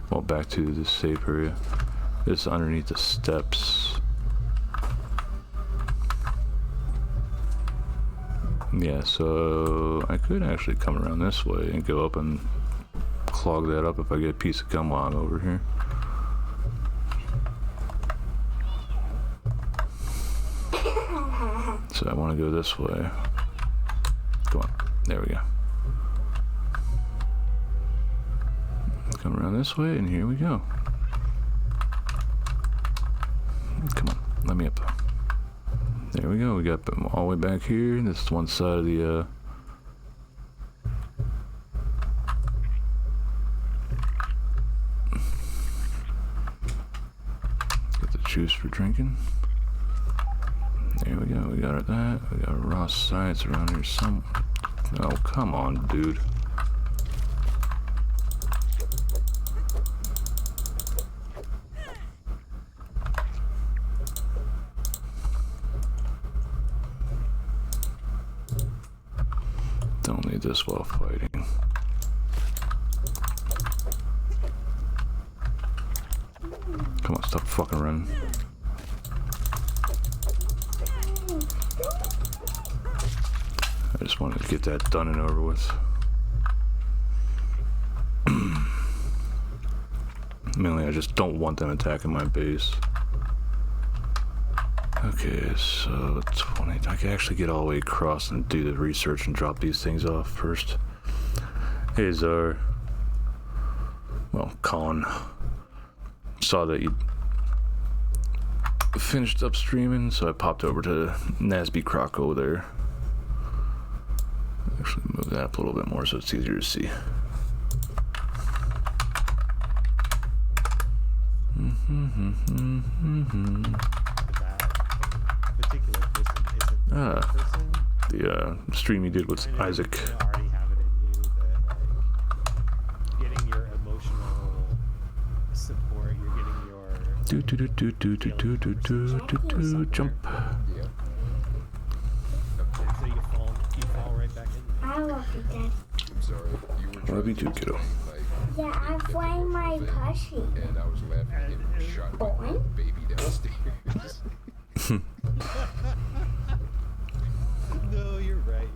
Well, back to the safe area. This is underneath the steps. Yeah, so I could actually come around this way and go up and clog that up if I get a piece of gum while I'm over here. So I want to go this way. Come on. There we go. Come around this way, and here we go. Come on, let me up. There we go. We got them all the way back here. This is one side of the get the juice for drinking. There we go. We got that. We got raw science around here some. Oh, come on, dude. Don't need this while fighting. Come on, stop fucking running. I just wanted to get that done and over with. Mainly, I just don't want them attacking my base. Okay, so 20. I can actually get all the way across and do the research and drop these things off first. Hey, Czar. Well, Colin. Saw that you finished up streaming, so I popped over to Nasby Croc over there. Actually, move that up a little bit more so it's easier to see. Particular person isn't the person. The stream you did with Isaac. You already have it in you that like getting your emotional support, you're getting your jump. And so you fall right back in. I love you, Dad. I'm sorry, you were Love you too, kiddo. Yeah, I'm playing my plushie. and I was laughing at him shot my Boing. baby downstairs. No, you're right.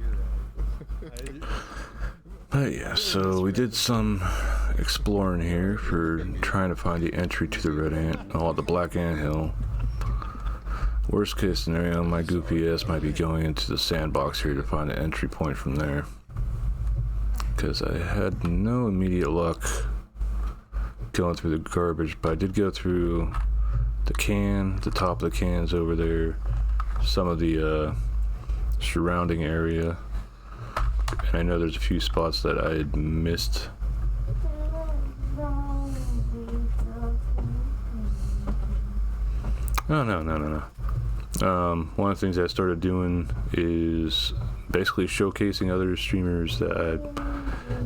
But yeah, so we did some exploring here for trying to find the entry to the Red Ant, the Black Ant Hill. Worst case scenario, my goofy ass might be going into the sandbox here to find an entry point from there. Because I had no immediate luck going through the garbage, but I did go through the top of the cans over there, some of the surrounding area. And I know there's a few spots that I had missed. No. One of the things I started doing is basically showcasing other streamers that I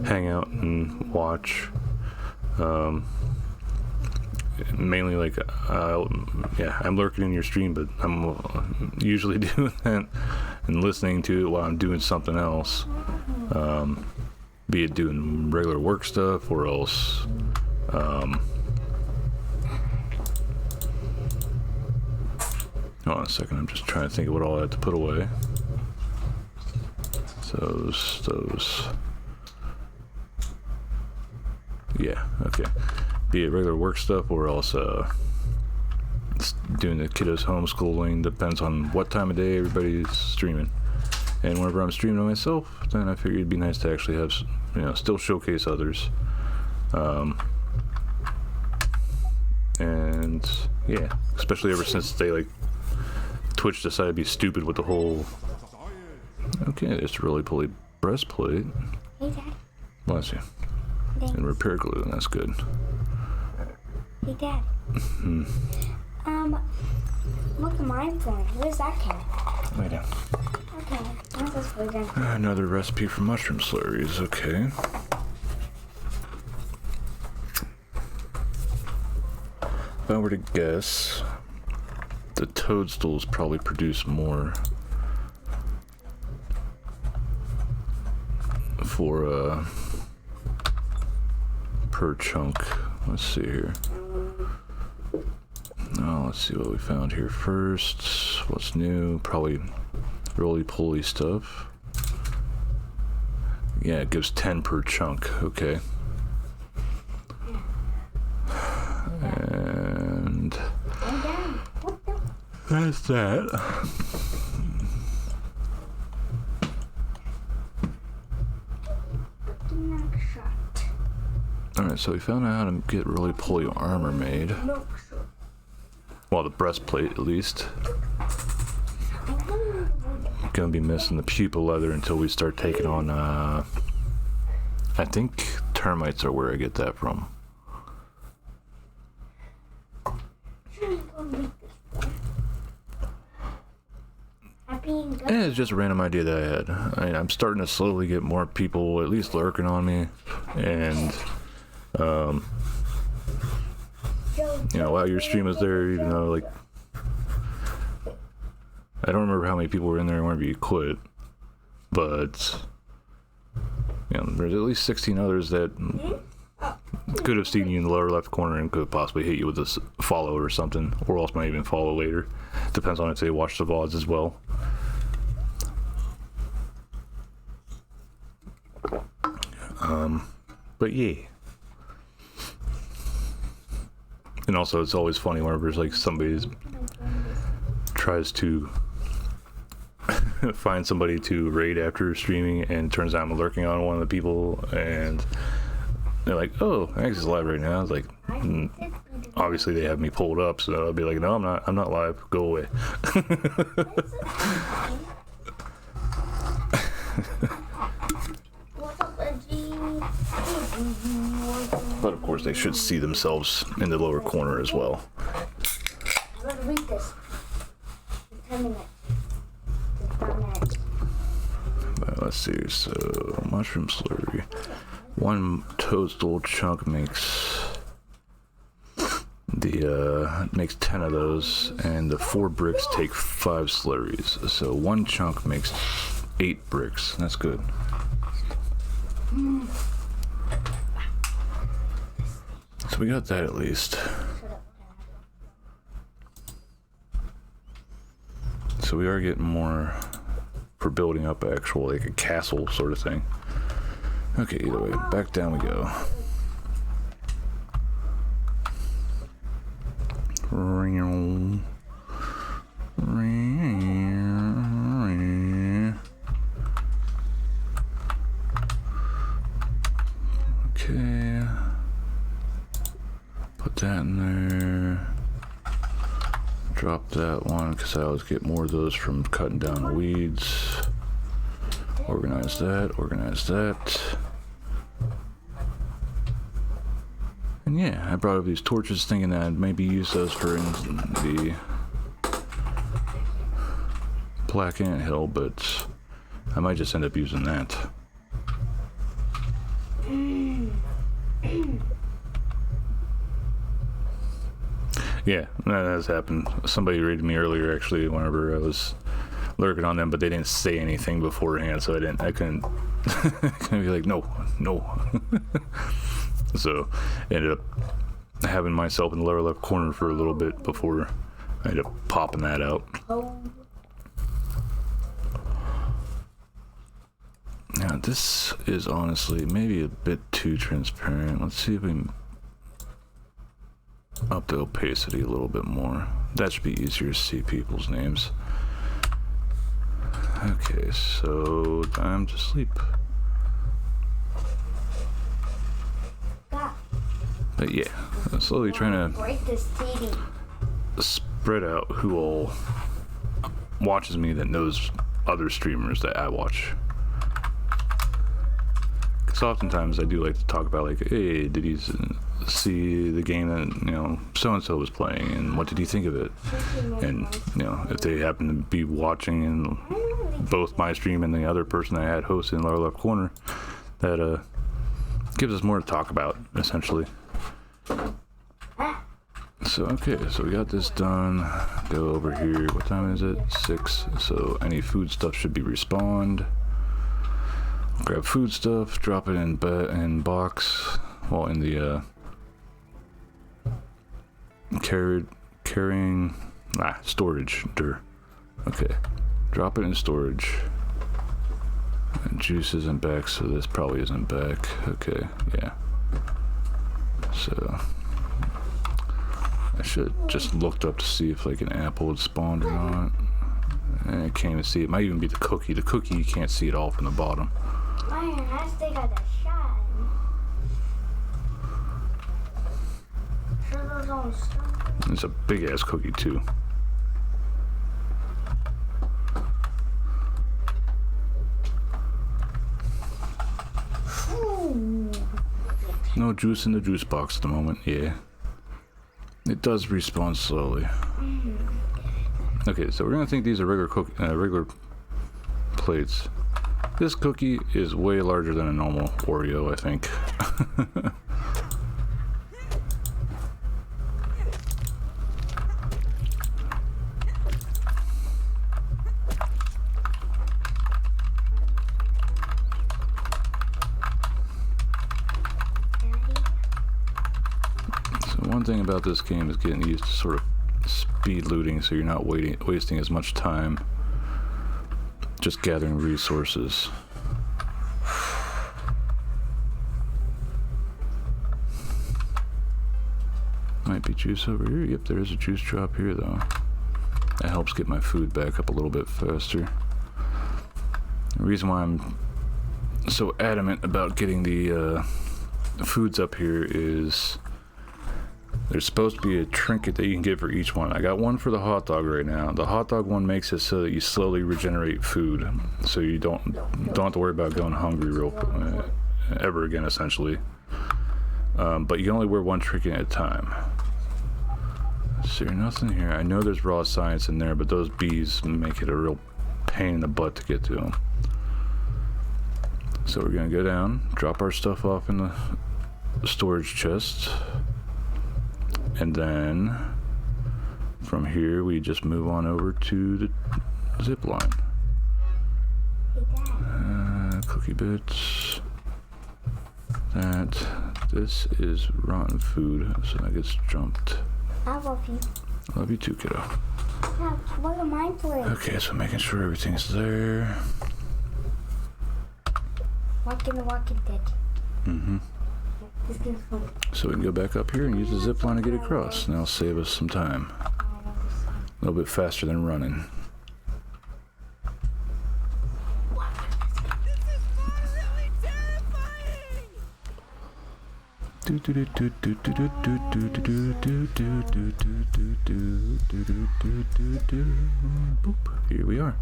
hang out and watch. Mainly like, I'm lurking in your stream, but I'm usually doing that and listening to it while I'm doing something else. Be it doing regular work stuff or else, hold on a second, I'm just trying to think of what all I have to put away. So those. Yeah, okay. Be it regular work stuff or else doing the kiddos homeschooling. Depends on what time of day everybody's streaming. And whenever I'm streaming myself, then I figured it'd be nice to actually have, still showcase others. And yeah, especially ever since Twitch decided to be stupid with the whole. Okay, it's really pulley breastplate. Hey, Dad. Bless you. Thanks. And repair glue, that's good. Hey, Dad. Look at my phone. Where's that came? Lay down. Okay, what's this for then? Another recipe for mushroom slurries, okay. If I were to guess, the toadstools probably produce more for per chunk. Let's see here. Now let's see what we found here first. What's new? Probably roly-poly stuff. Yeah, it gives 10 per chunk. Okay. And that's that. Alright, so we found out how to get roly-poly armor made. Well, the breastplate at least. Gonna be missing the pupa leather until we start taking on, I think termites are where I get that from. Yeah, it's just a random idea that I had. I mean, I'm starting to slowly get more people at least lurking on me, and you know, while your stream is there, even though like I don't remember how many people were in there whenever you quit, but you know, there's at least 16 others that could have seen you in the lower left corner and could possibly hit you with a follow or something, or else might even follow later. Depends on if they watch the VODs as well. But yeah. And also, it's always funny whenever there's like somebody tries to find somebody to raid after streaming, and turns out I'm lurking on one of the people, and they're like, "Oh, Max is live right now." I was like, obviously they have me pulled up, so I'll be like, "No, I'm not live. Go away." But of course, they should see themselves in the lower corner as well. I'm gonna read this. 10 minutes. Let's see. So, mushroom slurry. One toadstool chunk makes makes 10 of those, and the 4 bricks take 5 slurries. So one chunk makes 8 bricks. That's good. So we got that at least. So we are getting more for building up actual, like a castle sort of thing. Okay, either way, back down we go. Okay. Put that in there. Drop that one because I always get more of those from cutting down the weeds. Organize that, organize that. And yeah, I brought up these torches thinking that I'd maybe use those for the Black Anthill, but I might just end up using that. Yeah, that has happened. Somebody raided me earlier actually whenever I was lurking on them, but they didn't say anything beforehand, so I couldn't be like, no. So I ended up having myself in the lower left corner for a little bit before I ended up popping that out. Now this is honestly maybe a bit too transparent. Let's see if we can up the opacity a little bit more. That should be easier to see people's names. Okay, so time to sleep. But yeah, I'm slowly trying to break this TV. Spread out who all watches me that knows other streamers that I watch. Because oftentimes I do like to talk about like, hey, did he see the game that, you know, so-and-so was playing, and what did you think of it? And, you know, if they happen to be watching in both my stream and the other person I had hosted in the lower left corner, that gives us more to talk about, essentially. So, okay, so we got this done. Go over here. What time is it? 6. So any food stuff should be respawned. Grab food stuff, drop it in box, well, in the carrying storage. Okay, drop it in storage. And juice isn't back, so this probably isn't back. Okay, yeah. So I should have just looked up to see if like an apple had spawned or not. And I can't even see it. It might even be the cookie. The cookie, you can't see it all from the bottom. Man, I still got that shot. Sure those on stuff. It's a big ass cookie too. Ooh. No juice in the juice box at the moment. Yeah. It does respawn slowly. Okay, so we're gonna think these are regular plates. This cookie is way larger than a normal Oreo, I think. So one thing about this game is getting used to sort of speed looting, so you're not wasting as much time just gathering resources. Might be juice over here. Yep, there is a juice drop here though. That helps get my food back up a little bit faster. The reason why I'm so adamant about getting the foods up here is there's supposed to be a trinket that you can get for each one. I got one for the hot dog right now. The hot dog one makes it so that you slowly regenerate food, so you don't have to worry about going hungry ever again, essentially. But you can only wear one trinket at a time. So there's nothing here. I know there's raw science in there, but those bees make it a real pain in the butt to get to them. So we're gonna go down, drop our stuff off in the storage chest. And then from here we just move on over to the zip line. Cookie bits. This is rotten food, so that gets jumped. I love you. Love you too, kiddo. Yeah, what am I playing? Okay, so making sure everything's there. Walking the walking dead. Mm-hmm. This game's fun. So we can go back up here and use the zip line to get across, and that'll save us some time. A little bit faster than running. Boop. Here we are.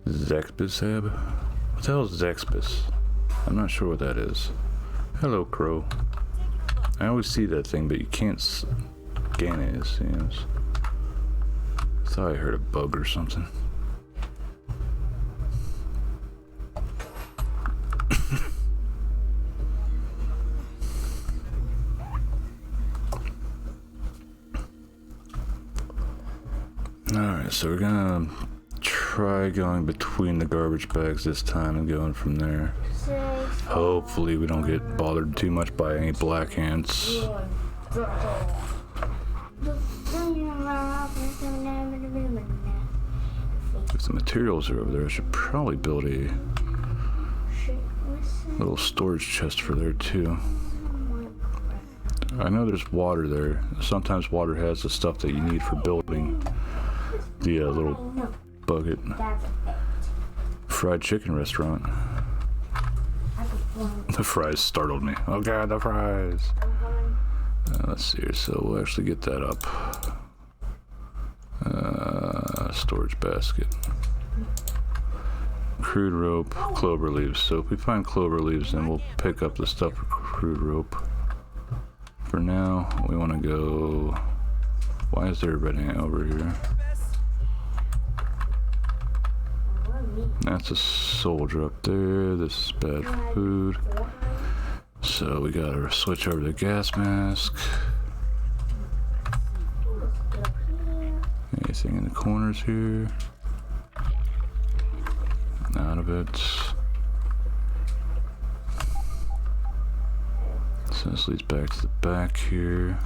Zexbishab? What the hell is Zexbis? I'm not sure what that is. Hello, crow. I always see that thing, but you can't scan it, it seems. I thought I heard a bug or something. Alright, so we're gonna try going between the garbage bags this time and going from there. Hopefully we don't get bothered too much by any black ants. If the materials are over there, I should probably build a little storage chest for there too. I know there's water there. Sometimes water has the stuff that you need for building the little bucket. Fried chicken restaurant. The fries startled me. Oh god, the fries. Let's see here. So we'll actually get that up. Storage basket. crude rope, clover leaves. So if we find clover leaves, then we'll pick up the stuff for crude rope. For now, we want to go... Why is there a red ant over here? That's a soldier up there. This is bad food. So we gotta switch over to the gas mask. Anything in the corners here? Out of it. So this leads back to the back here.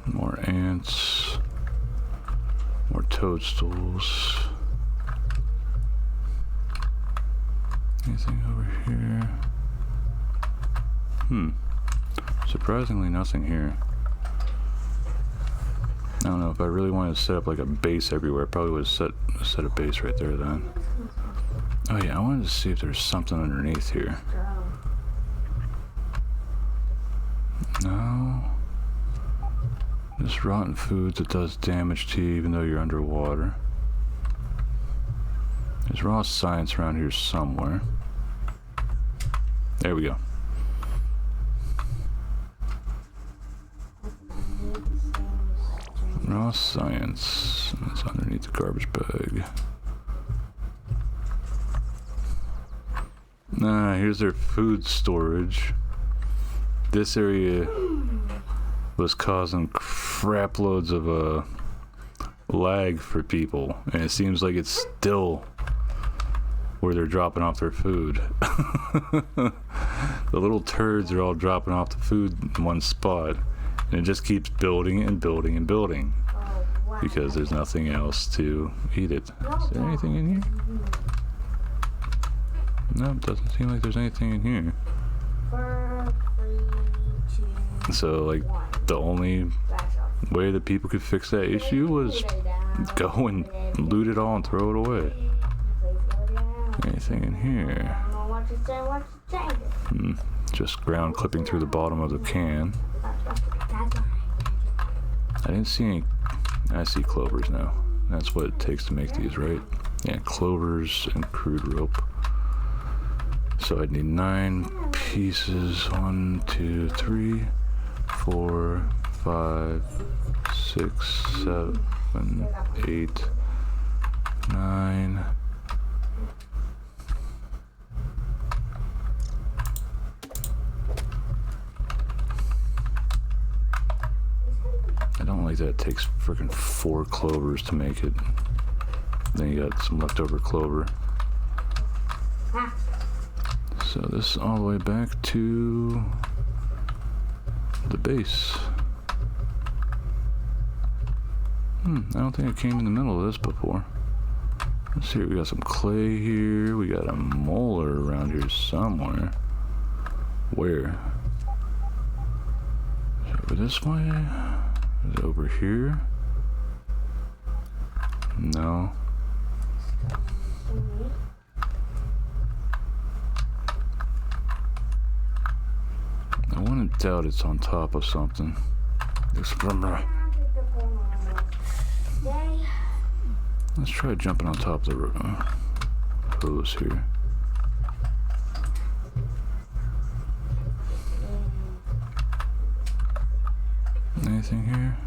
More ants. More toadstools. Anything over here? Surprisingly nothing here. I don't know, if I really wanted to set up like a base everywhere, I probably would have set a base right there then. Oh yeah, I wanted to see if there's something underneath here. No. Just rotten foods that does damage to you even though you're underwater. There's raw science around here somewhere. There we go. Raw science. It's underneath the garbage bag. Here's their food storage. This area was causing crap loads of lag for people, and it seems like it's still where they're dropping off their food. The little turds are all dropping off the food in one spot, and it just keeps building and building and building because there's nothing else to eat it. Is there anything in here? No, it doesn't seem like there's anything in here. So, like, the only way that people could fix that issue was go and loot it all and throw it away. Anything in here? Just ground clipping through the bottom of the can. I didn't see any. I see clovers now. That's what it takes to make these, right? Yeah, clovers and crude rope. So I'd need 9 pieces. 1, 2, 3, 4, 5, 6, 7, 8, 9. I don't like that it takes freaking 4 clovers to make it. Then you got some leftover clover. So this is all the way back to the base. I don't think I came in the middle of this before. Let's see, we got some clay here. We got a molar around here somewhere. Where? Is it over this way? Is it over here? No. I wouldn't doubt it's on top of something. Let's try jumping on top of the hose here. Anything here?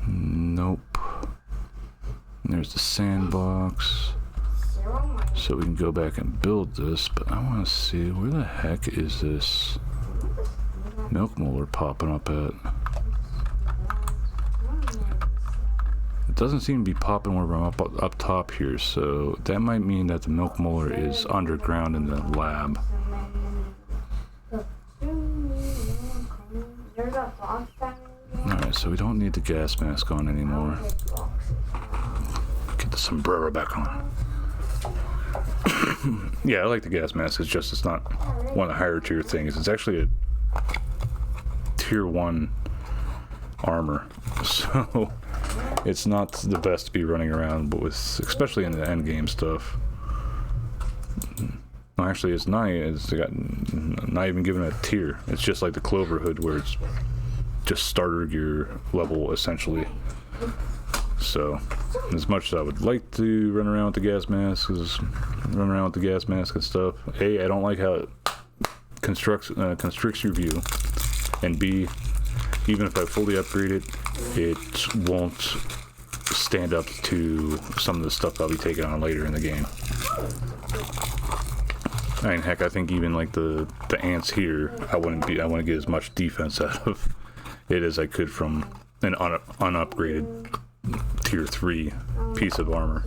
Nope. And there's the sandbox. So we can go back and build this, but I want to see where the heck is this milk molar popping up at? It doesn't seem to be popping where I'm up top here, so that might mean that the milk molar is underground in the lab. Alright, so we don't need the gas mask on anymore. Get the sombrero back on. Yeah, I like the gas mask, it's just it's not one of the higher tier things. It's actually a tier 1 armor, so it's not the best to be running around, but with, especially in the end game stuff. Well, actually, it's not even given a tier. It's just like the Clover Hood, where it's just starter gear level essentially. So as much as I would like to run around with the gas mask and stuff, A, I don't like how it constricts your view, and B, even if I fully upgrade it, it won't stand up to some of the stuff I'll be taking on later in the game. I mean, heck, I think even like the ants here, I want to get as much defense out of it as I could from an unupgraded tier 3 piece of armor.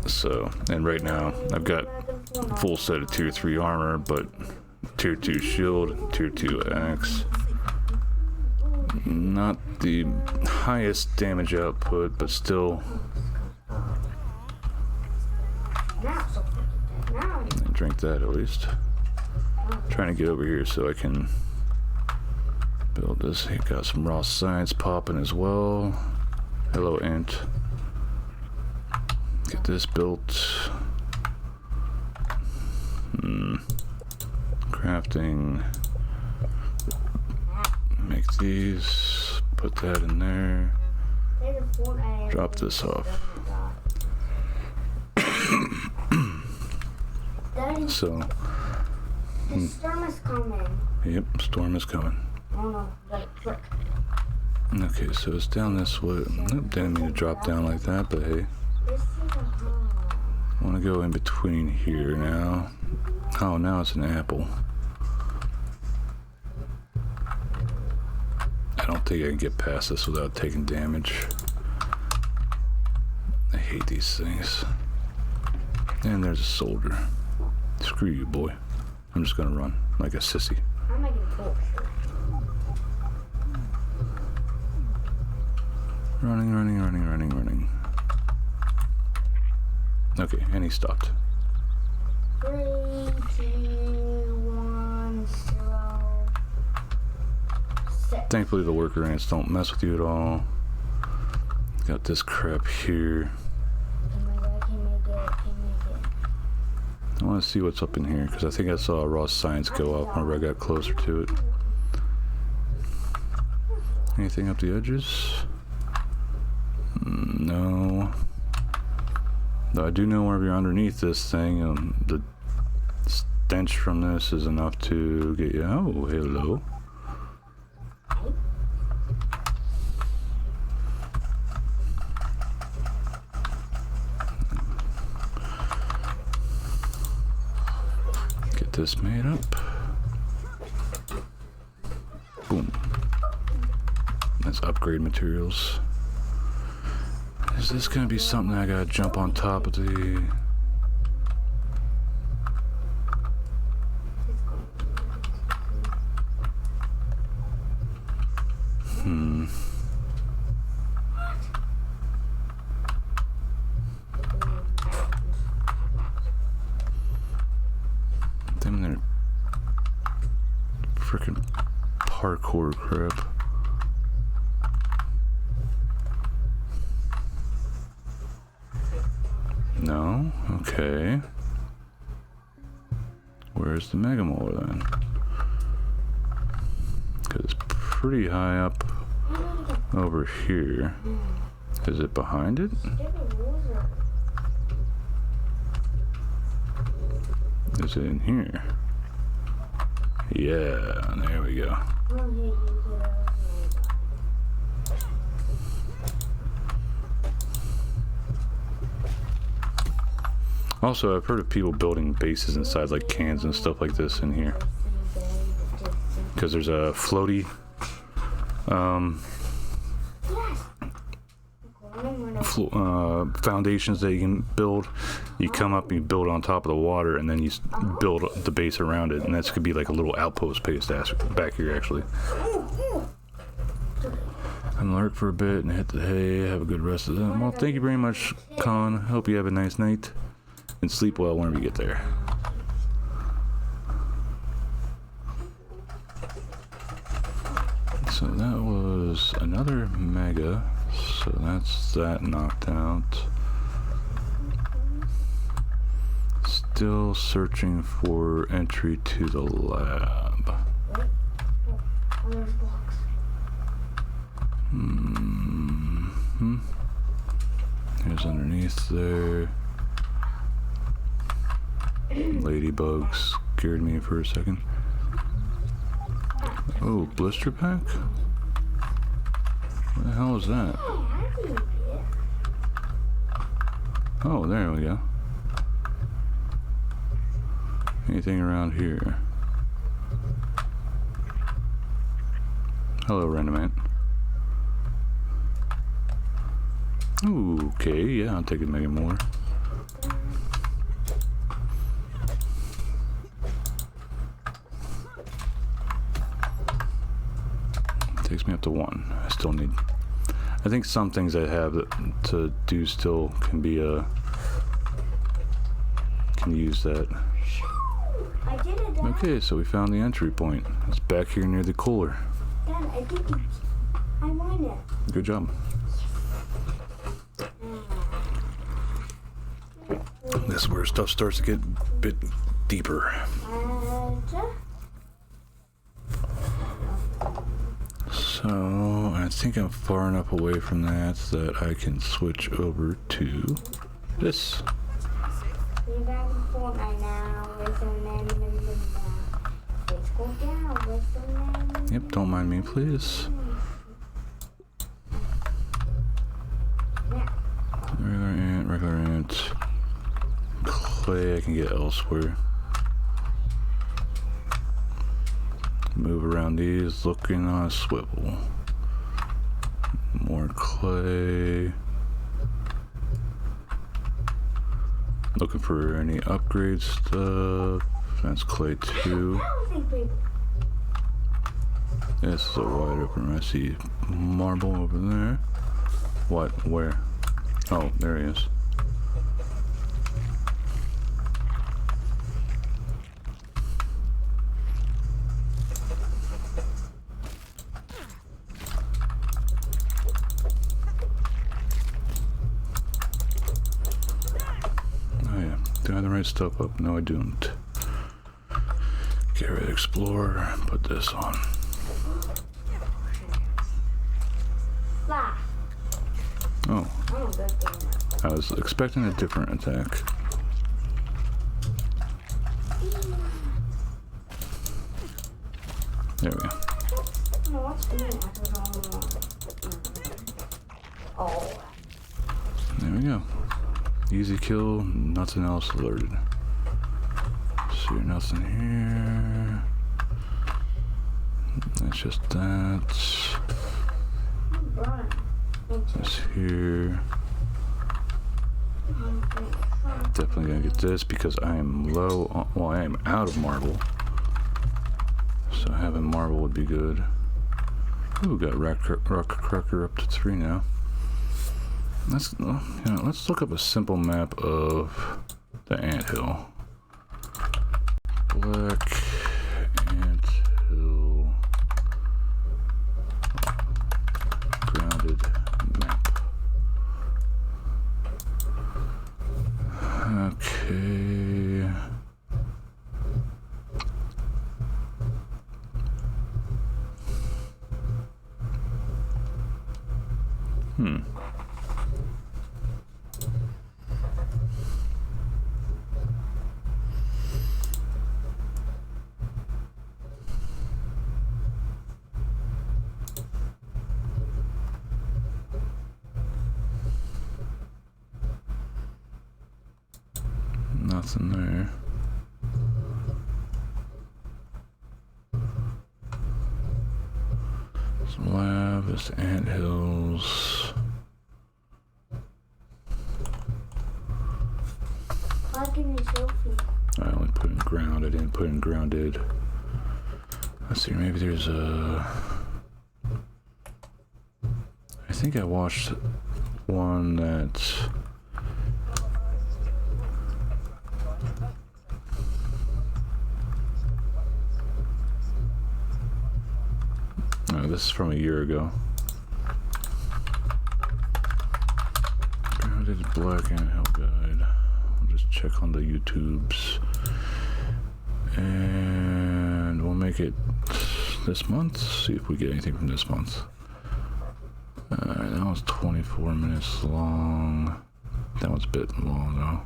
So, and right now I've got full set of tier 3 armor, but tier 2 shield, tier 2 axe. Not the highest damage output, but still. Drink that at least. Trying to get over here so I can build this. He got some raw science popping as well. Hello, ant. Get this built. Crafting. Make these. Put that in there. Drop this off. So. The storm is coming. Yep, storm is coming. Oh no, quick. Okay, so it's down this way. Nope, didn't mean to drop down like that, but hey. I want to go in between here now. Oh, now it's an apple. I don't think I can get past this without taking damage. I hate these things. And there's a soldier. Screw you, boy. I'm just gonna run like a sissy. I'm making torch. Running. Okay, and he stopped. 3, 2, 1, 0. Set. Thankfully the worker ants don't mess with you at all. Got this crap here. Oh my god, can make it. I want to see what's up in here, because I think I saw a raw science go up whenever I got closer to it. Anything up the edges? No. Though I do know whenever you're underneath this thing, the stench from this is enough to get you. Oh, hello. Get this made up. Boom. That's upgrade materials. Is this gonna be something I gotta jump on top of the... Them there frickin' parkour crap. No? Okay. Where's the Mega Molar then? Because it's pretty high up over here. Is it behind it? Is it in here? Yeah, there we go. Also, I've heard of people building bases inside like cans and stuff like this in here. Because there's a floaty foundations that you can build. You come up and you build on top of the water, and then you build the base around it, and that's could be like a little outpost base back here actually. I'm gonna lurk for a bit and hit the hay. Have a good rest of them. Well, thank you very much, Con. Hope you have a nice night and sleep well whenever you get there. So that was another mega. So that's that knocked out. still searching for entry to the lab. Wait. Oh, there's blocks. Here's underneath there. Ladybugs scared me for a second. Oh, blister pack? What the hell is that? Oh, there we go. Anything around here? Hello, random ant. Ooh, okay, yeah, I'll take a Mega Molar. Takes me up to 1. I still need... I think some things I have to do still can be can use that. I did it, Dad. Okay, so we found the entry point. It's back here near the cooler. Dad, I did it. I won it. Good job. This is where stuff starts to get a bit deeper. So I think I'm far enough away from that I can switch over to this. We're back in Fortnite now. Where's the man in the now? Let's go down. Where's the man? Yep, don't mind me, please. Regular ant. Clay I can get elsewhere. Move around these, looking on a swivel. More clay. Looking for any upgrade stuff. That's clay 2. This is a wide open. I see marble over there. What? Where? Oh, there he is. Do I have the right stuff up? No, I don't. Get rid of Explorer, put this on. Oh. I was expecting a different attack. There we go. There we go. Easy kill, nothing else alerted. See, nothing here. It's just that. This here. Definitely gonna get this because I am low on, well, I am out of marble. So having marble would be good. Ooh, got rock cracker up to 3 now. Let's look up a simple map of the anthill. Black anthill grounded map. Okay. Nothing there. Some lab, this anthills. I only put in ground, I didn't put in grounded. Let's see, maybe there's a... I think I watched one that... Oh, this is from a year ago. Grounded black anthill guide. I'll just check on the YouTubes. And we'll make it this month. See if we get anything from this month. Alright, that was 24 minutes long. That was a bit long though.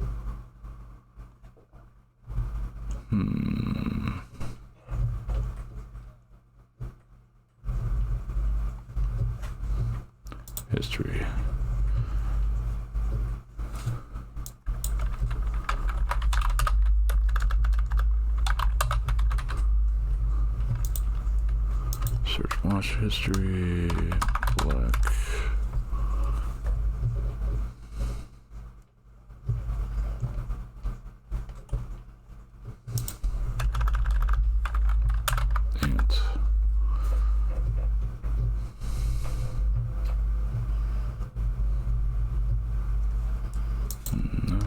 History. Search watch history. Black. Ant. No.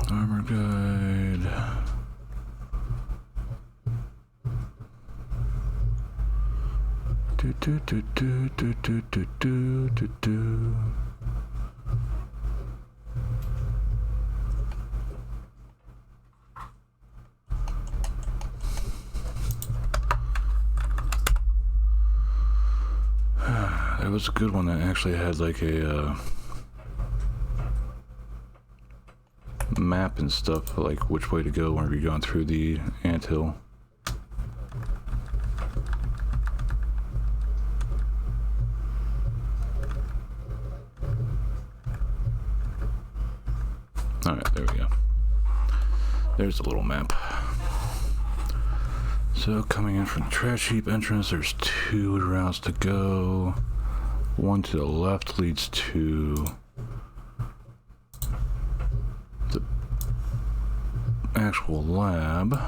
Armor guide. Do do do do do do do do do do. That was a good one that actually had like a map and stuff, like which way to go whenever you're going through the anthill. Alright, there we go. There's a little map. So coming in from the trash heap entrance, there's 2 routes to go. One to the left leads to the actual lab.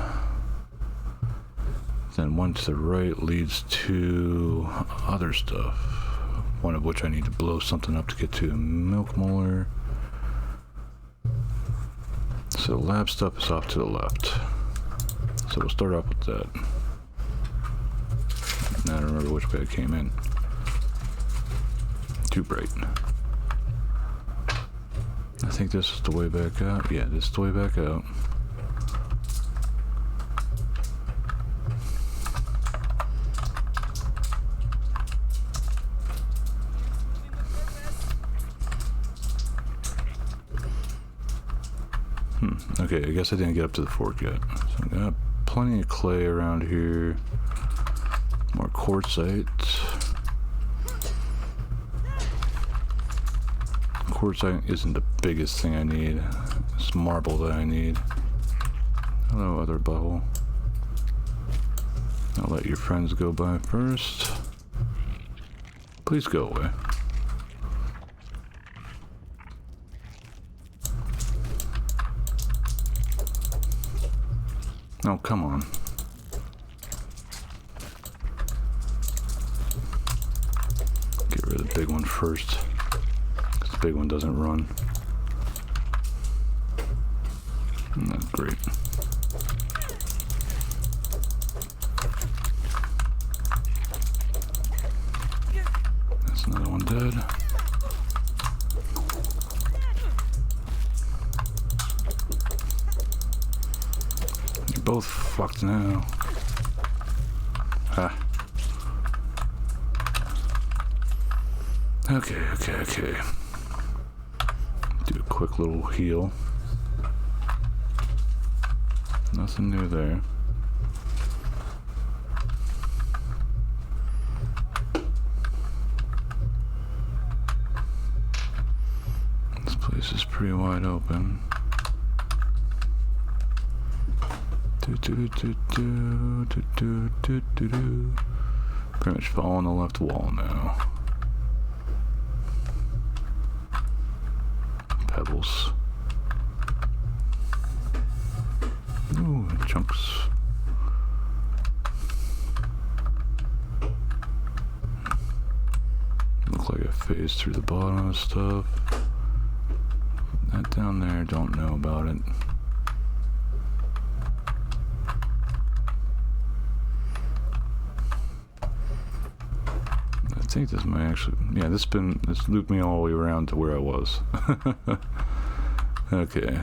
Then one to the right leads to other stuff. One of which I need to blow something up to get to Milk Molar. So lab stuff is off to the left. So we'll start off with that. Now I don't remember which way I came in. Too bright. I think this is the way back out. Yeah, this is the way back out. Okay, I guess I didn't get up to the fork yet. So I got plenty of clay around here. More quartzite. Quartzite isn't the biggest thing I need. It's marble that I need. Hello, other bubble. I'll let your friends go by first. Please go away. Oh, come on. Get rid of the big one first. Because the big one doesn't run. That's great. That's another one dead. Both fucked now. Ah. Okay. Do a quick little heal. Nothing new there. This place is pretty wide open. Pretty much fall on the left wall now. Pebbles. Ooh, chunks. Look like I phased through the bottom of stuff. That down there, don't know about it. think this might actually, yeah, this looped me all the way around to where I was. Okay.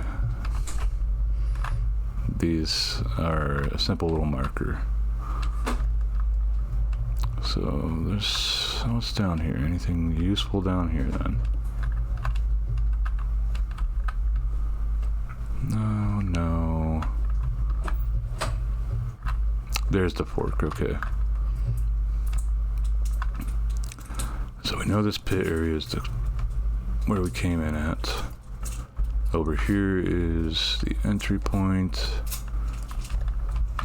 These are a simple little marker. So there's, what's down here? Anything useful down here then? No. There's the fork, okay. So we know this pit area is where we came in at. Over here is the entry point.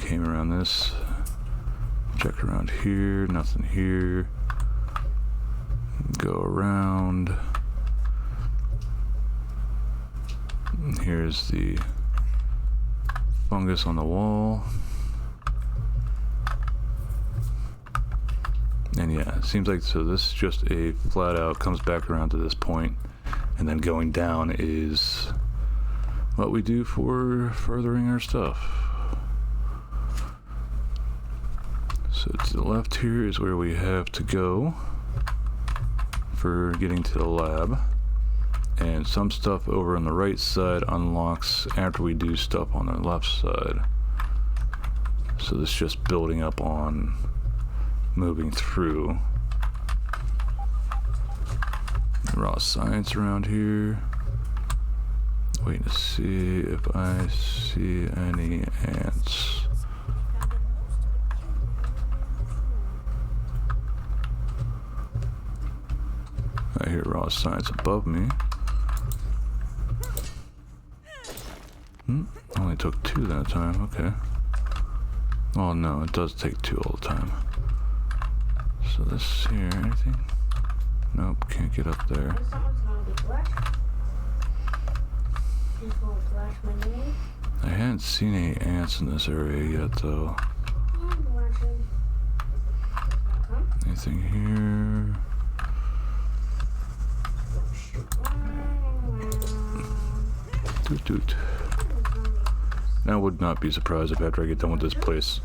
Came around this. Check around here, nothing here. Go around. And here's the fungus on the wall. And yeah, it seems like, so this is just a flat out, comes back around to this point, and then going down is what we do for furthering our stuff. So to the left here is where we have to go for getting to the lab. And some stuff over on the right side unlocks after we do stuff on the left side. So this is just building up on moving through. Raw science around here. Waiting to see if I see any ants. I hear raw science above me. Only took 2 that time, okay. Oh no, it does take 2 all the time. So this here, anything? Nope, can't get up there. I hadn't seen any ants in this area yet though. Anything here? Doot doot. Now I would not be surprised if after I get done with this place,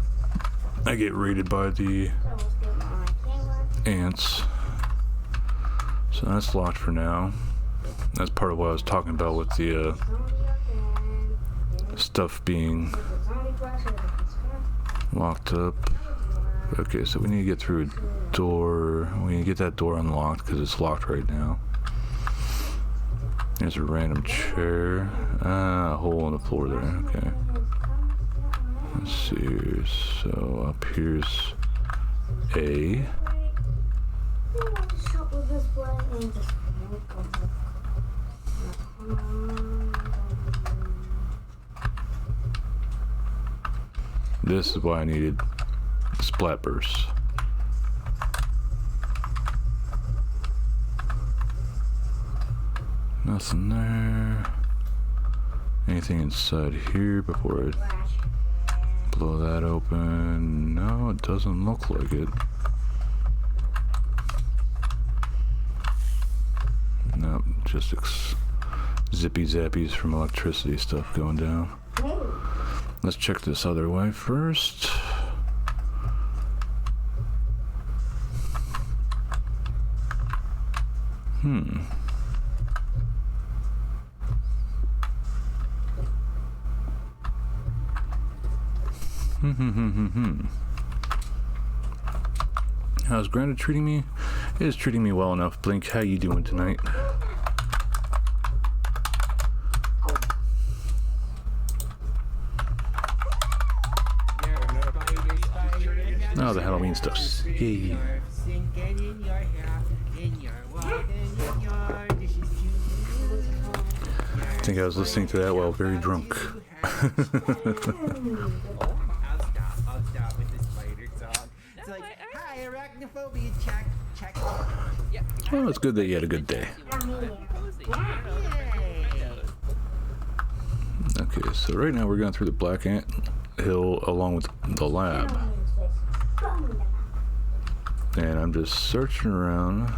I get raided by the ants. So that's locked for now. That's part of what I was talking about with the stuff being locked up. Okay, so we need to get through a door. We need to get that door unlocked because it's locked right now. There's a random chair. Ah, a hole in the floor there. Okay. Let's see here. So up here's A. This is why I needed splat bursts. Nothing there. Anything inside here before I blow that open? No, it doesn't look like it. Nope, just zippy zappies from electricity stuff going down. Let's check this other way first. How's Granda treating me? It is treating me well enough. Blink, how you doing tonight? Oh, the Halloween stuff's yay. I think I was listening to that while very drunk. I'll stop with the spider song. It's like, hi, arachnophobia, check. Well, it's good that you had a good day. Okay, so right now we're going through the Black Ant Hill along with the lab. And I'm just searching around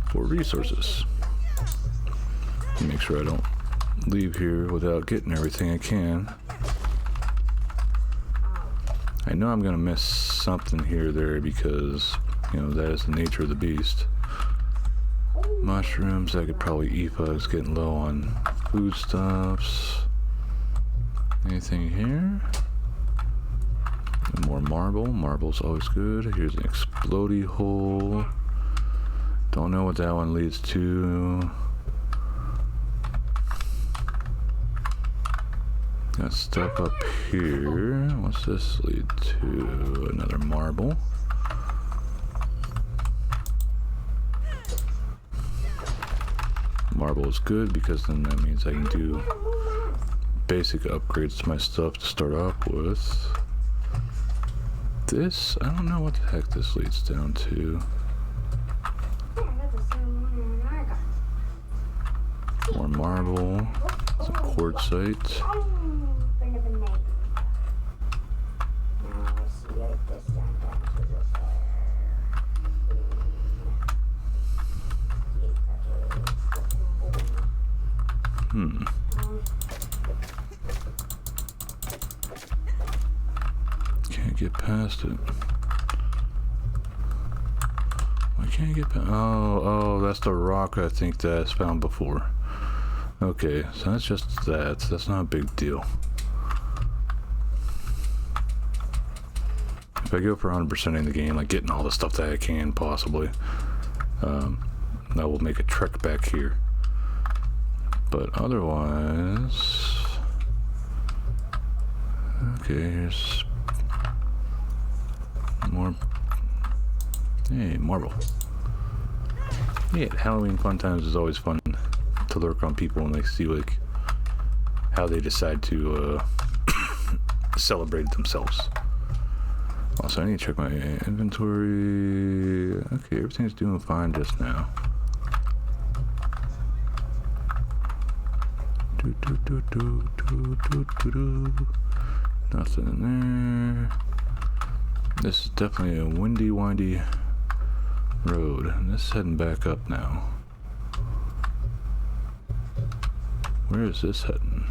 for resources. To make sure I don't leave here without getting everything I can. I know I'm gonna miss something here or there because you know, that is the nature of the beast. Mushrooms, I could probably eat, but I was getting low on foodstuffs. Anything here? More marble. Marble's always good. Here's an explodey hole. Don't know what that one leads to. Got stuff up here. What's this lead to? Another marble. Marble is good because then that means I can do basic upgrades to my stuff to start off with. This, I don't know what the heck this leads down to. More marble, some quartzite. Can't get past it. Why can't I get past? Oh, that's the rock I think that's found before. Okay, so that's just that. That's not a big deal. If I go for 100%ing the game, like getting all the stuff that I can possibly, I will make a trek back here. But otherwise, okay, here's more. Hey, marble. Yeah, Halloween fun times is always fun to lurk on people and they see like how they decide to celebrate themselves. Also, I need to check my inventory. Okay, everything's doing fine just now. Nothing in there. This is definitely a windy road, and this is heading back up now. Where is this heading?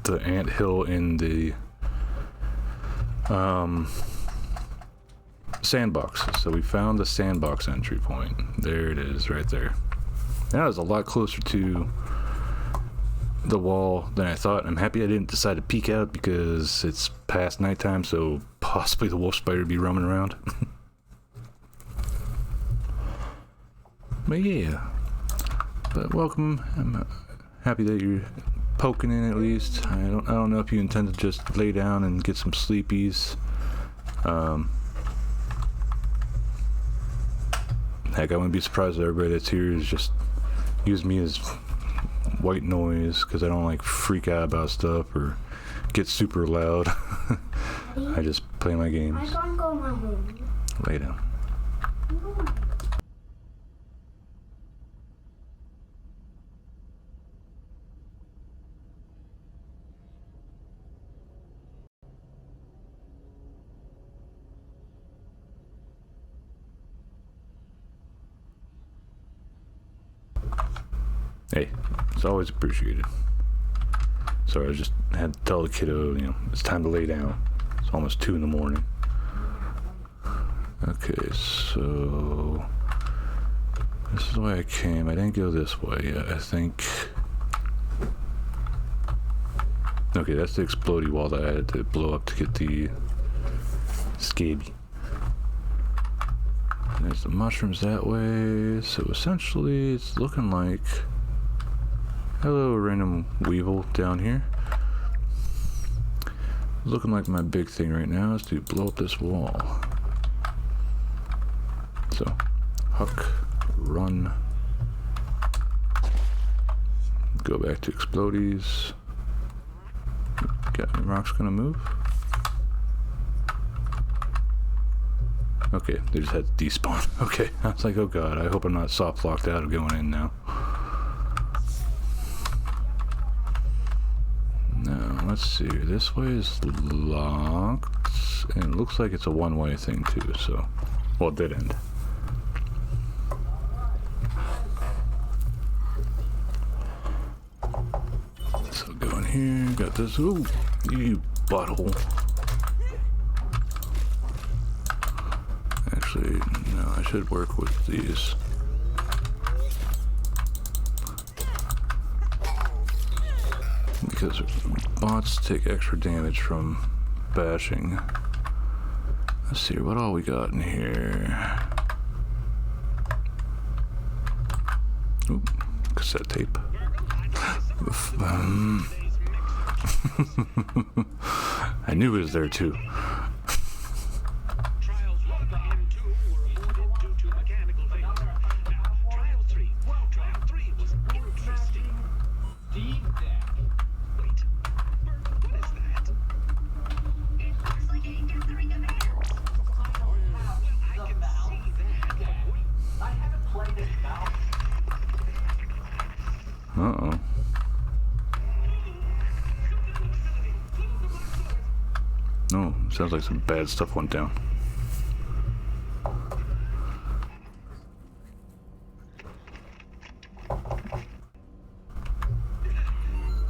The anthill in the sandbox. So we found the sandbox entry point. There it is, right there. That was a lot closer to the wall than I thought. I'm happy I didn't decide to peek out because it's past nighttime, so possibly the wolf spider be roaming around. But yeah. But welcome. I'm happy that you're poking in at least. I don't know if you intend to just lay down and get some sleepies. Heck, I wouldn't be surprised if everybody that's here is just use me as white noise because I don't like freak out about stuff or get super loud. I just play my games. I can't go my home. Lay down. Hey, it's always appreciated. Sorry, I just had to tell the kiddo, you know, it's time to lay down. It's almost 2 in the morning. Okay, so this is the way I came. I didn't go this way yet, I think. Okay, that's the explodey wall that I had to blow up to get the scaby. And there's the mushrooms that way. So essentially, it's looking like... Hello, random weevil down here. Looking like my big thing right now is to blow up this wall. So, huck, run. Go back to explodies. Got any rocks gonna move? Okay, they just had to despawn. Okay, I was like, oh god, I hope I'm not soft locked out of going in now. Now, let's see, this way is locked, and it looks like it's a one-way thing too, so, well, it did end. So go in here, got this, ooh, you butthole. Actually, no, I should work with these. Because bots take extra damage from bashing. Let's see what all we got in here. Oop, cassette tape. I knew it was there too. Trials 1 and 2 were aborted due to mechanical failure. Now, Trial 3. Trial 3 was interesting. Deep deck. Wait. Bert, what is that? It looks like a gathering of ants. I can see that. I haven't played it now. Uh-oh. No, sounds like some bad stuff went down.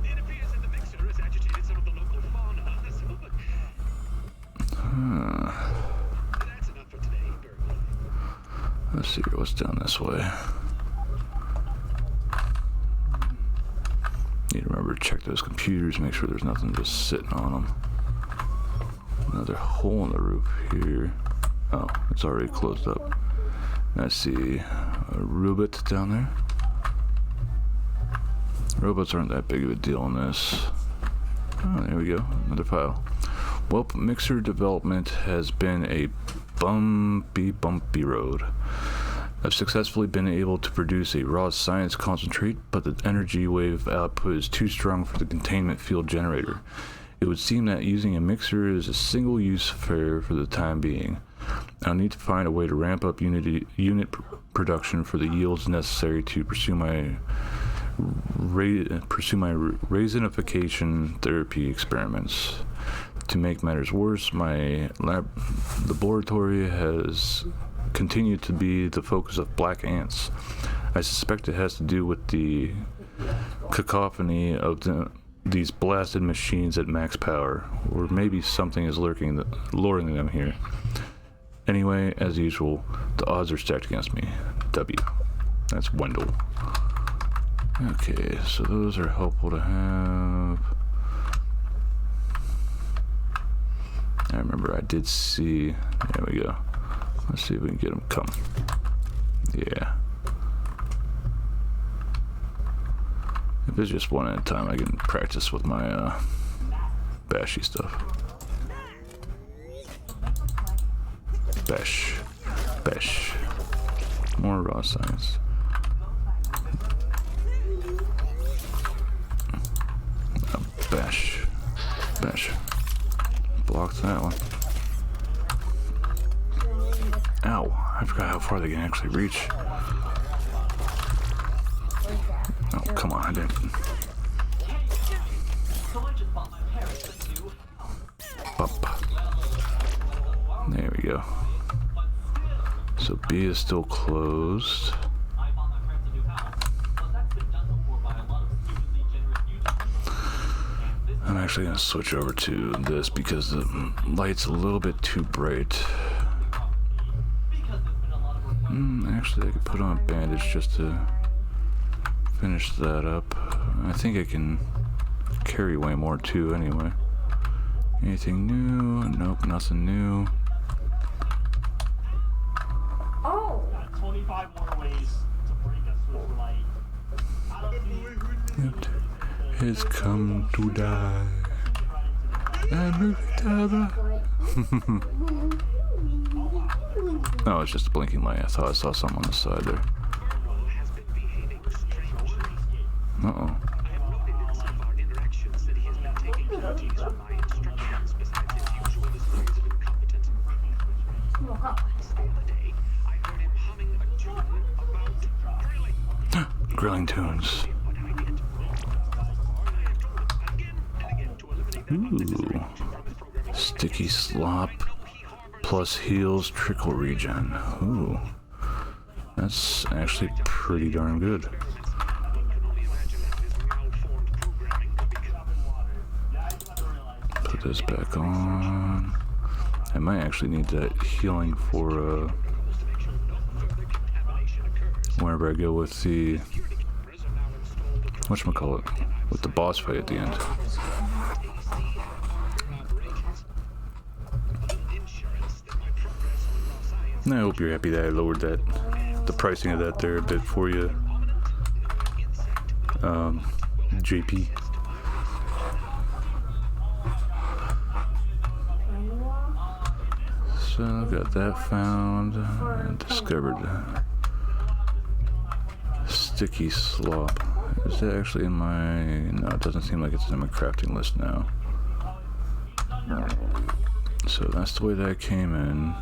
It appears that the mixer has agitated some of the local fauna. That's enough for today, Berkeley. Let's see what's down this way. Need to remember to check those computers, make sure there's nothing just sitting on them. Another hole in the roof here. Oh, it's already closed up. I see a robot down there. Robots aren't that big of a deal in this. Oh, there we go. Another file. Well, mixer development has been a bumpy road. I've successfully been able to produce a raw science concentrate, but the energy wave output is too strong for the containment field generator. It would seem that using a mixer is a single-use affair for the time being. I'll need to find a way to ramp up unit production for the yields necessary to pursue my raisinification therapy experiments. To make matters worse, my laboratory has continued to be the focus of black ants. I suspect it has to do with the cacophony of these blasted machines at max power, or maybe something is luring them here. Anyway, as usual, the odds are stacked against me. W. That's Wendell. Okay, so those are helpful to have. I remember I did see. There we go. Let's see if we can get them come. Yeah. If it's just one at a time, I can practice with my bashy stuff. Bash. More raw science. Bash. Blocked that one. Ow, I forgot how far they can actually reach. Oh, come on, I didn't. Up. There we go. So B is still closed. I'm actually going to switch over to this because the light's a little bit too bright. Actually, I could put on a bandage just to finish that up. I think I can carry way more too anyway. Anything new? Nope, nothing new. Oh! 25 more ways to break a switch light. It's come to die. And no, it's just a blinking light. I thought I saw something on the side there. Uh-oh. Grilling tunes. Ooh. Sticky slop plus heals trickle regen. Ooh. That's actually pretty darn good. Put this back on. I might actually need that healing for whenever I go with the whatchamacallit, with the boss fight at the end. And I hope you're happy that I lowered that, the pricing of that there a bit for you, JP. So got that found and discovered. Sticky slop. Is that actually in my... No, it doesn't seem like it's in my crafting list now. So that's the way that came in.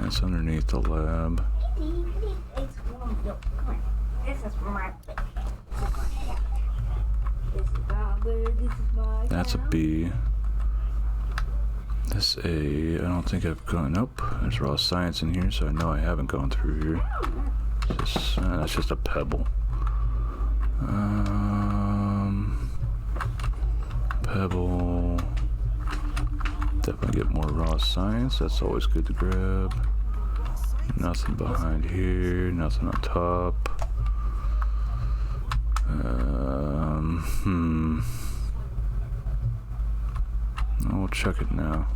That's underneath the lab. That's a B. This A, I don't think I've gone. Nope, there's raw science in here, so I know I haven't gone through here. That's just a pebble. Pebble. Definitely get more raw science. That's always good to grab. Nothing behind here. Nothing on top. I'll check it now.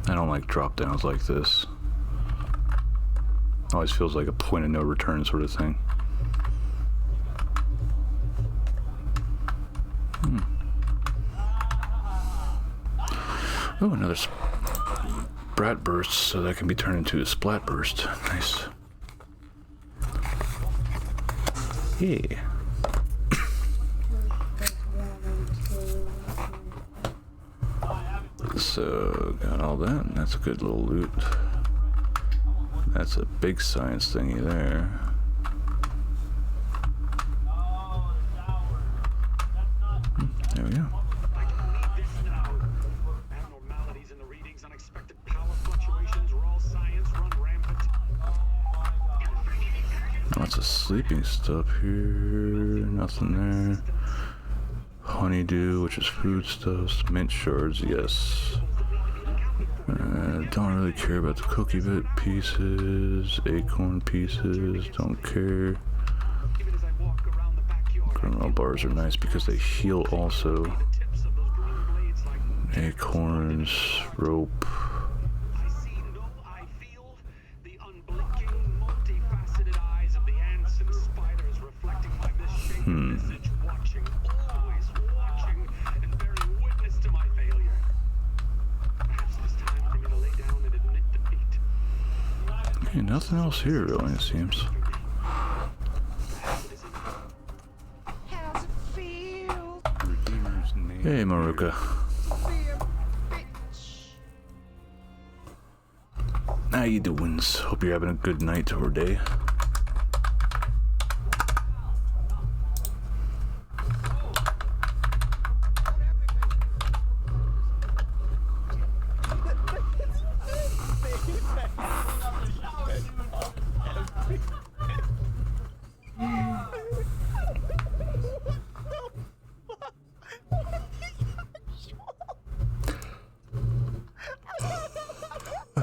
I don't like drop downs like this. Always feels like a point of no return sort of thing. Oh, another Sprat Burst, so that can be turned into a Splat Burst. Nice. Yeah. So, got all that, and that's a good little loot. That's a big science thingy there. There we go. Lots of sleeping stuff here. Nothing there. Honeydew, which is foodstuffs. Mint shards, yes. Don't really care about the cookie bit pieces. Acorn pieces, don't care. Criminal bars are nice because they heal also. Acorns, rope. Okay, nothing else here really, it seems. Hey, Maruka. How you doing? Hope you're having a good night or day.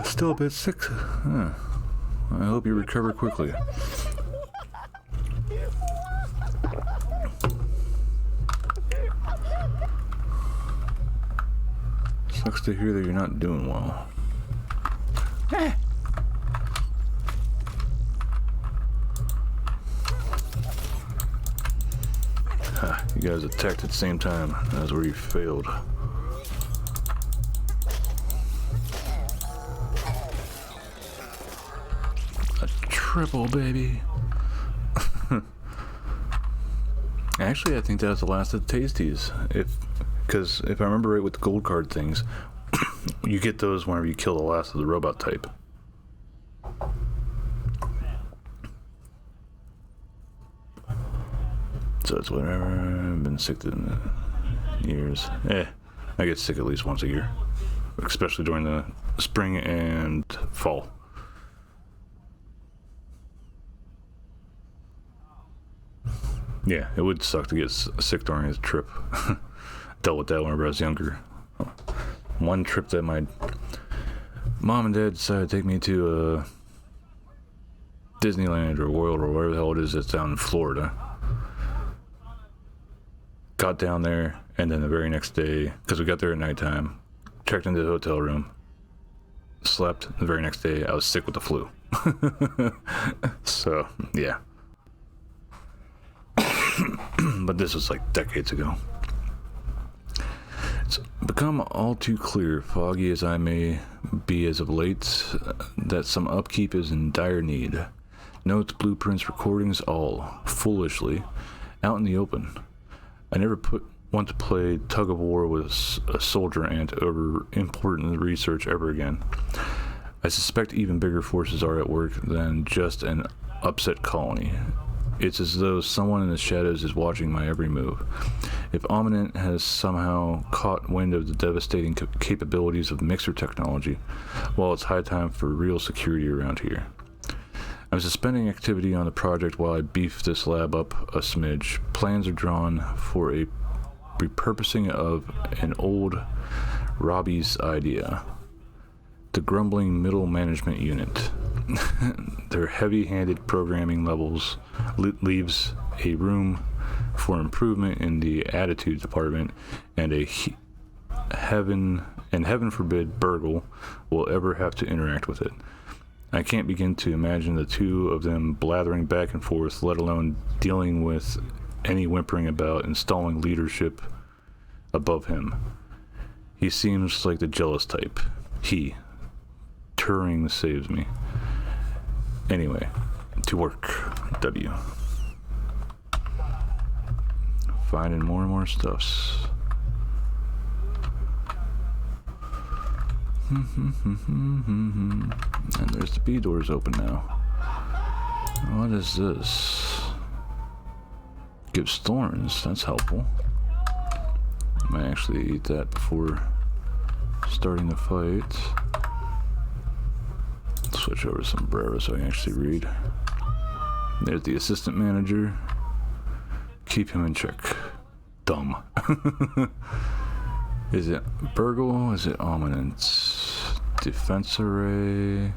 Still a bit sick. Huh. I hope you recover quickly. Sucks to hear that you're not doing well. You guys attacked at the same time. That's where you failed. Triple, baby. Actually, I think that was the last of the tasties. Because if I remember right with the gold card things, you get those whenever you kill the last of the robot type. So it's whatever. I've been sick in years. I get sick at least once a year, especially during the spring and fall. Yeah, it would suck to get sick during his trip. Dealt with that whenever I was younger. One trip that my mom and dad decided to take me to Disneyland or World or wherever the hell it is that's down in Florida. Got down there, and then the very next day, because we got there at nighttime, checked into the hotel room, slept. The very next day, I was sick with the flu. So, yeah. But this was like decades ago. It's become all too clear, foggy as I may be as of late, that some upkeep is in dire need. Notes, blueprints, recordings, all, foolishly, out in the open. I never want to play tug of war with a soldier ant over important research ever again. I suspect even bigger forces are at work than just an upset colony. It's as though someone in the shadows is watching my every move. If Omninent has somehow caught wind of the devastating capabilities of mixer technology, well, it's high time for real security around here. I'm suspending activity on the project while I beef this lab up a smidge. Plans are drawn for a repurposing of an old Robbie's idea. The grumbling middle management unit. Their heavy-handed programming levels leaves a room for improvement in the attitude department, and heaven forbid Burgle will ever have to interact with it. I can't begin to imagine the two of them blathering back and forth, let alone dealing with any whimpering about installing leadership above him. He seems like the jealous type. Turing saves me. Anyway, to work. W. Finding more and more stuffs. And there's the B doors open now. What is this? Gives thorns. That's helpful. I might actually eat that before starting the fight. Switch over to Sombrero so I can actually read. There's the assistant manager. Keep him in check. Dumb. Is it Burgle? Is it Omninent? Defense array.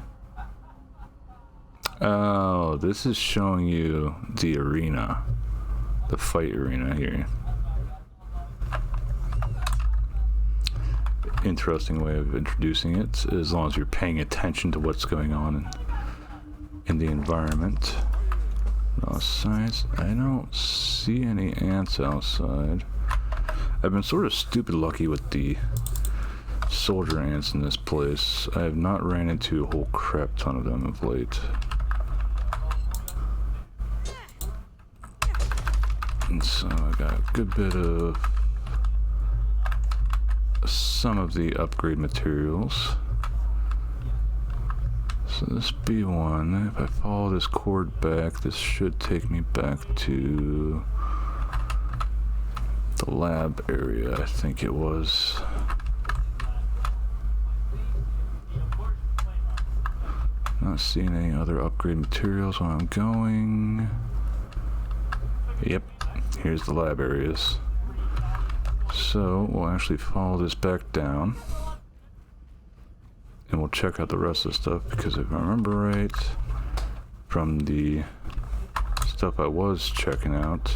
Oh, this is showing you the arena. The fight arena here. Interesting way of introducing it, as long as you're paying attention to what's going on in the environment. Outside, I don't see any ants outside. I've been sort of stupid lucky with the soldier ants in this place. I have not ran into a whole crap ton of them of late. And so I got a good bit of some of the upgrade materials. So this B1, if I follow this cord back, this should take me back to the lab area, I think it was. Not seeing any other upgrade materials while I'm going. Yep, here's the lab areas. So we'll actually follow this back down. And we'll check out the rest of the stuff, because if I remember right, from the stuff I was checking out,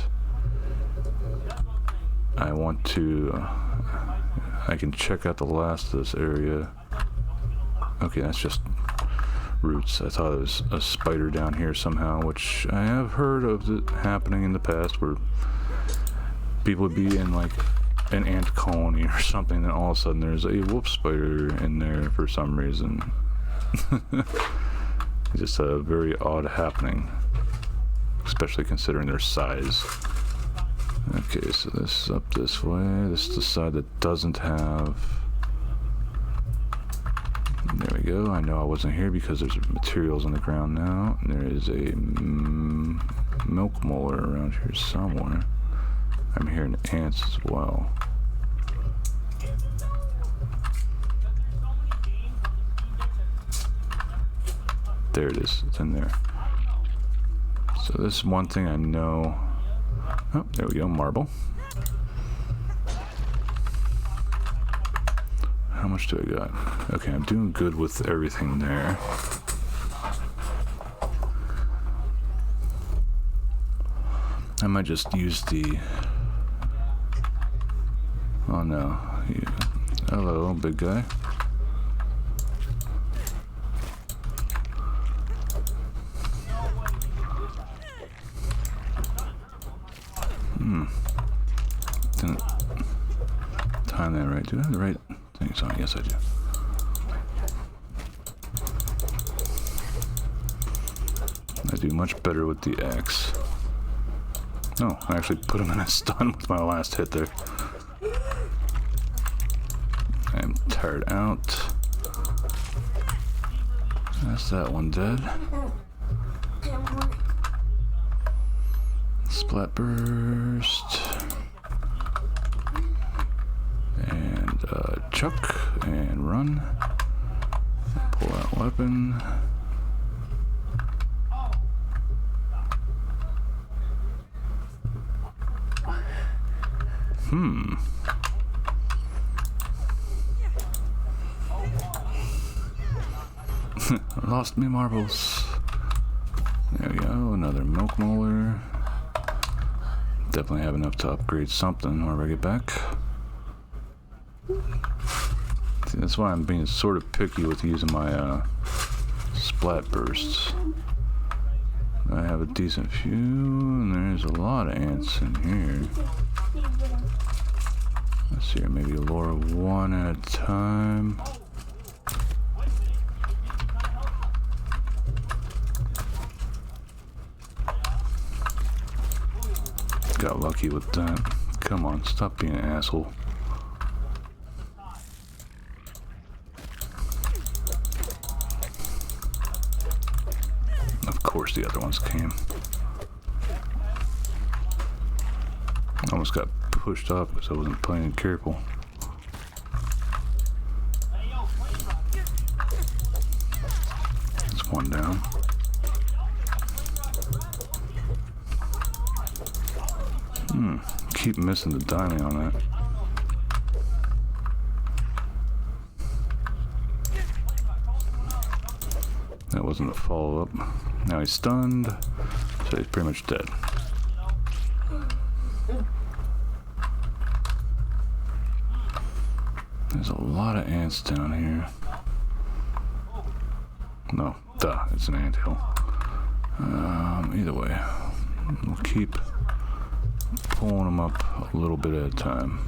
I want to, I can check out the last of this area. Okay, that's just roots. I thought it was a spider down here somehow, which I have heard of it happening in the past, where people would be in like an ant colony or something, and all of a sudden there's a wolf spider in there for some reason. It's just a very odd happening, especially considering their size. Okay, so this is up this way. This is the side that doesn't have... There we go. I know I wasn't here because there's materials on the ground now. There is a milk molar around here somewhere. I'm hearing ants as well. There it is. It's in there. So this is one thing I know Oh, there we go, marble. How much do I got? Okay, I'm doing good with everything there. I might just use the... Oh no. Hello, big guy. Didn't time that right. Do I have the right things on? Yes, I do. I do much better with the X. Oh, I actually put him in a stun with my last hit there. I'm tired out. That's that one dead. Splat burst. And chuck and run. Pull out weapon. Lost me marbles. There we go, another milk molar. Definitely have enough to upgrade something whenever I get back. See, that's why I'm being sort of picky with using my splat bursts. I have a decent few, and there's a lot of ants in here. Let's see here, maybe lure one at a time. Got lucky with that. Come on, stop being an asshole. Of course the other ones came. Almost got pushed off because I wasn't playing careful. That's one down. Keep missing the diamond on that. That wasn't a follow-up. Now he's stunned, so he's pretty much dead. There's a lot of ants down here. No, duh, it's an anthill. Either way, we'll keep pulling them up a little bit at a time.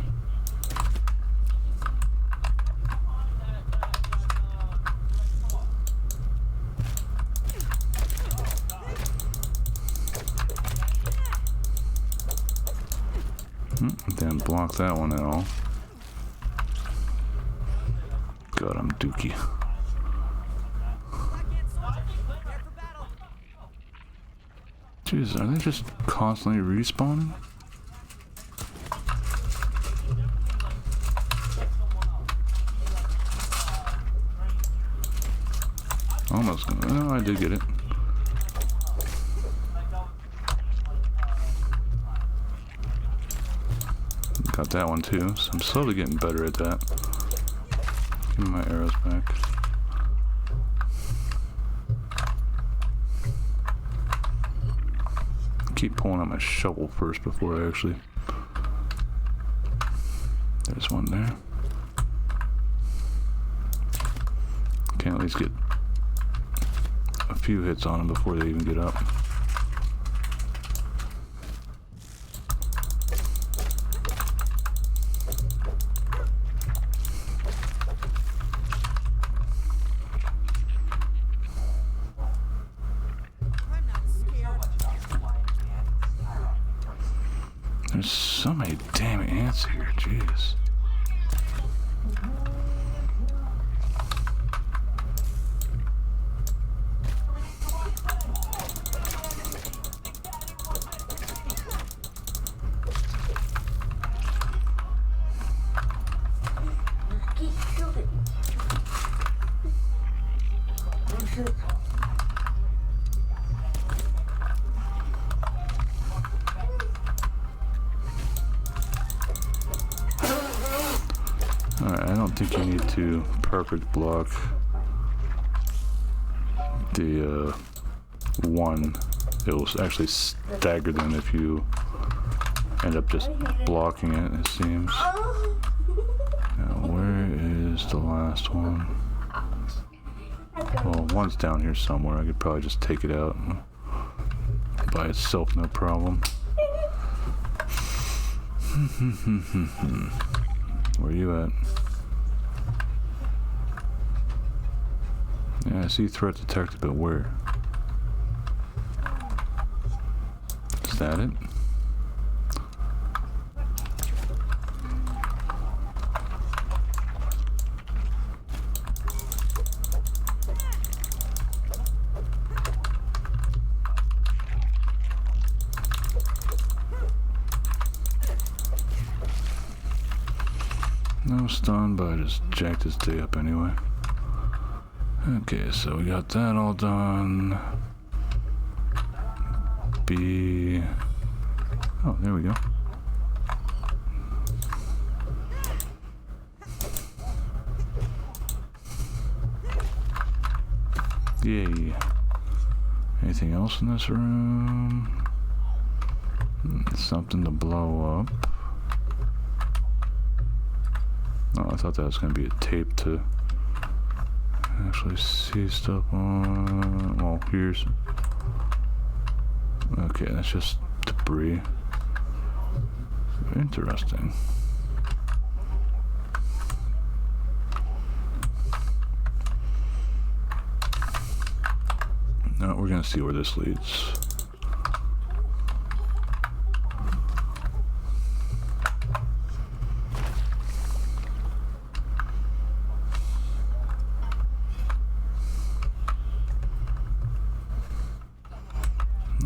Didn't block that one at all. God, I'm dookie. Jeez, are they just constantly respawning? Almost. Oh, I did get it. Got that one too, so I'm slowly getting better at that. Give me my arrows back. Keep pulling out my shovel first before I actually... There's one there. Can at least get a few hits on them before they even get up. There's so many damn ants here, jeez. Alright, I don't think you need to perfect block the one. It will actually stagger them if you end up just blocking it, it seems. Now, where is the last one? Well, one's down here somewhere. I could probably just take it out by itself, no problem. Where you at? Yeah, I see threat detected, but where? Is that it? No stun, but I just jacked his day up anyway. Okay, so we got that all done. B. Oh, there we go. Yay. Anything else in this room? Something to blow up. Oh, I thought that was going to be a tape to actually see stuff on. Well, here's. Okay, that's just debris. Interesting. Now we're going to see where this leads.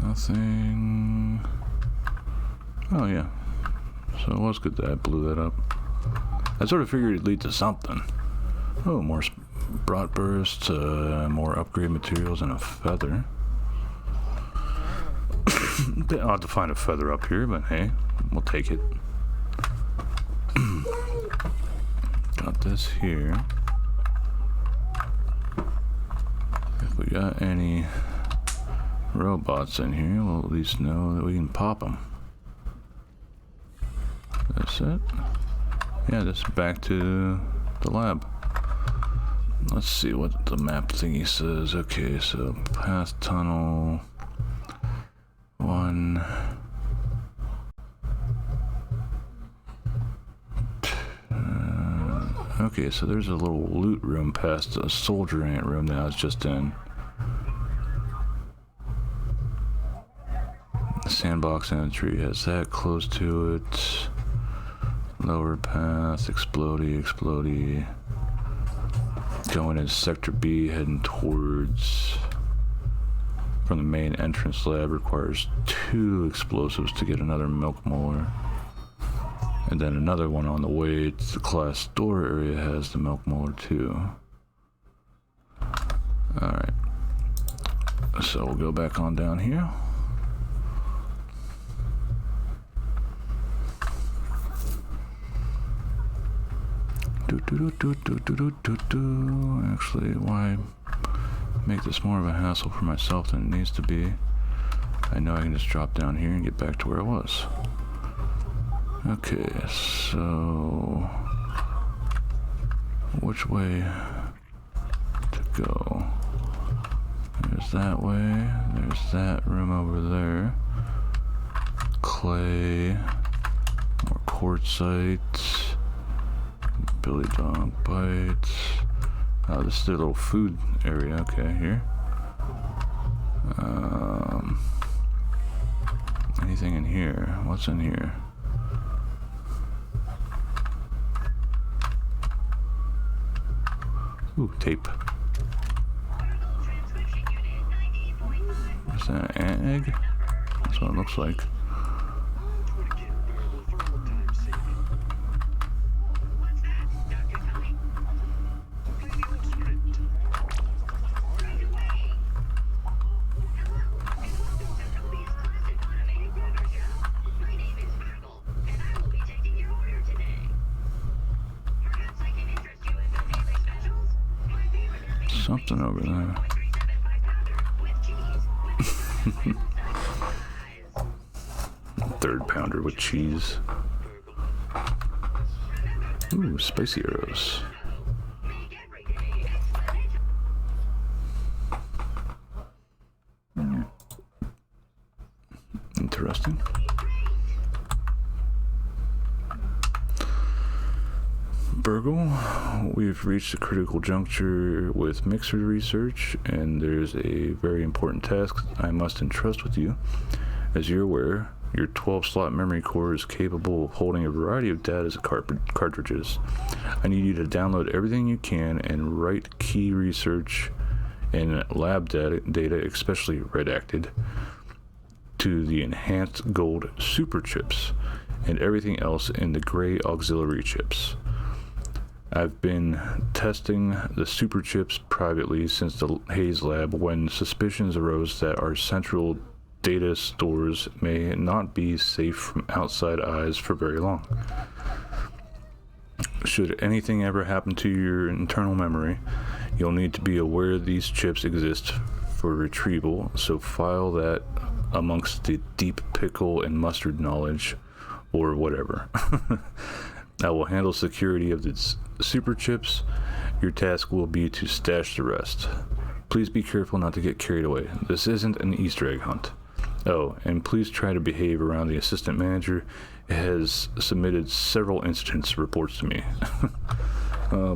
Nothing. Oh yeah. So it was good that I blew that up. I sort of figured it'd lead to something. Oh, more brought bursts, more upgrade materials, and a feather. Bit odd to find a feather up here, but hey, we'll take it. Got this here. If we got any robots in here, we'll at least know that we can pop them. That's it. Yeah, just back to the lab. Let's see what the map thingy says. Okay, so past tunnel 1. Okay, so there's a little loot room past a soldier ant room that I was just in. The sandbox entry has that close to it. Lower path, explodey. Going in sector B, heading towards from the main entrance lab. Requires 2 explosives to get another milk molar. And then another one on the way to the class store area has the milk molar too. Alright. So we'll go back on down here. Actually, why make this more of a hassle for myself than it needs to be? I know I can just drop down here and get back to where I was. Okay, so which way to go? There's that way, there's that room over there. Clay, more quartzite. Billy Dog Bites. Oh, this is their little food area. Okay, here. Anything in here? What's in here? Ooh, tape. Is that an egg? That's what it looks like. something over there. Third pounder with cheese. Ooh, spicy arrows. Interesting. Burgle, we've reached a critical juncture with Mixer research, and there's a very important task I must entrust with you. As you're aware, your 12-slot memory core is capable of holding a variety of data as cartridges. I need you to download everything you can and write key research and lab data, especially redacted, to the enhanced gold super chips and everything else in the gray auxiliary chips. I've been testing the super chips privately since the Hayes lab when suspicions arose that our central data stores may not be safe from outside eyes for very long. Should anything ever happen to your internal memory, you'll need to be aware these chips exist for retrieval, so file that amongst the deep pickle and mustard knowledge, or whatever. I will handle security of the super chips. Your task will be to stash the rest. Please be careful not to get carried away. This isn't an Easter egg hunt. Oh, and please try to behave around the assistant manager. It has submitted several incident reports to me.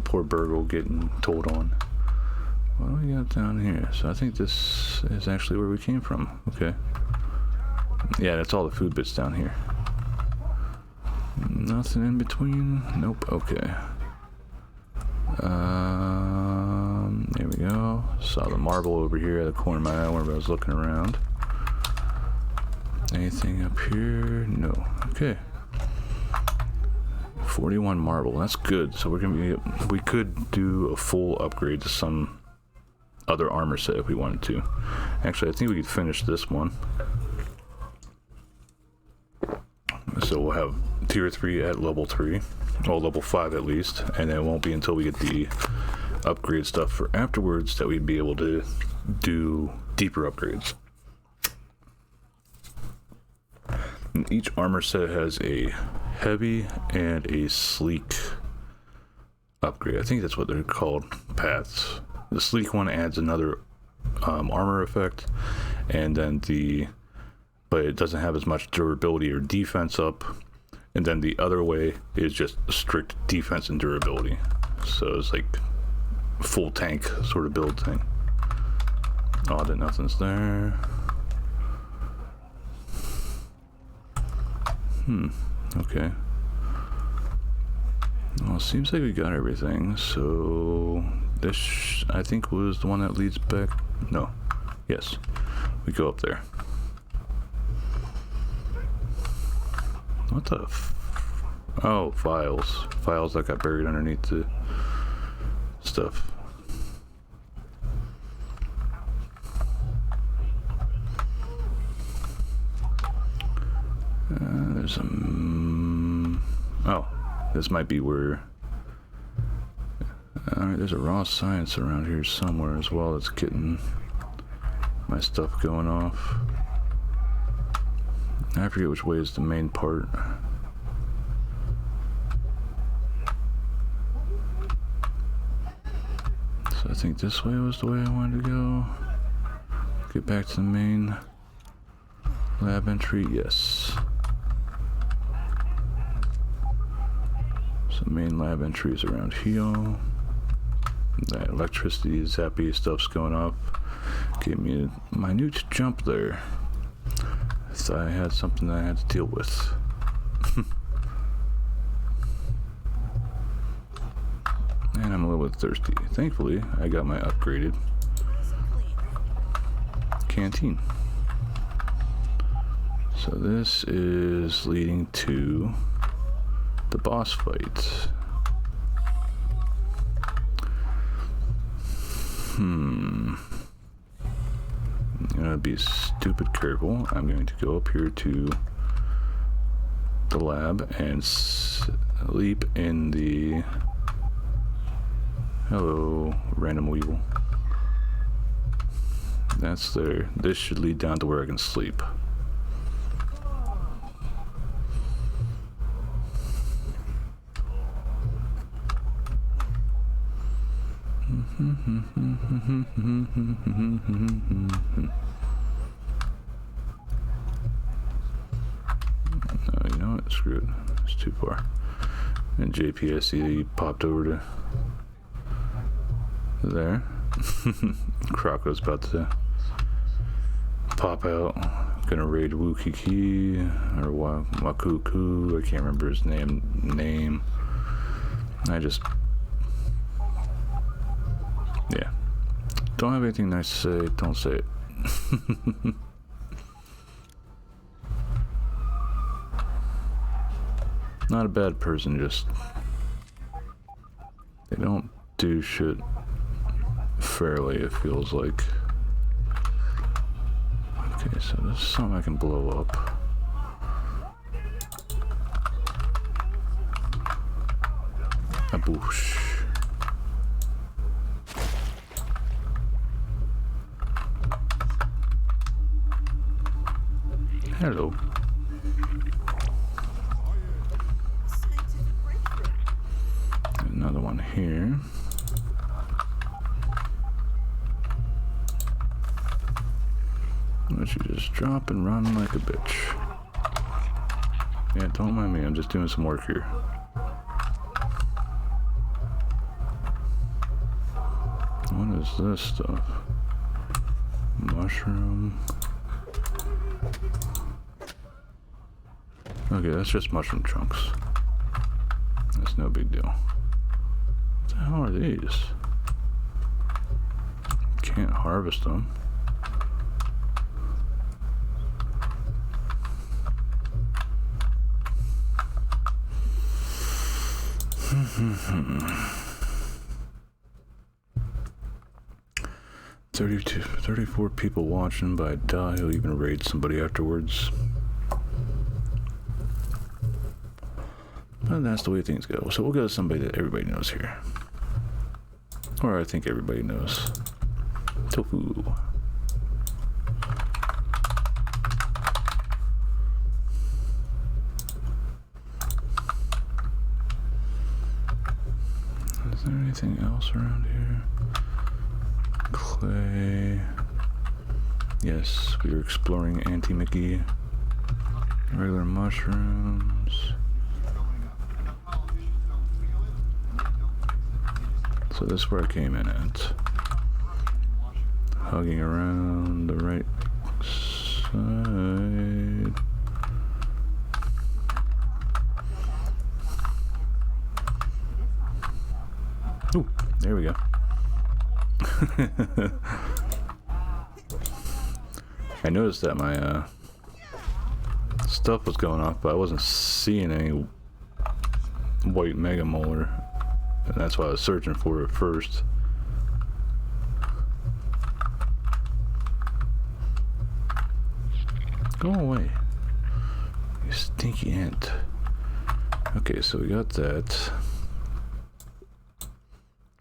Poor Burgle getting told on. What do we got down here? So I think this is actually where we came from. Okay. Yeah, that's all the food bits down here. Nothing in between? Nope. Okay. There we go. Saw the marble over here at the corner of my eye whenever I was looking around. Anything up here? No. Okay. 41 marble. That's good. So we're gonna be. We could do a full upgrade to some other armor set if we wanted to. Actually, I think we could finish this one. So we'll have tier 3 at level 3, or level 5 at least, and it won't be until we get the upgrade stuff for afterwards that we'd be able to do deeper upgrades. And each armor set has a heavy and a sleek upgrade. I think that's what they're called, paths. The sleek one adds another armor effect, and then but it doesn't have as much durability or defense up, and then the other way is just strict defense and durability. So it's like full tank sort of build thing. Oh, that nothing's there. Okay. Well, it seems like we got everything, so this I think was the one that leads back. No. Yes. We go up there. What the oh, files. Files that got buried underneath the stuff. There's a... oh, this might be where... Alright, there's a raw science around here somewhere as well that's getting my stuff going off. I forget which way is the main part. So I think this way was the way I wanted to go. Get back to the main lab entry. Yes. So main lab entry is around here. That electricity zappy stuff's going up. Gave me a minute jump there. So I had something that I had to deal with. And I'm a little bit thirsty. Thankfully, I got my upgraded canteen. So this is leading to the boss fight. I'm gonna be stupid careful. I'm going to go up here to the lab and sleep in the... Hello, random weevil. That's there. This should lead down to where I can sleep. Oh, you know what? Screw it. It's too far. And JPSC popped over to there. Croco's about to pop out. Gonna raid Wukiki or Wakuku. I can't remember his name. I just, yeah. Don't have anything nice to say. Don't say it. Not a bad person, just they don't do shit fairly, it feels like. Okay, so this is something I can blow up. A boosh. Hello. Another one here. Let you just drop and run like a bitch. Yeah, don't mind me, I'm just doing some work here. What is this stuff? Mushroom. Okay, that's just mushroom chunks. That's no big deal. What the hell are these? Can't harvest them. Hmm. 34 people watching, but I doubt he'll even raid somebody afterwards. But that's the way things go. So we'll go to somebody that everybody knows here. Or I think everybody knows. Tofu. Is there anything else around here? Clay. Yes, we were exploring Auntie Mickey. Regular mushrooms. So this is where I came in at. Hugging around the right side. Ooh, there we go. I noticed that my stuff was going off, but I wasn't seeing any white mega molar, and that's why I was searching for it first. Go away, you stinky ant. Okay, so we got that.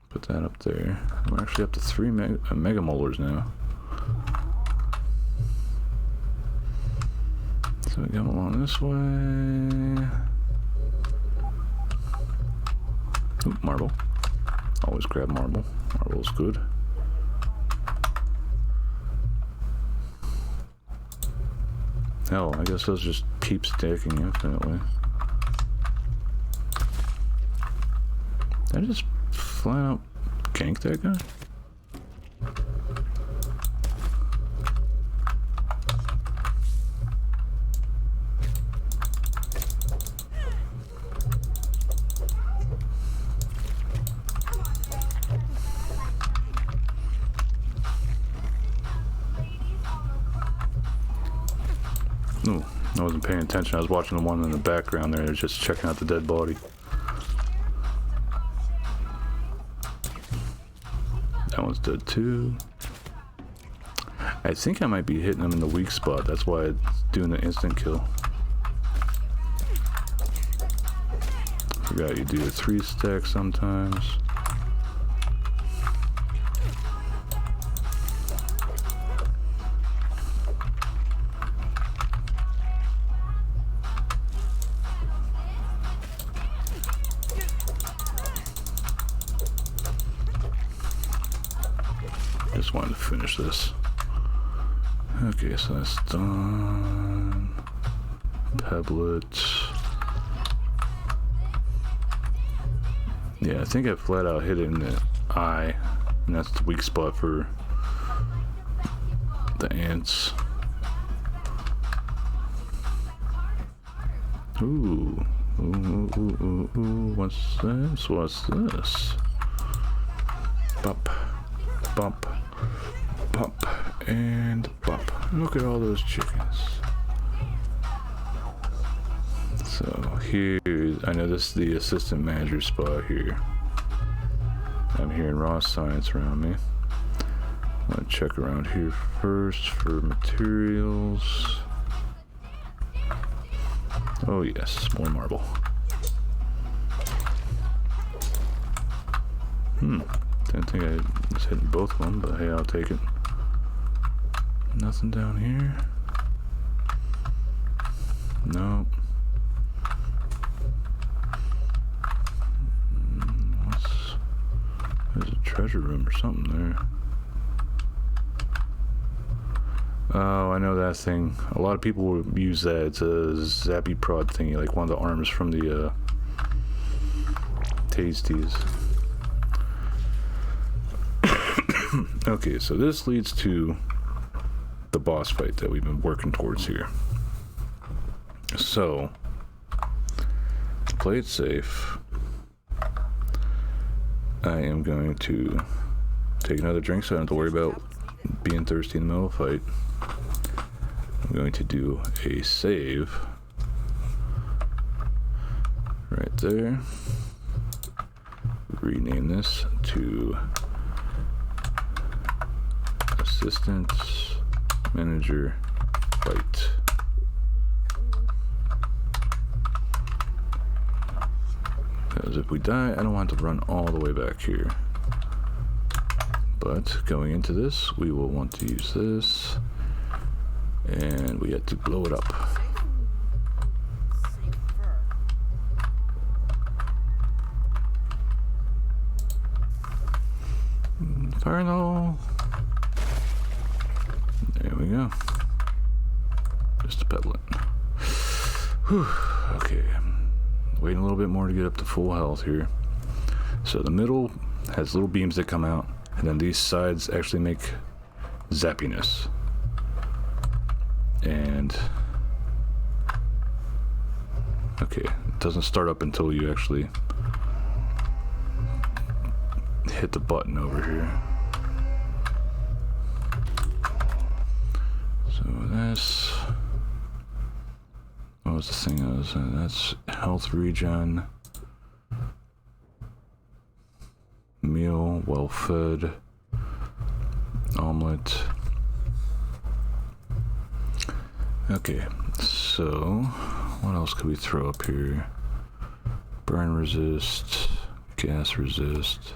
Put that up there. We're actually up to 3 mega molars now. So we go along this way. Ooh, marble. Always grab marble. Marble's good. Hell, I guess those just keep stacking infinitely. Did I just flat out gank that guy? No, I wasn't paying attention. I was watching the one in the background there, just checking out the dead body. That one's dead too. I think I might be hitting them in the weak spot. That's why it's doing the instant kill. Forgot you do a 3 stack sometimes. Just wanted to finish this. Okay, so that's done. Peblet. Yeah, I think I flat out hit it in the eye, and that's the weak spot for the ants. Ooh. Ooh. What's this? What's this? Bump. Bump. Bump. And bump. Look at all those chickens. So here, I know this is the assistant manager spot here. I'm hearing raw science around me. I'm gonna check around here first for materials. Oh yes, more marble. Didn't think I was hitting both of them, but hey, I'll take it. Nothing down here. No. There's a treasure room or something there. Oh, I know that thing. A lot of people will use that. It's a zappy prod thingy, like one of the arms from the Tasties. Okay, so this leads to the boss fight that we've been working towards here. So, to play it safe, I am going to take another drink so I don't have to worry about being thirsty in the middle of the fight. I'm going to do a save right there. Rename this to Assistant Manager Fight. Because if we die, I don't want to run all the way back here. But going into this, we will want to use this. And we have to blow it up. Fire in the hole. There we go. Just a pebble it. Whew. Okay. Waiting a little bit more to get up to full health here. So the middle has little beams that come out, and then these sides actually make zappiness. And okay, it doesn't start up until you actually hit the button over here. So this, what was the thing I was in? That's health regen, meal, well fed, omelet. Okay, so what else could we throw up here? Burn resist, gas resist.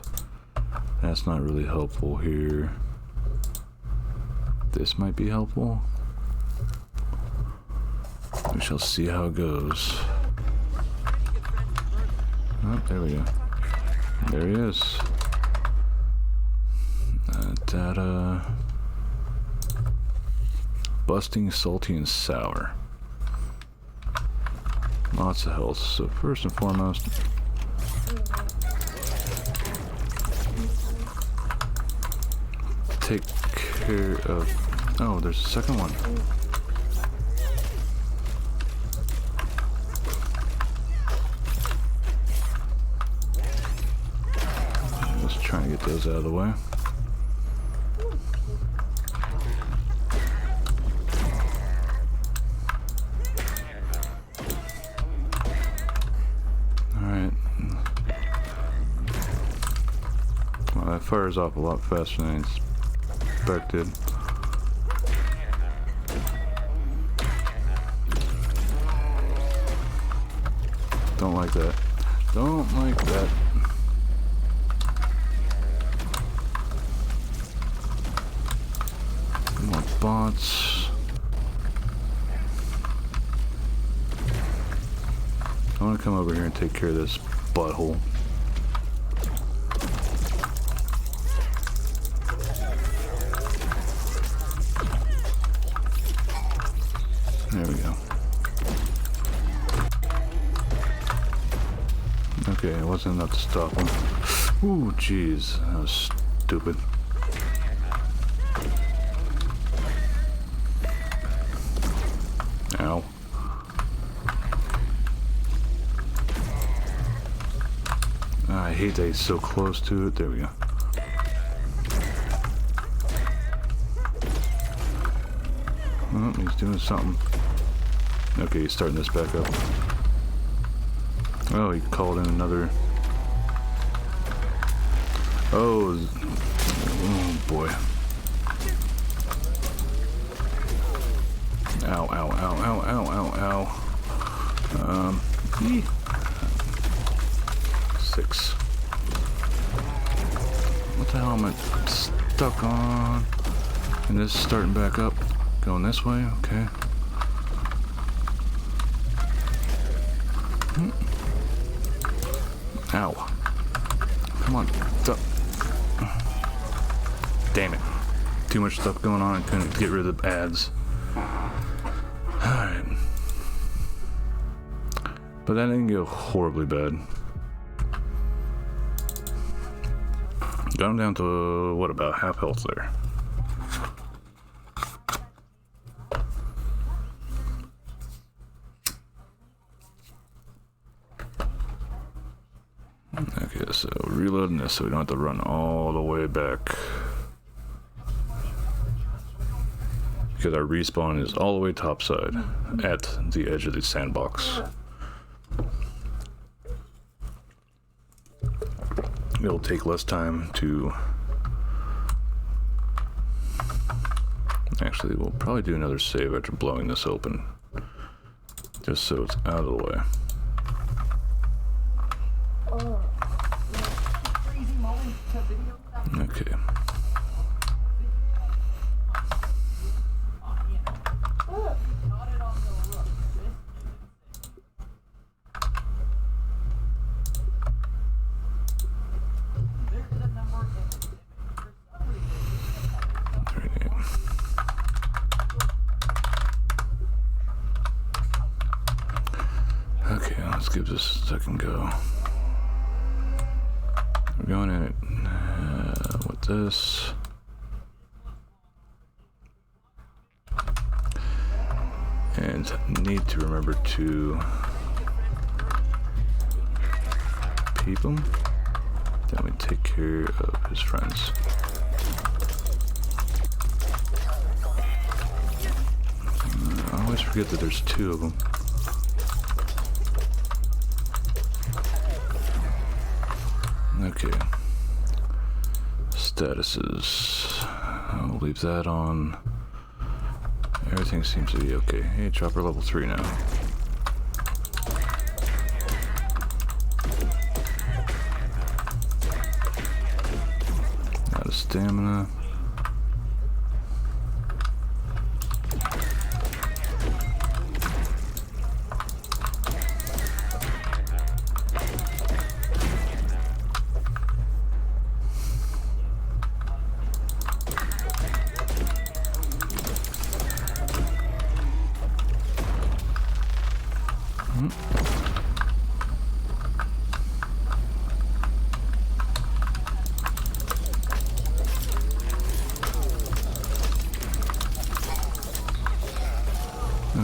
That's not really helpful here. This might be helpful. We shall see how it goes. Oh, there we go. There he is. Data. Busting, salty, and sour. Lots of health. So first and foremost, take care of... Oh, there's a second one. Just trying to get those out of the way. Fires off a lot faster than I expected. Don't like that. Don't like that. More bots. I want to come over here and take care of this butthole. Okay, it wasn't enough to stop him. Ooh, jeez. That was stupid. Ow. I hate that he's so close to it. There we go. Oh, he's doing something. Okay, he's starting this back up. Oh, he called in another. Oh boy. Ow, ow, ow, ow, ow, ow, ow. 6. What the hell am I stuck on? And this is starting back up. Going this way, okay. Ow. Come on. Damn it. Too much stuff going on. I couldn't get rid of the ads. Alright. But that didn't go horribly bad. Got him down to, what, about half health there. Okay, so reloading this so we don't have to run all the way back. Because our respawn is all the way topside at the edge of the sandbox. It'll take less time to... Actually, we'll probably do another save after blowing this open. Just so it's out of the way. Okay. Okay, let's give this a second go. We're going in it with this. And need to remember to peep him. Then we take care of his friends. I always forget that there's 2 of them. Okay. Statuses. I'll leave that on. Everything seems to be okay. Hey, chopper level 3 now. Out of stamina.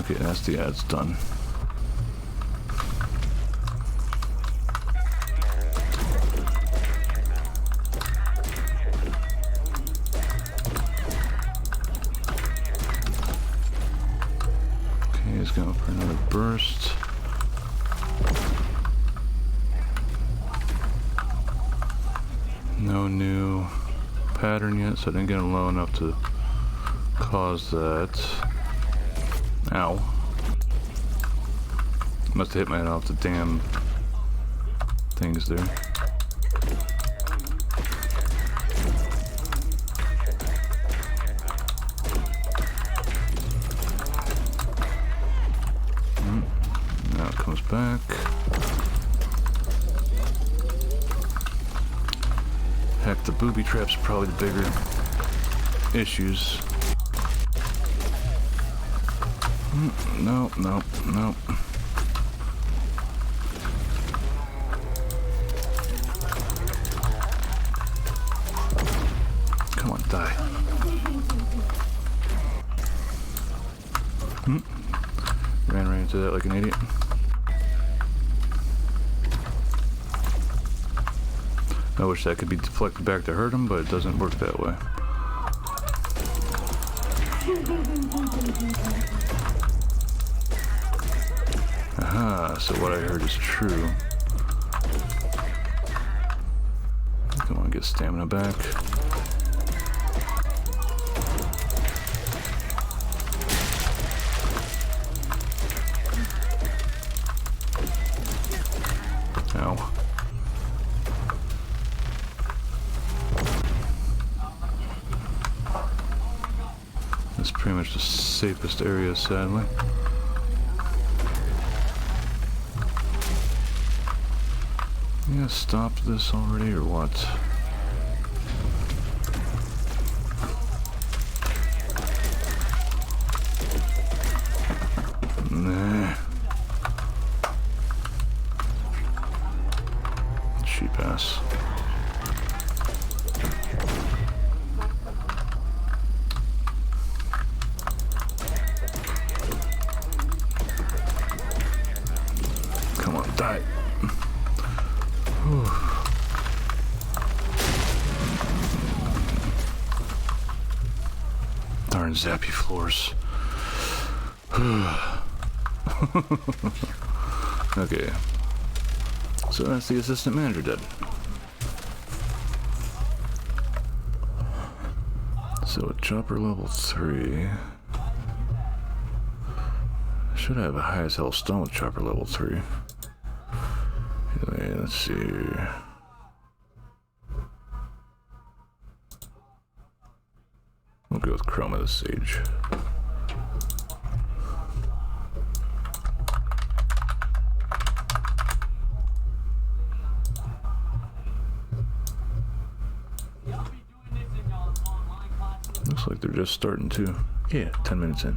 Okay, that's the ads done. Okay, he's going for another burst. No new pattern yet, so I didn't get him low enough to cause that. Ow. Must have hit my head off the damn things there. Now it comes back. Heck, the booby traps are probably the bigger issues. No. into that like an idiot. I wish that could be deflected back to hurt him, but it doesn't work that way. Aha, so what I heard is true. Come on, get stamina back. Ow. That's pretty much the safest area, sadly. You gonna stop this already, or what? Nah. Cheap ass. Come on, die. Whew. Darn zappy floors. Okay. So that's the assistant manager dead. So at chopper level 3. I should have a high as hell stone with chopper level 3. Anyway, let's see. We'll go with Chroma the Sage. Looks like they're just starting to. Yeah, 10 minutes in.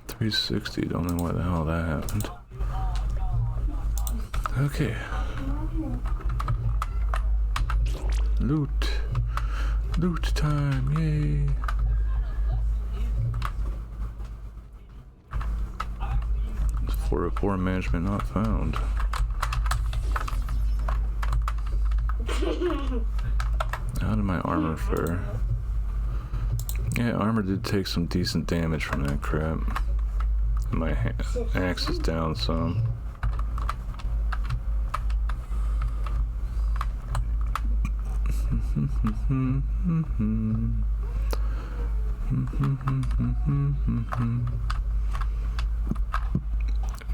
$360, don't know why the hell that happened. Okay. Loot. Loot time, yay. .404 management not found. How did my armor fare? Yeah, armor did take some decent damage from that crap. My axe is down some.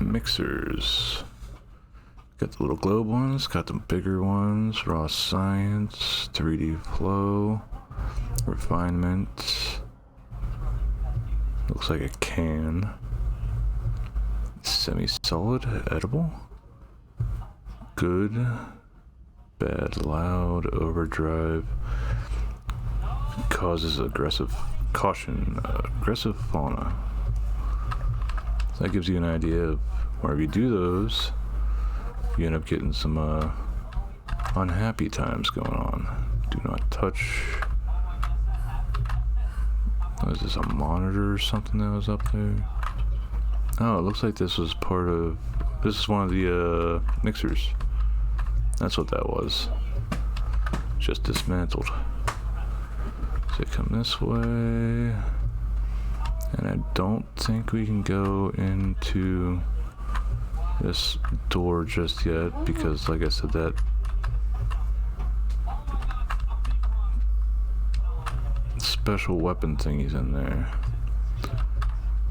Mixers. Got the little globe ones, got the bigger ones, raw science, 3D flow, refinement. Looks like a can. Semi-solid, edible. Good. Bad, loud, overdrive. Causes aggressive caution, aggressive fauna. So that gives you an idea of wherever you do those, you end up getting some unhappy times going on. Do not touch. Was this a monitor or something that was up there? Oh, it looks like this was part of. This is one of the mixers. That's what that was. Just dismantled. So come this way. And I don't think we can go into this door just yet because, like I said, that special weapon thingy's in there.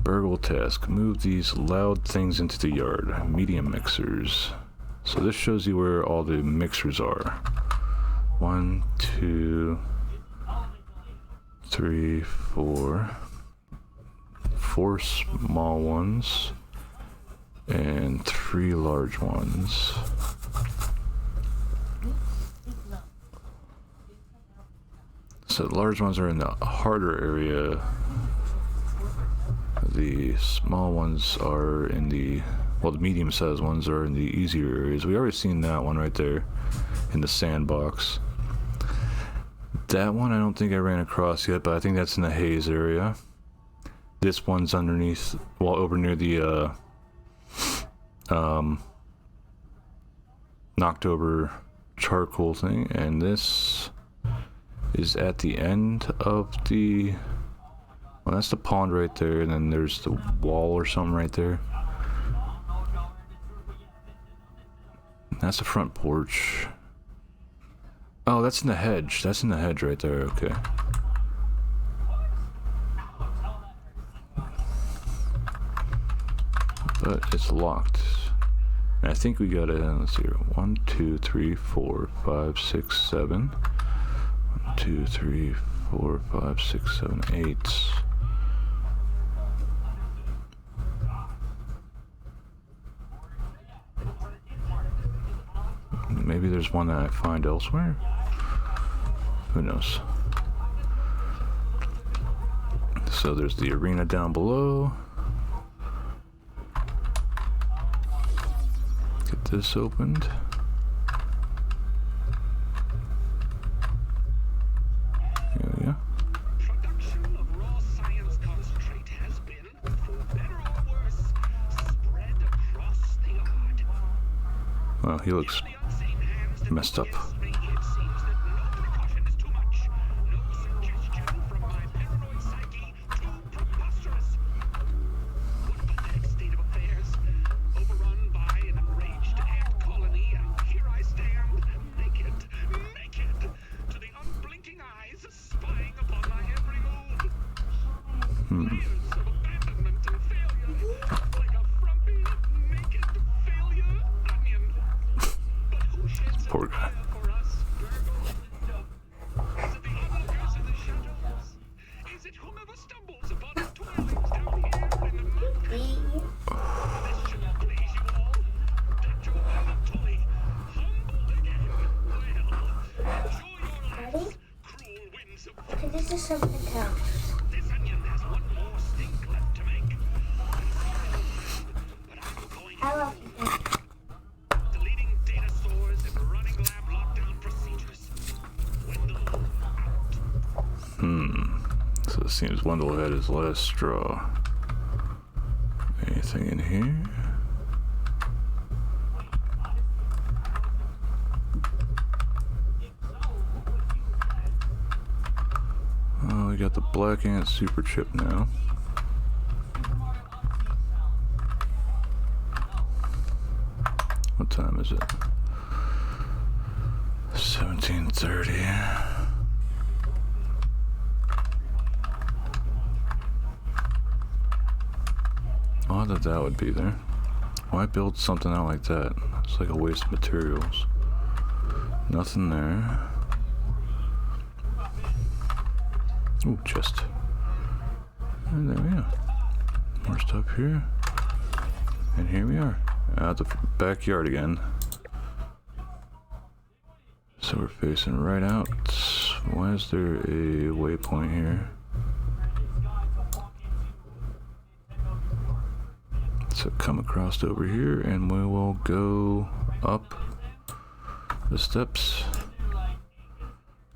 Burgle task. Move these loud things into the yard. Medium mixers. So this shows you where all the mixers are. 1, 2, 3, 4. 4 small ones. And 3 large ones. So the large ones are in the harder area. the small ones are in the, well, the medium-sized ones are in the easier areas. We already seen that one right there in the sandbox. That one I don't think I ran across yet, but I think that's in the haze area. This one's underneath, well, over near the knocked over charcoal thing, and this is at the end of the, well, that's the pond right there, and then there's the wall or something right there. That's the front porch. Oh, that's in the hedge. That's in the hedge right there. Okay. But it's locked. And I think we got it. Let's see here. 1, 2, 3, 4, 5, 6, 7. 1, 2, 3, 4, 5, 6, 7, 8. Maybe there's one that I find elsewhere. Who knows? So there's the arena down below. Get this opened. Here we go. Production of raw science concentrate has been, for better or worse, spread across the yard. Well, he looks messed up. Poor guy. Okay, this is something else. I love you. Deleting data stores and running lab lockdown procedures. Wendell out. So it seems Wendell had his last straw. Anything in here? Oh, we got the Black Ant super chip now. What time is it? 17:30. Odd that that would be there. Why build something out like that? It's like a waste of materials. Nothing there. Ooh, chest. And there we go. More stuff here. And here we are. Out the backyard again. So we're facing right out. Why is there a waypoint here? So come across over here and we will go up the steps.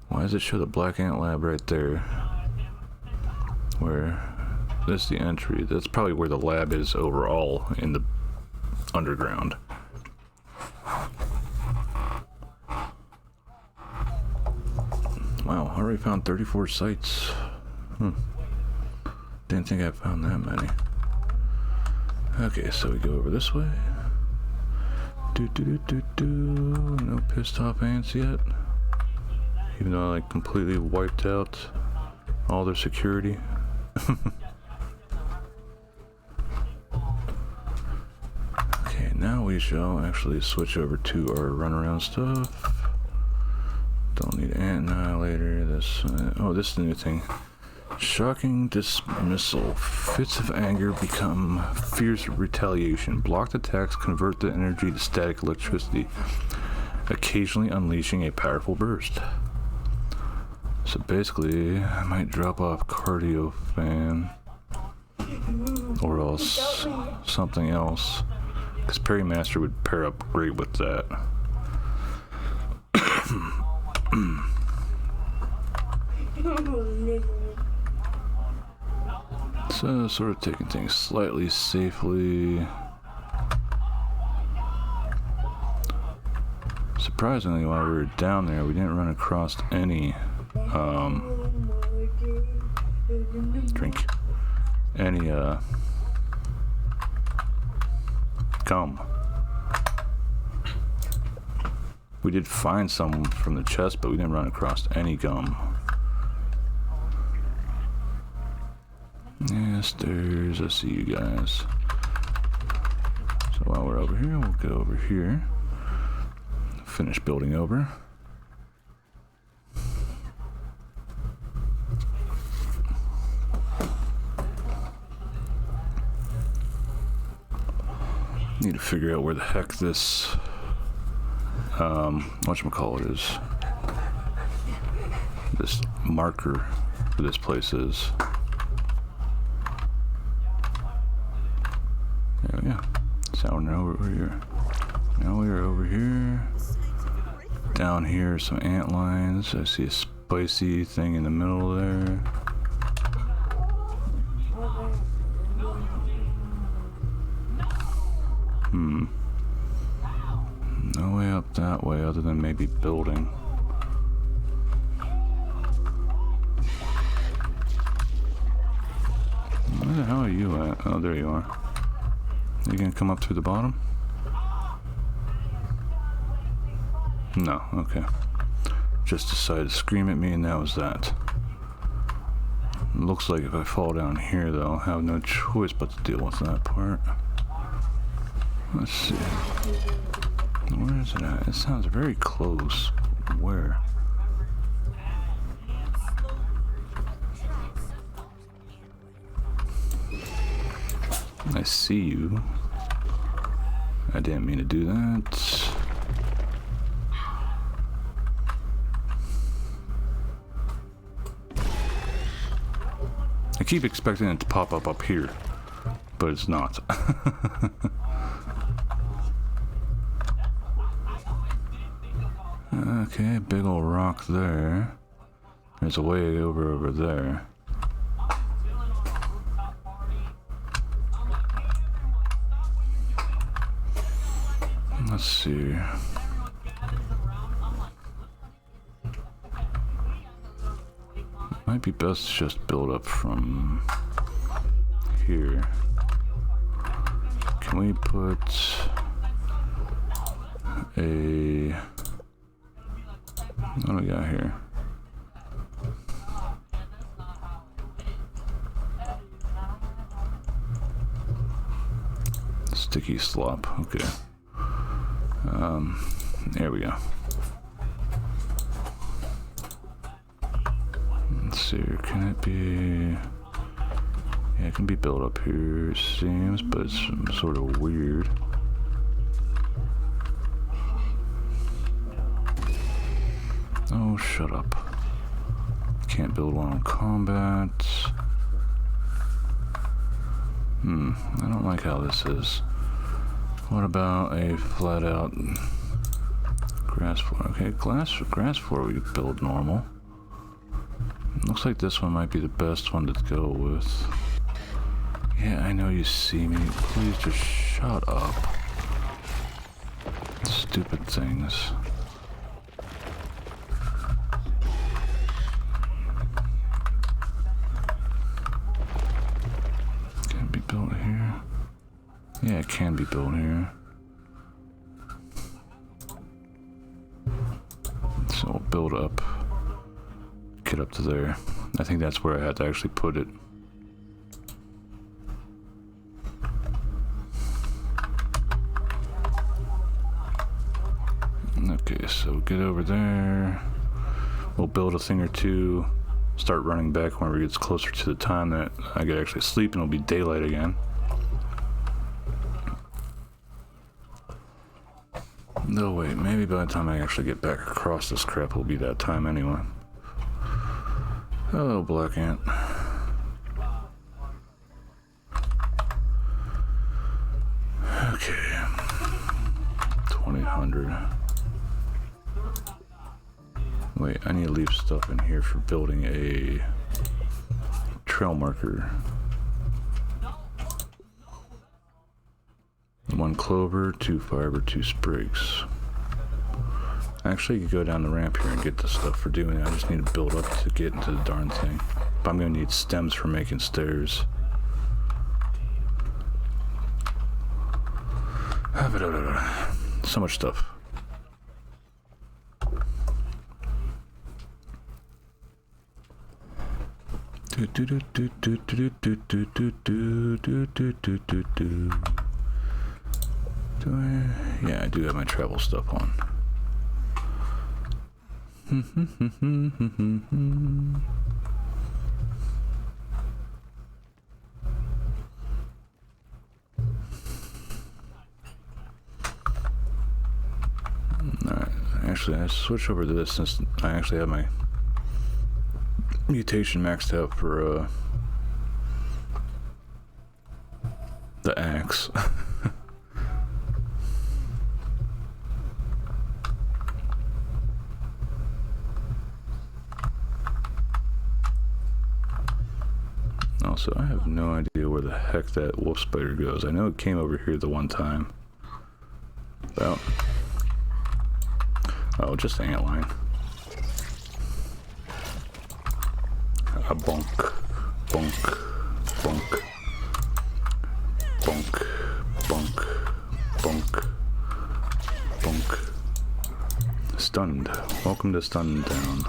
Why does it show the Black Ant Lab right there? Where this is the entry. That's probably where the lab is overall in the underground. Wow, I already found 34 sites. Didn't think I found that many. Okay, so we go over this way. No pissed off ants yet. Even though I like completely wiped out all their security. Okay, now we shall actually switch over to our runaround stuff. Don't need ant annihilator. This, oh, this is the new thing. Shocking dismissal. Fits of anger become fierce retaliation. Blocked attacks convert the energy to static electricity, occasionally unleashing a powerful burst. So basically, I might drop off cardio fan. or else something else. Because Perry Master would pair up great with that. So, sort of taking things slightly safely. Surprisingly, while we were down there, we didn't run across any, gum. We did find some from the chest, but we didn't run across any gum. Yes, I see you guys. So while we're over here, we'll go over here. Finish building over. Need to figure out where the heck this whatchamacallit is. This marker for this place is. There we go. So now we're here. Now we are over here. Down here are some ant lines. I see a spicy thing in the middle there. No way up that way other than maybe building. Where the hell are you at? Oh, there you are. Are you gonna come up through the bottom? No, okay. Just decided to scream at me and that was that. Looks like if I fall down here though, I'll have no choice but to deal with that part. Let's see. Where is it at? It sounds very close. Where? I see you. I didn't mean to do that. I keep expecting it to pop up here, but it's not. Okay, big old rock there. There's a way over there. Let's see. Might be best to just build up from here. Can we put a... What do we got here? Sticky slop, okay. There we go. Let's see, can it be... Yeah, it can be built up here, it seems, but it's sort of weird. Oh, shut up. Can't build one on combat. I don't like how this is. What about a flat out grass floor? Okay, grass floor we could build normal. Looks like this one might be the best one to go with. Yeah, I know you see me. Please just shut up. Stupid things. Can it be built here? Yeah, it can be built here. So we'll build up. Get up to there. I think that's where I had to actually put it. Okay, so get over there. We'll build a thing or two. Start running back whenever it gets closer to the time that I get actually sleep and it'll be daylight again. No, wait, maybe by the time I actually get back across this crap, it'll be that time anyway. Hello, Black Ant. 500. Wait, I need to leave stuff in here for building a trail marker. 1 clover, 2 fiber, 2 sprigs. Actually, you could go down the ramp here and get the stuff for doing it. I just need to build up to get into the darn thing. But I'm gonna need stems for making stairs. So much stuff. Yeah, I do have my travel stuff on. Alright, actually I switch over to this since I actually have my mutation maxed out for the axe. Also, I have no idea where the heck that wolf spider goes. I know it came over here the one time. Well, oh, just an antline. A bonk, bonk, bonk, bonk, bonk, bonk, bonk. Stunned. Welcome to Stunned Town.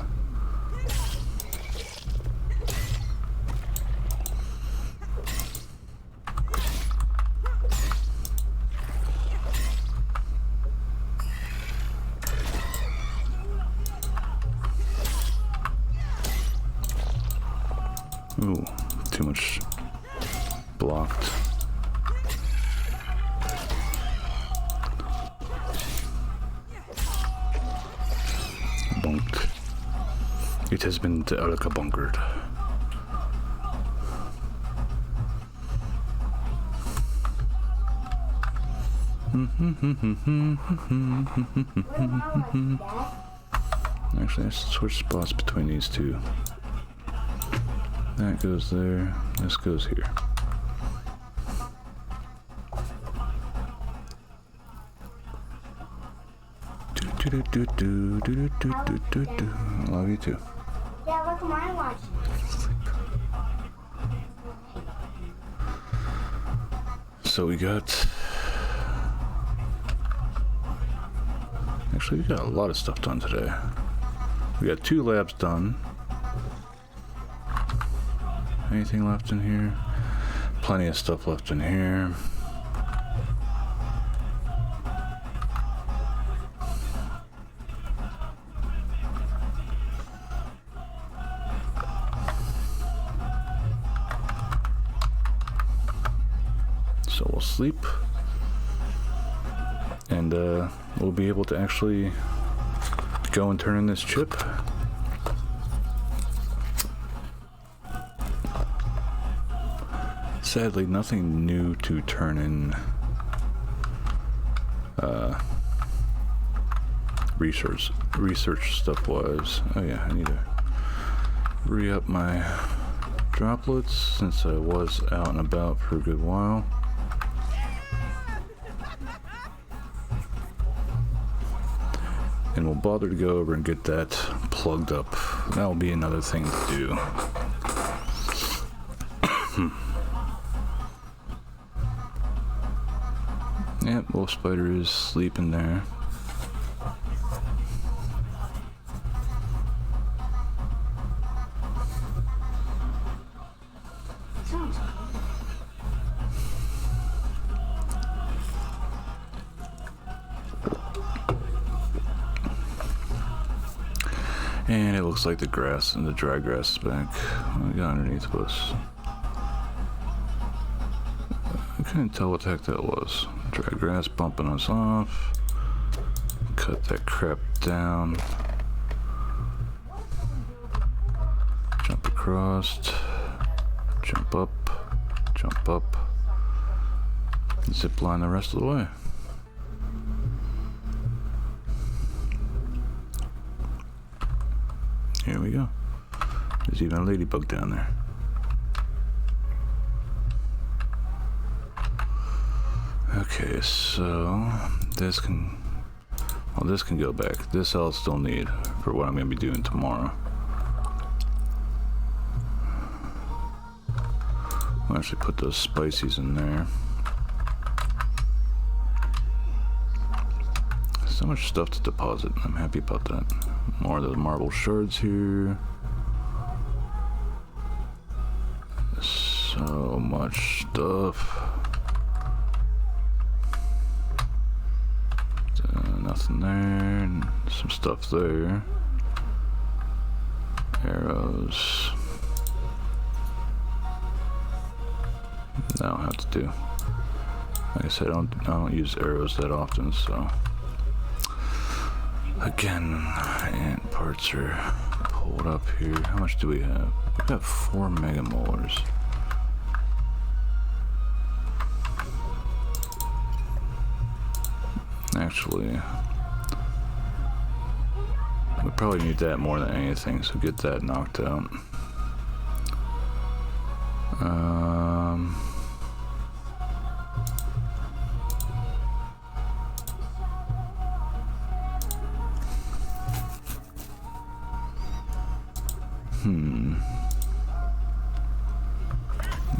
Ooh, too much blocked. Bonked. It has been bunkered. Actually, I should switch spots between these two. That goes there, this goes here. I love you too. Yeah, what am I watching? So we got... Actually, we got a lot of stuff done today. We got 2 labs done. Anything left in here? Plenty of stuff left in here. So we'll sleep. And we'll be able to actually go and turn in this chip. Sadly, nothing new to turn in research stuff wise. Oh yeah, I need to re-up my droplets since I was out and about for a good while. And we'll bother to go over and get that plugged up. That'll be another thing to do. Yep, wolf spider is sleeping there. And it looks like the grass and the dry grass is back. What we got underneath us? I couldn't tell what the heck that was. Dry grass bumping us off. Cut that crap down. Jump across. Jump up. Jump up. Zip line the rest of the way. Here we go. There's even a ladybug down there. Okay, so this can go back. This I'll still need for what I'm gonna be doing tomorrow. I'll actually put those spices in there. So much stuff to deposit. I'm happy about that. More of the marble shards here. So much stuff. Nothing there. And some stuff there. Arrows. That I don't have to do. Like I said, I don't use arrows that often, so. Again, ant parts are pulled up here. How much do we have? We've got 4 megamolars. Actually, we probably need that more than anything, so get that knocked out.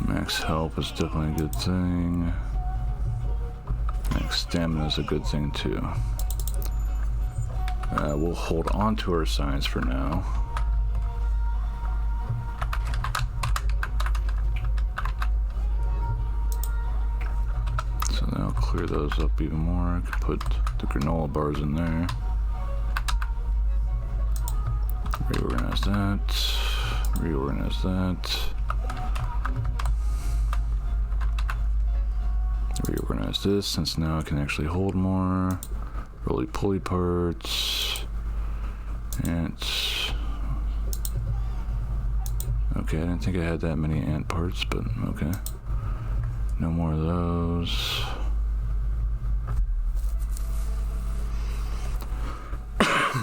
Max health is definitely a good thing. Max stamina is a good thing too. We'll hold on to our signs for now. So then I'll clear those up even more. I can put the granola bars in there. Reorganize that. Reorganize that. Reorganize this, since now I can actually hold more. Roly-poly parts. Ants. Okay, I didn't think I had that many ant parts, but okay. No more of those.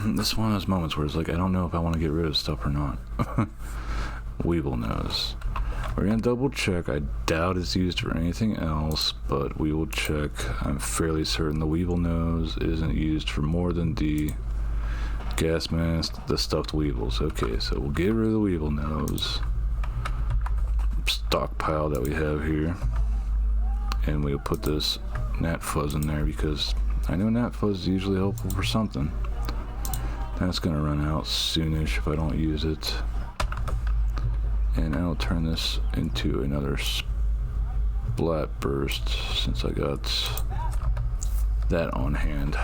This is one of those moments where it's like, I don't know if I want to get rid of stuff or not. Weevil nose. We're gonna double check. I doubt it's used for anything else, but we will check. I'm fairly certain the weevil nose isn't used for more than the gas mask, the stuffed weevils. Okay, so we'll get rid of the weevil nose stockpile that we have here, and we'll put this gnat fuzz in there because I know gnat fuzz is usually helpful for something. That's gonna run out soonish if I don't use it. And I'll turn this into another splat burst since I got that on hand.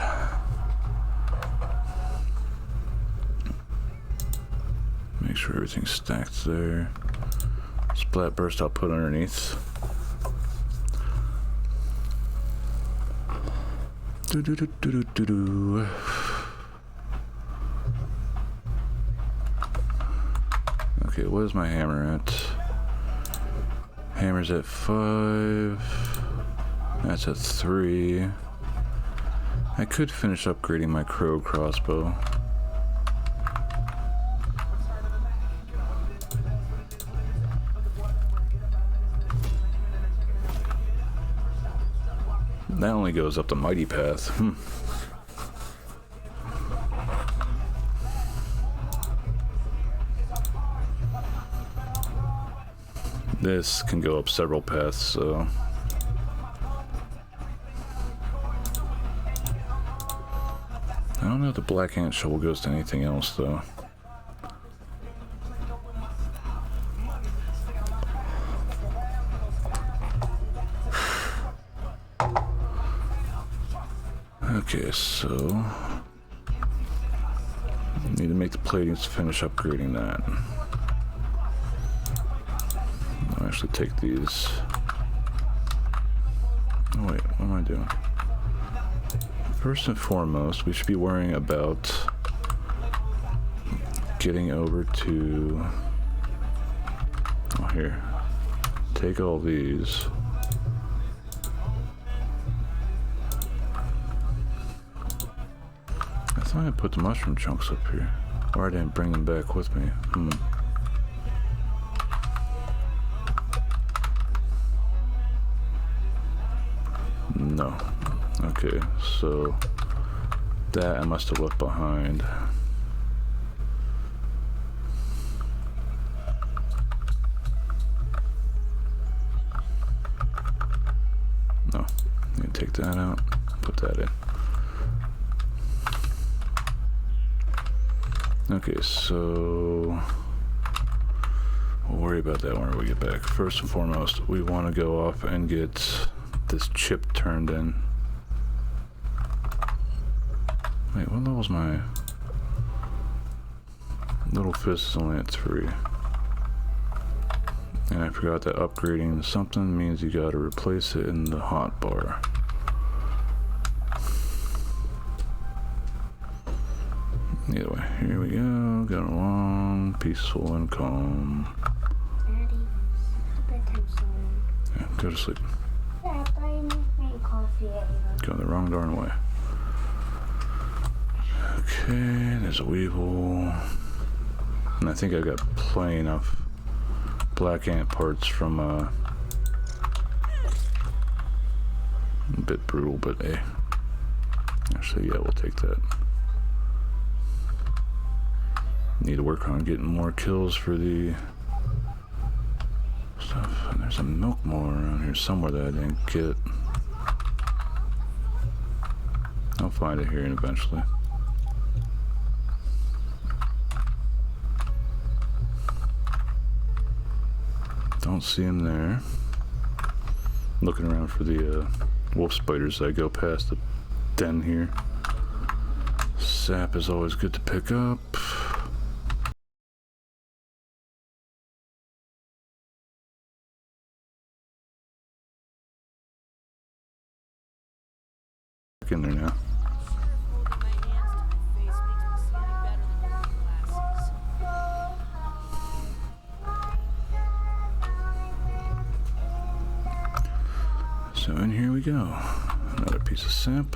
Make sure everything's stacked there. Splat burst I'll put underneath. Do-do-do-do-do-do-do. Okay, what is my hammer at? Hammer's at 5. That's at 3. I could finish upgrading my crow crossbow. That only goes up the mighty path. This can go up several paths, so I don't know if the black ant shovel goes to anything else though. Okay, so need to make the platings to finish upgrading that. I'll actually take these. Oh wait, what am I doing? First and foremost, we should be worrying about getting over to, oh here, take all these. I thought I put the mushroom chunks up here. Or I didn't bring them back with me. No. Okay, so that I must have left behind. No. I'm gonna take that out, put that in. Okay, so we'll worry about that when we get back. First and foremost, we want to go off and get this chip turned in. Wait, what level's my little fist? Is only at 3. And I forgot that upgrading something means you gotta replace it in the hot bar. Either way, here we go, going along, peaceful and calm. Daddy, bedtime song. Yeah, go to sleep. Yeah, but I need coffee. Going the wrong darn way. Okay, there's a Weevil. And I think I got plenty enough black ant parts from a bit brutal, but hey. Actually, yeah, we'll take that. Need to work on getting more kills for the stuff. And there's a milk molar around here somewhere that I didn't get. I'll find it here eventually. Don't see him there. Looking around for the wolf spiders as I go past the den here. Sap is always good to pick up. In there now. So in here we go. Another piece of sap.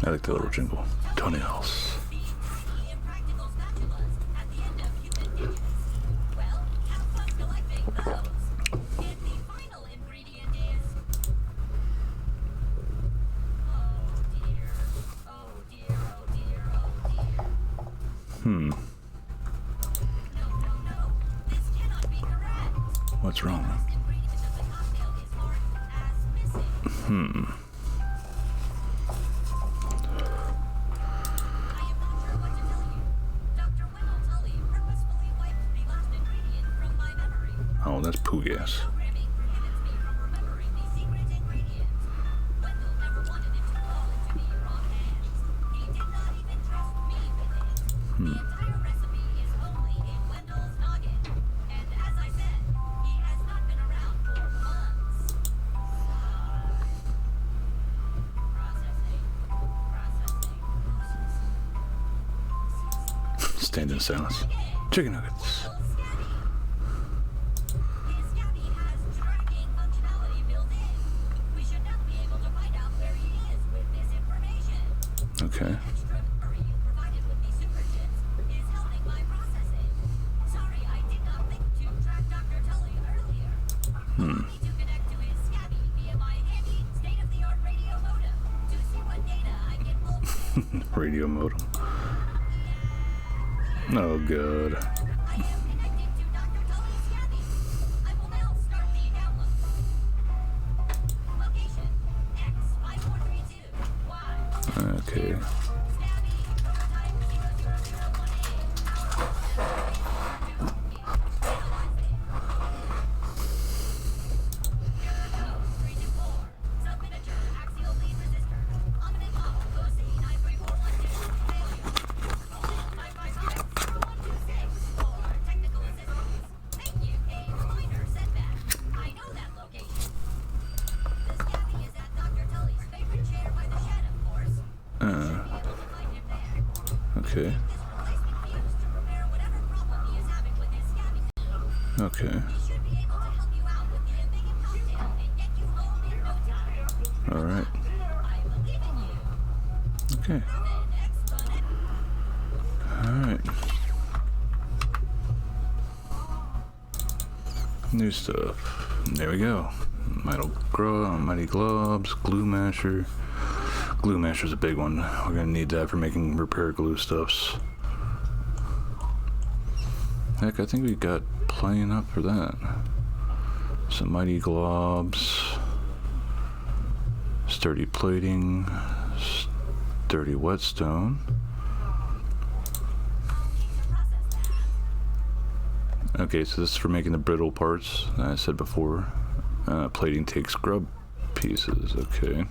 I like the little jingle. Toenails. What's wrong? Oh, that's poo gas. Stand in silence. Chicken nuggets. Okay. Radio modem. Oh, good. Okay. Okay. Okay. Alright. Okay. Alright. New stuff. There we go. Mighty gloves, glue masher. Glue masher's a big one. We're gonna need that for making repair glue stuffs. Heck, I think we got plenty enough for that. Some mighty globs, sturdy plating, sturdy whetstone. Okay, so this is for making the brittle parts that I said before. Plating takes grub pieces. Okay.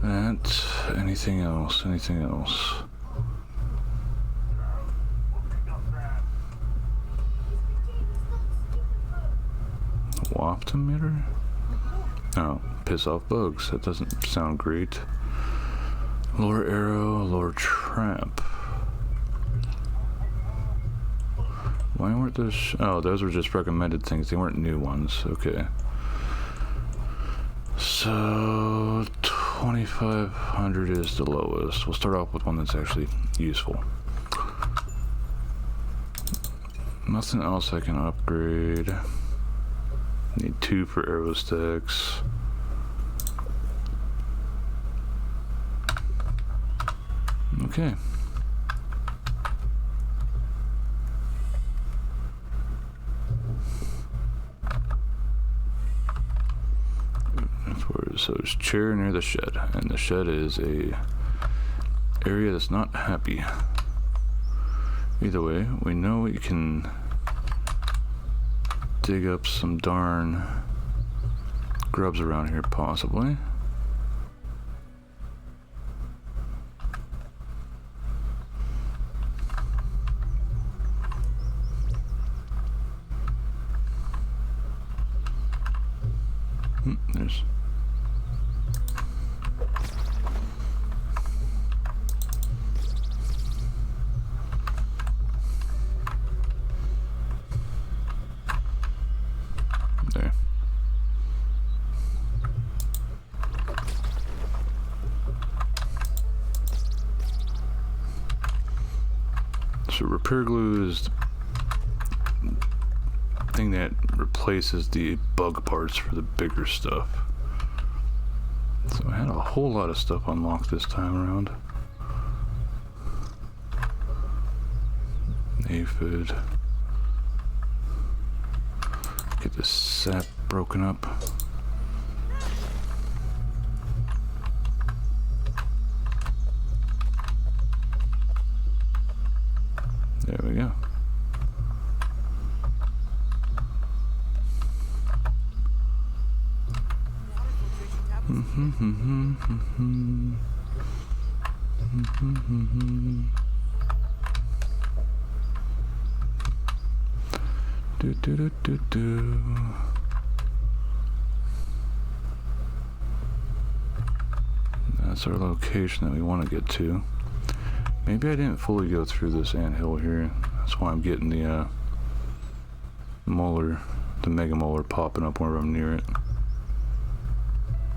That. Anything else? Anything else? Waftometer? Oh, piss off bugs. That doesn't sound great. Lure arrow, lure trap. Why weren't those? Oh, those were just recommended things. They weren't new ones. Okay. So 2,500 is the lowest. We'll start off with one that's actually useful. Nothing else I can upgrade. Need 2 for arrow sticks. Okay. So there's a chair near the shed, and the shed is a area that's not happy. Either way, we know we can dig up some darn grubs around here, possibly. There's there. So repair glue is the thing that replaces the bug parts for the bigger stuff. So I had a whole lot of stuff unlocked this time around. Aphid. Get this sap broken up. There we go. Do. That's our location that we want to get to. Maybe I didn't fully go through this anthill here. That's why I'm getting the molar, the mega molar popping up whenever I'm near it.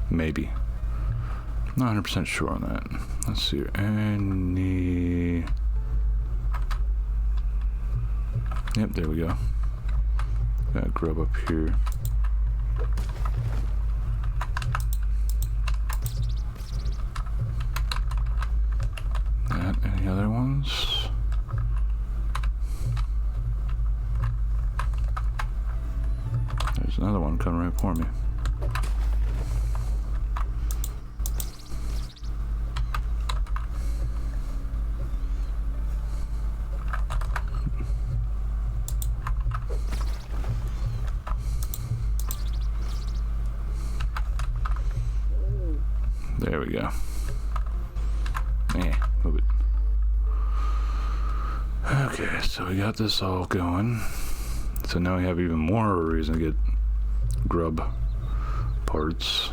Maybe. Not 100% sure on that. Let's see here. Any... Yep, there we go. Got a grub up here. Any other ones? There's another one coming right for me. There we go. Move it. Okay, so we got this all going. So now we have even more of a reason to get grub parts.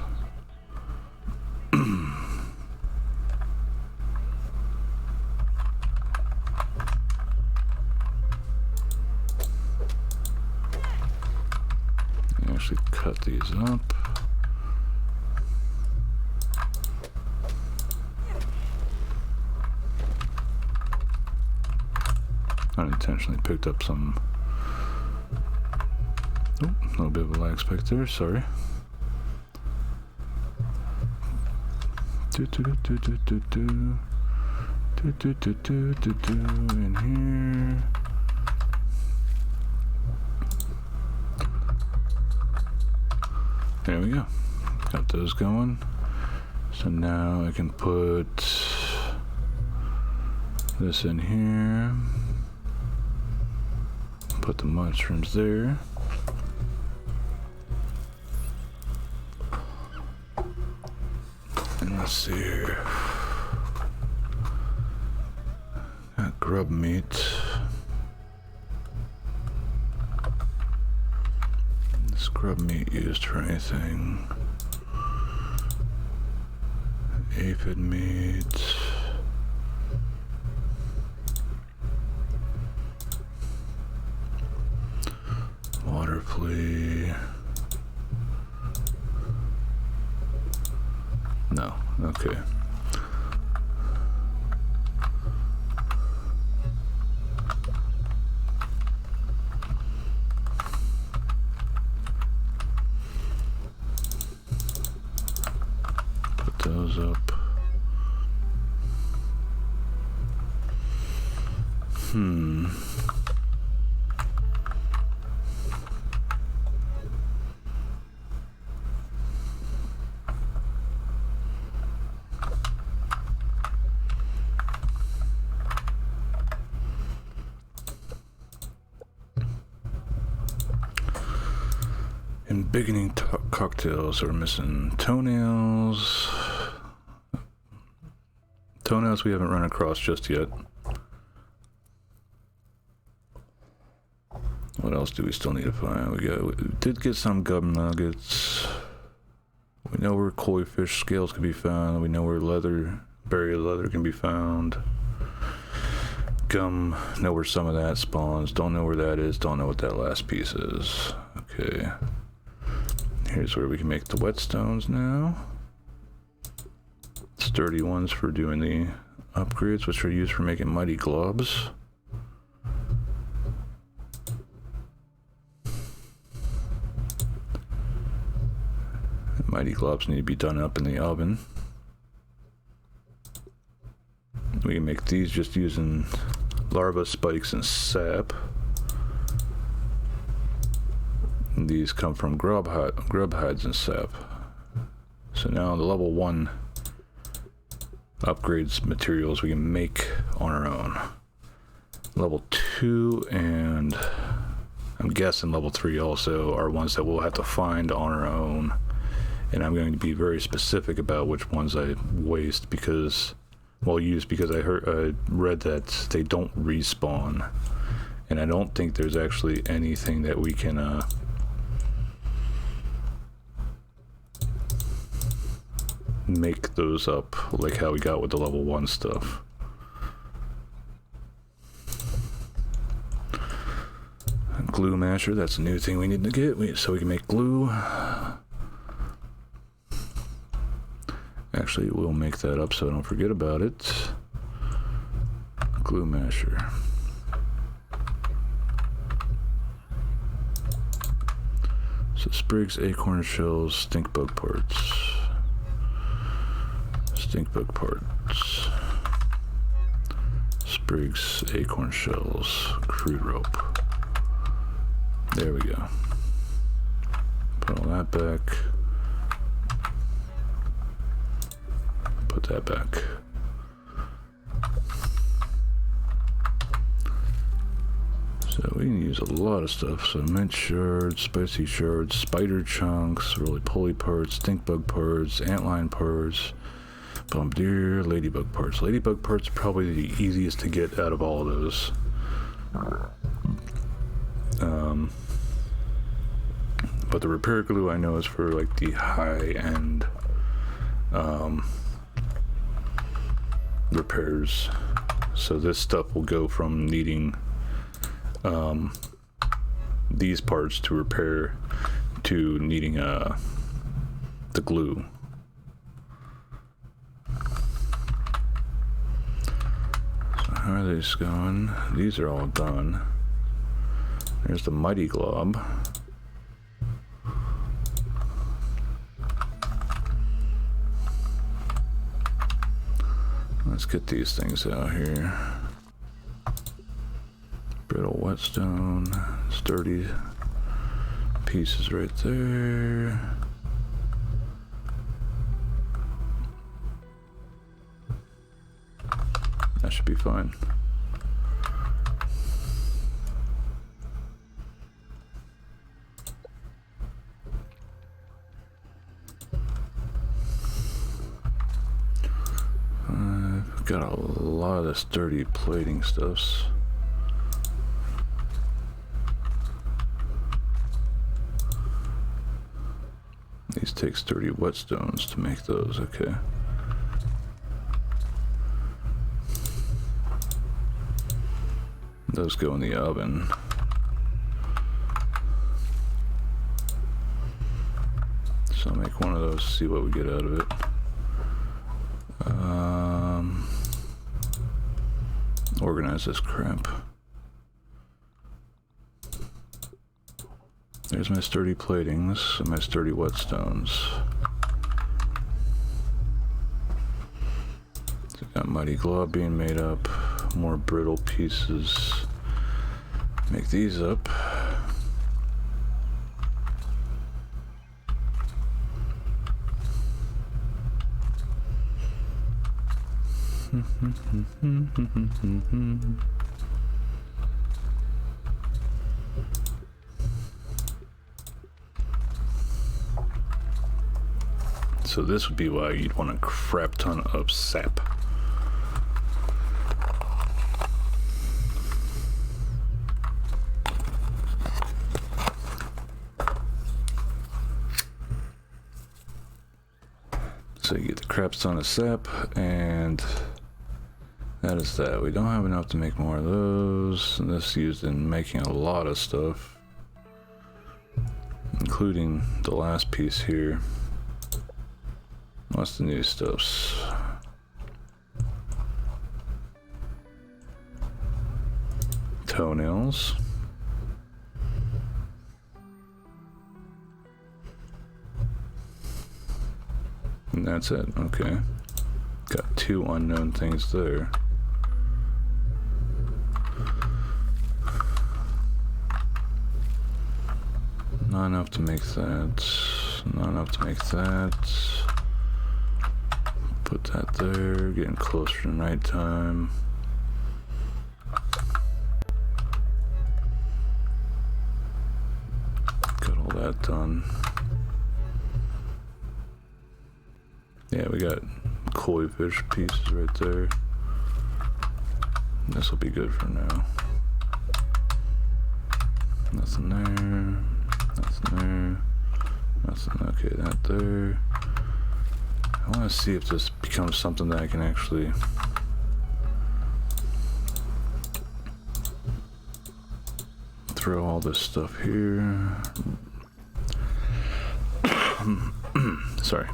unintentionally picked up some. Oh, a little bit of a lag spike there, sorry. In here. There we go. Got those going. So now I can put this in here. Put the mushrooms there. And let's see here. Got grub meat. Is grub meat used for anything? Aphid meat. Water flea. No, okay. Put those up. In beginning cocktails, we're missing toenails. Toenails we haven't run across just yet. What else do we still need to find? We did get some gum nuggets. We know where koi fish scales can be found. We know where berry leather can be found. Gum, know where some of that spawns. Don't know where that is. Don't know what that last piece is. Okay. Here's where we can make the whetstones now. Sturdy ones for doing the upgrades, which are used for making mighty globs. Mighty globs need to be done up in the oven. We can make these just using larva spikes and sap. And these come from grub hides and sap. So now the level 1 upgrades materials we can make on our own. Level 2 and I'm guessing level 3 also are ones that we'll have to find on our own. And I'm going to be very specific about which ones I waste because, well, use because I read that they don't respawn. And I don't think there's actually anything that we can make those up like how we got with the level 1 stuff. Glue masher, that's a new thing we need to get so we can make glue. Actually, we'll make that up so I don't forget about it. Glue masher. So sprigs, acorn shells, stink bug parts. Stink bug parts. Sprigs, acorn shells, crude rope. There we go. Put all that back. Put that back. So we can use a lot of stuff. So mint shards, spicy shards, spider chunks, roly poly parts, stink bug parts, antlion parts, bombardier, ladybug parts. Ladybug parts are probably the easiest to get out of all of those. But the repair glue I know is for like the high end repairs. So this stuff will go from needing these parts to repair to needing the glue. So How are these going? These are all done. There's the Mighty Glob. Let's get these things out here. Brittle whetstone, sturdy pieces right there. That should be fine. I've got a lot of the sturdy plating stuffs. These take sturdy whetstones to make those, okay. Those go in the oven. So I'll make one of those, see what we get out of it. Organize this crap. There's my sturdy platings and my sturdy whetstones. So got Mighty Glob being made up, more brittle pieces. Make these up. So this would be why you'd want a crap ton of sap. So you get the crap ton of sap, and that is that. We don't have enough to make more of those, and this is used in making a lot of stuff, including the last piece here. What's the new stuffs? Toenails. And that's it, okay. Got two unknown things there. Not enough to make that. Not enough to make that. Put that there, getting closer to nighttime. Got all that done. Yeah, we got koi fish pieces right there. This will be good for now. Nothing there. Nothing there. Nothing. Okay, that there. I want to see if this becomes something that I can actually throw all this stuff here. Sorry.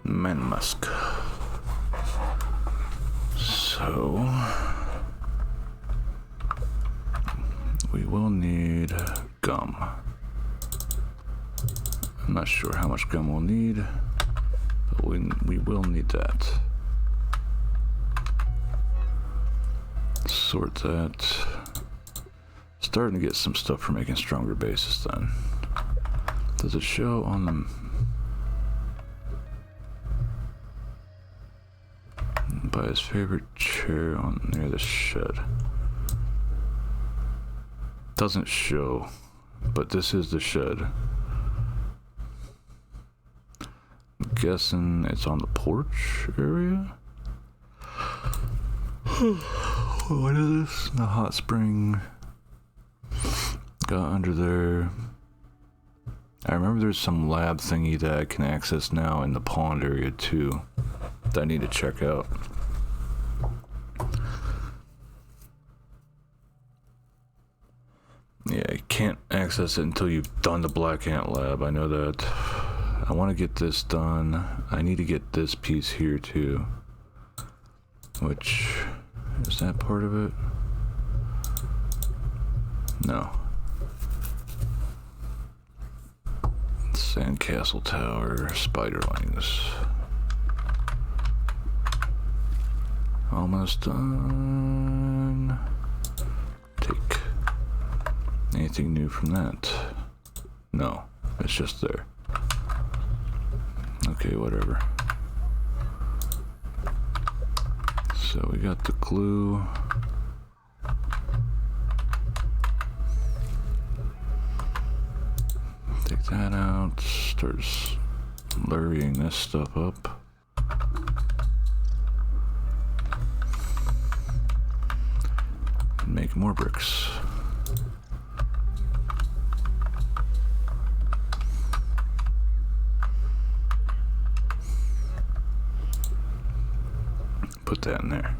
Man musk. So we will need gum. I'm not sure how much gum we'll need, but we will need that. Sort that. Starting to get some stuff for making stronger bases done. Does it show on the... by his favorite chair on near the shed? Doesn't show, but this is the shed. I'm guessing it's on the porch area. What is this? The hot spring got under there. I remember there's some lab thingy that I can access now in the pond area too that I need to check out. Yeah, you can't access it until you've done the Black Ant lab, I know that. I want to get this done. I need to get this piece here too. Which, is that part of it? No. Sandcastle Tower, spiderlings. Almost done. Take. Anything new from that? No, it's just there. Okay, whatever. So we got the glue. Take that out. Start slurrying this stuff up. And make more bricks. Put that in there.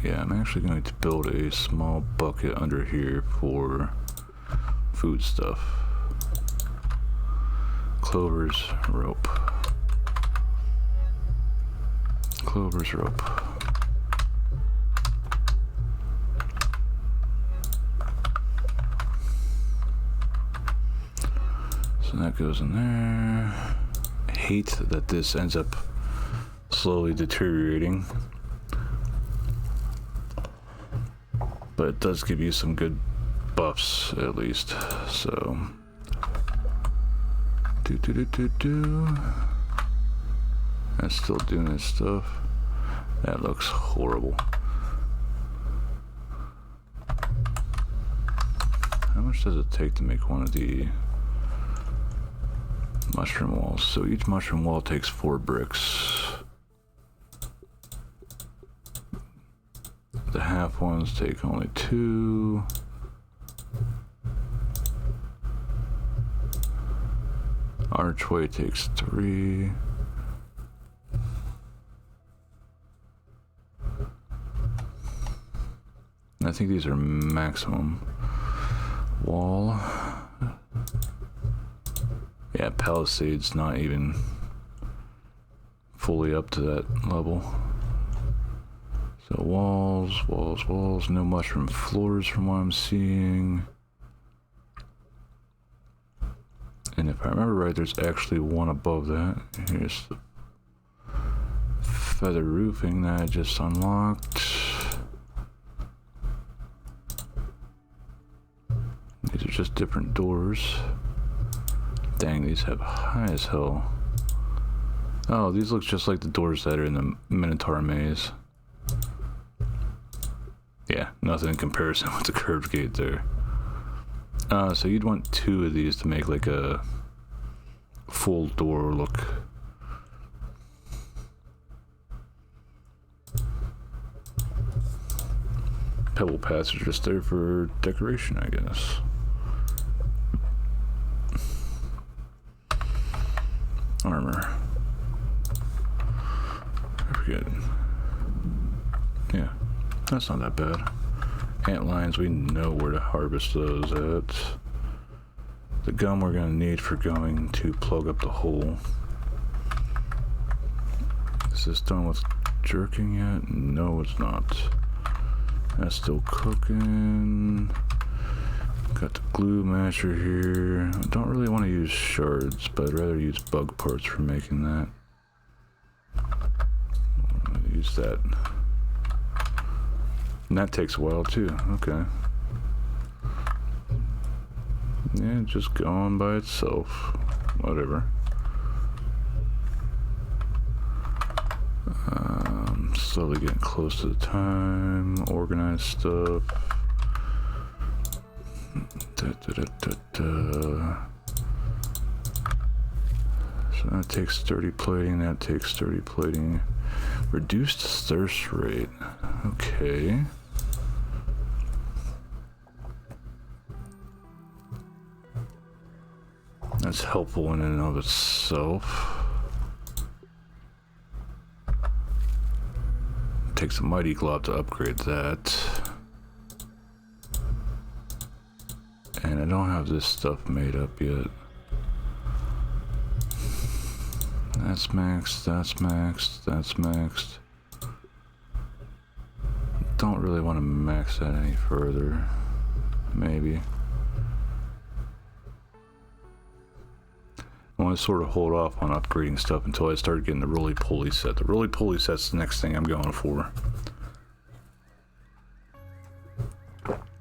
Yeah, I'm actually going to build a small bucket under here for food stuff. Clover's rope. Clover's rope. So that goes in there. I hate that this ends up slowly deteriorating. But it does give you some good buffs, at least. So, that's still doing its stuff. That looks horrible. How much does it take to make one of the mushroom walls? So each mushroom wall takes 4 bricks. The half ones take only 2. Archway takes 3. And I think these are maximum. Wall. Yeah, Palisade's not even fully up to that level. So walls, no mushroom floors from what I'm seeing. And if I remember right, there's actually one above that. Here's the feather roofing that I just unlocked. These are just different doors. Dang, these have high as hell. Oh, these look just like the doors that are in the Minotaur maze. Yeah, nothing in comparison with the curved gate there. So you'd want 2 of these to make like a full door look. Pebble paths are just there for decoration, I guess. Armor. I forget. Yeah. That's not that bad. Ant lions, we know where to harvest those at. The gum we're going to need for going to plug up the hole. Is this done with jerking yet? No, it's not. That's still cooking. Got the glue masher here. I don't really want to use shards, but I'd rather use bug parts for making that. I'll use that. And that takes a while too. Okay. Yeah, just going by itself. Whatever. Slowly getting close to the time. Organize stuff. So that takes 30 plating. That takes 30 plating. Reduced thirst rate. Okay. That's helpful in and of itself. Takes a mighty glob to upgrade that. And I don't have this stuff made up yet. That's maxed, that's maxed, that's maxed. Don't really want to max that any further. Maybe. I want to sort of hold off on upgrading stuff until I start getting the roly-poly set. The roly-poly set's the next thing I'm going for.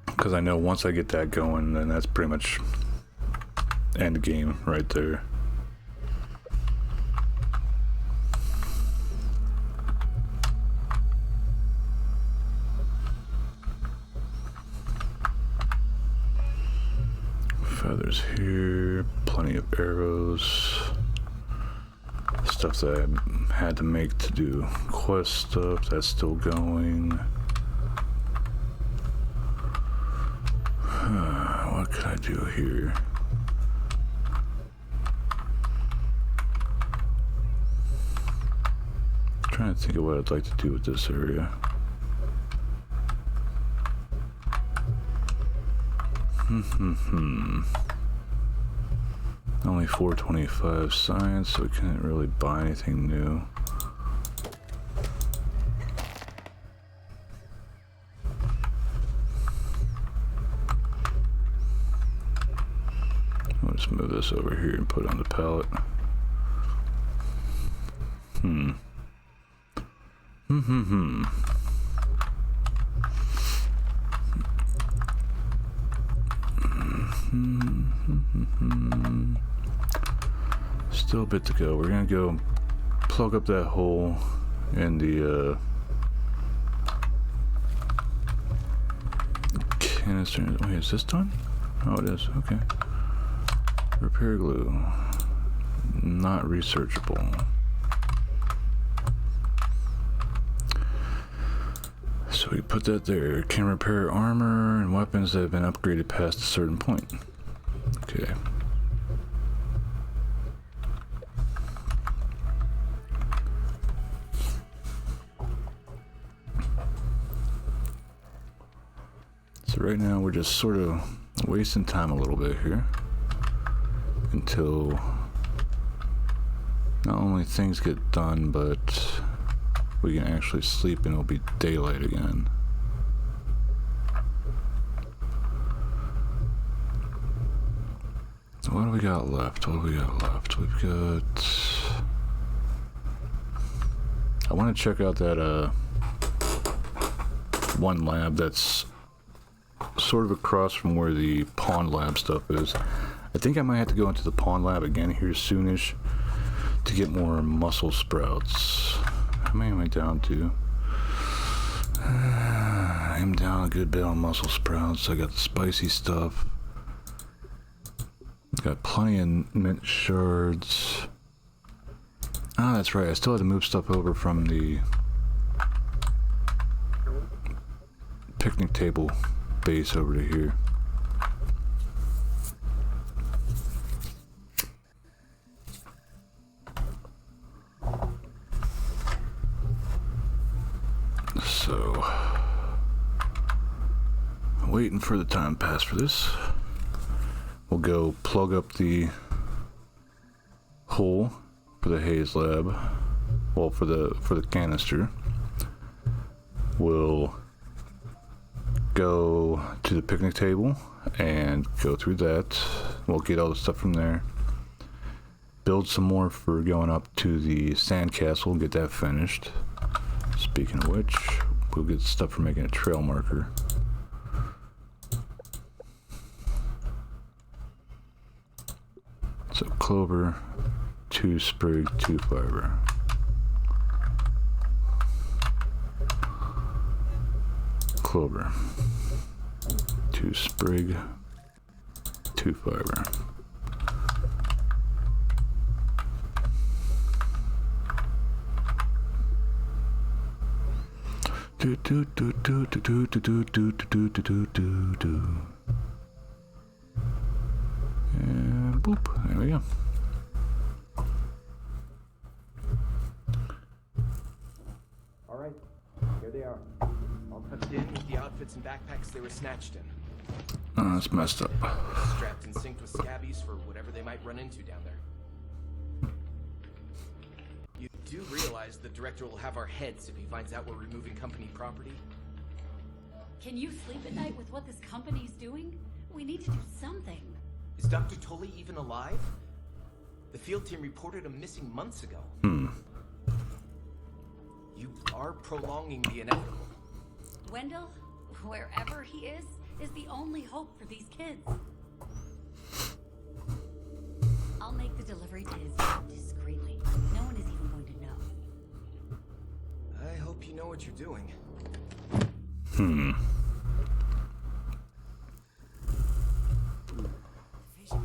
Because I know once I get that going, then that's pretty much end game right there. Feathers here, plenty of arrows. Stuff that I had to make to do quest stuff, that's still going. What could I do here? Trying to think of what I'd like to do with this area. Only 425 science, so we can't really buy anything new. I'll just move this over here and put it on the pallet. Still a bit to go. We're gonna go plug up that hole in the canister. Wait, is this done? Oh, it is. Okay. Repair glue. Not researchable. So we put that there. Can repair armor and weapons that have been upgraded past a certain point. Okay. So right now we're just sort of wasting time a little bit here until not only things get done, but we can actually sleep and it'll be daylight again. So what do we got left? What do we got left? We've got... I want to check out that one lab that's sort of across from where the pawn lab stuff is. I think I might have to go into the pawn lab again here soonish to get more muscle sprouts. How many am I down to? I'm down a good bit on muscle sprouts. I got the spicy stuff. Got plenty of mint shards. Ah, that's right. I still had to move stuff over from the picnic table base over to here. So, waiting for the time pass for this. We'll go plug up the hole for the Haze lab. Well, for the canister. We'll go to the picnic table and go through that. We'll get all the stuff from there. Build some more for going up to the sandcastle and get that finished. Speaking of which, we'll get stuff for making a trail marker. So clover, 2 sprig, 2 fiber. Clover, 2 sprig, 2 fiber. Do do do do do do do do do do do do do. And boop, there we go. All right, here they are. All tucked in with the outfits and backpacks they were snatched in. Oh, that's messed up. Strapped and synced with scabbies for whatever they might run into down there. You do realize the director will have our heads if he finds out we're removing company property? Can you sleep at night with what this company's doing? We need to do something. Is Dr. Tully even alive? The field team reported him missing months ago. You are prolonging the inevitable. Wendell, wherever he is the only hope for these kids. I'll make the delivery to his home discreetly. No one is even going to know. I hope you know what you're doing. Vision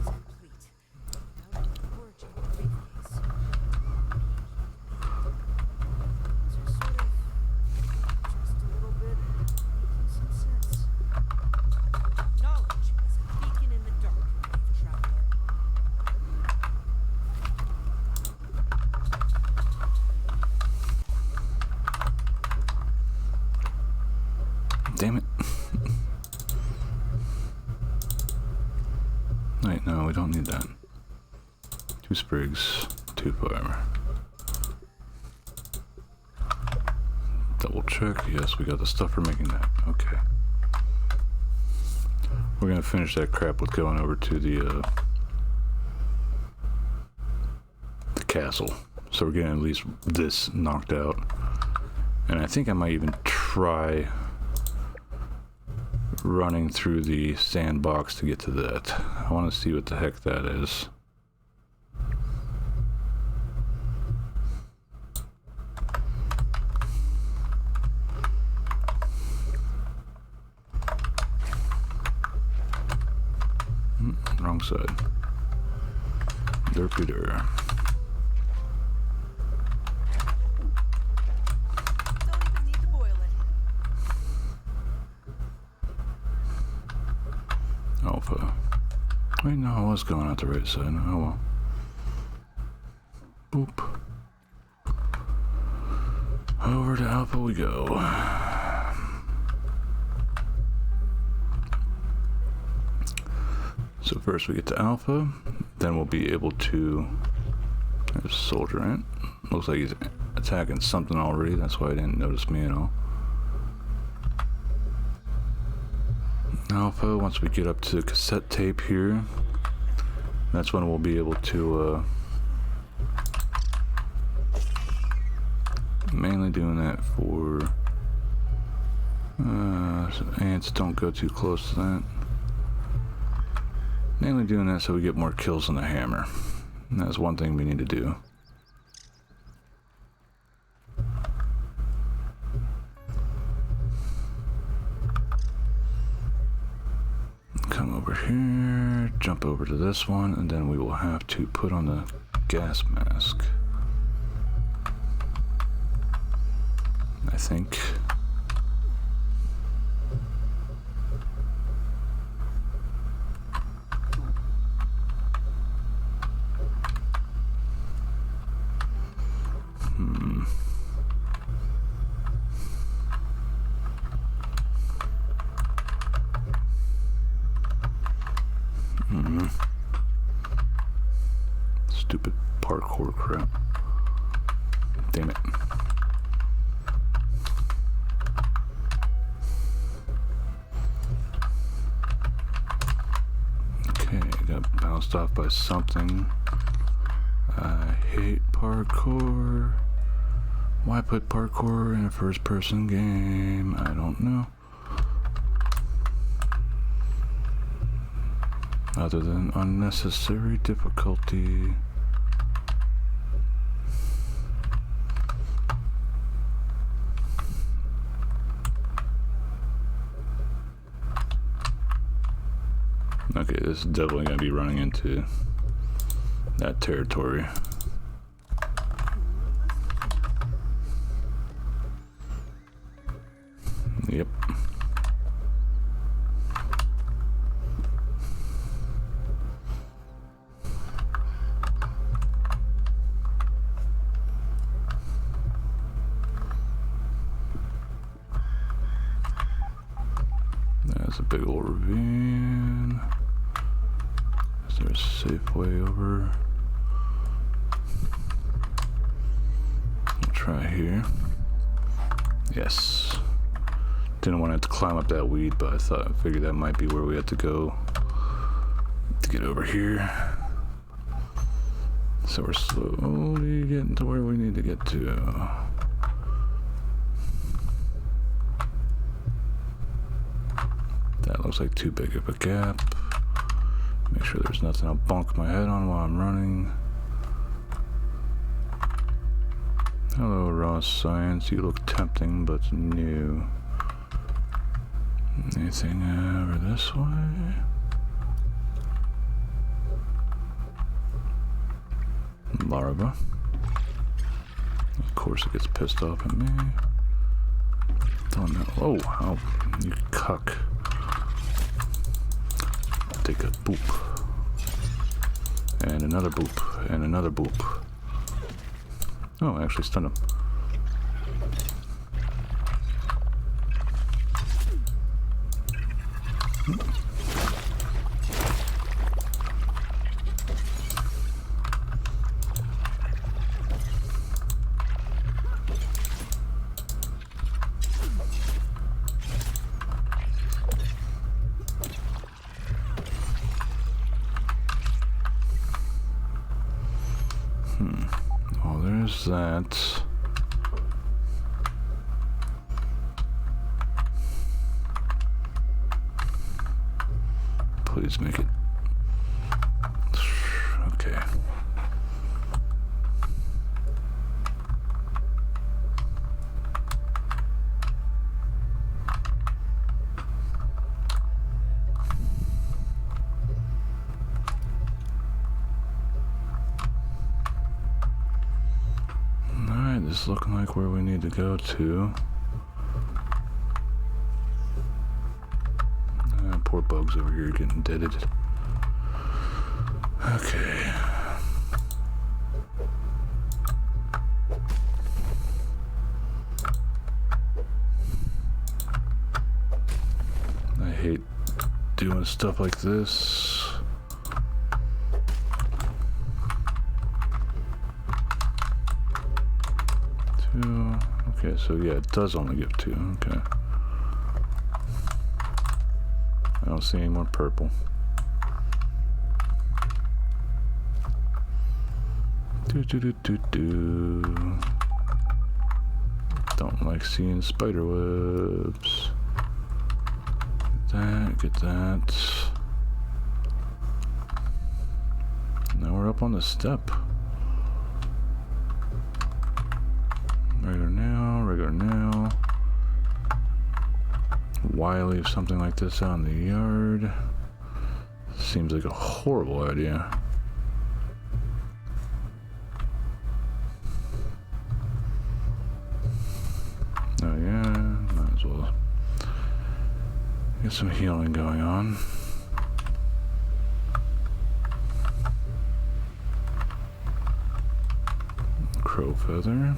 is complete. Now to forge in the briefcase. These are sort of just a little bit making some sense. Knowledge is a beacon in the dark, brave traveler. Damn it. Wait, no, we don't need that. 2 sprigs, 2 fiber. Double check. Yes, we got the stuff for making that. Okay. We're gonna finish that crap with going over to the castle. So we're getting at least this knocked out. And I think I might even try running through the sandbox to get to that. I want to see what the heck that is. Wrong side. Derpy der. Alpha. Wait, no, I was going out the right side. Oh well. Boop. Over to Alpha we go. So first we get to Alpha, then we'll be able to... There's a soldier ant. Looks like he's attacking something already, that's why he didn't notice me at all. Alpha, once we get up to the cassette tape here, that's when we'll be able to mainly doing that for so ants don't go too close to that. Mainly doing that so we get more kills on the hammer. And that's one thing we need to do. Come over here, jump over to this one, and then we will have to put on the gas mask. I think. Stupid parkour crap. Damn it. Okay, got bounced off by something. I hate parkour. Why put parkour in a first-person game? I don't know. Other than unnecessary difficulty. Okay, this is definitely going to be running into that territory. Yep. It's a big old ravine. Is there a safe way over? We'll try here. Yes. Didn't want to have to climb up that weed, but I figured that might be where we had to go to get over here. So we're slowly getting to where we need to get to. That looks like too big of a gap. Make sure there's nothing I'll bonk my head on while I'm running. Hello, raw science. You look tempting, but new. Anything over this way? Larva. Of course it gets pissed off at me. Don't know. Oh, you cuck. Take a boop. And another boop. And another boop. Oh, I actually stunned him. Well, there's that. Please make it. Okay. Alright, this is looking like where we need to go to. Poor bugs over here getting deaded. Okay. I hate doing stuff like this. Two. Okay, so yeah, it does only give two. Okay. I don't see any more purple. Don't like seeing spider webs. Get that. Now we're up on the step. Regular now. Why leave something like this out in the yard? Seems like a horrible idea. Oh yeah, might as well get some healing going on. Crow feather.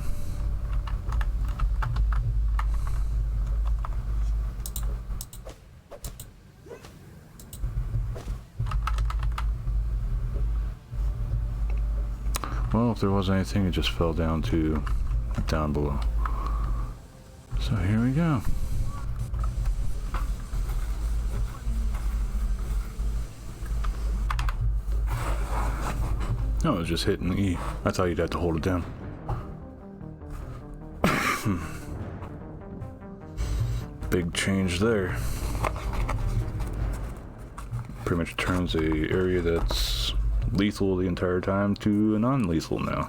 Well, if there was anything, it just fell down below. So here we go. Oh, it was just hitting E. I thought you'd have to hold it down. Big change there. Pretty much turns a area that's lethal the entire time to a non-lethal now.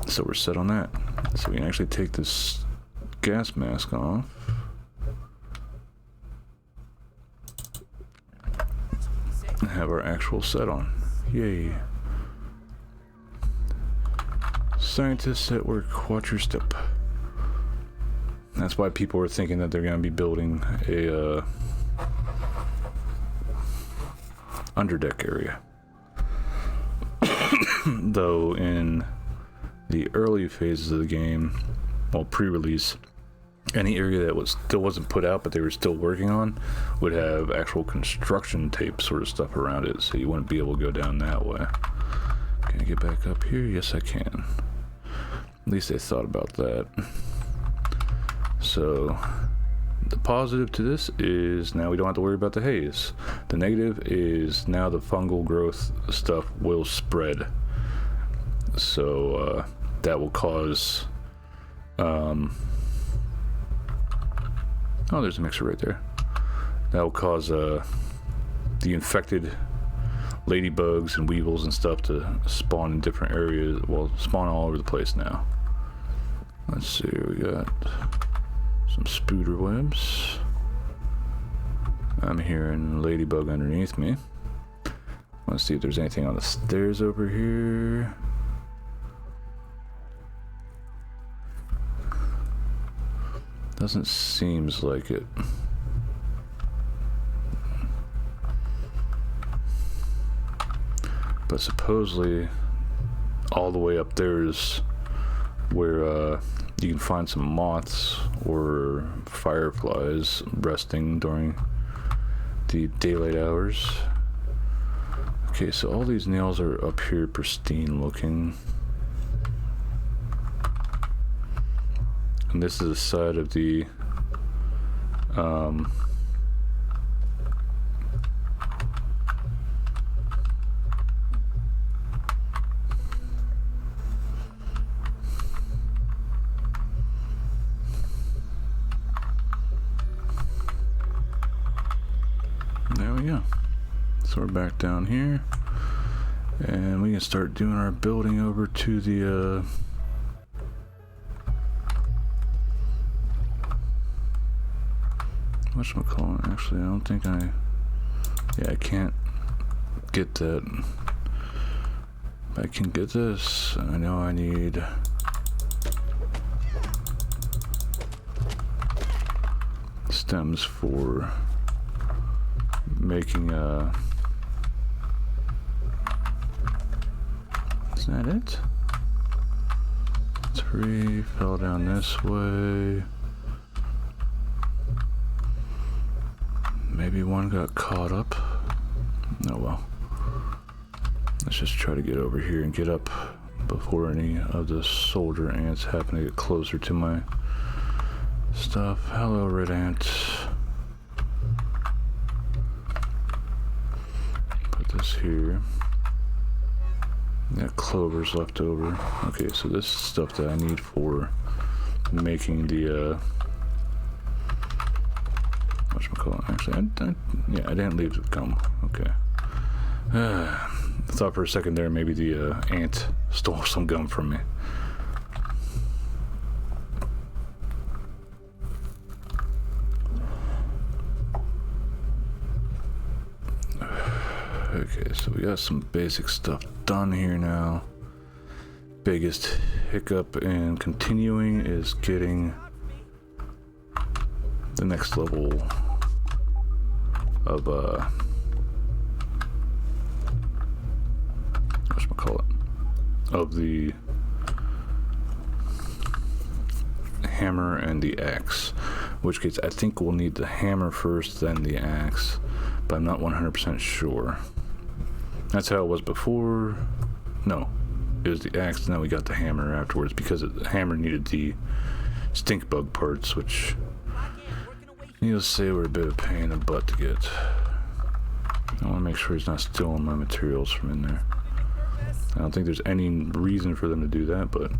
So we're set on that. So we can actually take this gas mask off. And have our actual set on. Yay. Scientists at work, watch your step. That's why people are thinking that they're going to be building a underdeck area. Though in the early phases of the game, well, pre-release, any area that still wasn't put out but they were still working on would have actual construction tape sort of stuff around it, so you wouldn't be able to go down that way. Can I get back up here? Yes, I can. At least they thought about that. So the positive to this is now we don't have to worry about the haze. The negative is now the fungal growth stuff will spread. So that will cause oh, there's a mixer right there. That will cause the infected ladybugs and weevils and stuff to spawn in different areas. Well, spawn all over the place now. Let's see, we got some spooder webs. I'm hearing ladybug underneath me. Let's see if there's anything on the stairs over here. Doesn't seems like it. But supposedly all the way up there is where you can find some moths or fireflies resting during the daylight hours. Okay, so all these nails are up here pristine looking. And this is the side of the there we go. So we're back down here and we can start doing our building over to the whatchamacallit, actually I don't think I can't get that. I can get this. I know I need stems for making is that it? 3 fell down this way. Maybe one got caught up. Oh well. Let's just try to get over here and get up before any of the soldier ants happen to get closer to my stuff. Hello, red ant. Put this here. Got clovers left over. Okay, so this is stuff that I need for making the whatchamacallit. Actually, yeah, I didn't leave the gum. Okay. I thought for a second there maybe the ant stole some gum from me. Okay, so we got some basic stuff done here now. Biggest hiccup in continuing is getting the next level of whatchamacallit, of the hammer and the axe, which case I think we'll need the hammer first, then the axe, but I'm not 100% sure. That's how it was before. No, it was the axe, and then we got the hammer afterwards because the hammer needed the stink bug parts, which needless to say were a bit of pain in the butt to get. I want to make sure he's not stealing my materials from in there. I don't think there's any reason for them to do that, but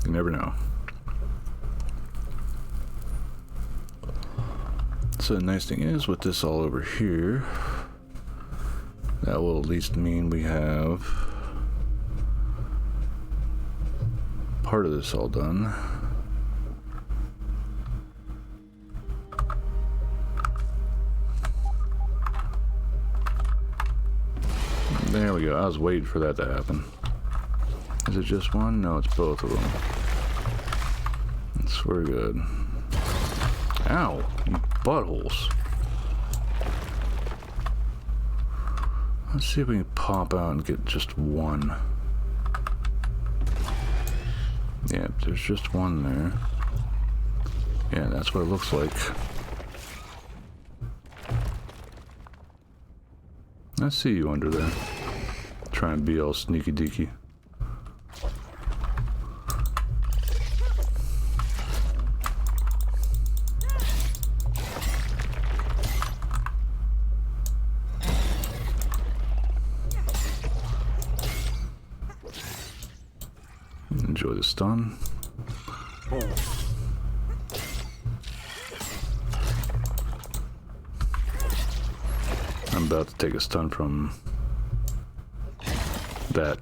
you never know. So the nice thing is with this all over here, that will at least mean we have part of this all done. There we go. I was waiting for that to happen. Is it just one? No, it's both of them. That's very good. Ow! You buttholes. Let's see if we can pop out and get just one. Yeah, there's just one there. Yeah, that's what it looks like. I see you under there. Try and be all sneaky deaky. Enjoy the stun. I'm about to take a stun from that.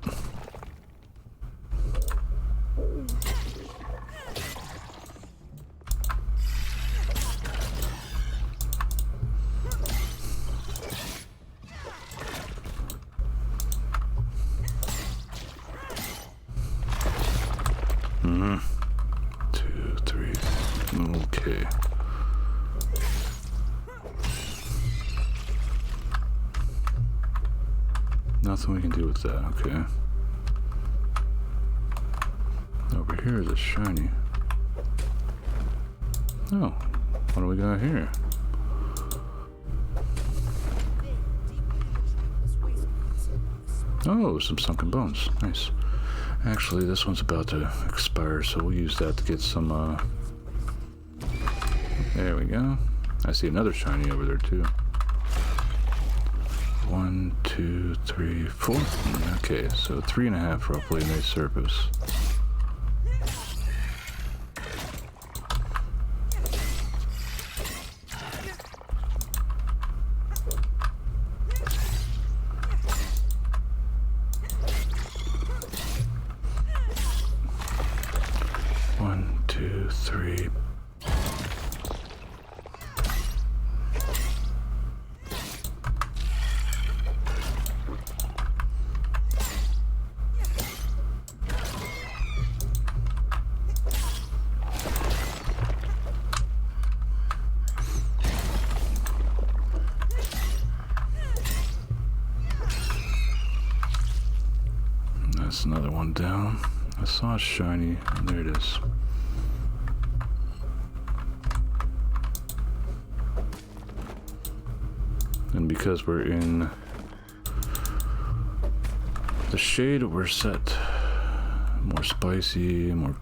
Mm-hmm. 2, 3. Okay. Nothing we can do with that, okay. Over here is a shiny. Oh, what do we got here? Oh, some sunken bones. Nice. Actually, this one's about to expire, so we'll use that to get some, There we go. I see another shiny over there, too. 1, 2, 3, 4. Okay, so 3.5 roughly in a surface. That's another one down. I saw a shiny. There it is. And because we're in the shade, we're set. More spicy, more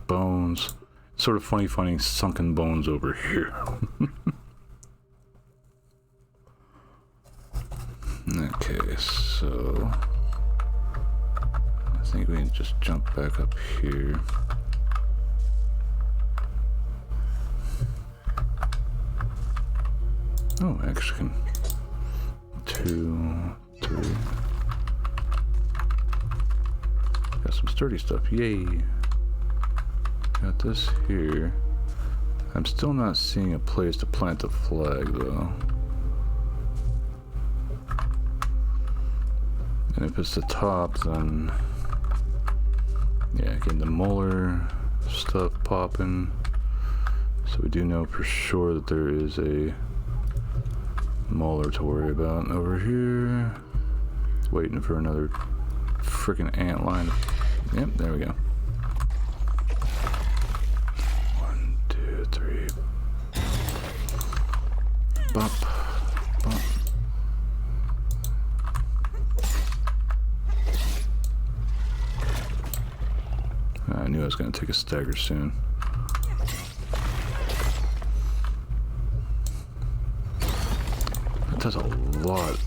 bones. It's sort of funny finding sunken bones over here. Okay, so I think we can just jump back up here. Oh, actually can 2, 3. Got some sturdy stuff, yay. Got this here. I'm still not seeing a place to plant the flag though. And if it's the top, then yeah, getting the molar stuff popping. So we do know for sure that there is a molar to worry about over here. Waiting for another freaking ant line. Yep, there we go. 1, 2, 3. Bop, bop. I knew I was going to take a stagger soon. That does a lot.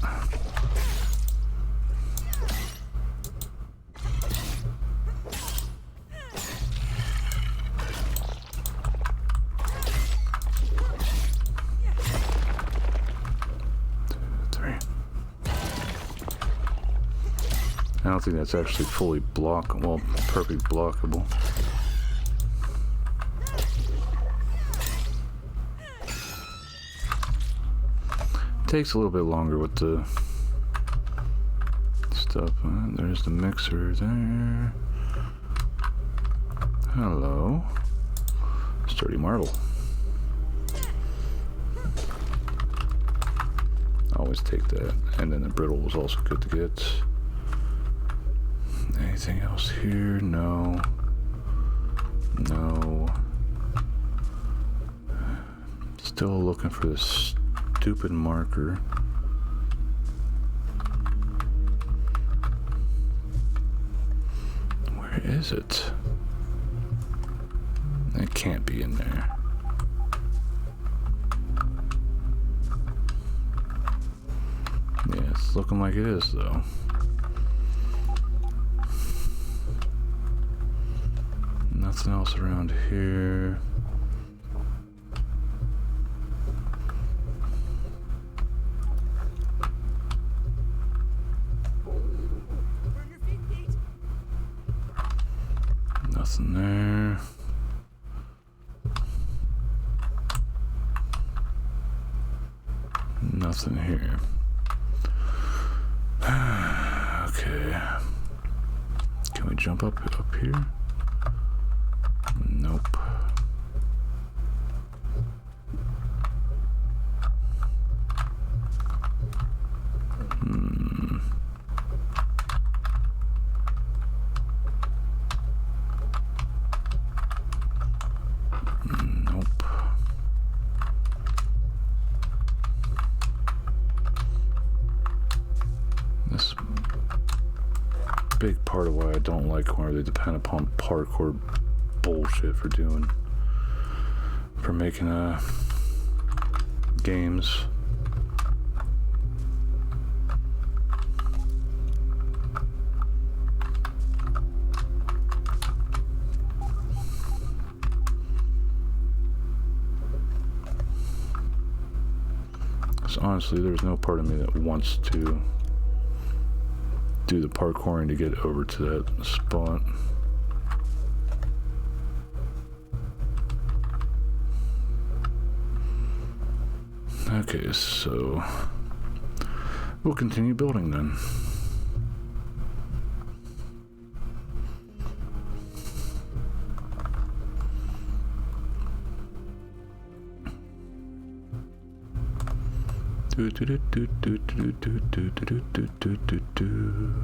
I don't think that's actually fully perfect blockable. Takes a little bit longer with the stuff. There's the mixer there. Hello. Sturdy marble. Always take that. And then the brittle was also good to get. Anything else here? No. No. Still looking for this stupid marker. Where is it? It can't be in there. Yeah, it's looking like it is though. Nothing else around here. Nothing there. Nothing here. Okay. Can we jump up here? Nope. Nope. This big part of why I don't like where they depend upon parkour bullshit for making games. So honestly, there's no part of me that wants to do the parkouring to get over to that spot. Okay, so we'll continue building then. Do do do do do do do do do do do do do.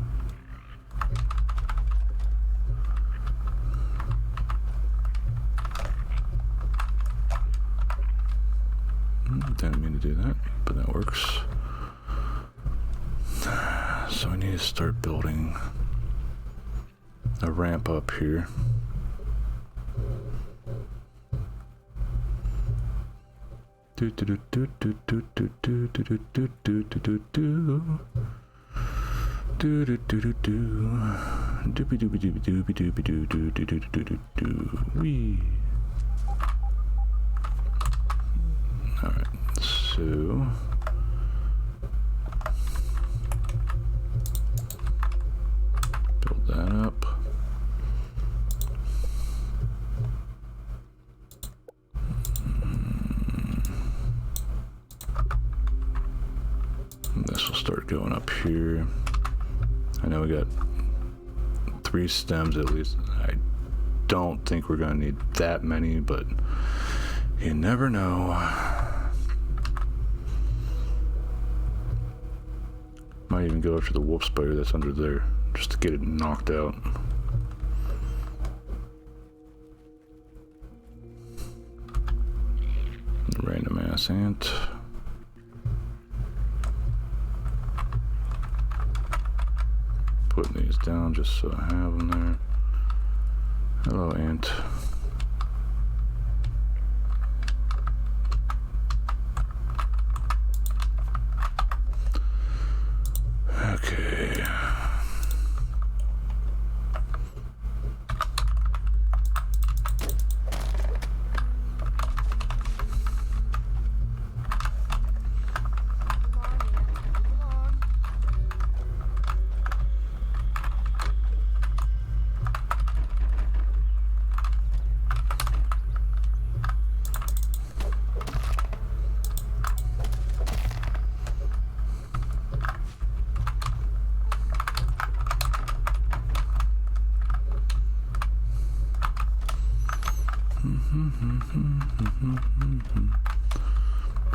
Didn't mean to do that, but that works. So I need to start building a ramp up here. Do do do do do do do do do do do do do do do do do do do doobie doobie doobie doobie doobie doo doo doo doo doo doo doo wee. All right, so build that up. This will start going up here. I know we got 3 stems at least. I don't think we're gonna need that many, but you never know. Might even go after the wolf spider that's under there just to get it knocked out. Random ass ant. Putting these down just so I have them there. Hello, ant. Okay.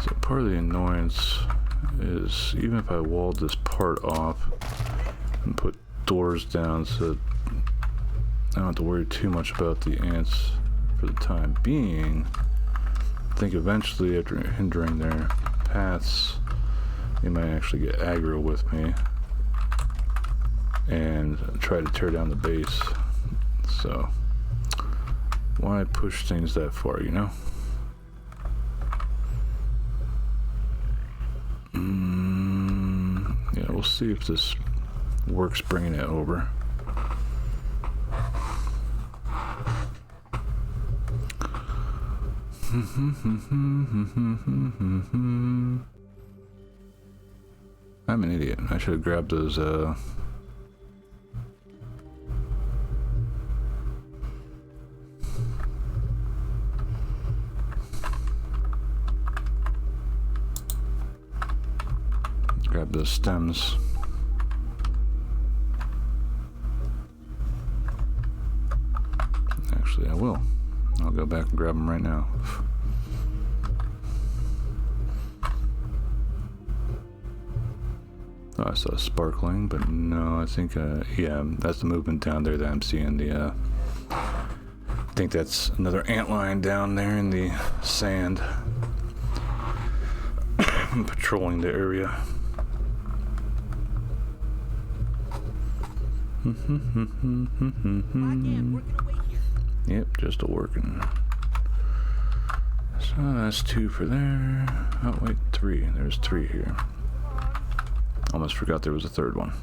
So part of the annoyance is even if I walled this part off and put doors down so I don't have to worry too much about the ants for the time being, I think eventually, after hindering their paths, they might actually get aggro with me and try to tear down the base. So, why push things that far, you know? Yeah, we'll see if this works bringing it over. I'm an idiot. I should have grabbed those, grab those stems. Actually, I will. I'll go back and grab them right now. Oh, I saw sparkling, but no, I think, yeah, that's the movement down there that I'm seeing. I think that's another antlion down there in the sand, patrolling the area. Yep, just a working. So that's 2 for there. Oh wait, 3. There's 3 here. Almost forgot there was a third one.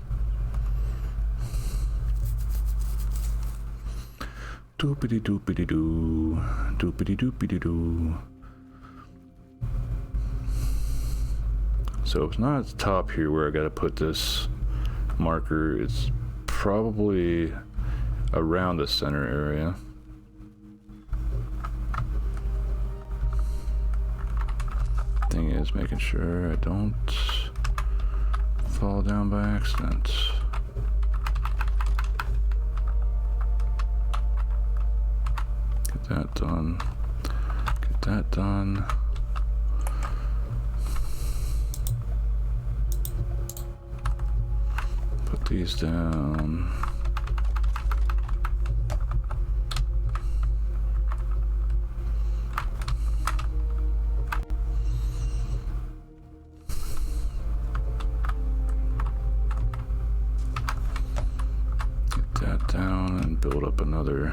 Doopity doopity doo. Doopity doopity doo. So it's not at the top here where I gotta put this marker. It's probably around the center area. Thing is making sure I don't fall down by accident. Get that done. Get that done. Put these down. Down and build up another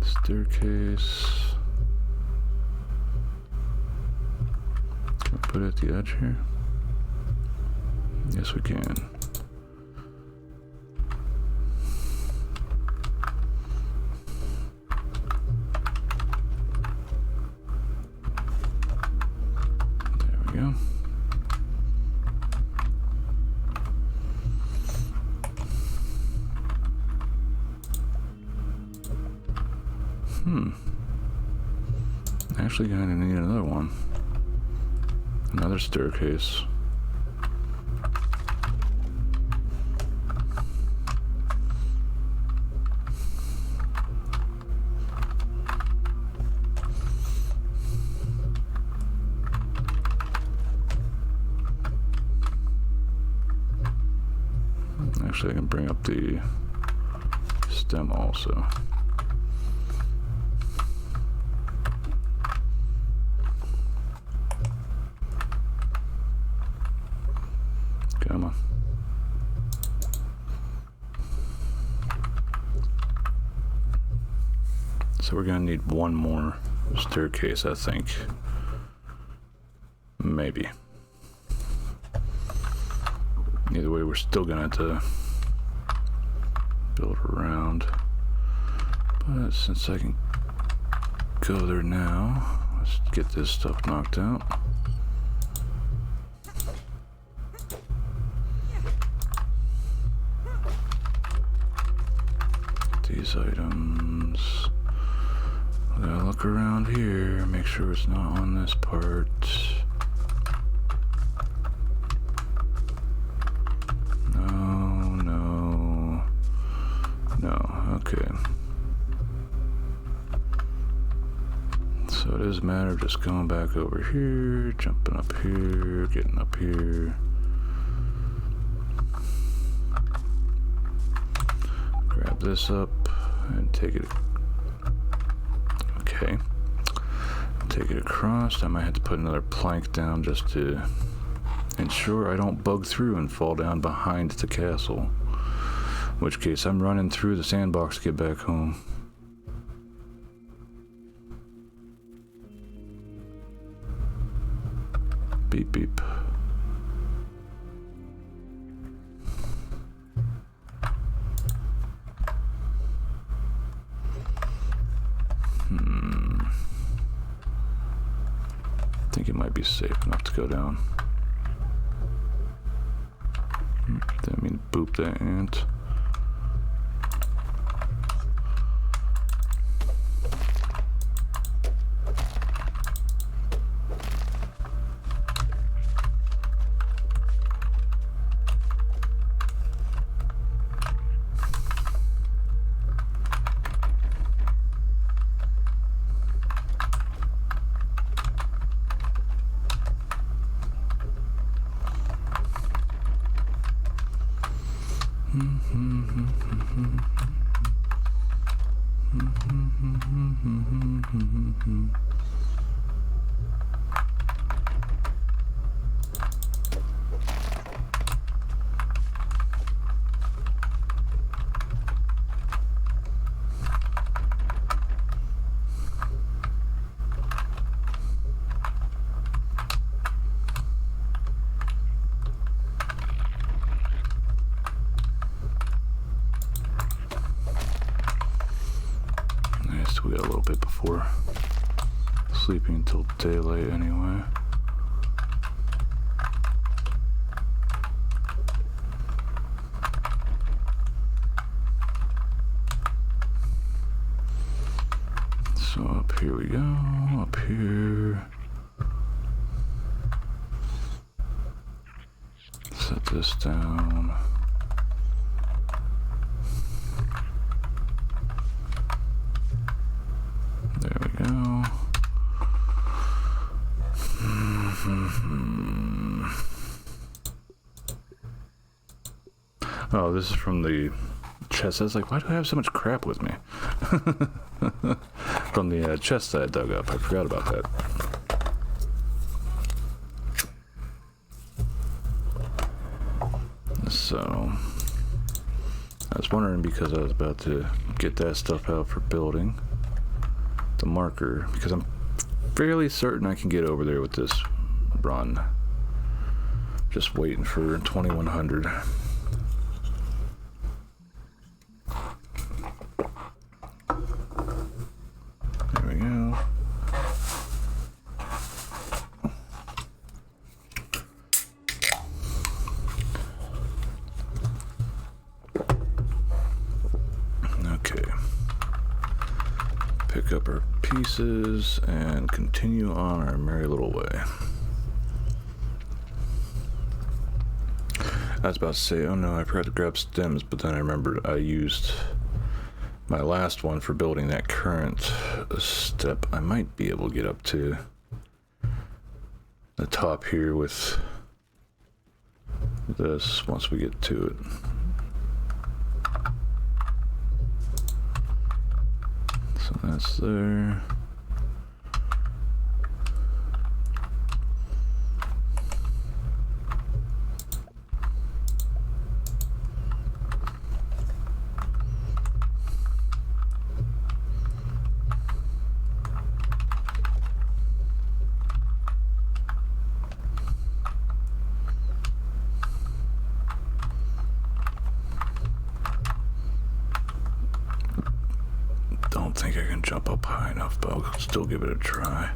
staircase. Can I put it at the edge here? Yes, we can. There we go. Actually gonna need another one. Another staircase. Actually, I can bring up the stem also. Come on. So we're gonna need one more staircase, I think. Maybe. Either way, we're still gonna have to build around. But since I can go there now, let's get this stuff knocked out. These items. I gotta look around here, make sure it's not on this part. No, okay. So it is a matter of just going back over here, jumping up here, getting up here. Grab this up and take it. Okay. Take it across. I might have to put another plank down just to ensure I don't bug through and fall down behind the castle. In which case I'm running through the sandbox to get back home. Beep beep. I think it might be safe enough to go down. Didn't mean to boop that ant. We got a little bit before sleeping until daylight anyway. So up here we go, up here. Set this down. There we go. Oh, this is from the chest. I was like, why do I have so much crap with me? From the chest that I dug up. I forgot about that. So, I was wondering, because I was about to get that stuff out for building the marker, because I'm fairly certain I can get over there with this run. Just waiting for 2100. There we go. Okay. Pick up our pieces and continue on our merry little way. I was about to say, oh no, I forgot to grab stems, but then I remembered I used my last one for building that current step. I might be able to get up to the top here with this once we get to it. So that's there. Don't think I can jump up high enough, but I'll still give it a try.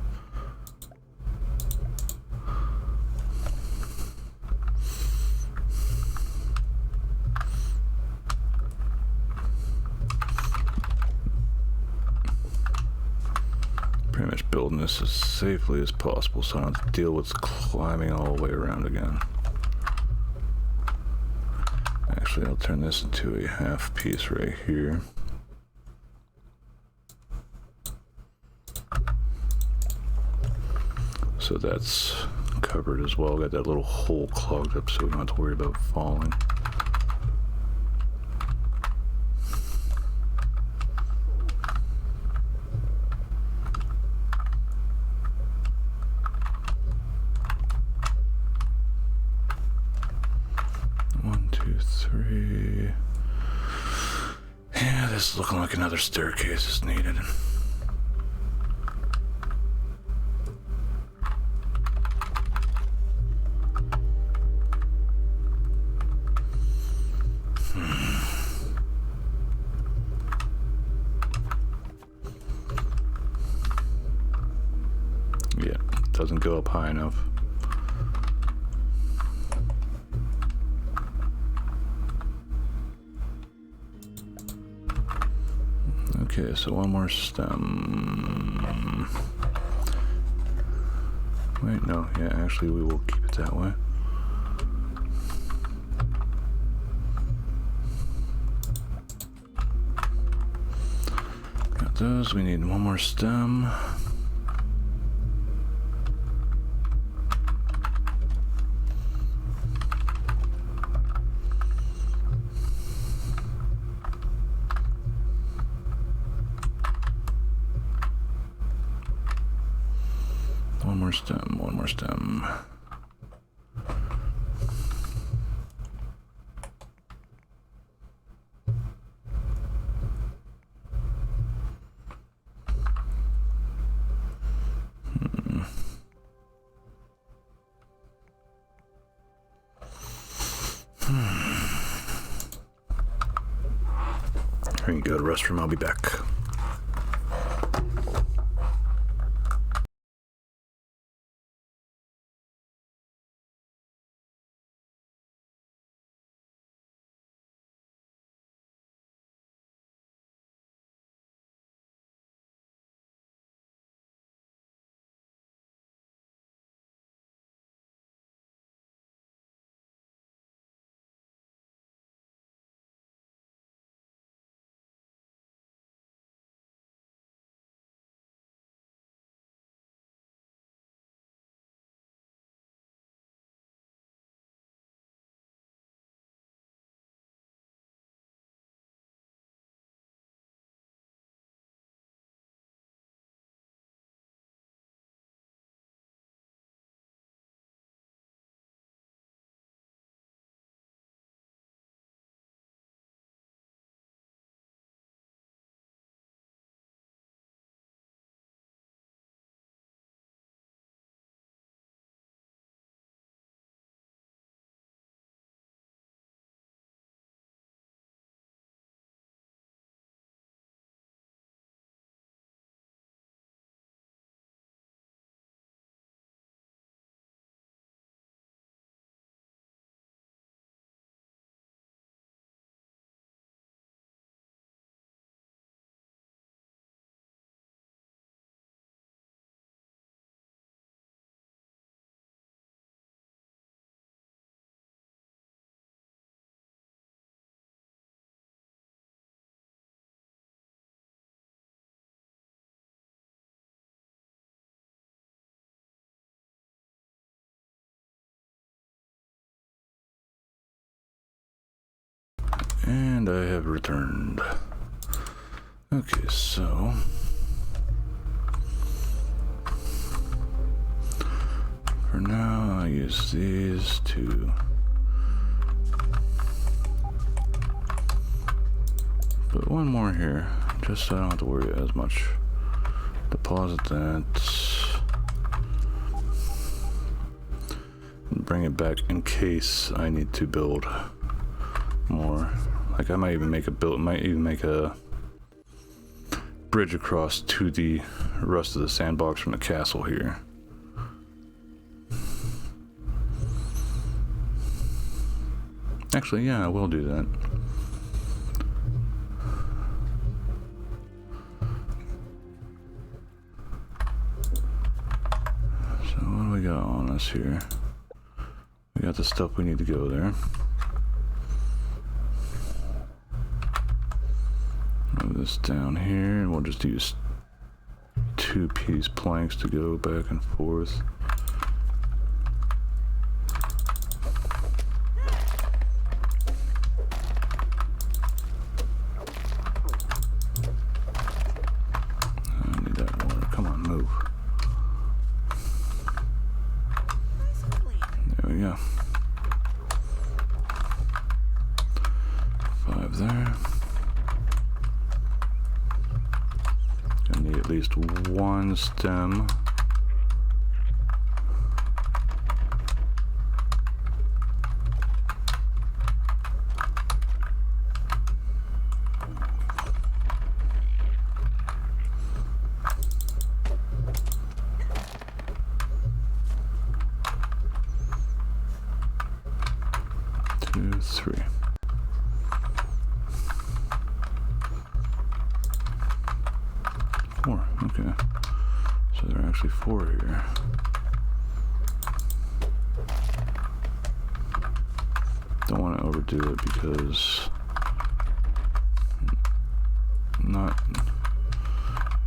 Pretty much building this as safely as possible so I don't have to deal with climbing all the way around again. Actually, I'll turn this into a half piece right here. So that's covered as well. Got that little hole clogged up so we don't have to worry about falling. this is looking like another staircase is needed. Yeah, doesn't go up high enough. Okay, so one more stem. Wait, no, yeah, actually we will keep it that way. Got those, we need one more stem. One more stem, one more stem. Here you go, the restroom, I'll be back. And I have returned. Okay, so for now I use these to put one more here, just so I don't have to worry as much. Deposit that. And bring it back in case I need to build more. Like I might even make a bridge across to the rest of the sandbox from the castle here. Actually, yeah, I will do that. So what do we got on us here? We got the stuff we need to go there. Move this down here, and we'll just use 2-piece planks to go back and forth. I need that water. Come on, move. There we go. 5 there. need at least one stem. Two, three. Four, okay. So there are actually four here. Don't want to overdo it because I'm not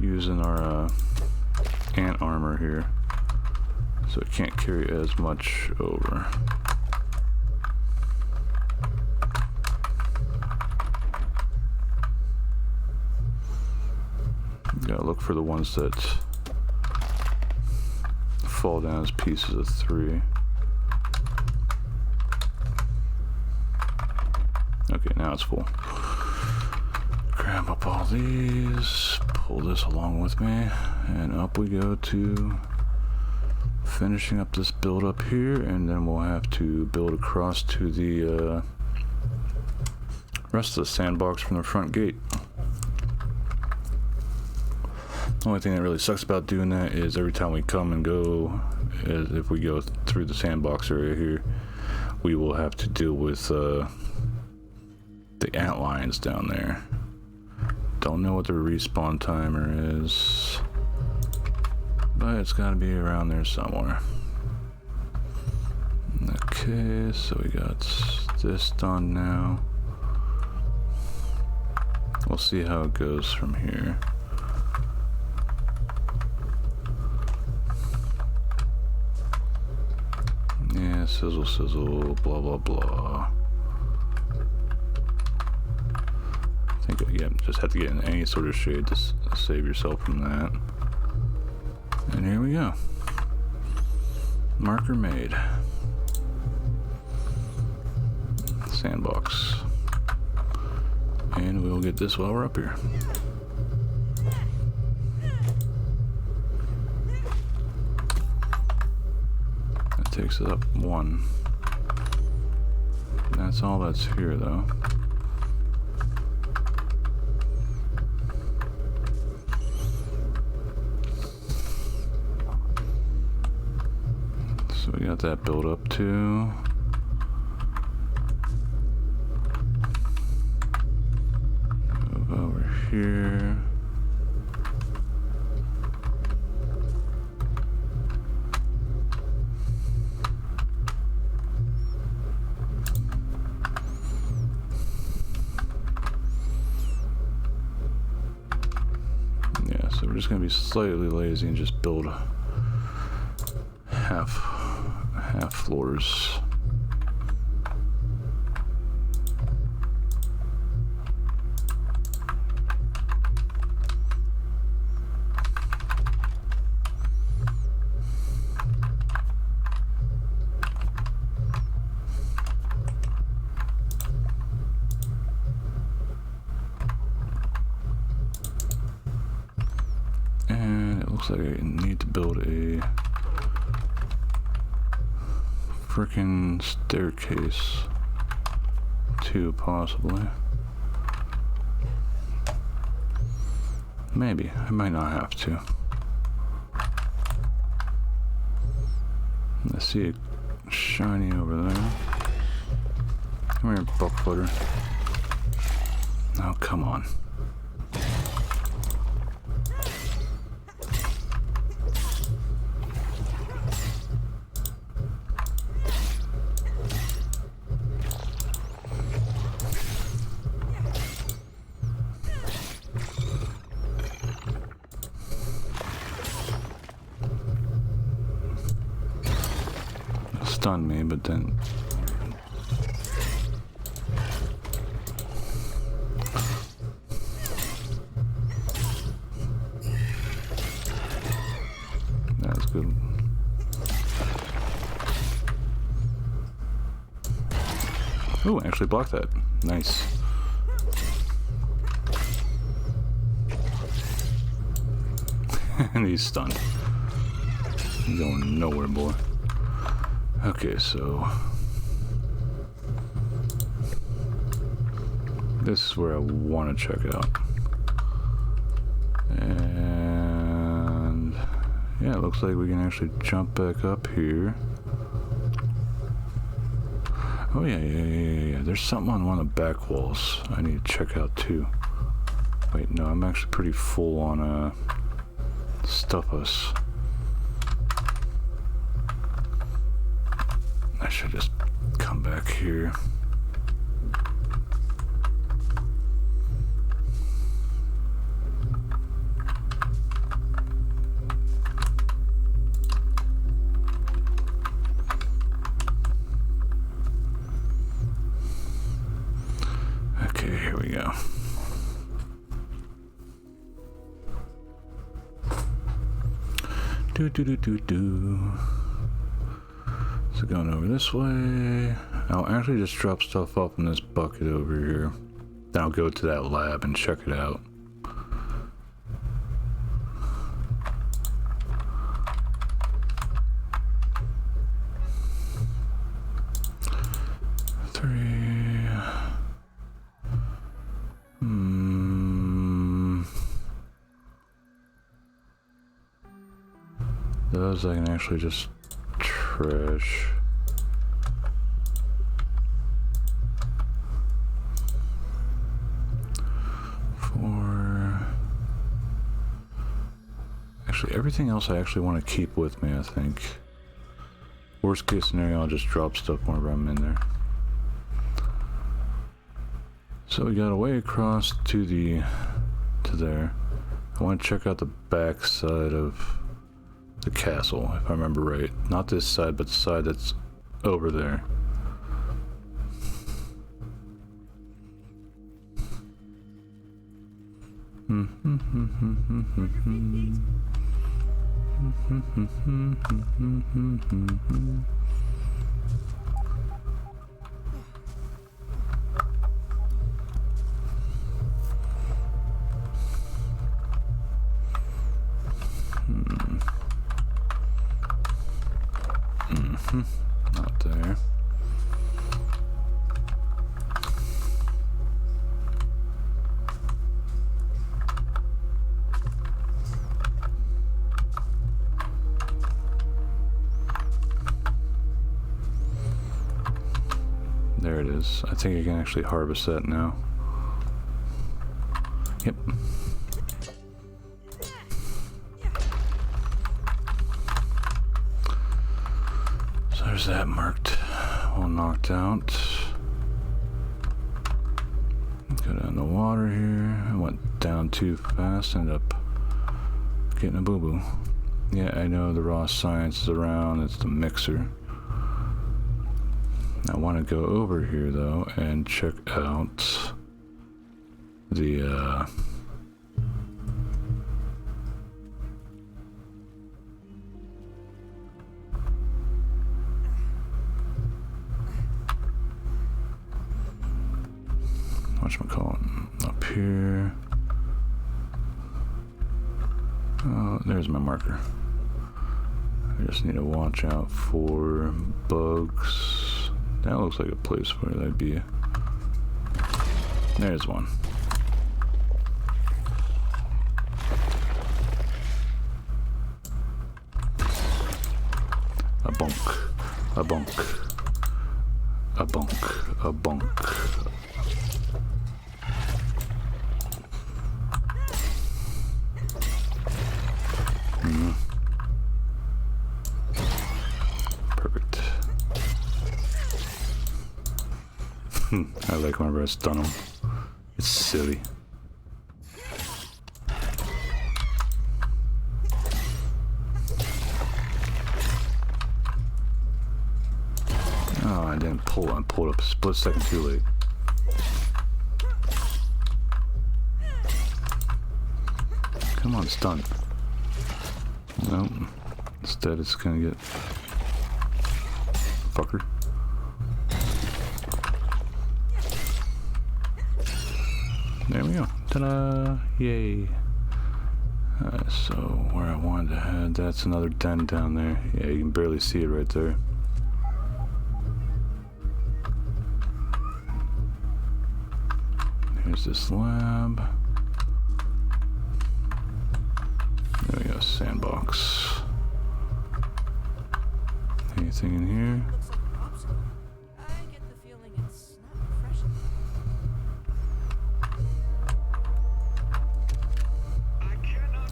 using our ant armor here, so it can't carry as much over. Gotta look for the ones that fall down as pieces of three. Okay, now it's full. Grab up all these, pull this along with me, and up we go to finishing up this build up here, and then we'll have to build across to the rest of the sandbox from the front gate. The only thing that really sucks about doing that is every time we come and go, if we go through the sandbox area here, we will have to deal with the ant lions down there. Don't know what the respawn timer is, but it's got to be around there somewhere. Okay, so we got this done now. We'll see how it goes from here. Yeah, sizzle, sizzle, blah, blah, blah. I think, yeah, just have to get in any sort of shade to save yourself from that. And here we go. Marker made. Sandbox. And we'll get this while we're up here. Takes it up one. That's all that's here though. So we got that built up too. Move over here. So we're just gonna be slightly lazy and just build half floors. Looks like I need to build a frickin' staircase too, possibly. Maybe. I might not have to. I see it shiny over there. Come here, buckfooter. Oh, come on. Stunned me, but then that's good. Oh, actually blocked that. Nice. And he's stunned. He's going nowhere, boy. Okay, so this is where I want to check it out. And yeah, it looks like we can actually jump back up here. Oh yeah. There's something on one of the back walls I need to check out too. Wait, no, I'm actually pretty full on Stuffus. I should just come back here. Okay, here we go. Do. So going over this way, I'll actually just drop stuff off in this bucket over here. Then I'll go to that lab and check it out. Those I can actually just trash. Actually, everything else I actually want to keep with me, I think. Worst case scenario, I'll just drop stuff whenever I'm in there. So we got a way across to there. I want to check out the back side of the castle, if I remember right. Not this side, but the side that's over there. Not there. There it is. I think I can actually harvest that now. Yep. So there's that marked. All knocked out. Go down the water here. I went down too fast. Ended up getting a boo-boo. Yeah, I know the raw science is around. It's the mixer. I want to go over here though and check out the whatchamacallit up here. Oh, there's my marker. I just need to watch out for bugs. That looks like a place where that'd be. There's one. A bunk. A bunk. A bunk. A bunk. Perfect. I like whenever I stun him. It's silly. Oh, I didn't pull. I pulled up a split second too late. Come on, stun. Nope. Instead, it's gonna get fucker. There we go. Ta-da! Yay. So where I wanted to head, that's another den down there. Yeah, you can barely see it right there. Here's this lab. There we go, sandbox. Anything in here? Looks like an obstacle. I get the feeling it's not refreshing.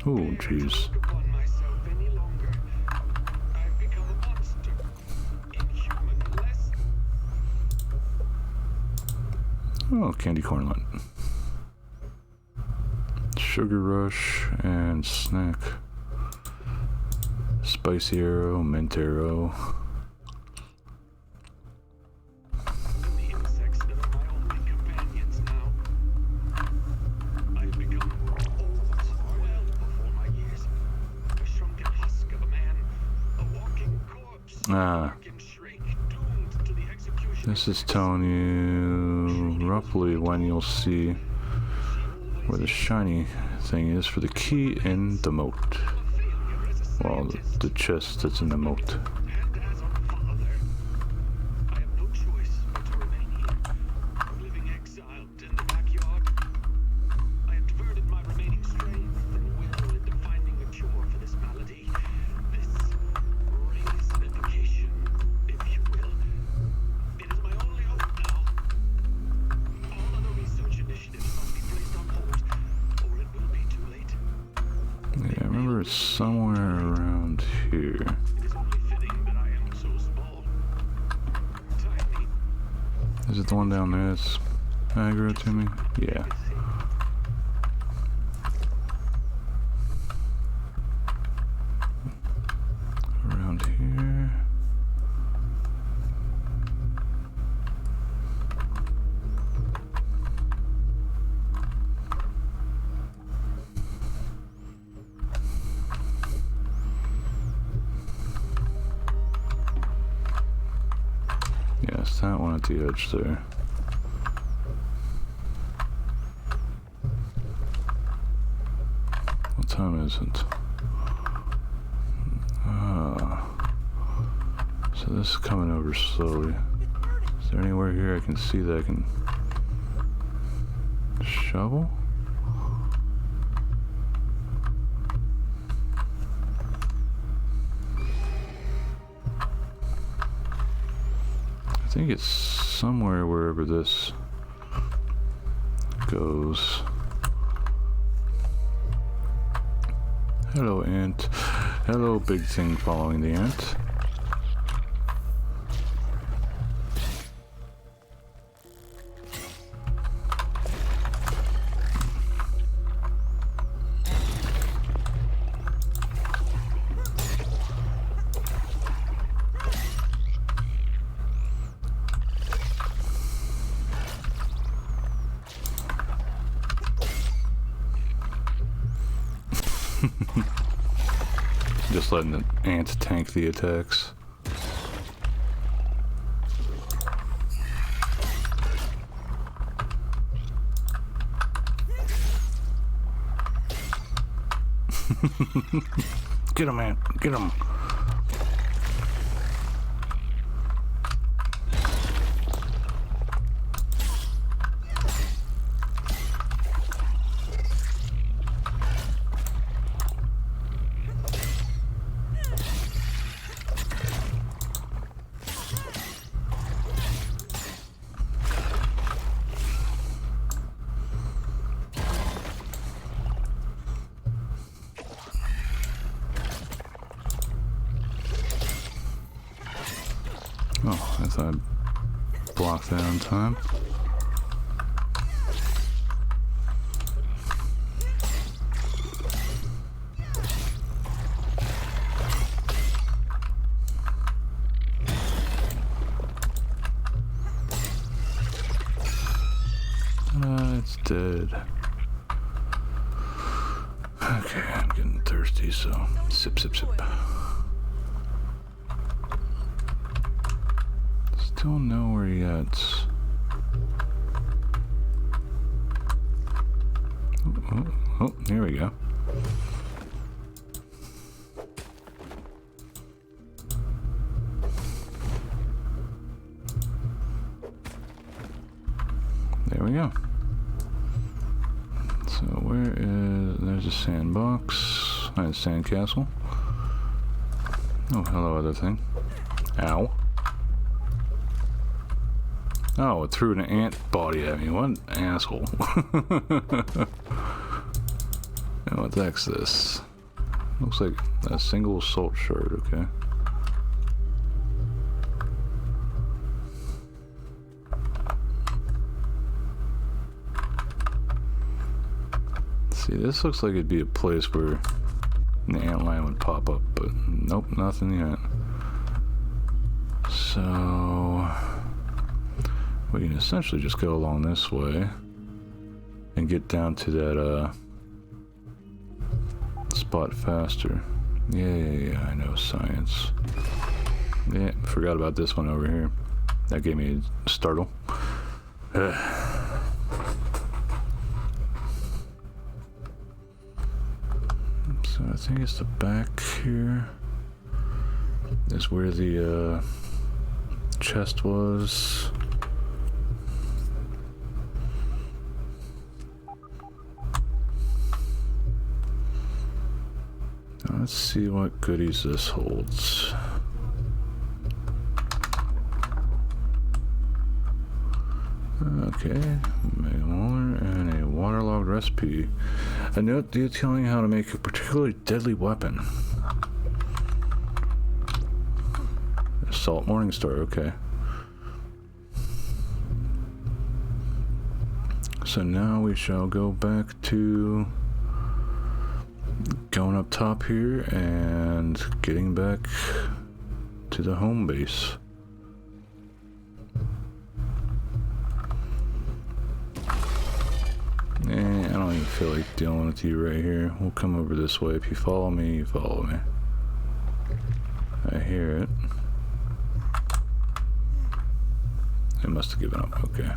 Oh, jeez. upon myself any longer. I've become a monster. Inhuman, less. Oh, candy cornlet. Sugar rush and snack. Spicy arrow, mint arrow. The insects that are my only companions now. I've become old, well before my years. A shrunken husk of a man, a walking corpse, Ah. and shriek, doomed to the execution. This is telling you roughly when you'll see where the shiny thing is for the key in the moat. Well, the chest that's in the moat. And as a father, I have no choice but to remain here, living exiled in the backyard. I have diverted my remaining strength and will into finding a cure for this malady. This race-ification, if you will. It is my only hope now. All other research initiatives must be placed on hold, or it will be too late. Yeah, I remember it's somewhere around here. It is only fitting that I am so small, tiny. Is it the one down there that's aggro to me? Yeah. Around here. Yes, that one at the edge there. What time is it? So this is coming over slowly. Is there anywhere here I can see that I can shovel? I think it's somewhere wherever this goes. Hello, ant. Hello, big thing following the ant. Just letting the ants tank the attacks. Get him, ant! Get him! Oh, I thought I blocked that on time. It's dead. Okay, I'm getting thirsty, so sip, sip, sip. Still nowhere yet. Oh, here we go. go. So where is... There's a sandbox. And a sandcastle. Oh, hello, other thing. Ow. Oh, it threw an ant body at me. What an asshole. And what the heck's this? Looks like a single assault shard, okay. See, this looks like it'd be a place where the antlion would pop up, but nope, nothing yet. So we can essentially just go along this way and get down to that spot faster. Yeah, I know science. Yeah, forgot about this one over here. That gave me a startle. So I think it's the back here is where the chest was. Now let's see what goodies this holds. Okay, Megamolar and a waterlogged recipe. A note detailing how to make a particularly deadly weapon. Assault Morningstar, okay. So now we shall go back to going up top here and getting back to the home base. I don't even feel like dealing with you right here. We'll come over this way. If you follow me, you follow me. I hear it. It must have given up. Okay.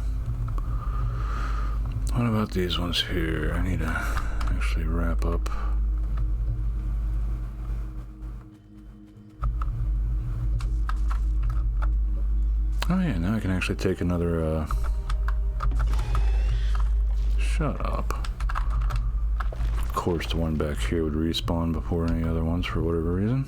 What about these ones here? I need to actually wrap up. Oh yeah, now I can actually take another, shut up. Of course the one back here would respawn before any other ones for whatever reason.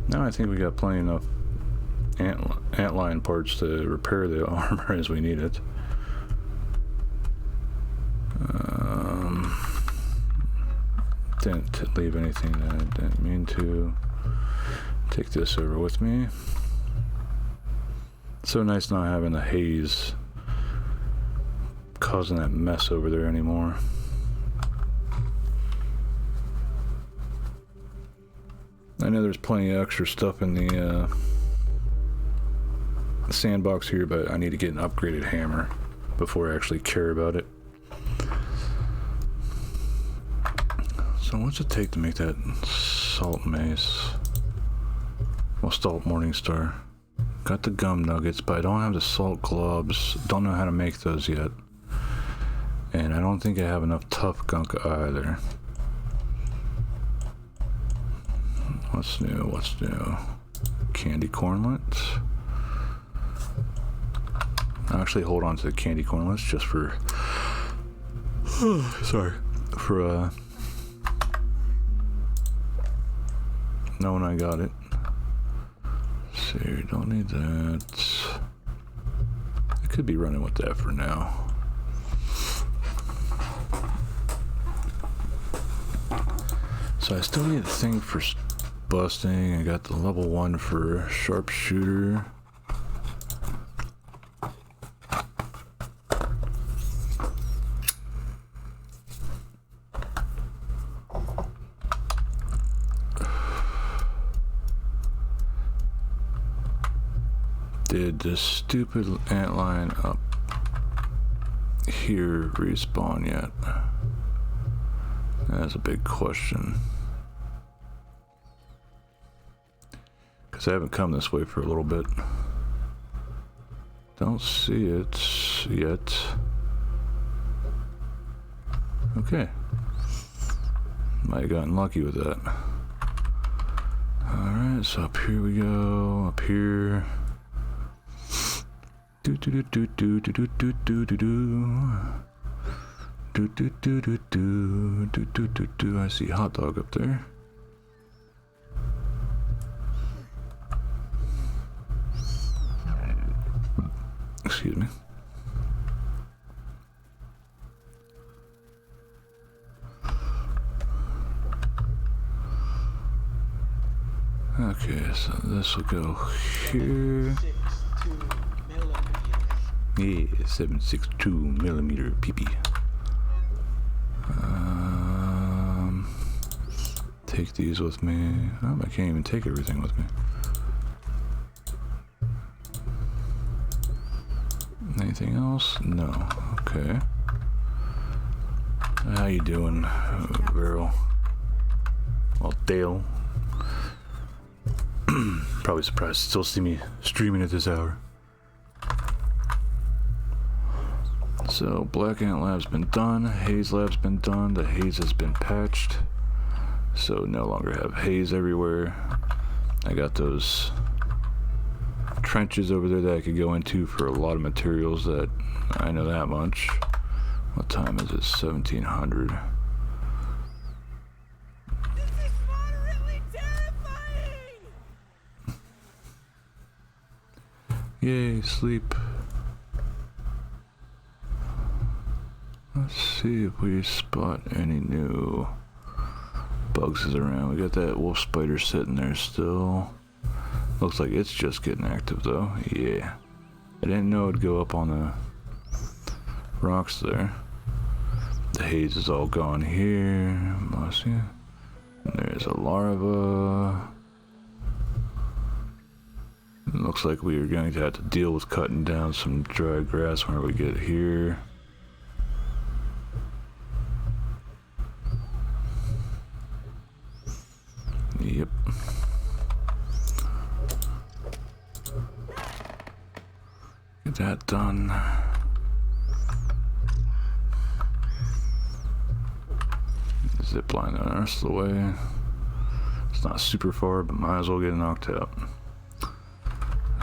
Now I think we got plenty enough antlion parts to repair the armor as we need it. Didn't leave anything that I didn't mean to. Take this over with me. It's so nice not having the haze causing that mess over there anymore. I know there's plenty of extra stuff in the sandbox here, but I need to get an upgraded hammer before I actually care about it. So what's it take to make that salt mace? Well, salt Morningstar. Got the gum nuggets, but I don't have the salt gloves. Don't know how to make those yet. And I don't think I have enough tough gunk either. What's new? What's new? Candy cornlets. I'll actually hold on to the candy cornlets just for... sorry. For, knowing I got it. So you don't need that. I could be running with that for now. So I still need a thing for busting. I got the level 1 for sharpshooter. Did the stupid antlion up here respawn yet? That's a big question. Because I haven't come this way for a little bit. Don't see it yet. Okay. Might have gotten lucky with that. Alright, so up here we go. Up here. Do do do do do do do do do do. Do do do do do do do do do. I see hot dog up there. Excuse me. Okay, so this will go here. 7.62 millimeter PP. Take these with me. Oh, I can't even take everything with me. Anything else? No. Okay. How you doing, Viral? Well, Dale. Probably surprised to still see me streaming at this hour. So, Black Ant Lab's been done, Haze Lab's been done, the haze has been patched, so no longer have haze everywhere. I got those trenches over there that I could go into for a lot of materials that I know that much. What time is it? 1700. Yay, sleep. Let's see if we spot any new bugs around. We got that wolf spider sitting there still. Looks like it's just getting active though. Yeah. I didn't know it'd go up on the rocks there. The haze is all gone here. Mossy. There's a larva. It looks like we are going to have to deal with cutting down some dry grass when we get here. Yep. Get that done. Zip line the rest of the way. It's not super far, but might as well get knocked out.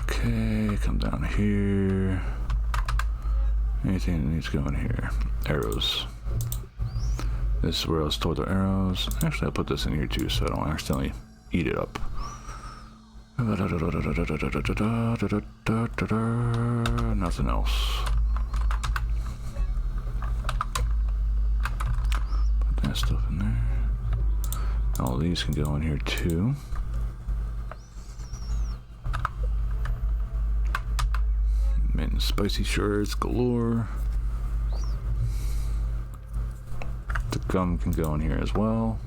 Okay, come down here. Anything that needs going here. Arrows. This is where I was told the arrows. Actually, I'll put this in here too so I don't accidentally eat it up. Nothing else. Put that stuff in there. All these can go in here too. Mint and spicy shards galore. The gum can go in here as well.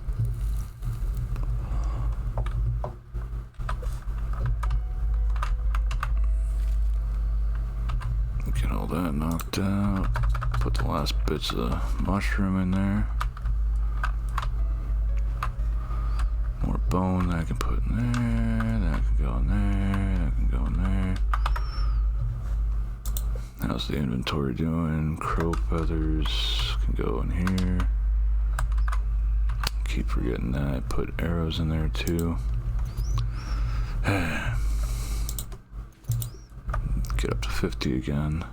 Get all that knocked out. Put the last bits of mushroom in there. More bone that I can put in there. That can go in there. That can go in there. How's the inventory doing? Crow feathers can go in here. Keep forgetting that. I put arrows in there too. Get up to 50 again.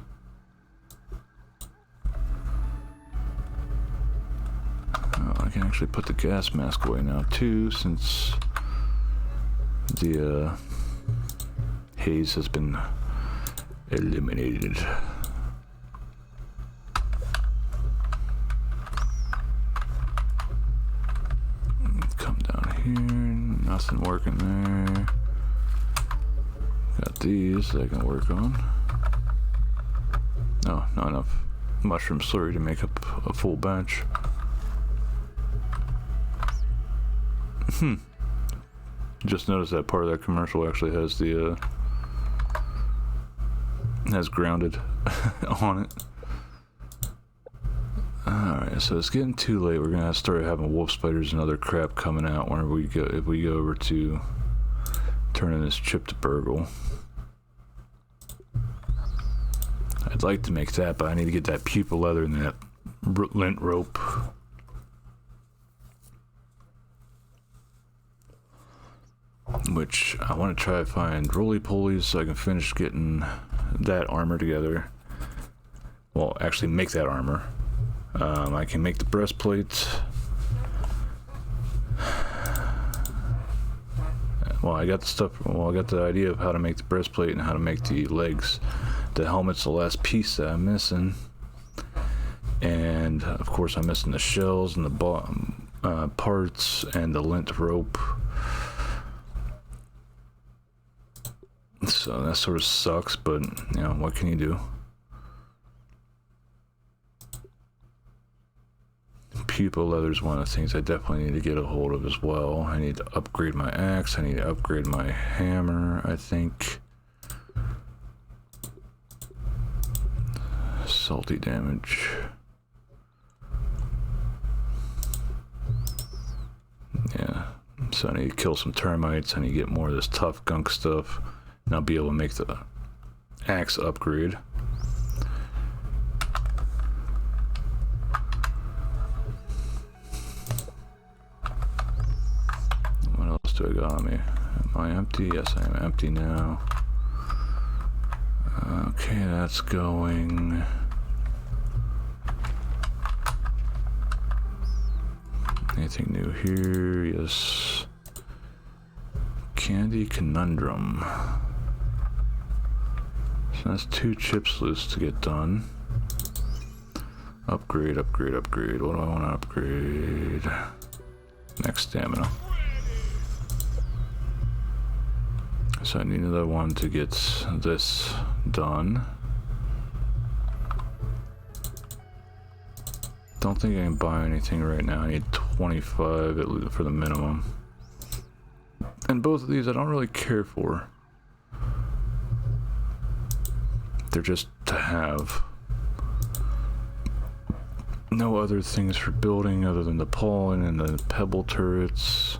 Oh, I can actually put the gas mask away now too, since the haze has been eliminated. Come down here, nothing working there. Got these that I can work on. No, not enough mushroom slurry to make up a full bench. Just noticed that part of that commercial actually has the has grounded on it. Alright, so it's getting too late. We're gonna have to start having wolf spiders and other crap coming out whenever we go, if we go over to turning this chip to burgle. I'd like to make that, but I need to get that pupa leather and that lint rope. which I want to try to find roly-polies so I can finish getting that armor together. Well, actually make that armor. I can make the breastplate. Well, I got the stuff. Well, I got the idea of how to make the breastplate and how to make the legs. The helmet's the last piece that I'm missing. And of course, I'm missing the shells and the bottom parts and the lint rope. So that sort of sucks, but you know, what can you do? Pupa leather is one of the things I definitely need to get a hold of as well. I need to upgrade my axe. I need to upgrade my hammer, I think. Salty damage. Yeah, so I need to kill some termites. I need to get more of this tough gunk stuff, and I'll be able to make the axe upgrade. What else do I got on me? Am I empty? Yes, I am empty now. Okay, that's going. Anything new here? Yes. Candy Conundrum. So that's 2 chips loose to get done. Upgrade, upgrade, upgrade. What do I want to upgrade? Next stamina. So I need another one to get this done. Don't think I can buy anything right now. I need 25 at least for the minimum. And both of these I don't really care for. They're just to have. No other things for building other than the pollen and the pebble turrets.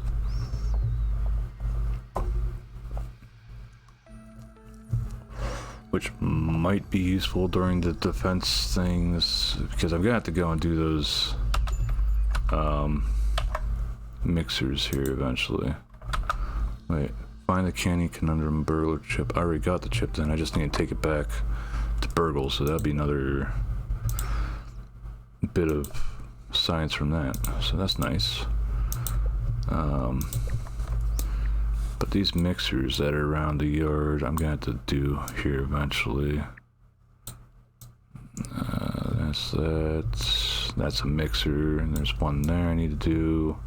Which might be useful during the defense things, because I'm gonna have to go and do those mixers here eventually. Wait, find the Candy Conundrum burglar chip. I already got the chip then, I just need to take it back to burgle, so that'd be another bit of science from that, so that's nice. But these mixers that are around the yard, I'm gonna have to do here eventually. That's a mixer, and there's one there I need to do.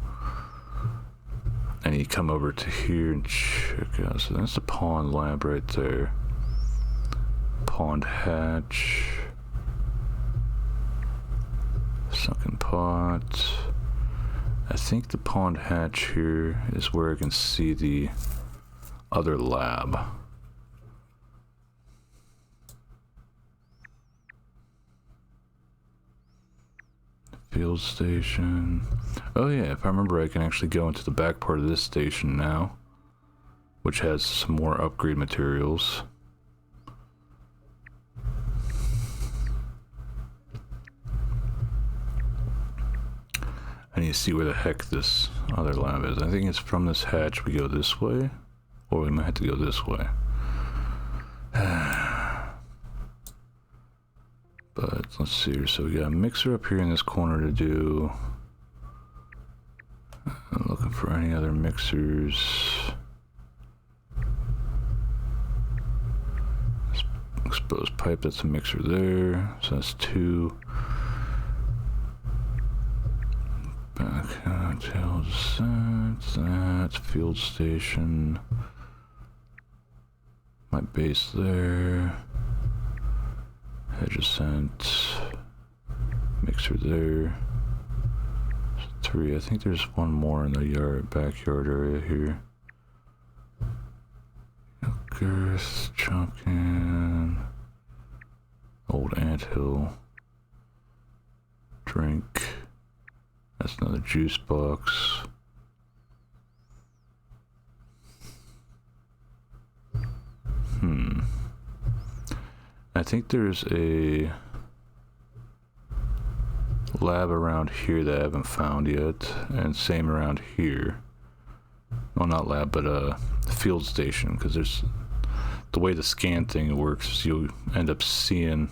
I need to come over to here and check out. So that's the pond lab right there. Pond hatch. Sunken pot. I think the pond hatch here is where I can see the other lab. Field station. Oh yeah, if I remember, I can actually go into the back part of this station now, which has some more upgrade materials. I need to see where the heck this other lab is. I think it's from this hatch we go this way, or we might have to go this way. But let's see here. So we got a mixer up here in this corner to do. I'm looking for any other mixers. Exposed pipe, that's a mixer there. So that's 2. Back until that's field station. My base there. Hedge ascent. Mixer there. 3. I think there's one more in the yard, backyard area here. Girth, Chunkin. Old anthill. Drink. That's another juice box. I think there's a lab around here that I haven't found yet, and same around here. Well, not lab, but field station, because there's the way the scan thing works is you'll end up seeing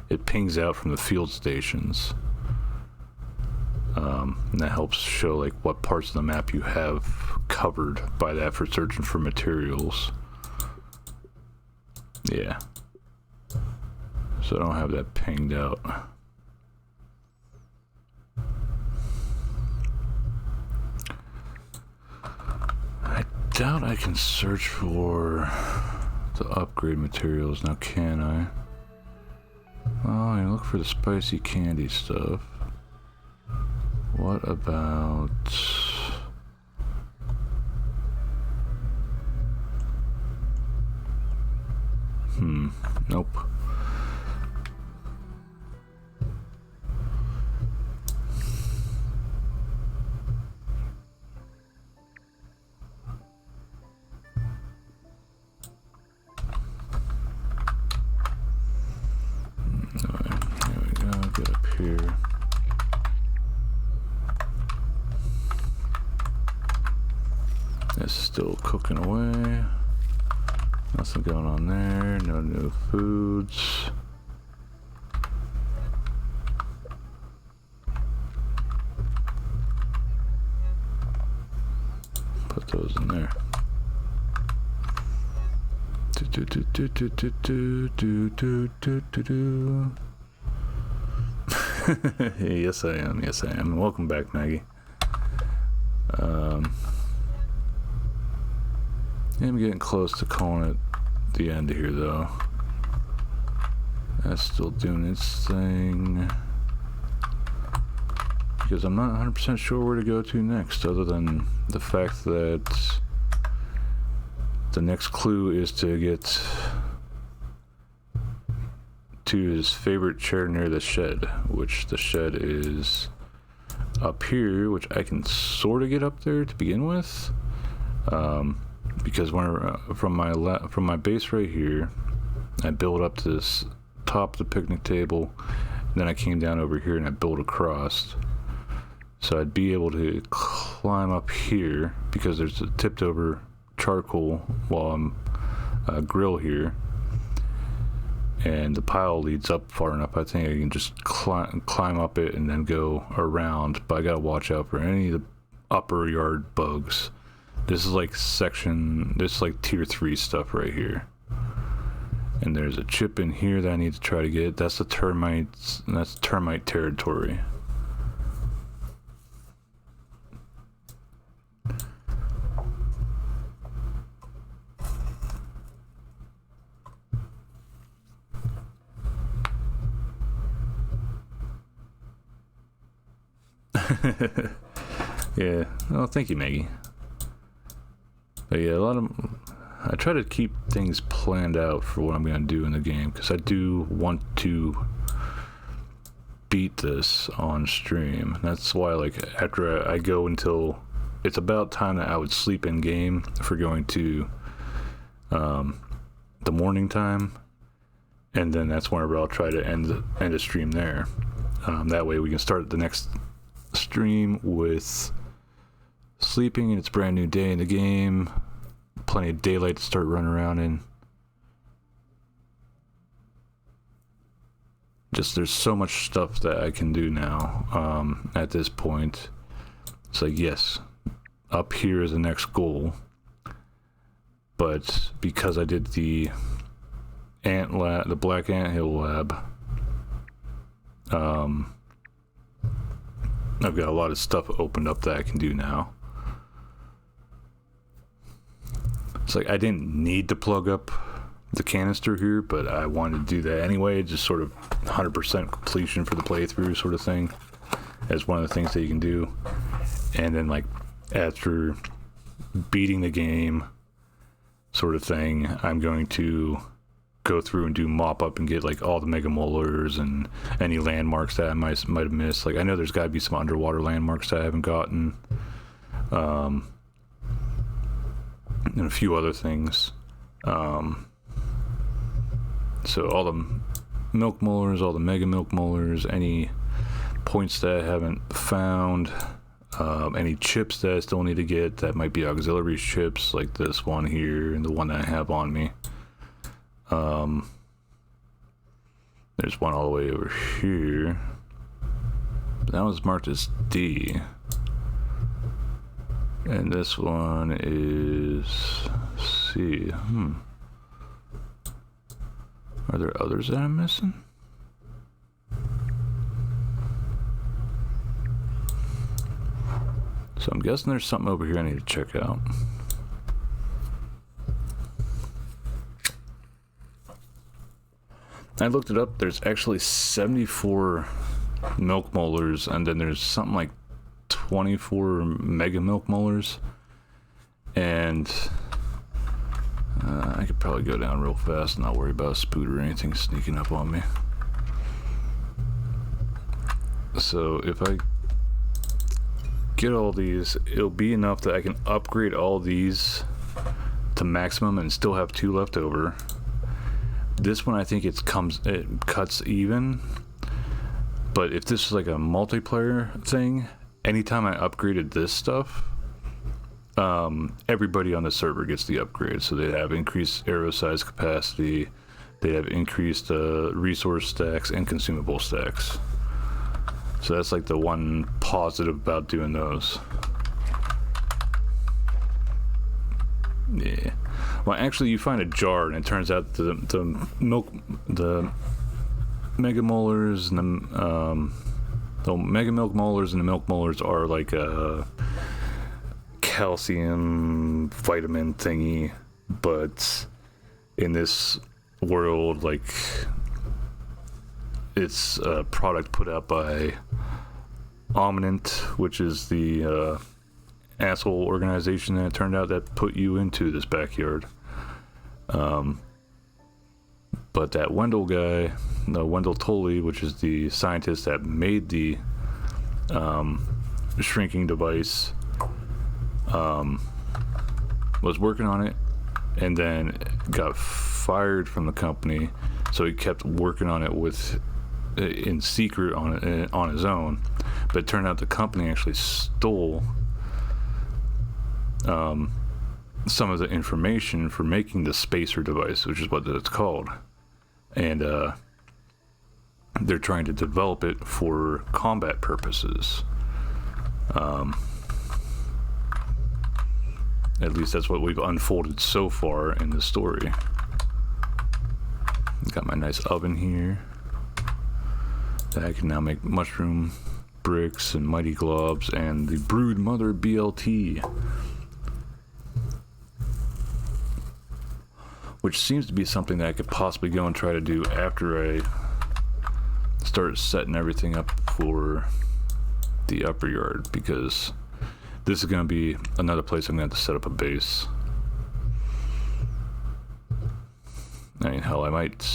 it pings out from the field stations, and that helps show like what parts of the map you have covered by that for searching for materials. Yeah, so I don't have that pinged out. I doubt I can search for the upgrade materials now, can I? Oh, I look for the spicy candy stuff. What about... Nope. Alright, here we go, get up here. It's still cooking away. Nothing going on there, no new foods. Put those in there. Yes I am, yes I am. Welcome back, Maggie. I'm getting close to calling it the end here, though. That's still doing its thing. Because I'm not 100% sure where to go to next, other than the fact that the next clue is to get to his favorite chair near the shed, which the shed is up here, which I can sort of get up there to begin with. Because when from my base right here, I built up to this top of the picnic table, and then I came down over here and I built across. So I'd be able to climb up here because there's a tipped over charcoal while I'm grill here, and the pile leads up far enough. I think I can just climb up it and then go around, but I gotta watch out for any of the upper yard bugs. This is like tier 3 stuff right here. And there's a chip in here that I need to try to get. That's the termites, and that's termite territory. Yeah. Oh, thank you, Maggie. But yeah, I try to keep things planned out for what I'm going to do in the game, because I do want to beat this on stream. That's why, like, after I go until it's about time that I would sleep in game for going to the morning time, and then that's whenever I'll try to end the stream there. That way we can start the next stream with sleeping and it's a brand new day in the game, plenty of daylight to start running around in. Just there's so much stuff that I can do now at this point. It's like, yes, up here is the next goal, but because I did the the Black Anthill lab, I've got a lot of stuff opened up that I can do now. It's like I didn't need to plug up the canister here, but I wanted to do that anyway, just sort of 100% completion for the playthrough sort of thing, as one of the things that you can do. And then, like, after beating the game sort of thing, I'm going to go through and do mop up and get like all the mega molars and any landmarks that I might have missed. Like, I know there's got to be some underwater landmarks that I haven't gotten, and a few other things. So all the milk molars, all the mega milk molars, any points that I haven't found, Any chips that I still need to get that might be auxiliary chips, like this one here and the one that I have on me. There's one all the way over here. That one's marked as D. And this one is C. Are there others that I'm missing? So I'm guessing there's something over here I need to check out. I looked it up. There's actually 74 milk molars, and then there's something like 24 mega milk molars. And I could probably go down real fast and not worry about a spoot or anything sneaking up on me. So if I get all these, it'll be enough that I can upgrade all these to maximum and still have 2 left over. This one, I think it cuts even, but if this is like a multiplayer thing, anytime I upgraded this stuff, everybody on the server gets the upgrade. So they have increased arrow size capacity, they have increased resource stacks and consumable stacks. So that's like the one positive about doing those. Yeah. Well, actually, you find a jar, and it turns out the mega molars and the mega milk molars and the milk molars are like a calcium vitamin thingy, but in this world, like, it's a product put out by Omnint, which is the asshole organization that it turned out that put you into this backyard. But that Wendell guy, Wendell Tully, which is the scientist that made the shrinking device, was working on it and then got fired from the company, so he kept working on it in secret on his own. But it turned out the company actually stole some of the information for making the spacer device, which is what it's called, and they're trying to develop it for combat purposes. At least that's what we've unfolded so far in the story. Got my nice oven here that I can now make mushroom bricks and mighty globs and the Brood Mother BLT, which seems to be something that I could possibly go and try to do after I start setting everything up for the upper yard, because this is going to be another place I'm going to have to set up a base. I mean, hell, I might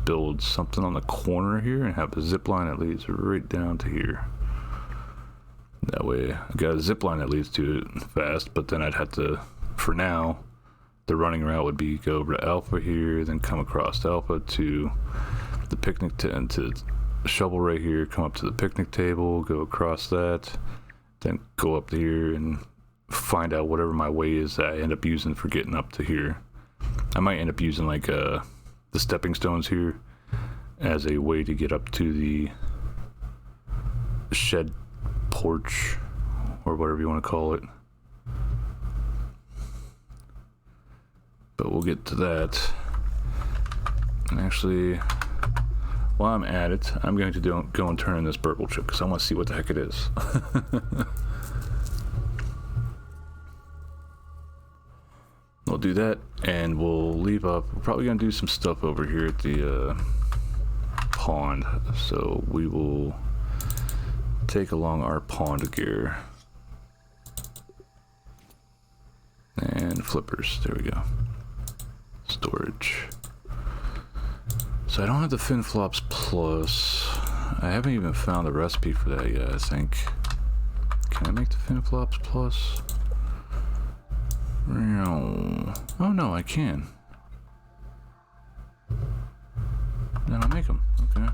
build something on the corner here and have a zip line that leads right down to here. That way, I've got a zip line that leads to it fast, but then I'd have to, for now, the running route would be go over to Alpha here, then come across Alpha to the picnic tent, to shovel right here, come up to the picnic table, go across that, then go up here and find out whatever my way is that I end up using for getting up to here. I might end up using like the stepping stones here as a way to get up to the shed porch, or whatever you want to call it. But we'll get to that. And actually, while I'm at it, I'm going to go and turn in this purple chip, because I want to see what the heck it is. We'll do that, and we'll leave up. We're probably going to do some stuff over here at the pond, so we will take along our pond gear. And flippers, there we go. Storage. So I don't have the FinFlops Plus. I haven't even found the recipe for that yet, I think. Can I make the FinFlops Plus? No. Oh no, I can. Then I'll make them. Okay.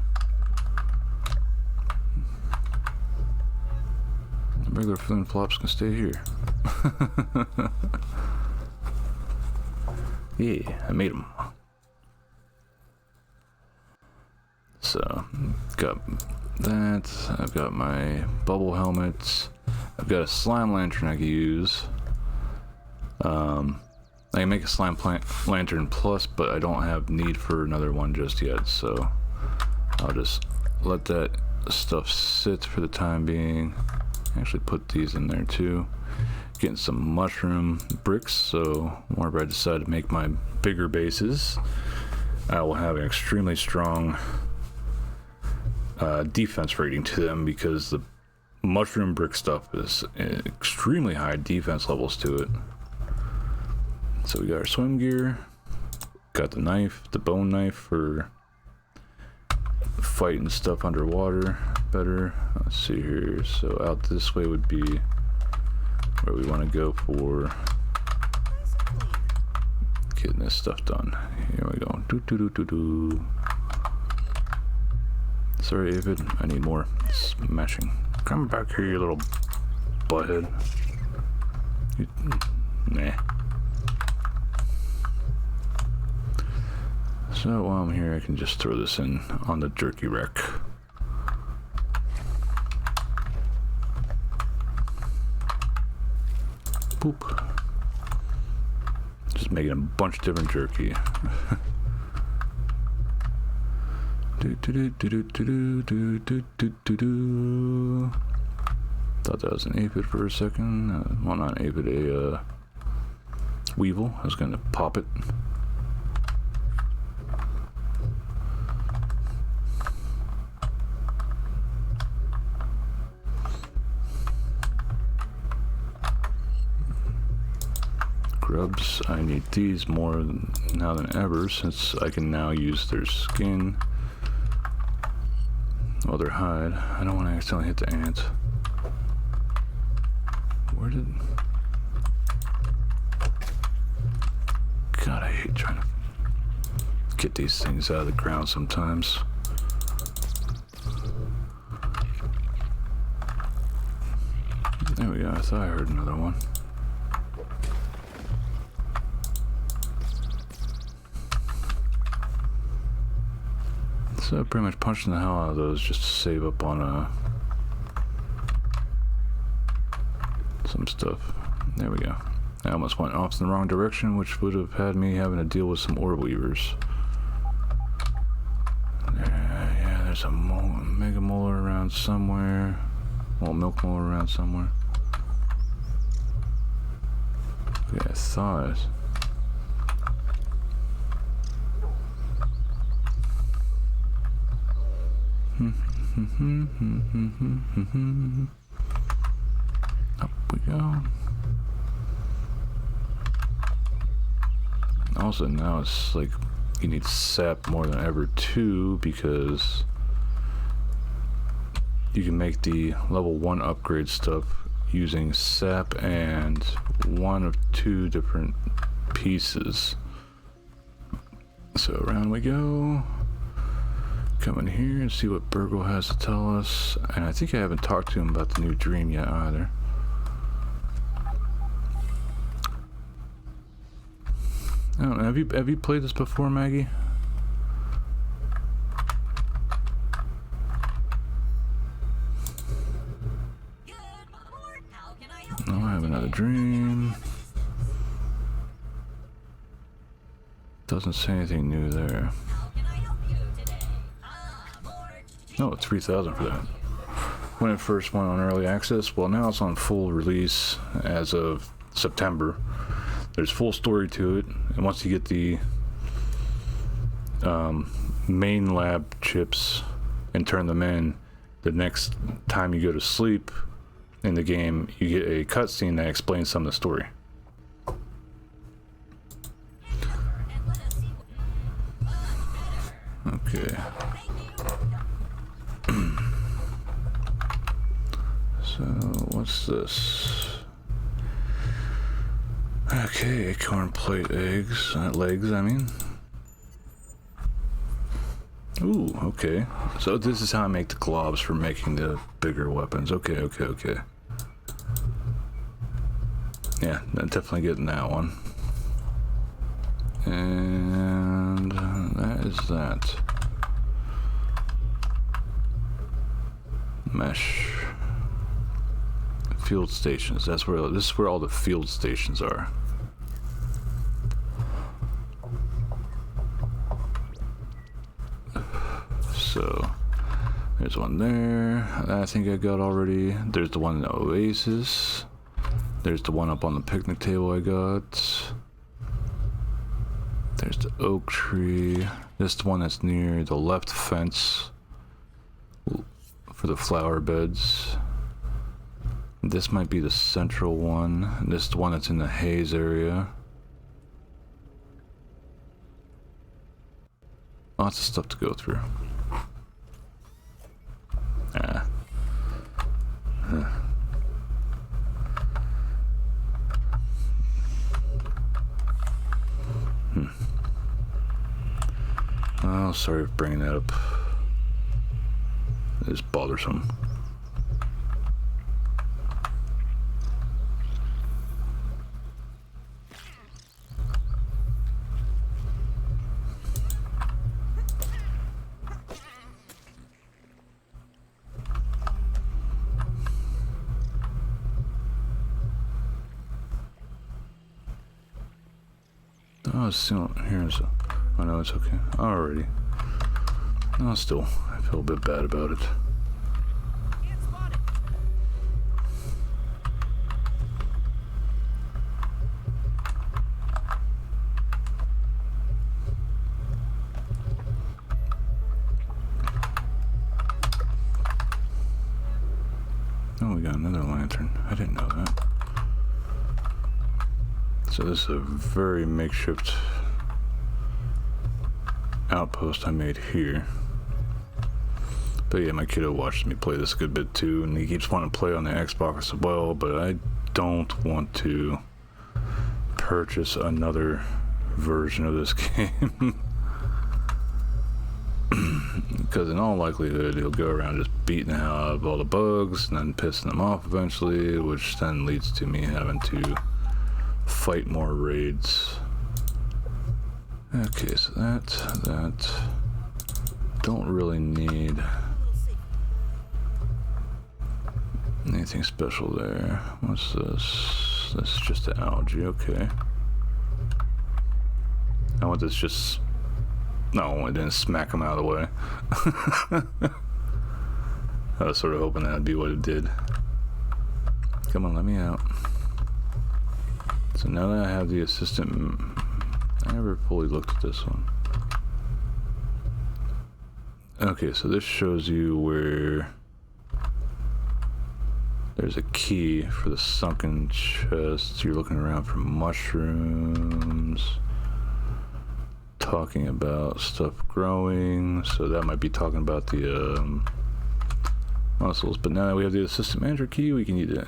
regular flint flops can stay here. Yeah, I made them. So, got that. I've got my bubble helmets. I've got a slime lantern I can use. I can make a slime lantern plus, but I don't have need for another one just yet, so I'll just let that stuff sit for the time being. Actually put these in there too. Getting some mushroom bricks, so whenever I decide to make my bigger bases, I will have an extremely strong defense rating to them, because the mushroom brick stuff is extremely high defense levels to it. So we got our swim gear, got the knife, the bone knife for fighting stuff underwater better. Let's see here, so out this way would be where we want to go for getting this stuff done. Here we go. Sorry, Avid, I need more smashing. Come back here, you little butthead. Nah. So while I'm here, I can just throw this in on the jerky wreck. Boop. Just making a bunch of different jerky. Thought that was an aphid for a second. Well, not an aphid, a weevil. I was gonna pop it. Grubs, I need these more now than ever, since I can now use their skin. Or their hide. I don't want to accidentally hit the ant. Where did... God, I hate trying to get these things out of the ground sometimes. There we go, I thought I heard another one. So pretty much punching the hell out of those just to save up on some stuff. There we go. I almost went off in the wrong direction, which would have had me having to deal with some orb weavers. Yeah, there's a mega molar around somewhere. Well, milk molar around somewhere. Yeah, I thought. Up we go. Also now it's like you need sap more than ever too, because you can make the level 1 upgrade stuff using sap and one of 2 different pieces. So around we go. Come in here and see what Burgle has to tell us. And I think I haven't talked to him about the new dream yet either. I don't know, have you played this before, Maggie? No, I have another dream. Doesn't say anything new there. No, it's 3,000 for that. When it first went on early access, well, now it's on full release as of September. There's full story to it, and once you get the main lab chips and turn them in, the next time you go to sleep in the game, you get a cutscene that explains some of the story. Okay. So, what's this? Okay, acorn plate eggs, legs, I mean. Ooh, okay. So this is how I make the globs for making the bigger weapons. Okay. Yeah, definitely getting that one. And that is that. Mesh. Field stations. This is where all the field stations are. So there's one there that I think I got already. There's the one in the Oasis. There's the one up on the picnic table I got. There's the oak tree. This is the one that's near the left fence for the flower beds. This might be the central one. This is the one that's in the haze area. Lots of stuff to go through. Oh, sorry for bringing that up. It's bothersome. Oh, it's still here. So, oh no, it's okay. Alrighty. No, still, I feel a bit bad about it. Oh, we got another lantern. I didn't know that. So this is a very makeshift outpost I made here. But yeah, my kiddo watches me play this a good bit too, and he keeps wanting to play on the Xbox as well, but I don't want to purchase another version of this game. Because in all likelihood, he'll go around just beating the hell out of all the bugs and then pissing them off eventually, which then leads to me having to fight more raids. Okay, so that don't really need anything special there. What's this? This is just the algae, okay. I want this just... No, I didn't smack him out of the way. I was sort of hoping that'd be what it did. Come on, let me out. So now that I have the assistant, I never fully looked at this one. Okay, so this shows you where there's a key for the sunken chest. You're looking around for mushrooms, talking about stuff growing, so that might be talking about the mussels. But now that we have the assistant manager key, we can use it.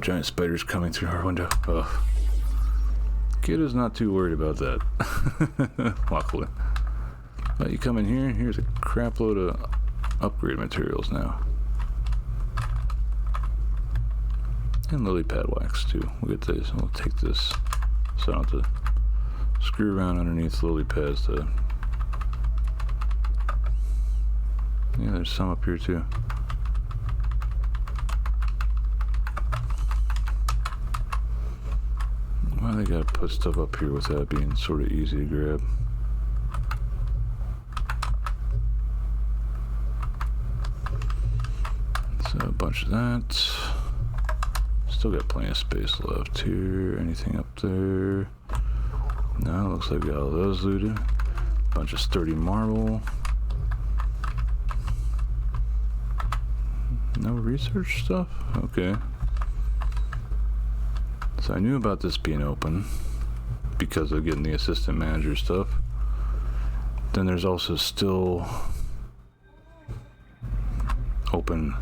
Giant spiders coming through our window. Oh. Kid is not too worried about that. Luckily. But you come in here, here's a crap load of upgrade materials now. And lily pad wax too. We'll get this. We'll take this so I don't have to screw around underneath lily pads to... Yeah, there's some up here too. Why they gotta put stuff up here with that being sort of easy to grab? So a bunch of that. Still got plenty of space left here. Anything up there? No, looks like we got all those looted. Bunch of sturdy marble. No research stuff? Okay. So I knew about this being open because of getting the assistant manager stuff. Then there's also still open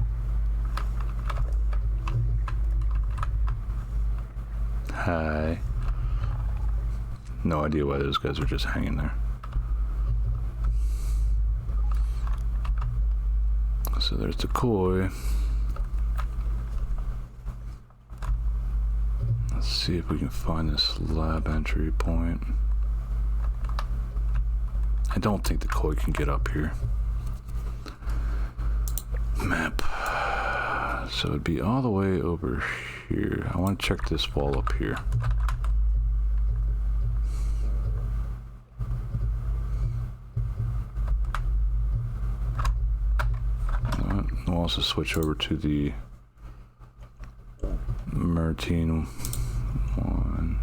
hi. No idea why those guys are just hanging there. So there's the koi. Let's see if we can find this lab entry point. I don't think the koi can get up here. Map. So it'd be all the way over here. I want to check this wall up here. We'll also switch over to the Mertine one.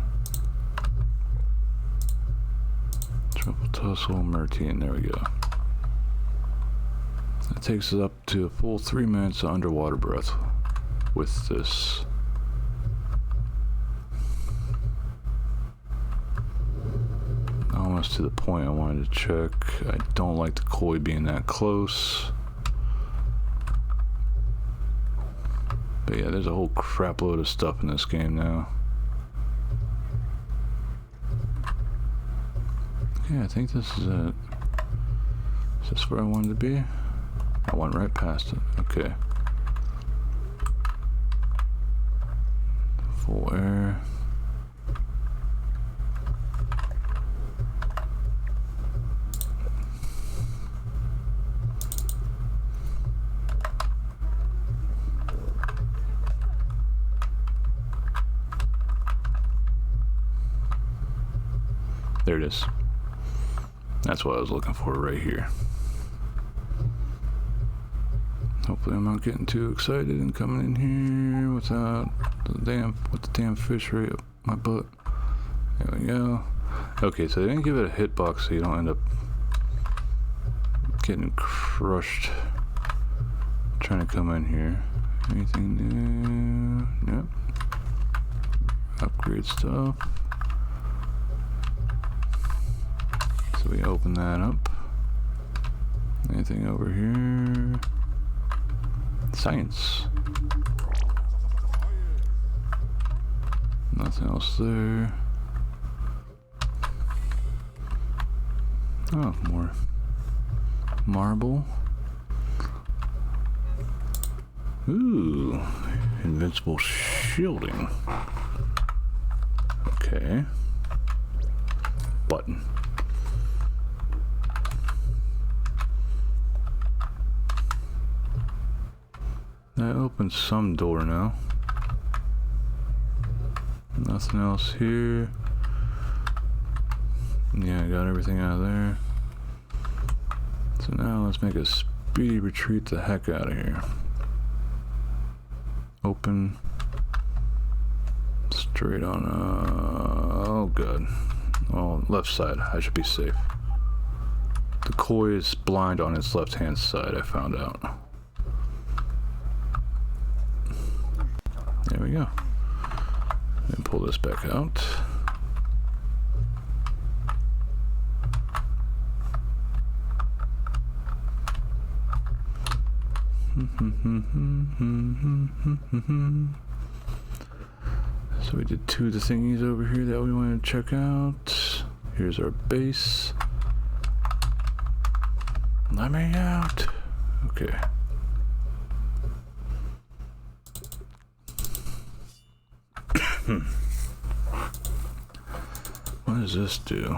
Triple tussle, Mertine, there we go. That takes us up to a full 3 minutes of underwater breath with this. Almost to the point I wanted to check. I don't like the koi being that close. But yeah, there's a whole crap load of stuff in this game now. Yeah, I think this is it. Is this where I wanted to be? I went right past it. Okay. Full air. There it is. That's what I was looking for right here. Hopefully I'm not getting too excited and coming in here without the damn fish right up my butt. There we go. Okay, so they didn't give it a hitbox so you don't end up getting crushed trying to come in here. Anything new? Yep. Upgrade stuff. So we open that up. Anything over here? Science. Nothing else there. Oh, more marble. Ooh, invincible shielding. Okay. Button. That opens some door now. Nothing else here. Yeah, I got everything out of there. So now let's make a speedy retreat the heck out of here. Open. Straight on, oh good. Oh, left side, I should be safe. The koi is blind on its left hand side, I found out. There we go. And pull this back out. So we did 2 of the thingies over here that we want to check out. Here's our base. Let me out. Okay. What does this do?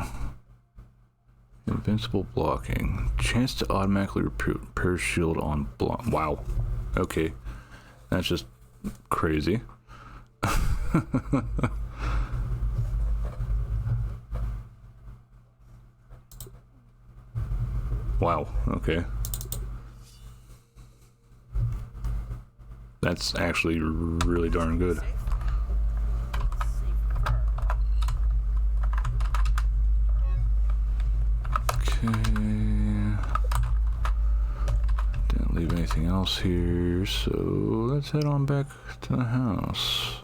Invincible blocking. Chance to automatically repair shield on block. Wow. Okay. That's just crazy. Wow. Okay. That's actually really darn good. Didn't leave anything else here, so let's head on back to the house.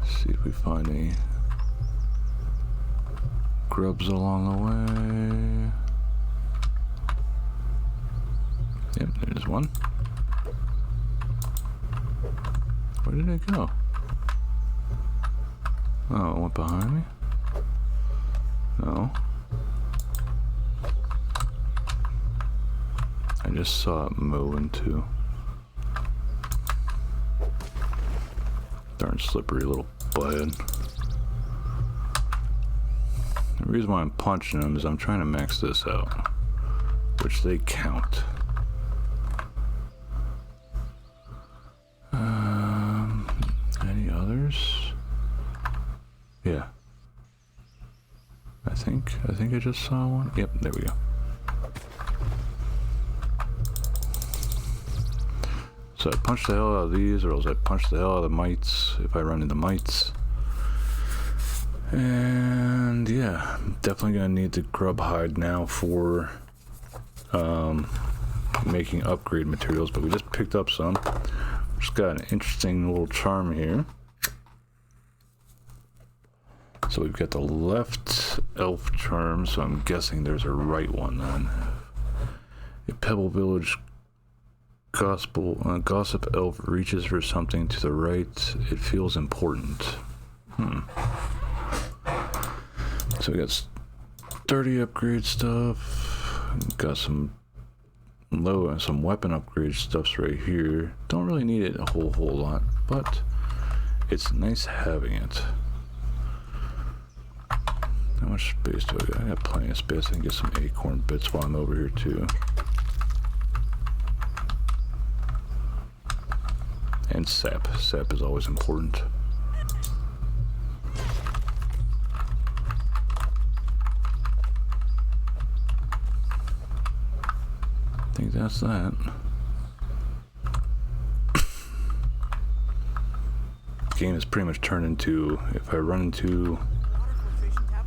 See if we find any grubs along the way. Yep, there's one. Where did it go? Oh, it went behind me? No. I just saw it moving too. Darn slippery little butthead. The reason why I'm punching him is I'm trying to max this out, which they count. Any others? Yeah. I think I just saw one. Yep, there we go. So I punch the hell out of these, or else I punch the hell out of the mites if I run into mites. And yeah, I'm definitely gonna need the grub hide now for making upgrade materials, but we just picked up some. Just got an interesting little charm here. So we've got the left elf charm, so I'm guessing there's a right one then. A Pebble Village gossip elf reaches for something to the right. It feels important. So we got sturdy upgrade stuff. Got some weapon upgrade stuffs right here. Don't really need it a whole lot, but it's nice having it. How much space do I got? I got plenty of space. I can get some acorn bits while I'm over here too. And sap. Sap is always important. I think that's that. The game has pretty much turned into, if I run into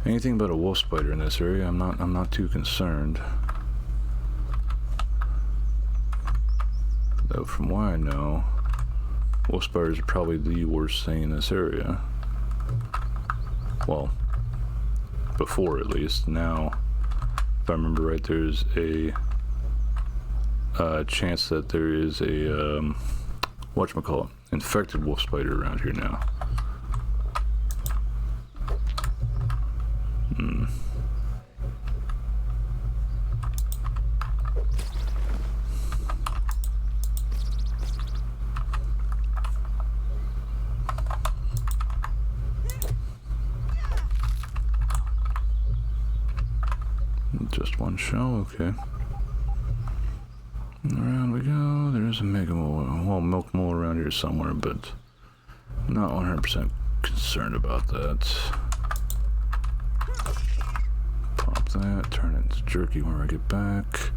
anything but a wolf spider in this area, I'm not too concerned. Though from what I know, wolf spiders are probably the worst thing in this area. Well, before at least. Now, if I remember right, there's a chance that there is a whatchamacallit, infected wolf spider around here now. Just one shell, okay. Around we go. There's a mega mole, well, milk mole around here somewhere, but not 100% concerned about that. Pop that, turn it into jerky when I get back.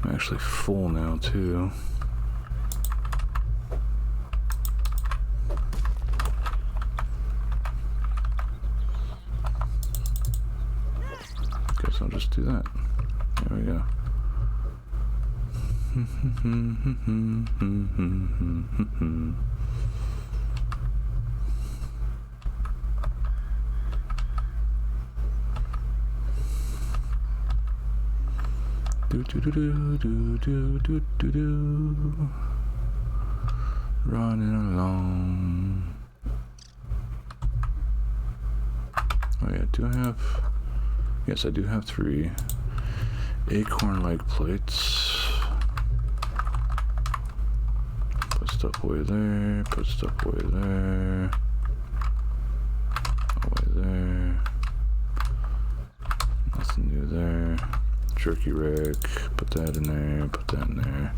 I'm actually full now too. Guess I'll just do that. There we go. Do do do do do do do do do. Running along. Oh yeah, do I have? Yes, I do have 3 acorn-like plates. Put stuff away there. Put stuff away there. Away there. Nothing new there. Jerky rack. Put that in there. Put that in there.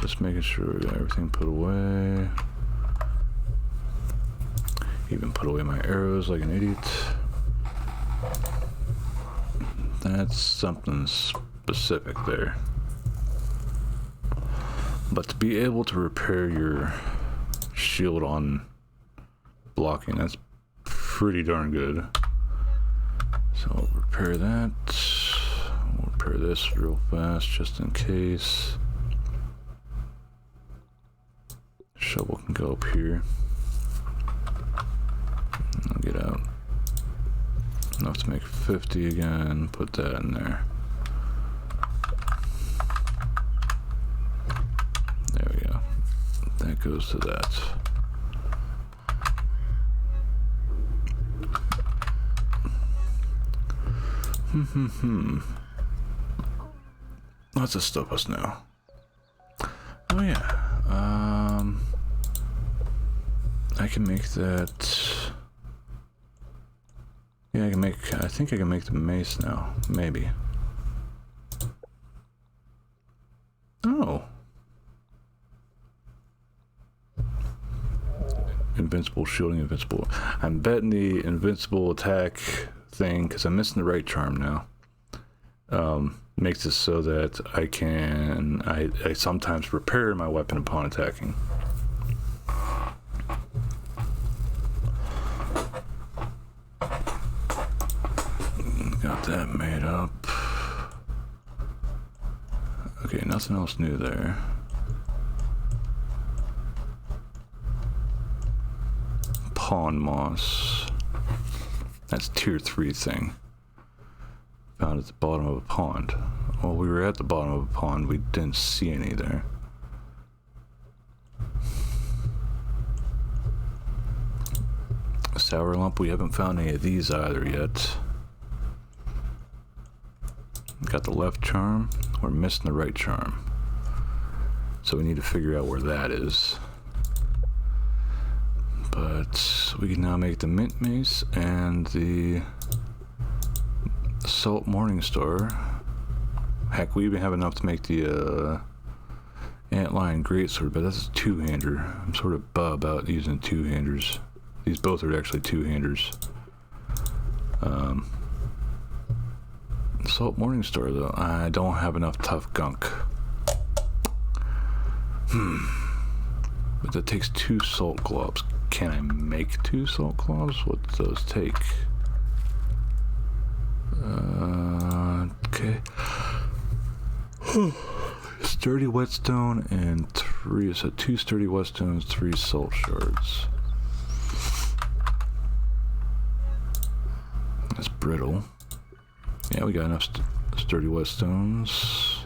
Just making sure we got everything put away. Even put away my arrows like an idiot. That's something specific there. But to be able to repair your shield on blocking, that's pretty darn good. So I'll repair that. We'll repair this real fast just in case. Shovel can go up here. I'll get out. Enough to make 50 again. Put that in there. There we go. That goes to that. Lots of stuff us now. Oh yeah. I can make that. Yeah, I think I can make the mace now. Maybe. Oh. Invincible shielding, invincible. I'm betting the invincible attack thing, because I'm missing the right charm now. Makes it so that I sometimes repair my weapon upon attacking. Got that made up. Okay, nothing else new there. Pawn moss. That's tier 3 thing. Found at the bottom of a pond. Well, we were at the bottom of a pond. We didn't see any there. Sour lump. We haven't found any of these either yet. Got the left charm. We're missing the right charm. So we need to figure out where that is. But we can now make the mint mace and the salt morning star. Heck, we even have enough to make the antlion greatsword, but that's a two-hander. I'm sort of about using two-handers. These both are actually two-handers. Salt morning star though, I don't have enough tough gunk. But that takes 2 salt globs. Can I make 2 salt globs? What do those take? Okay. Sturdy whetstone and 3, so 2 sturdy whetstones, 3 salt shards. That's brittle. Yeah, we got enough sturdy whetstones.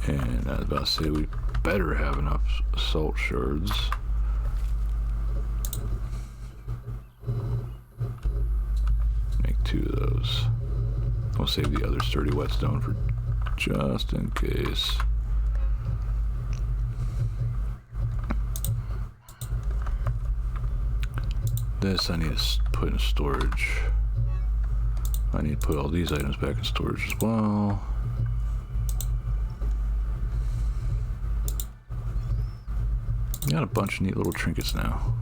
And I was about to say we better have enough salt shards. Make 2 of those. We'll save the other sturdy whetstone for just in case. This I need to put in storage. I need to put all these items back in storage as well. Got a bunch of neat little trinkets now.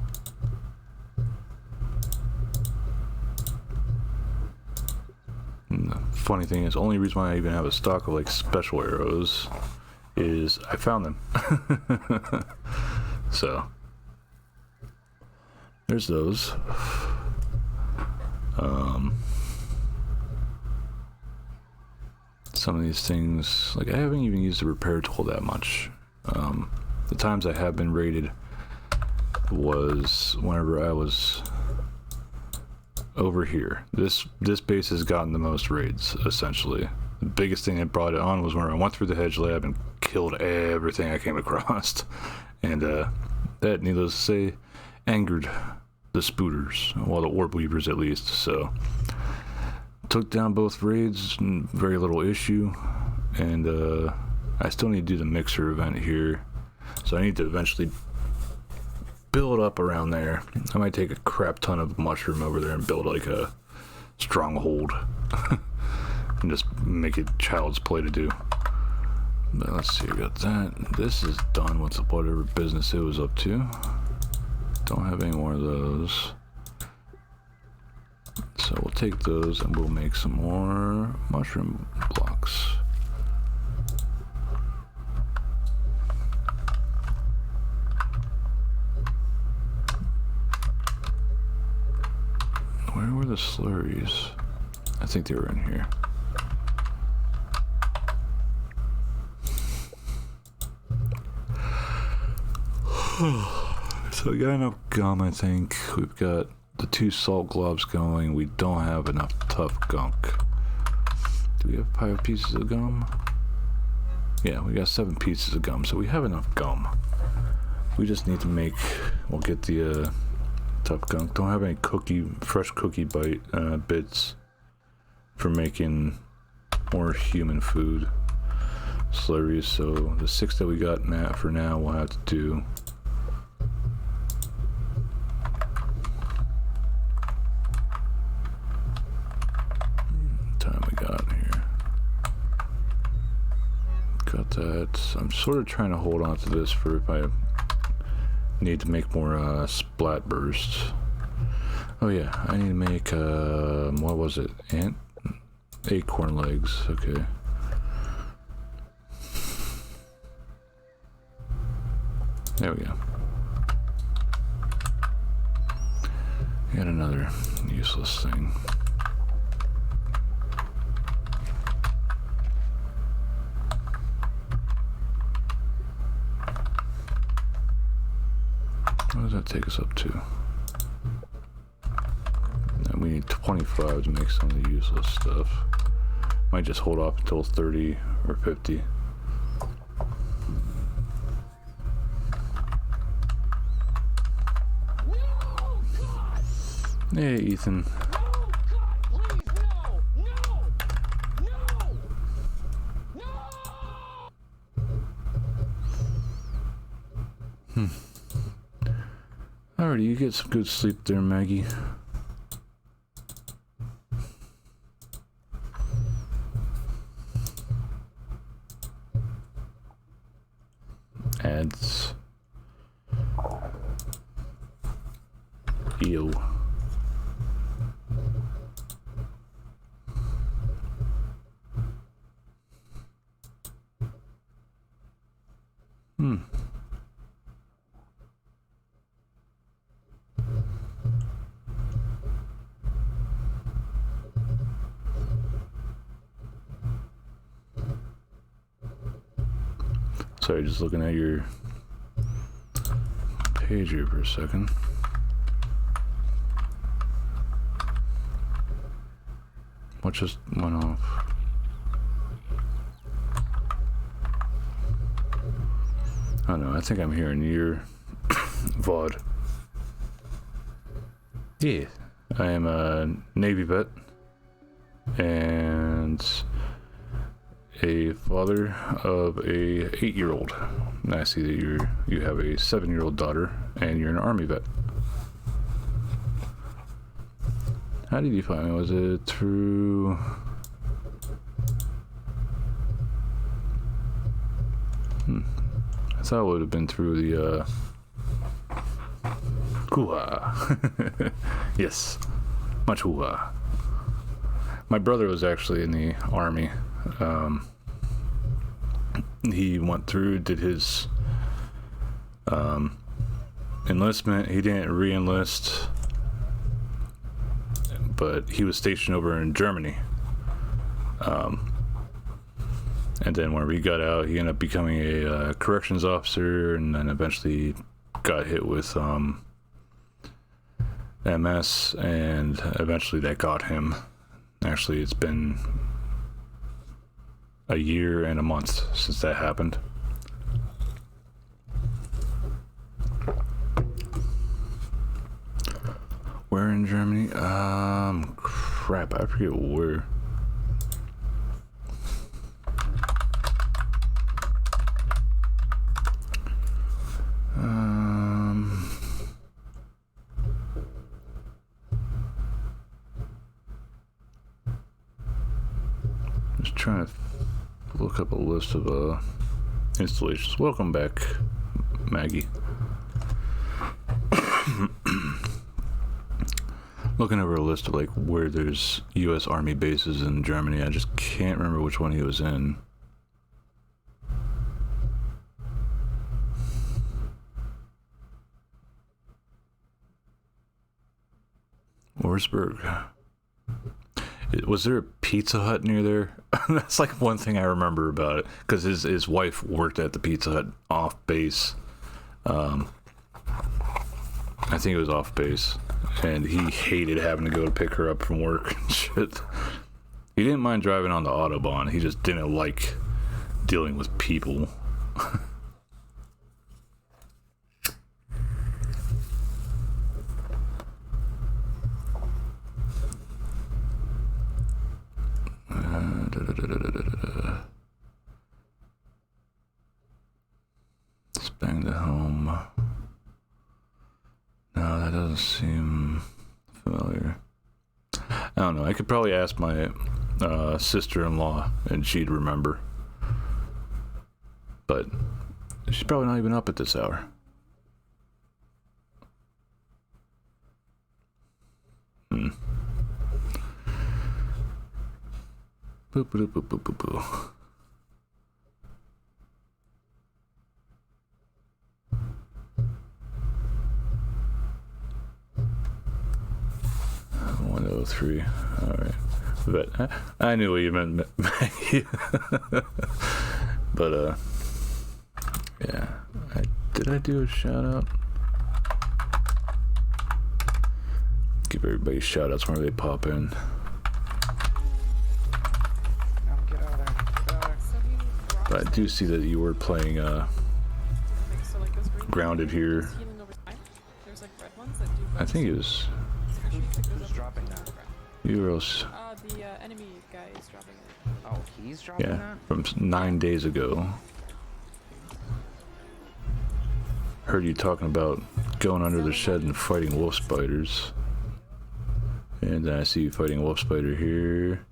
And the funny thing is, the only reason why I even have a stock of like special arrows is I found them. So there's those. Some of these things, like I haven't even used the repair tool that much. The times I have been raided was whenever I was over here. This base has gotten the most raids, essentially. The biggest thing that brought it on was when I went through the hedge lab and killed everything I came across. And that, needless to say, angered the spooters, well, the orb weavers at least. So took down both raids, very little issue. And I still need to do the mixer event here. So I need to eventually build up around there. I might take a crap ton of mushroom over there and build like a stronghold. And just make it child's play to do. But let's see, I got that. This is done with whatever business it was up to. Don't have any more of those. So we'll take those and we'll make some more mushroom blocks. Where were the slurries? I think they were in here. So we got enough gum, I think. We've got the 2 salt globs going. We don't have enough tough gunk. Do we have 5 pieces of gum? Yeah, we got 7 pieces of gum, so we have enough gum. We just need to make, we'll get the tough gunk. Don't have any fresh cookie bite bits for making more human food slurries. So the 6 that we got for now we'll have to do. Time we got here. Got that. I'm sort of trying to hold on to this for if I need to make more splat bursts. Oh yeah, I need to make what was it? Acorn legs. Okay. There we go. Yet another useless thing. What does that take us up to? And we need 25 to make some of the useless stuff. Might just hold off until 30 or 50. Hey, Ethan. Alrighty, you get some good sleep there, Maggie. Ads. Ew. Sorry, just looking at your page here for a second. What just went off? Oh no, I think I'm hearing your VOD. Yeah, I am a Navy vet and a father of a 8-year-old. And I see that you have a 7-year-old daughter and you're an Army vet. How did you find me? Was it through... I thought it would have been through the hoo-ha. Yes, much hoo-ha. My brother was actually in the Army. He went through, did his enlistment. He didn't re-enlist, but he was stationed over in Germany. And then whenever he got out, he ended up becoming a corrections officer, and then eventually got hit with MS, and eventually that got him. Actually, it's been a year and a month since that happened. Where in Germany? Crap, I forget where. Just trying to look up a list of installations. Welcome back, Maggie. Looking over a list of like where there's U.S. Army bases in Germany. I just can't remember which one he was in. Wurzburg. Was there a Pizza Hut near there? That's like one thing I remember about it, because his wife worked at the Pizza Hut off base. I think it was off base, and he hated having to go to pick her up from work and shit. He didn't mind driving on the Autobahn. He just didn't like dealing with people. Returning to home. No, that doesn't seem familiar. I don't know. I could probably ask my sister-in-law and she'd remember. But she's probably not even up at this hour. Boop, boop, boop, boop, boop, boop. $103. All right, but I knew what you meant, Maggie. But yeah. Did I do a shout out? Give everybody shout outs whenever they pop in. But I do see that you were playing Grounded here. I think it was. Who's dropping that? Euros. The enemy guy is dropping it. Oh, he's dropping that? Yeah, from 9 days ago. Heard you talking about going under the shed and fighting wolf spiders. And then I see you fighting a wolf spider here.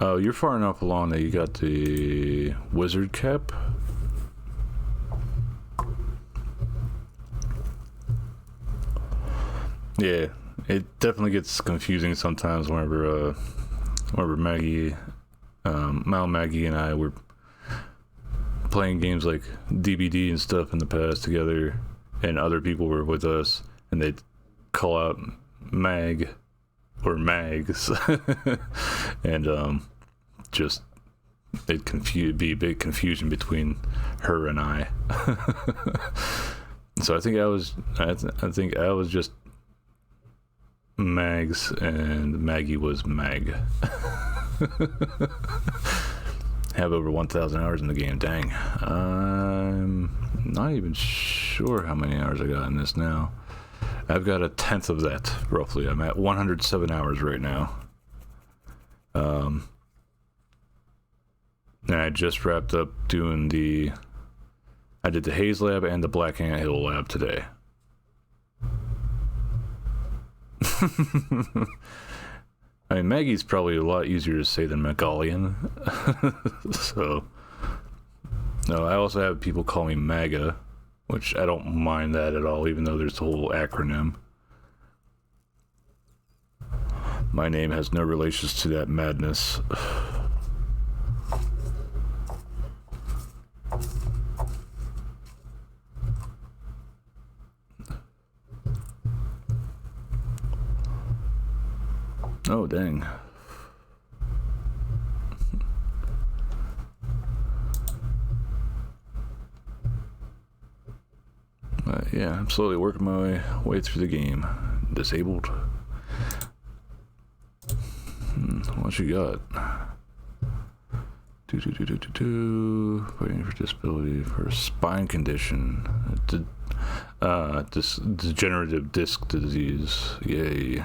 Oh, you're far enough along that you got the wizard cap. Yeah, it definitely gets confusing sometimes whenever Maggie, Maggie and I were playing games like DBD and stuff in the past together, and other people were with us, and they'd call out Mag or Mags, and just it'd be a big confusion between her and I. So I think I was just Mags and Maggie was Mag. Have over 1,000 hours in the game. Dang. I'm not even sure how many hours I got in this now. I've got a tenth of that, roughly. I'm at 107 hours right now. And I just wrapped up doing I did the Haze Lab and the Black Ant Hill Lab today. I mean, Maggie's probably a lot easier to say than Megalian. So, no, I also have people call me MAGA, which I don't mind that at all, even though there's the whole acronym. My name has no relations to that madness. Oh, dang. Yeah, I'm slowly working my way through the game. Disabled. What you got? Fighting for disability for a spine condition. Degenerative disc disease. Yay.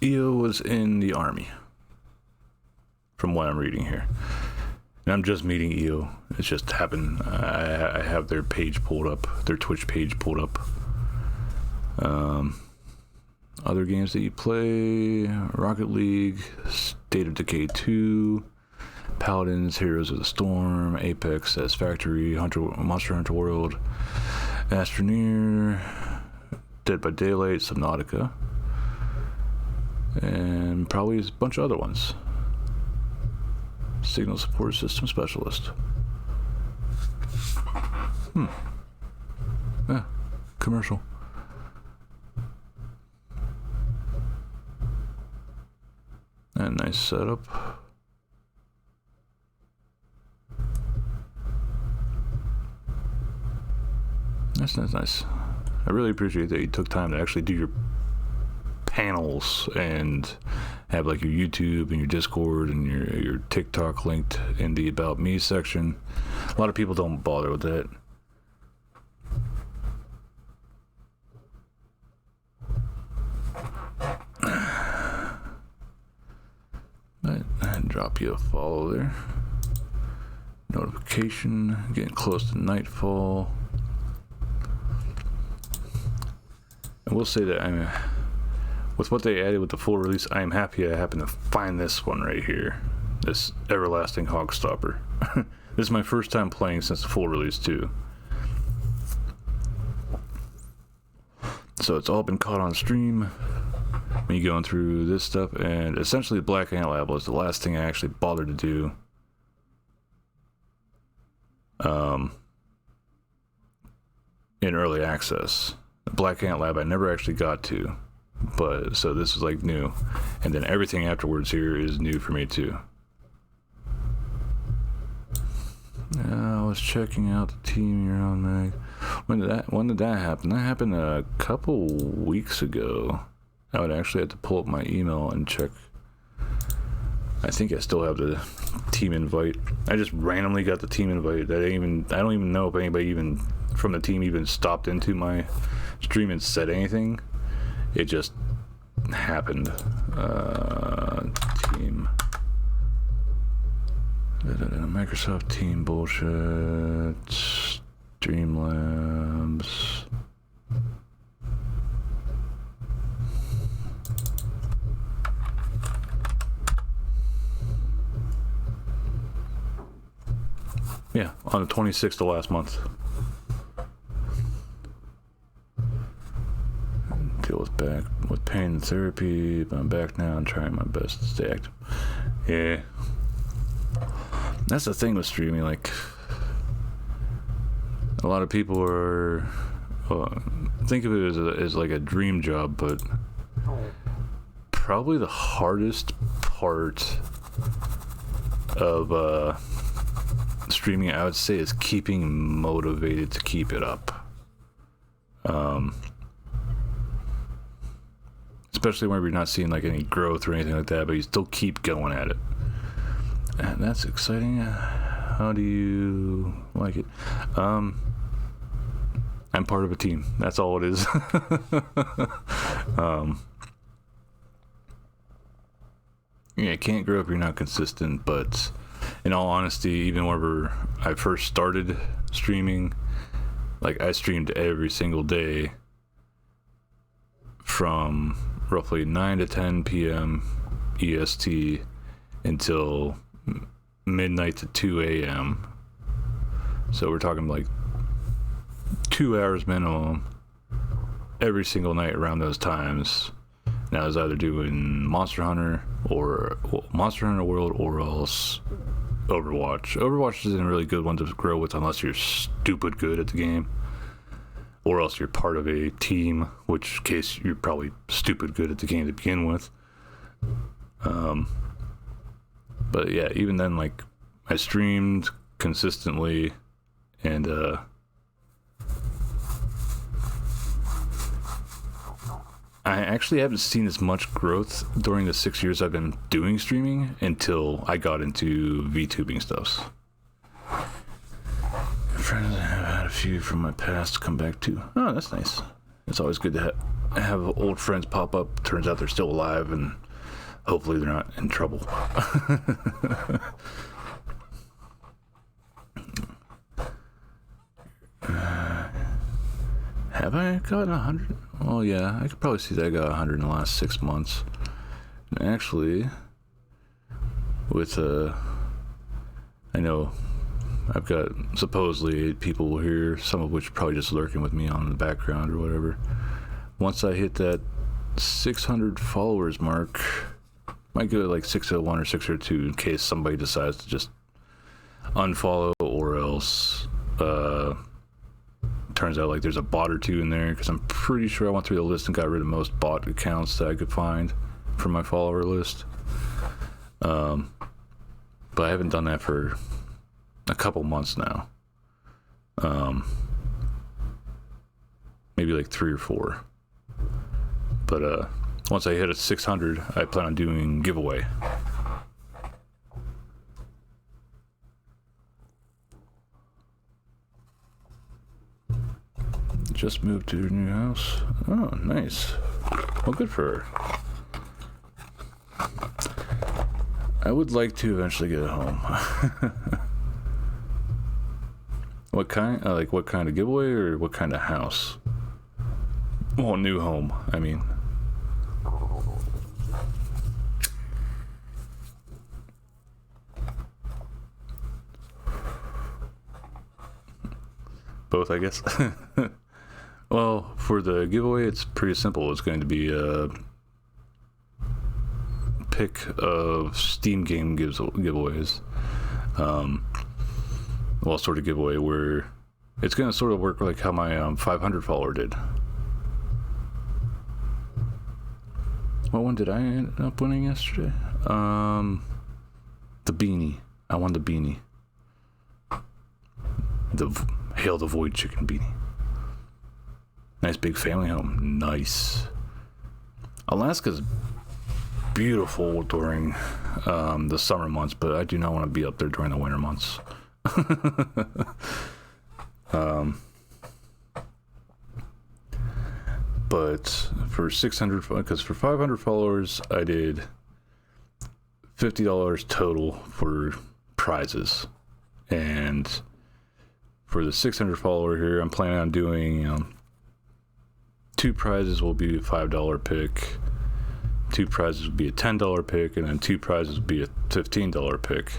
EO was in the army, from what I'm reading here. And I'm just meeting EO. It just happened. I have their page pulled up, their Twitch page pulled up. Other games that you play: Rocket League, State of Decay 2, Paladins, Heroes of the Storm, Apex, Satisfactory, Monster Hunter World, Astroneer, Dead by Daylight, Subnautica, and probably a bunch of other ones. Signal Support System Specialist. Yeah, commercial. And nice setup. That's nice. I really appreciate that you took time to actually do your panels and have like your YouTube and your Discord and your TikTok linked in the About Me section. A lot of people don't bother with that. drop you a follow there. Notification, getting close to nightfall. I will say that with what they added with the full release, I am happy I happened to find this one right here. This Everlasting Hogstopper. This is my first time playing since the full release too. So it's all been caught on stream. Me going through this stuff, and essentially Black Ant Lab was the last thing I actually bothered to do. In early access. Black Ant Lab I never actually got to, but so this is like new, and then everything afterwards here is new for me too. I was checking out the team you're on, Meg. When did that happen? That happened a couple weeks ago. I would actually have to pull up my email and check. I think I still have the team invite. I just randomly got the team invite. I don't even know if anybody even from the team even stopped into my stream and said anything. It just happened. Team. Microsoft Team bullshit. Streamlabs. Yeah, on the 26th of last month. Deal with pain and therapy, but I'm back now and trying my best to stay active. Yeah. That's the thing with streaming, like a lot of people are think of it as like a dream job, but probably the hardest part of streaming, I would say, is keeping motivated to keep it up. Especially when you're not seeing like any growth or anything like that, but you still keep going at it. And that's exciting. How do you like it? I'm part of a team. That's all it is. Yeah, can't grow if you're not consistent, but in all honesty, even whenever I first started streaming, like I streamed every single day from roughly 9 to 10 p.m. EST until midnight to 2 a.m. So we're talking like 2 hours minimum every single night around those times. And I was either doing Monster Hunter World or else Overwatch. Overwatch isn't a really good one to grow with unless you're stupid good at the game, or else you're part of a team, which case you're probably stupid good at the game to begin with. But yeah, even then, like, I streamed consistently, and I actually haven't seen as much growth during the 6 years I've been doing streaming until I got into VTubing stuff. Friends, I've had a few from my past come back to. Oh, that's nice. It's always good to have old friends pop up. Turns out they're still alive, and hopefully they're not in trouble. Have I gotten 100? Oh yeah, I could probably see that I got 100 in the last 6 months. And actually, with I know I've got supposedly 8 people here, some of which are probably just lurking with me on in the background or whatever. Once I hit that 600 followers mark, might go to like 601 or 602 in case somebody decides to just unfollow, or else turns out like there's a bot or two in there, because I'm pretty sure I went through the list and got rid of most bot accounts that I could find from my follower list. But I haven't done that for a couple months now. Maybe like 3 or 4. But once I hit a 600, I plan on doing giveaway. Just moved to her new house. Oh, nice. Well, good for her. I would like to eventually get a home. What kind? Like what kind of giveaway or what kind of house? Well, new home, I mean. Both, I guess. Well, for the giveaway, it's pretty simple. It's going to be a pick of Steam game giveaways. Well, sort of giveaway where it's going to sort of work like how my 500 follower did. What one did I end up winning yesterday? The beanie. I won the beanie. The Hail the Void chicken beanie. Nice big family home. Nice. Alaska's beautiful during the summer months, but I do not want to be up there during the winter months. But for 600, because for 500 followers, I did $50 total for prizes, and for the 600 follower here, I'm planning on doing 2 prizes will be a $5 pick, 2 prizes will be a $10 pick, and then 2 prizes will be a $15 pick,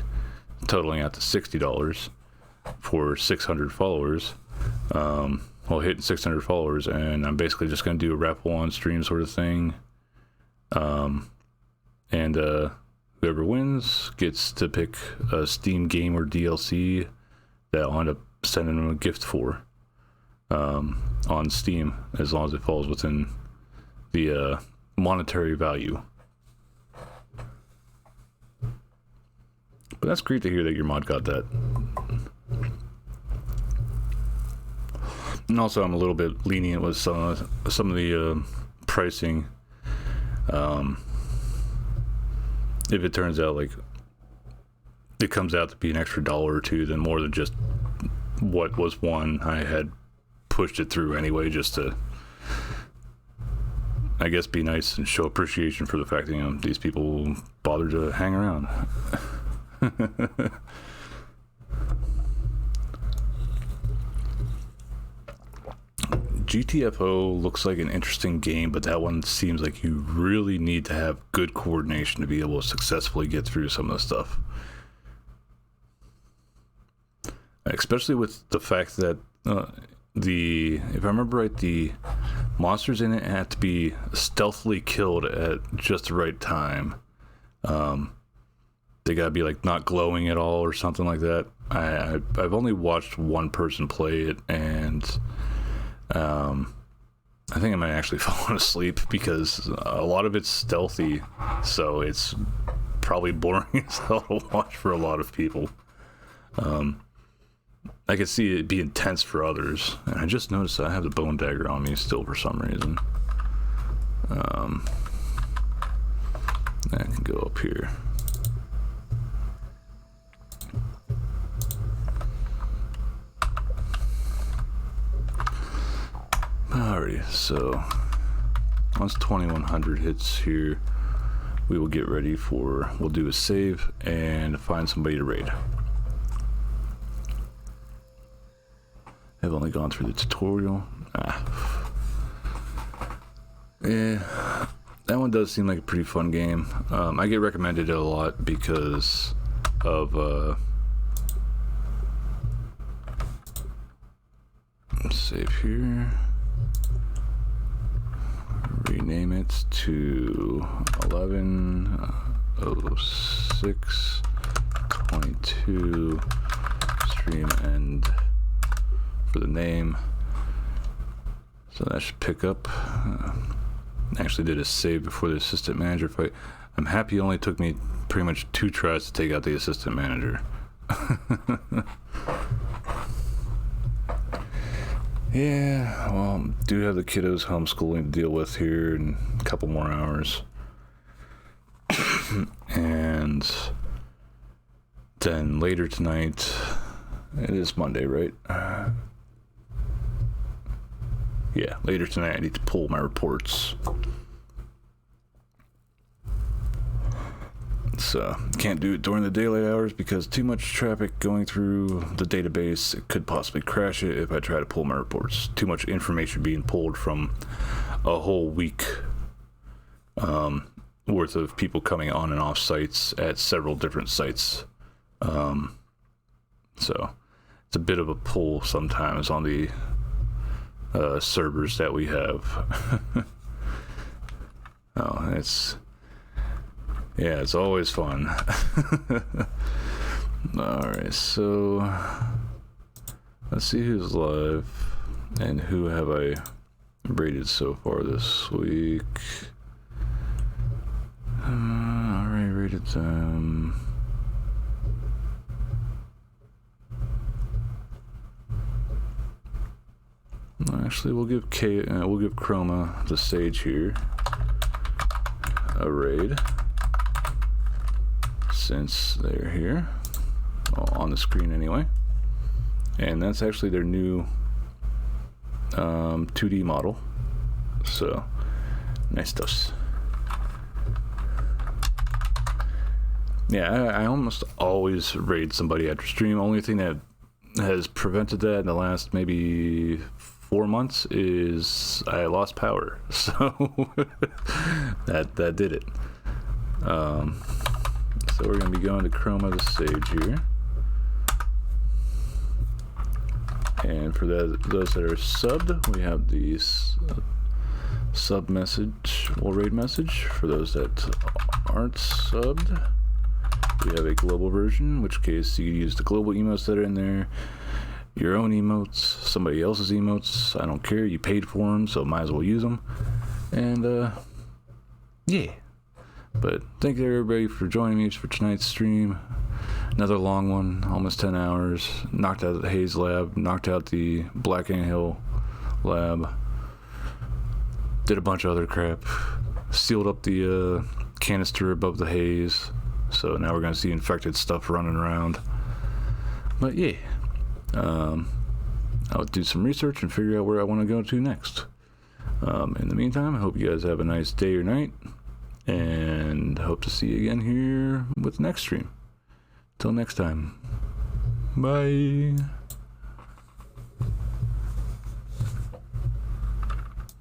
totaling out to $60 for 600 followers. Well, hitting 600 followers, and I'm basically just going to do a raffle on stream sort of thing. And whoever wins gets to pick a Steam game or DLC that I'll end up sending them a gift for on Steam, as long as it falls within the monetary value. But that's great to hear that your mod got that. And also, I'm a little bit lenient with some of the pricing. If it turns out like it comes out to be an extra $1 or $2, then more than just what was won, I had pushed it through anyway, just to, I guess, be nice and show appreciation for the fact that these people bothered to hang around. GTFO looks like an interesting game, but that one seems like you really need to have good coordination to be able to successfully get through some of the stuff. Especially with the fact that if I remember right, the monsters in it had to be stealthily killed at just the right time. They gotta be like not glowing at all or something like that. I've only watched one person play it, and I think I might actually fall asleep because a lot of it's stealthy, so it's probably boring as hell to watch for a lot of people. I could see it be intense for others, and I just noticed I have the bone dagger on me still for some reason. I can go up here. Alrighty, so once 2100 hits here, we will get ready for, we'll do a save and find somebody to raid. I've only gone through the tutorial. Yeah, that one does seem like a pretty fun game. I get recommended it a lot because of save here. Rename it to 11/06/22. Stream end for the name. So that should pick up. Actually did a save before the assistant manager fight. I'm happy it only took me pretty much 2 tries to take out the assistant manager. Yeah, well, do have the kiddos homeschooling to deal with here in a couple more hours. And then later tonight, it is Monday, right? Yeah, later tonight I need to pull my reports. So can't do it during the daylight hours because too much traffic going through the database. It could possibly crash it if I try to pull my reports. Too much information being pulled from a whole week worth of people coming on and off sites at several different sites. So it's a bit of a pull sometimes on the servers that we have. It's always fun. Alright, so let's see who's live and who have I rated so far this week. Already rated them. Actually, we'll give Chroma, the Sage here, a raid since they're here on the screen anyway. And that's actually their new 2D model. So nice stuff. Yeah, I almost always raid somebody after stream. Only thing that has prevented that in the last maybe 4 months is I lost power. So that did it. So we're going to be going to Chroma the Sage here. And for those that are subbed, we have the sub message, raid message. For those that aren't subbed, we have a global version, in which case you can use the global emotes that are in there, your own emotes, somebody else's emotes, I don't care, you paid for them, so might as well use them. And yeah. But thank you everybody for joining me for tonight's stream. Another long one, almost 10 hours. Knocked out the Haze lab, knocked out the Black Anthill lab. Did a bunch of other crap. Sealed up the canister above the haze. So now we're going to see infected stuff running around. But yeah. I'll do some research and figure out where I want to go to next. In the meantime, I hope you guys have a nice day or night. And hope to see you again here with the next stream. Till next time. Bye.